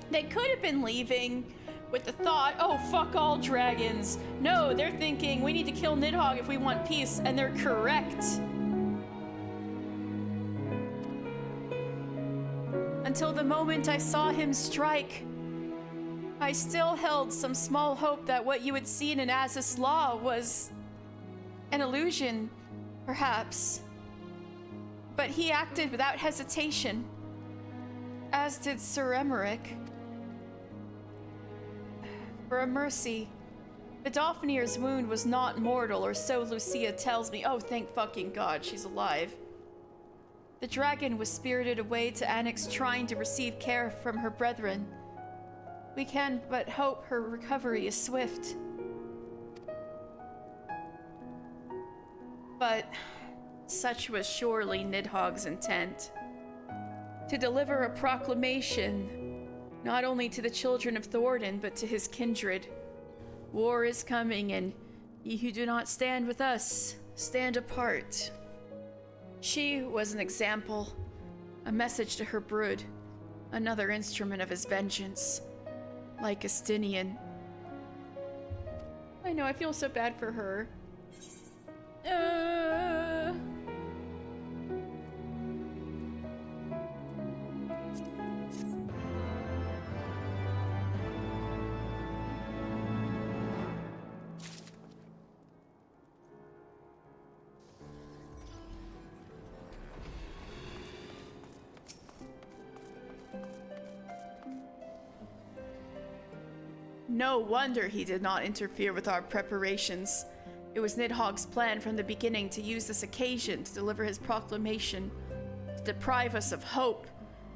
they could have been leaving with the thought, oh, fuck all dragons. No, they're thinking we need to kill Nidhogg if we want peace, and they're correct. Until the moment I saw him strike, I still held some small hope that what you had seen in Azys Law was an illusion, perhaps. But he acted without hesitation, as did Sir Emmerich. For a mercy, the Dauphinier's wound was not mortal, or so Lucia tells me. Oh, thank fucking God, she's alive. The dragon was spirited away to Annex, trying to receive care from her brethren. We can but hope her recovery is swift. But such was surely Nidhogg's intent. To deliver a proclamation, not only to the children of Thornton, but to his kindred. War is coming, and ye who do not stand with us, stand apart. She was an example, a message to her brood, another instrument of his vengeance, like Estinian. I know, I feel so bad for her. No wonder he did not interfere with our preparations. It was Nidhogg's plan from the beginning to use this occasion to deliver his proclamation, to deprive us of hope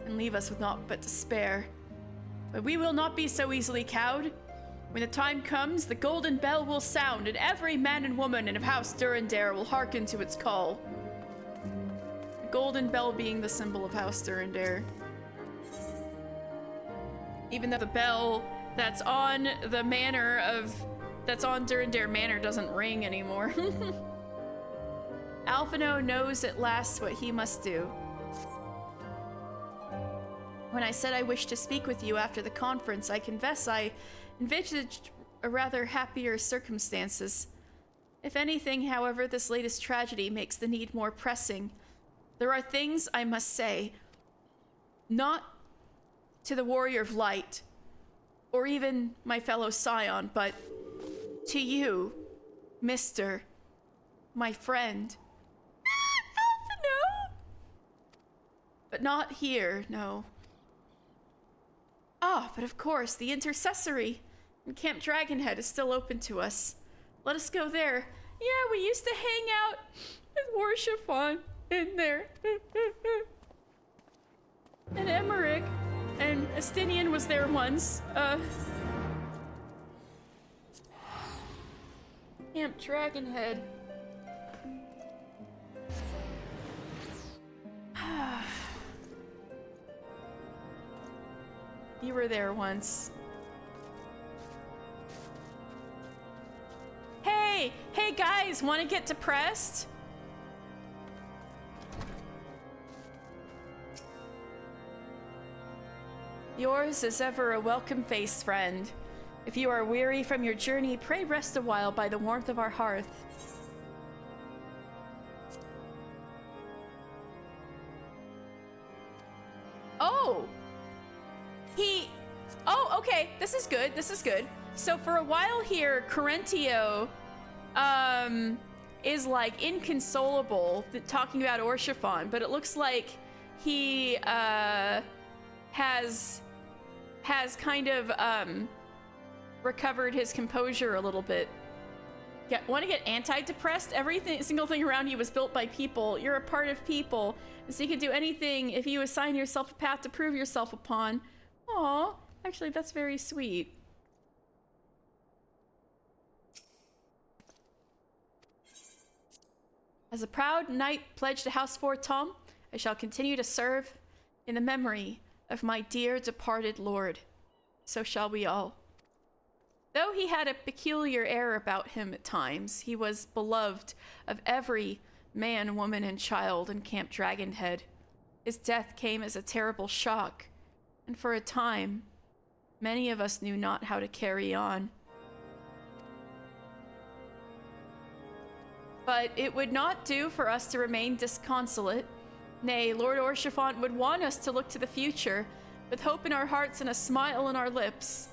and leave us with naught but despair. But we will not be so easily cowed. When the time comes, the golden bell will sound, and every man and woman in House Durandare will hearken to its call. The golden bell being the symbol of House Durandare. Even though the bell that's on the manor of... that's on Durandare Manor doesn't ring anymore. Alphino knows at last what he must do. When I said I wished to speak with you after the conference, I confess I envisaged a rather happier circumstances. If anything, however, this latest tragedy makes the need more pressing. There are things I must say, not to the Warrior of Light, or even my fellow Scion, but to you, Mister, my friend. Alphino! But not here, no. Ah, but of course, the Intercessory in Camp Dragonhead is still open to us. Let us go there. Yeah, we used to hang out with Warchiffon in there. And Emmerich and Estinian was there once. Camp Dragonhead. You were there once. Hey! Hey guys, wanna get depressed? Yours is ever a welcome-faced friend. If you are weary from your journey, pray rest a while by the warmth of our hearth. Oh! Oh, okay. This is good. This is good. So for a while here, Correntio, is like inconsolable talking about Orchiffon, but it looks like he, has kind of, recovered his composure a little bit. Want to get anti-depressed? Everything, single thing around you was built by people. You're a part of people, and so you can do anything if you assign yourself a path to prove yourself upon. Aw, actually, that's very sweet. As a proud knight pledged to House Fort Tom, I shall continue to serve in the memory of my dear departed lord. So shall we all. Though he had a peculiar air about him at times, he was beloved of every man, woman, and child in Camp Dragonhead. His death came as a terrible shock, and for a time, many of us knew not how to carry on. But it would not do for us to remain disconsolate. Nay, Lord Orshifant would want us to look to the future, with hope in our hearts and a smile on our lips.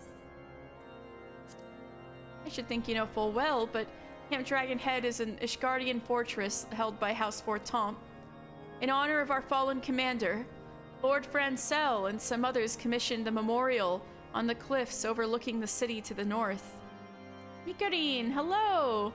I should think you know full well, but Camp Dragonhead is an Ishgardian fortress held by House Fort Tom. In honor of our fallen commander, Lord Francel and some others commissioned the memorial on the cliffs overlooking the city to the north. Mikarine, hello!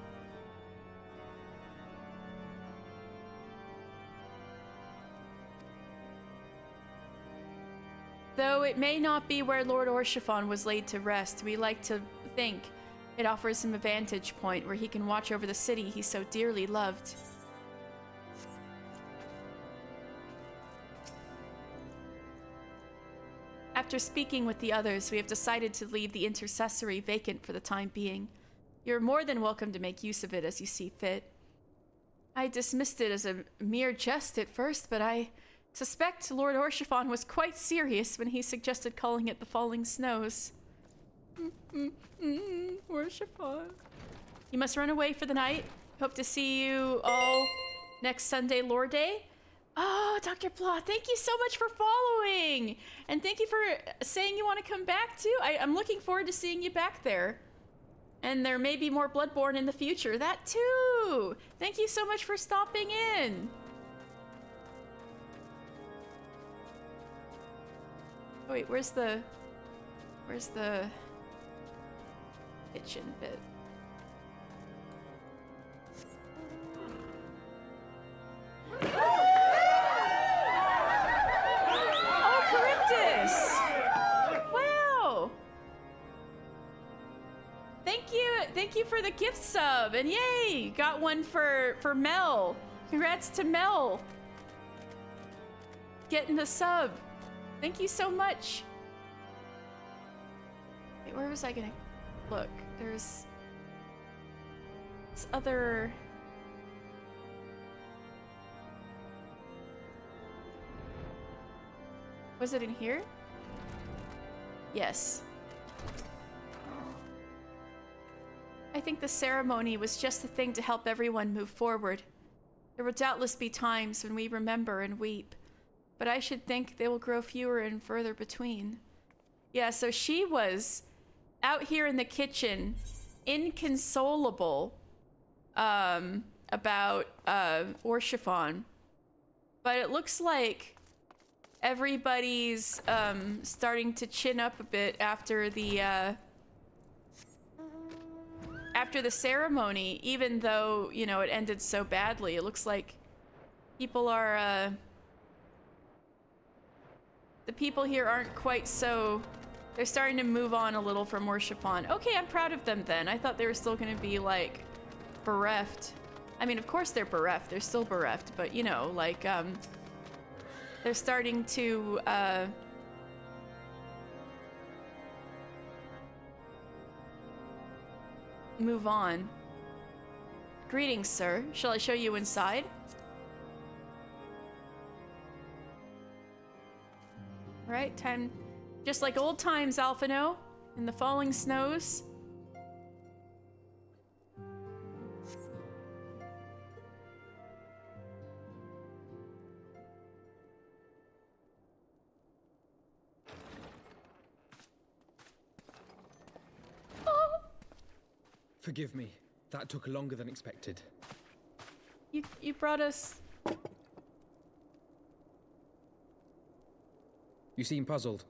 Though it may not be where Lord Orshifon was laid to rest, we like to think it offers him a vantage point where he can watch over the city he so dearly loved. After speaking with the others, we have decided to leave the intercessory vacant for the time being. You're more than welcome to make use of it as you see fit. I dismissed it as a mere jest at first, but I suspect Lord Orshifon was quite serious when he suggested calling it the Falling Snows. Orshifon. You must run away for the night. Hope to see you all next Sunday, Lore Day. Oh, Dr. Blah, thank you so much for following! And thank you for saying you want to come back too. I'm looking forward to seeing you back there. And there may be more Bloodborne in the future. That too! Thank you so much for stopping in. Oh wait, where's the kitchen bit? Oh, Charybdis! Wow! Thank you for the gift sub, and yay! Got one for Mel. Congrats to Mel. Getting the sub. Thank you so much. Wait, where was I gonna look? There's this other. Was it in here? Yes. I think the ceremony was just the thing to help everyone move forward. There will doubtless be times when we remember and weep, but I should think they will grow fewer and further between. Yeah, so she was out here in the kitchen, inconsolable about Orshifon. But it looks like everybody's starting to chin up a bit after the ceremony, even though, you know, it ended so badly. It looks like people are the people here aren't quite so. They're starting to move on a little from Orshifon. Okay, I'm proud of them then. I thought they were still gonna be like bereft. I mean, of course they're bereft. They're still bereft, but you know, like they're starting to move on. Greetings, sir. Shall I show you inside? Right, time. Just like old times, Alphino, in the falling snows. Oh. Forgive me. That took longer than expected. You brought us. You seem puzzled.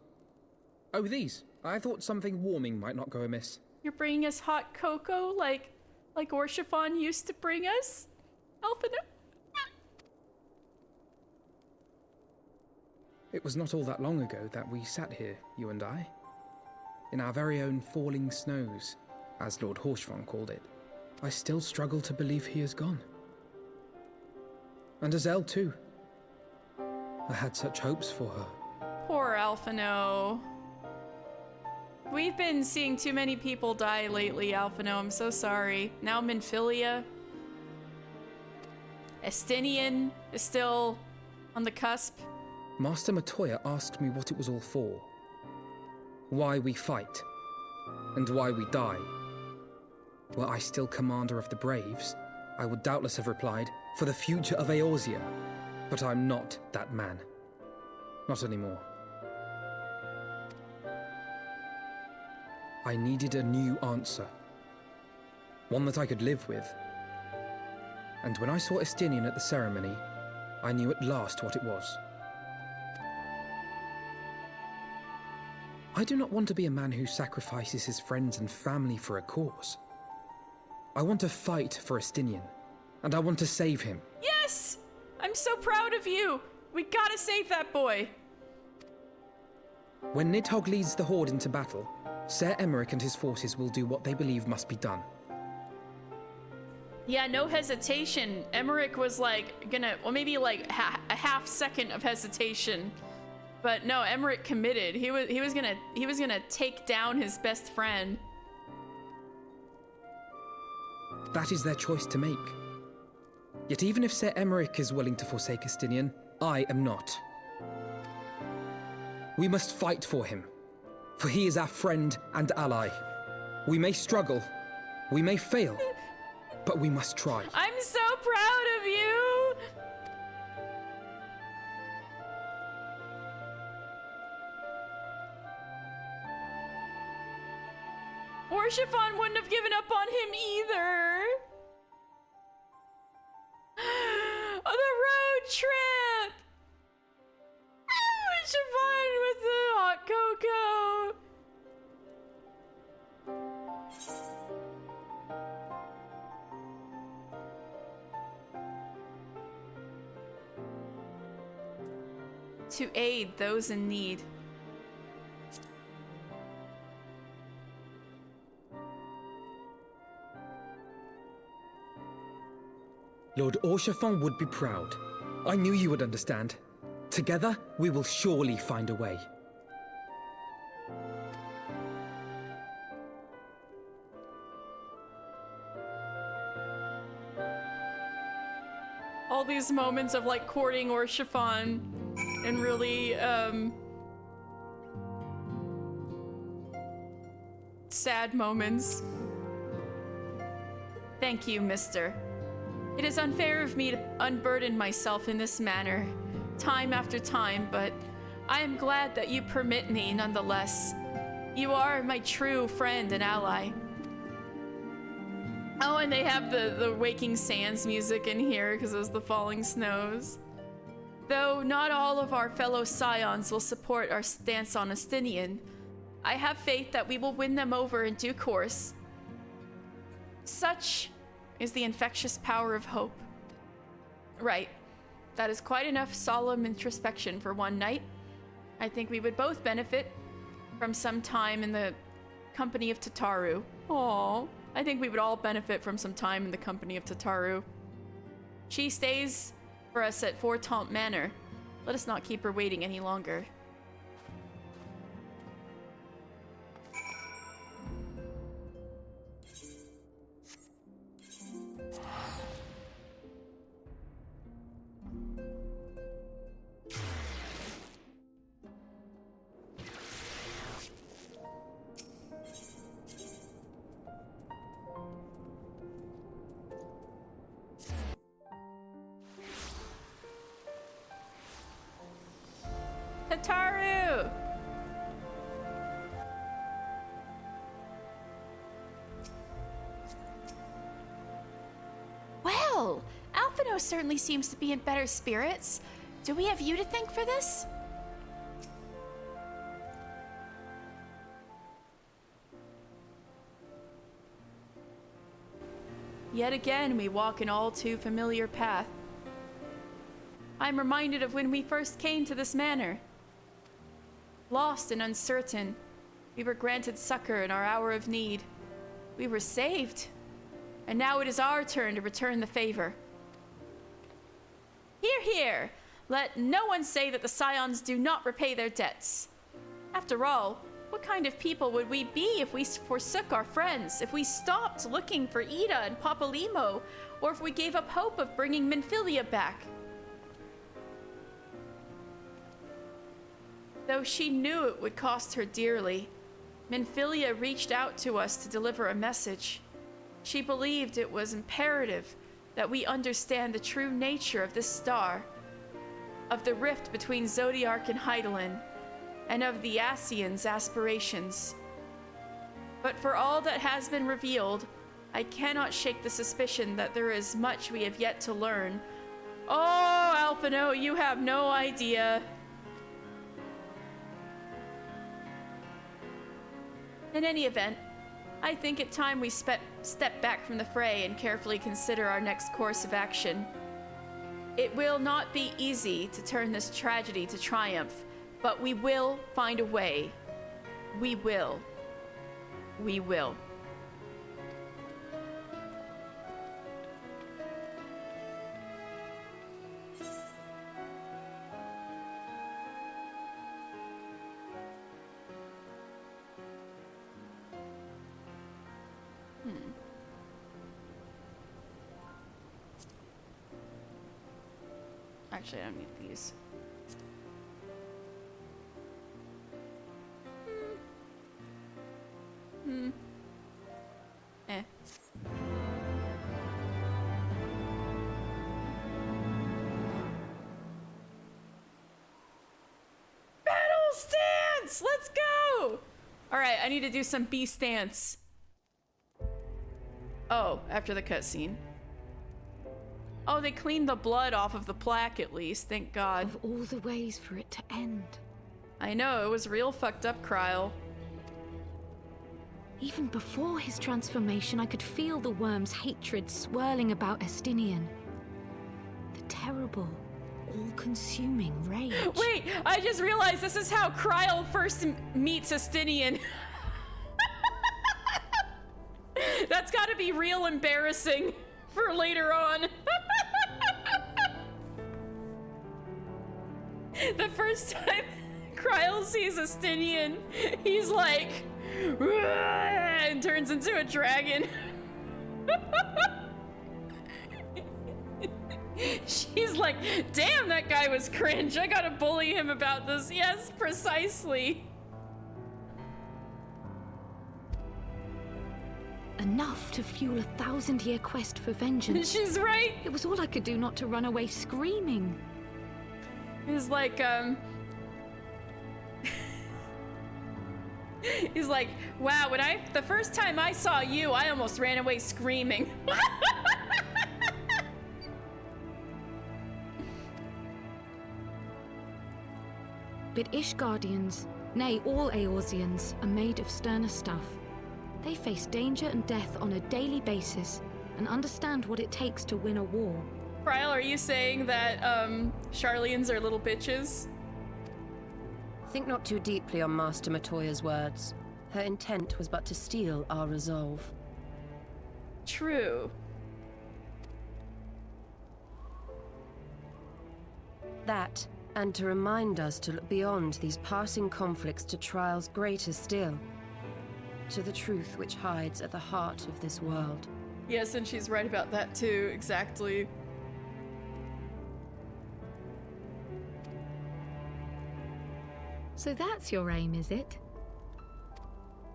Oh, these. I thought something warming might not go amiss. You're bringing us hot cocoa, like like Orshifon used to bring us. Alphino. It was not all that long ago that we sat here, you and I, in our very own falling snows, as Lord Horshvon called it. I still struggle to believe he is gone. And Azelle too. I had such hopes for her. Poor Alphino. We've been seeing too many people die lately, Alphino. I'm so sorry. Now Minfilia. Estinian is still on the cusp. Master Matoya asked me what it was all for. Why we fight. And why we die. Were I still commander of the Braves, I would doubtless have replied, for the future of Eorzea. But I'm not that man. Not anymore. I needed a new answer. One that I could live with. And when I saw Estinian at the ceremony, I knew at last what it was. I do not want to be a man who sacrifices his friends and family for a cause. I want to fight for Estinian, and I want to save him. Yes! I'm so proud of you! We gotta save that boy! When Nidhogg leads the Horde into battle, Ser Emeric and his forces will do what they believe must be done. Yeah, no hesitation. Emeric was like gonna, well, maybe like a half second of hesitation, but no, Emeric committed. He was gonna take down his best friend. That is their choice to make. Yet even if Ser Emeric is willing to forsake Estinian, I am not. We must fight for him, for he is our friend and ally. We may struggle, we may fail, but we must try. I'm so proud of you! Orshifon wouldn't have given up on him either! Oh, the road trip! Orshifon with the hot cocoa! To aid those in need. Lord Orshifon would be proud. I knew you would understand. Together, we will surely find a way. All these moments of like courting Orshifon and really sad moments. Thank you, mister. It is unfair of me to unburden myself in this manner, time after time, but I am glad that you permit me nonetheless. You are my true friend and ally. Oh, and they have the Waking Sands music in here because it was the falling snows. Though not all of our fellow scions will support our stance on Estinian, I have faith that we will win them over in due course. Such is the infectious power of hope. Right. That is quite enough solemn introspection for one night. I think we would both benefit from some time in the company of Tataru. Aww. I think we would all benefit from some time in the company of Tataru. She stays for us at Fortemps Manor. Let us not keep her waiting any longer. Tataru! Well, Alphino certainly seems to be in better spirits. Do we have you to thank for this? Yet again, we walk an all too familiar path. I'm reminded of when we first came to this manor. Lost and uncertain, we were granted succor in our hour of need. We were saved. And now it is our turn to return the favor. Hear, hear! Let no one say that the Scions do not repay their debts. After all, what kind of people would we be if we forsook our friends, if we stopped looking for Ida and Papalimo, or if we gave up hope of bringing Minfilia back? Though she knew it would cost her dearly, Minfilia reached out to us to deliver a message. She believed it was imperative that we understand the true nature of this star, of the rift between Zodiark and Hydaelyn, and of the Ascians' aspirations. But for all that has been revealed, I cannot shake the suspicion that there is much we have yet to learn. Oh, Alphino, you have no idea. In any event, I think it time we step back from the fray and carefully consider our next course of action. It will not be easy to turn this tragedy to triumph, but we will find a way. We will. We will. Actually, I don't need these. Eh. Battle stance! Let's go! Alright, I need to do some B stance. Oh, after the cutscene. Oh, they cleaned the blood off of the plaque at least, thank God. Of all the ways for it to end. I know, it was real fucked up, Kryl. Even before his transformation, I could feel the worm's hatred swirling about Estinian. The terrible, all-consuming rage. Wait, I just realized this is how Kryl first meets Estinian. That's gotta be real embarrassing for later on. The first time Kryl sees Estinian, he's like, and turns into a dragon. She's like, damn, that guy was cringe. I gotta bully him about this. Yes, precisely. Enough to fuel a 1,000-year quest for vengeance. She's right. It was all I could do not to run away screaming. He's like, he's like, wow, the first time I saw you, I almost ran away screaming. But Ishgardians, nay, all Eorzeans, are made of sterner stuff. They face danger and death on a daily basis and understand what it takes to win a war. Kryl, are you saying that, Sharlayans are little bitches? Think not too deeply on Master Matoya's words. Her intent was but to steal our resolve. True. That, and to remind us to look beyond these passing conflicts to trials greater still. To the truth which hides at the heart of this world. Yes, and she's right about that too, exactly. So that's your aim, is it?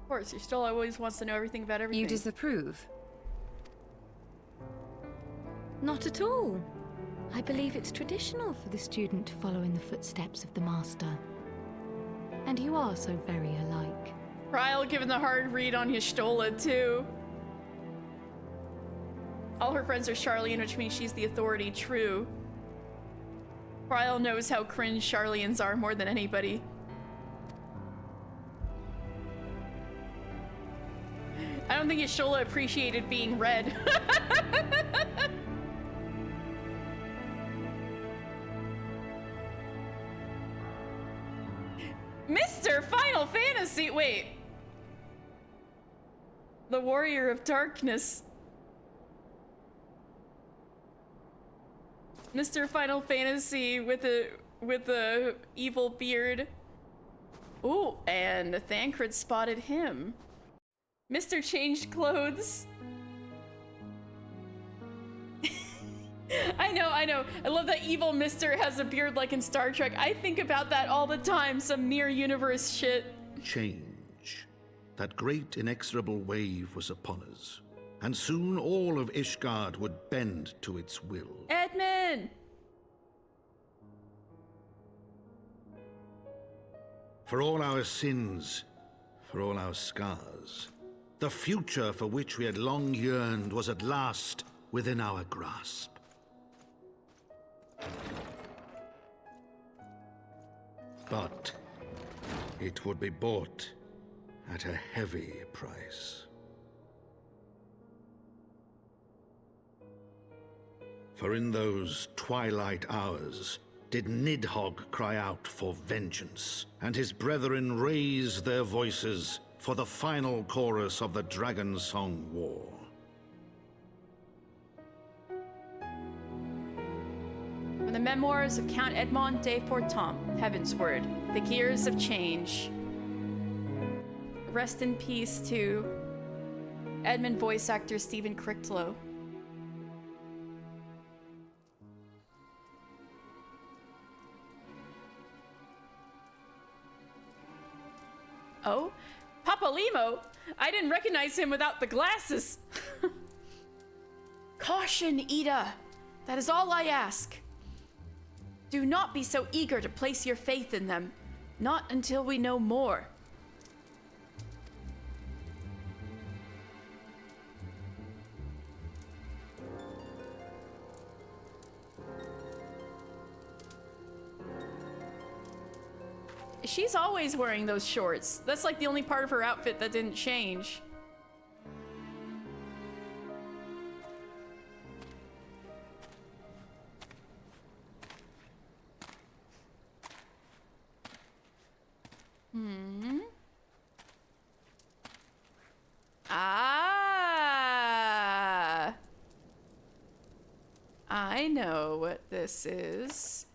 Of course, she still always wants to know everything about everything. You disapprove? Not at all. I believe it's traditional for the student to follow in the footsteps of the master. And you are so very alike. Kryl giving the hard read on Y'shtola too. All her friends are Sharlayan, which means she's the authority, true. Kryl knows how cringe Sharlayans are more than anybody. I don't think Yashola appreciated being red. Mr. Final Fantasy, wait. The Warrior of Darkness. Mr. Final Fantasy with a evil beard. Ooh, and Thancred spotted him. Mr. Changed Clothes. I know. I love that evil Mr. has a beard like in Star Trek. I think about that all the time, some mirror universe shit. Change. That great inexorable wave was upon us, and soon all of Ishgard would bend to its will. Edmund! For all our sins, for all our scars, the future for which we had long yearned was at last within our grasp. But it would be bought at a heavy price. For in those twilight hours did Nidhogg cry out for vengeance, and his brethren raise their voices for the final chorus of the Dragon Song War. From the memoirs of Count Edmond de Fortemps, Heavensward, The Gears of Change. Rest in peace to Edmund voice actor Stephen Crichtlow. Oh, Papa Limo? I didn't recognize him without the glasses. Caution, Ida. That is all I ask. Do not be so eager to place your faith in them. Not until we know more. She's always wearing those shorts. That's like the only part of her outfit that didn't change. Ah! I know what this is.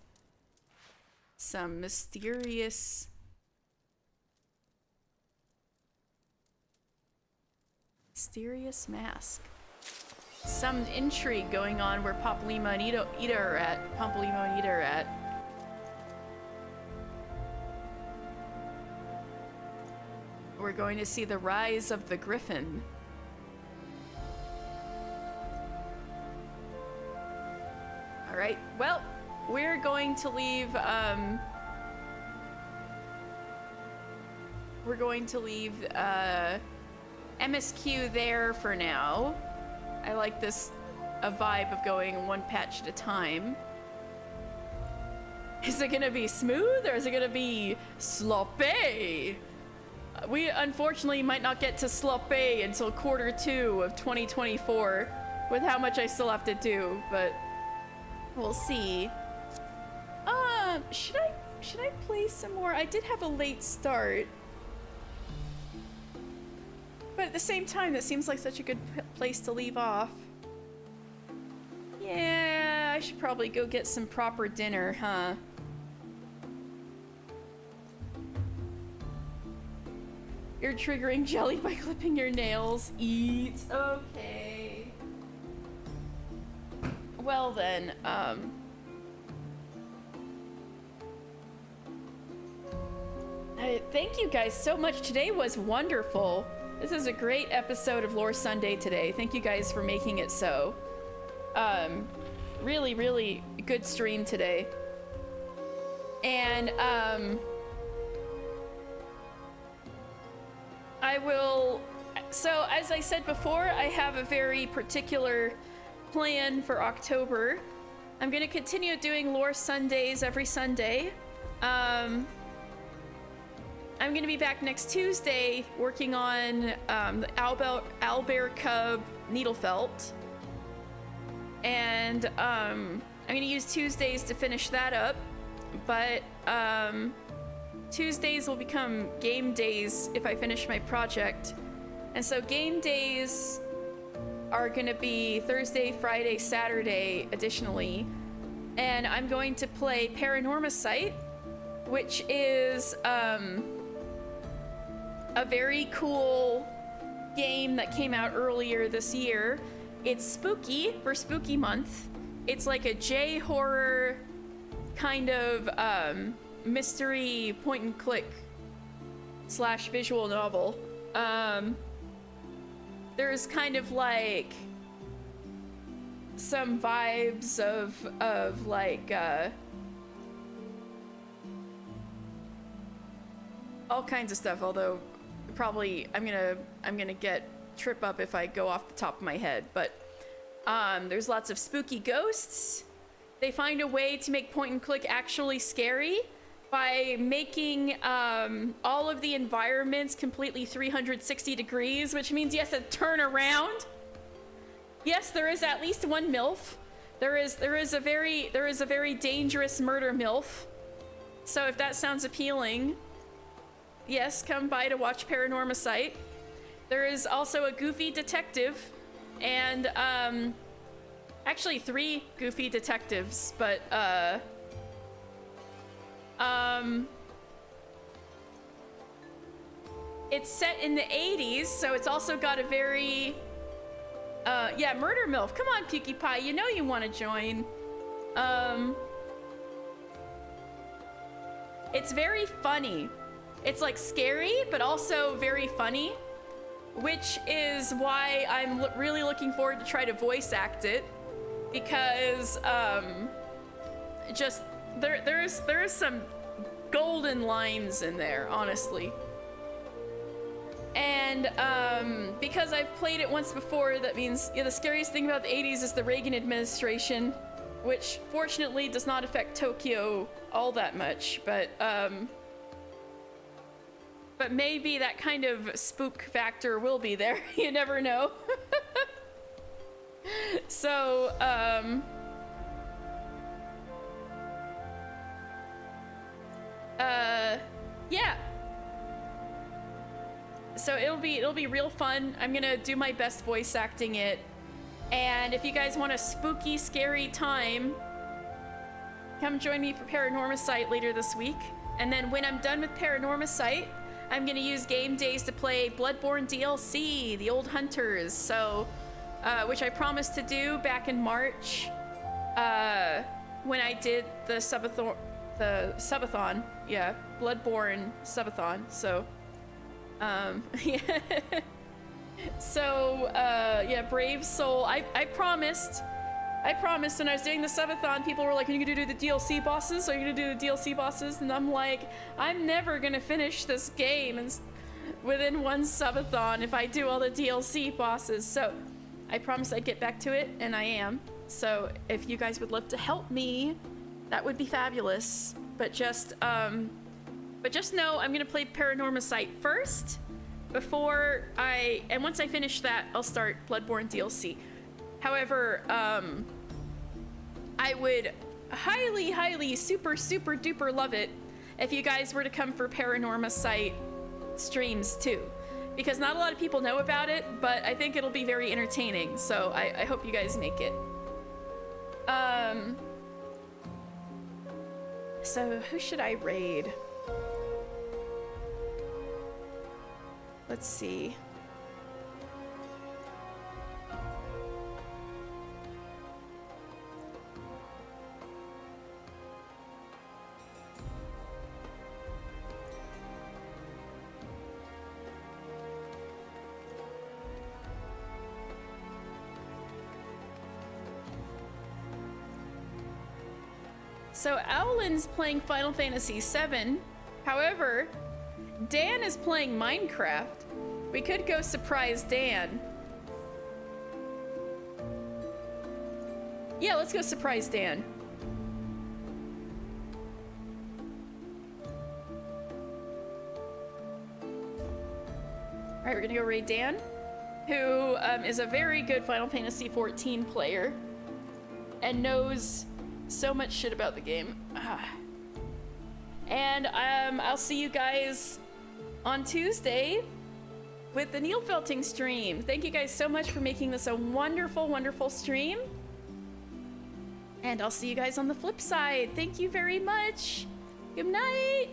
Some mysterious mask. Some intrigue going on where Pampalima and Ida are at. We're going to see the rise of the Griffin. All right, well, we're going to leave, MSQ there for now. I like this, a vibe of going one patch at a time. Is it gonna be smooth or is it gonna be sloppy? We unfortunately might not get to sloppy until Q2 of 2024 with how much I still have to do, but we'll see. Should I play some more? I did have a late start. But at the same time, that seems like such a good place to leave off. Yeah, I should probably go get some proper dinner, huh? You're triggering jelly by clipping your nails. Eat. Okay. Well then, thank you guys so much. Today was wonderful. This is a great episode of Lore Sunday today. Thank you guys for making it so. Really, really good stream today. And, I will, so as I said before, I have a very particular plan for October. I'm gonna continue doing Lore Sundays every Sunday. I'm gonna be back next Tuesday working on the Owlbear Cub needle felt, and I'm gonna use Tuesdays to finish that up. But Tuesdays will become game days if I finish my project, and so game days are gonna be Thursday, Friday, Saturday additionally, and I'm going to play Paranormasight, which is a very cool game that came out earlier this year. It's spooky for spooky month. It's like a J-horror kind of mystery point and click / visual novel. There's kind of like some vibes of like all kinds of stuff, although probably I'm gonna get trip up if I go off the top of my head. But there's lots of spooky ghosts. They find a way to make point and click actually scary by making all of the environments completely 360 degrees, which means you have to turn around. Yes, there is at least one MILF. There is a very dangerous murder MILF. So if that sounds appealing, yes, come by to watch Paranormasight. There is also a goofy detective, and actually 3 goofy detectives, but it's set in the 80s, so it's also got a very yeah, murder MILF. Come on, Pukey Pie, you know you want to join. It's very funny. It's like scary, but also very funny, which is why I'm really looking forward to try to voice act it, because just there's some golden lines in there, honestly. And because I've played it once before, that means, yeah, the scariest thing about the 80s is the Reagan administration, which fortunately does not affect Tokyo all that much, but maybe that kind of spook factor will be there. You never know. So, yeah. So it'll be real fun. I'm gonna do my best voice acting it. And if you guys want a spooky, scary time, come join me for Paranormasight later this week. And then when I'm done with Paranormasight, I'm gonna use game days to play Bloodborne DLC, The Old Hunters. So, which I promised to do back in March, when I did the subathon, yeah, Bloodborne subathon. So, yeah. So, yeah, Brave Soul. I promised when I was doing the subathon, people were like, are you gonna do the DLC bosses? Are you gonna do the DLC bosses? And I'm like, I'm never gonna finish this game within one subathon if I do all the DLC bosses. So I promised I'd get back to it, and I am. So if you guys would love to help me, that would be fabulous. But just know I'm gonna play Paranormasight first and once I finish that, I'll start Bloodborne DLC. However, I would highly, super duper love it if you guys were to come for Paranormasight streams too, because not a lot of people know about it, but I think it'll be very entertaining. So I hope you guys make it. So who should I raid? Let's see. So Owlin's playing Final Fantasy VII. However, Dan is playing Minecraft. We could go surprise Dan. Yeah, let's go surprise Dan. All right, we're gonna go raid Dan, who is a very good Final Fantasy XIV player and knows so much shit about the game. And I'll see you guys on Tuesday with the Neil Felting stream. Thank you guys so much for making this a wonderful, wonderful stream. And I'll see you guys on the flip side. Thank you very much. Good night.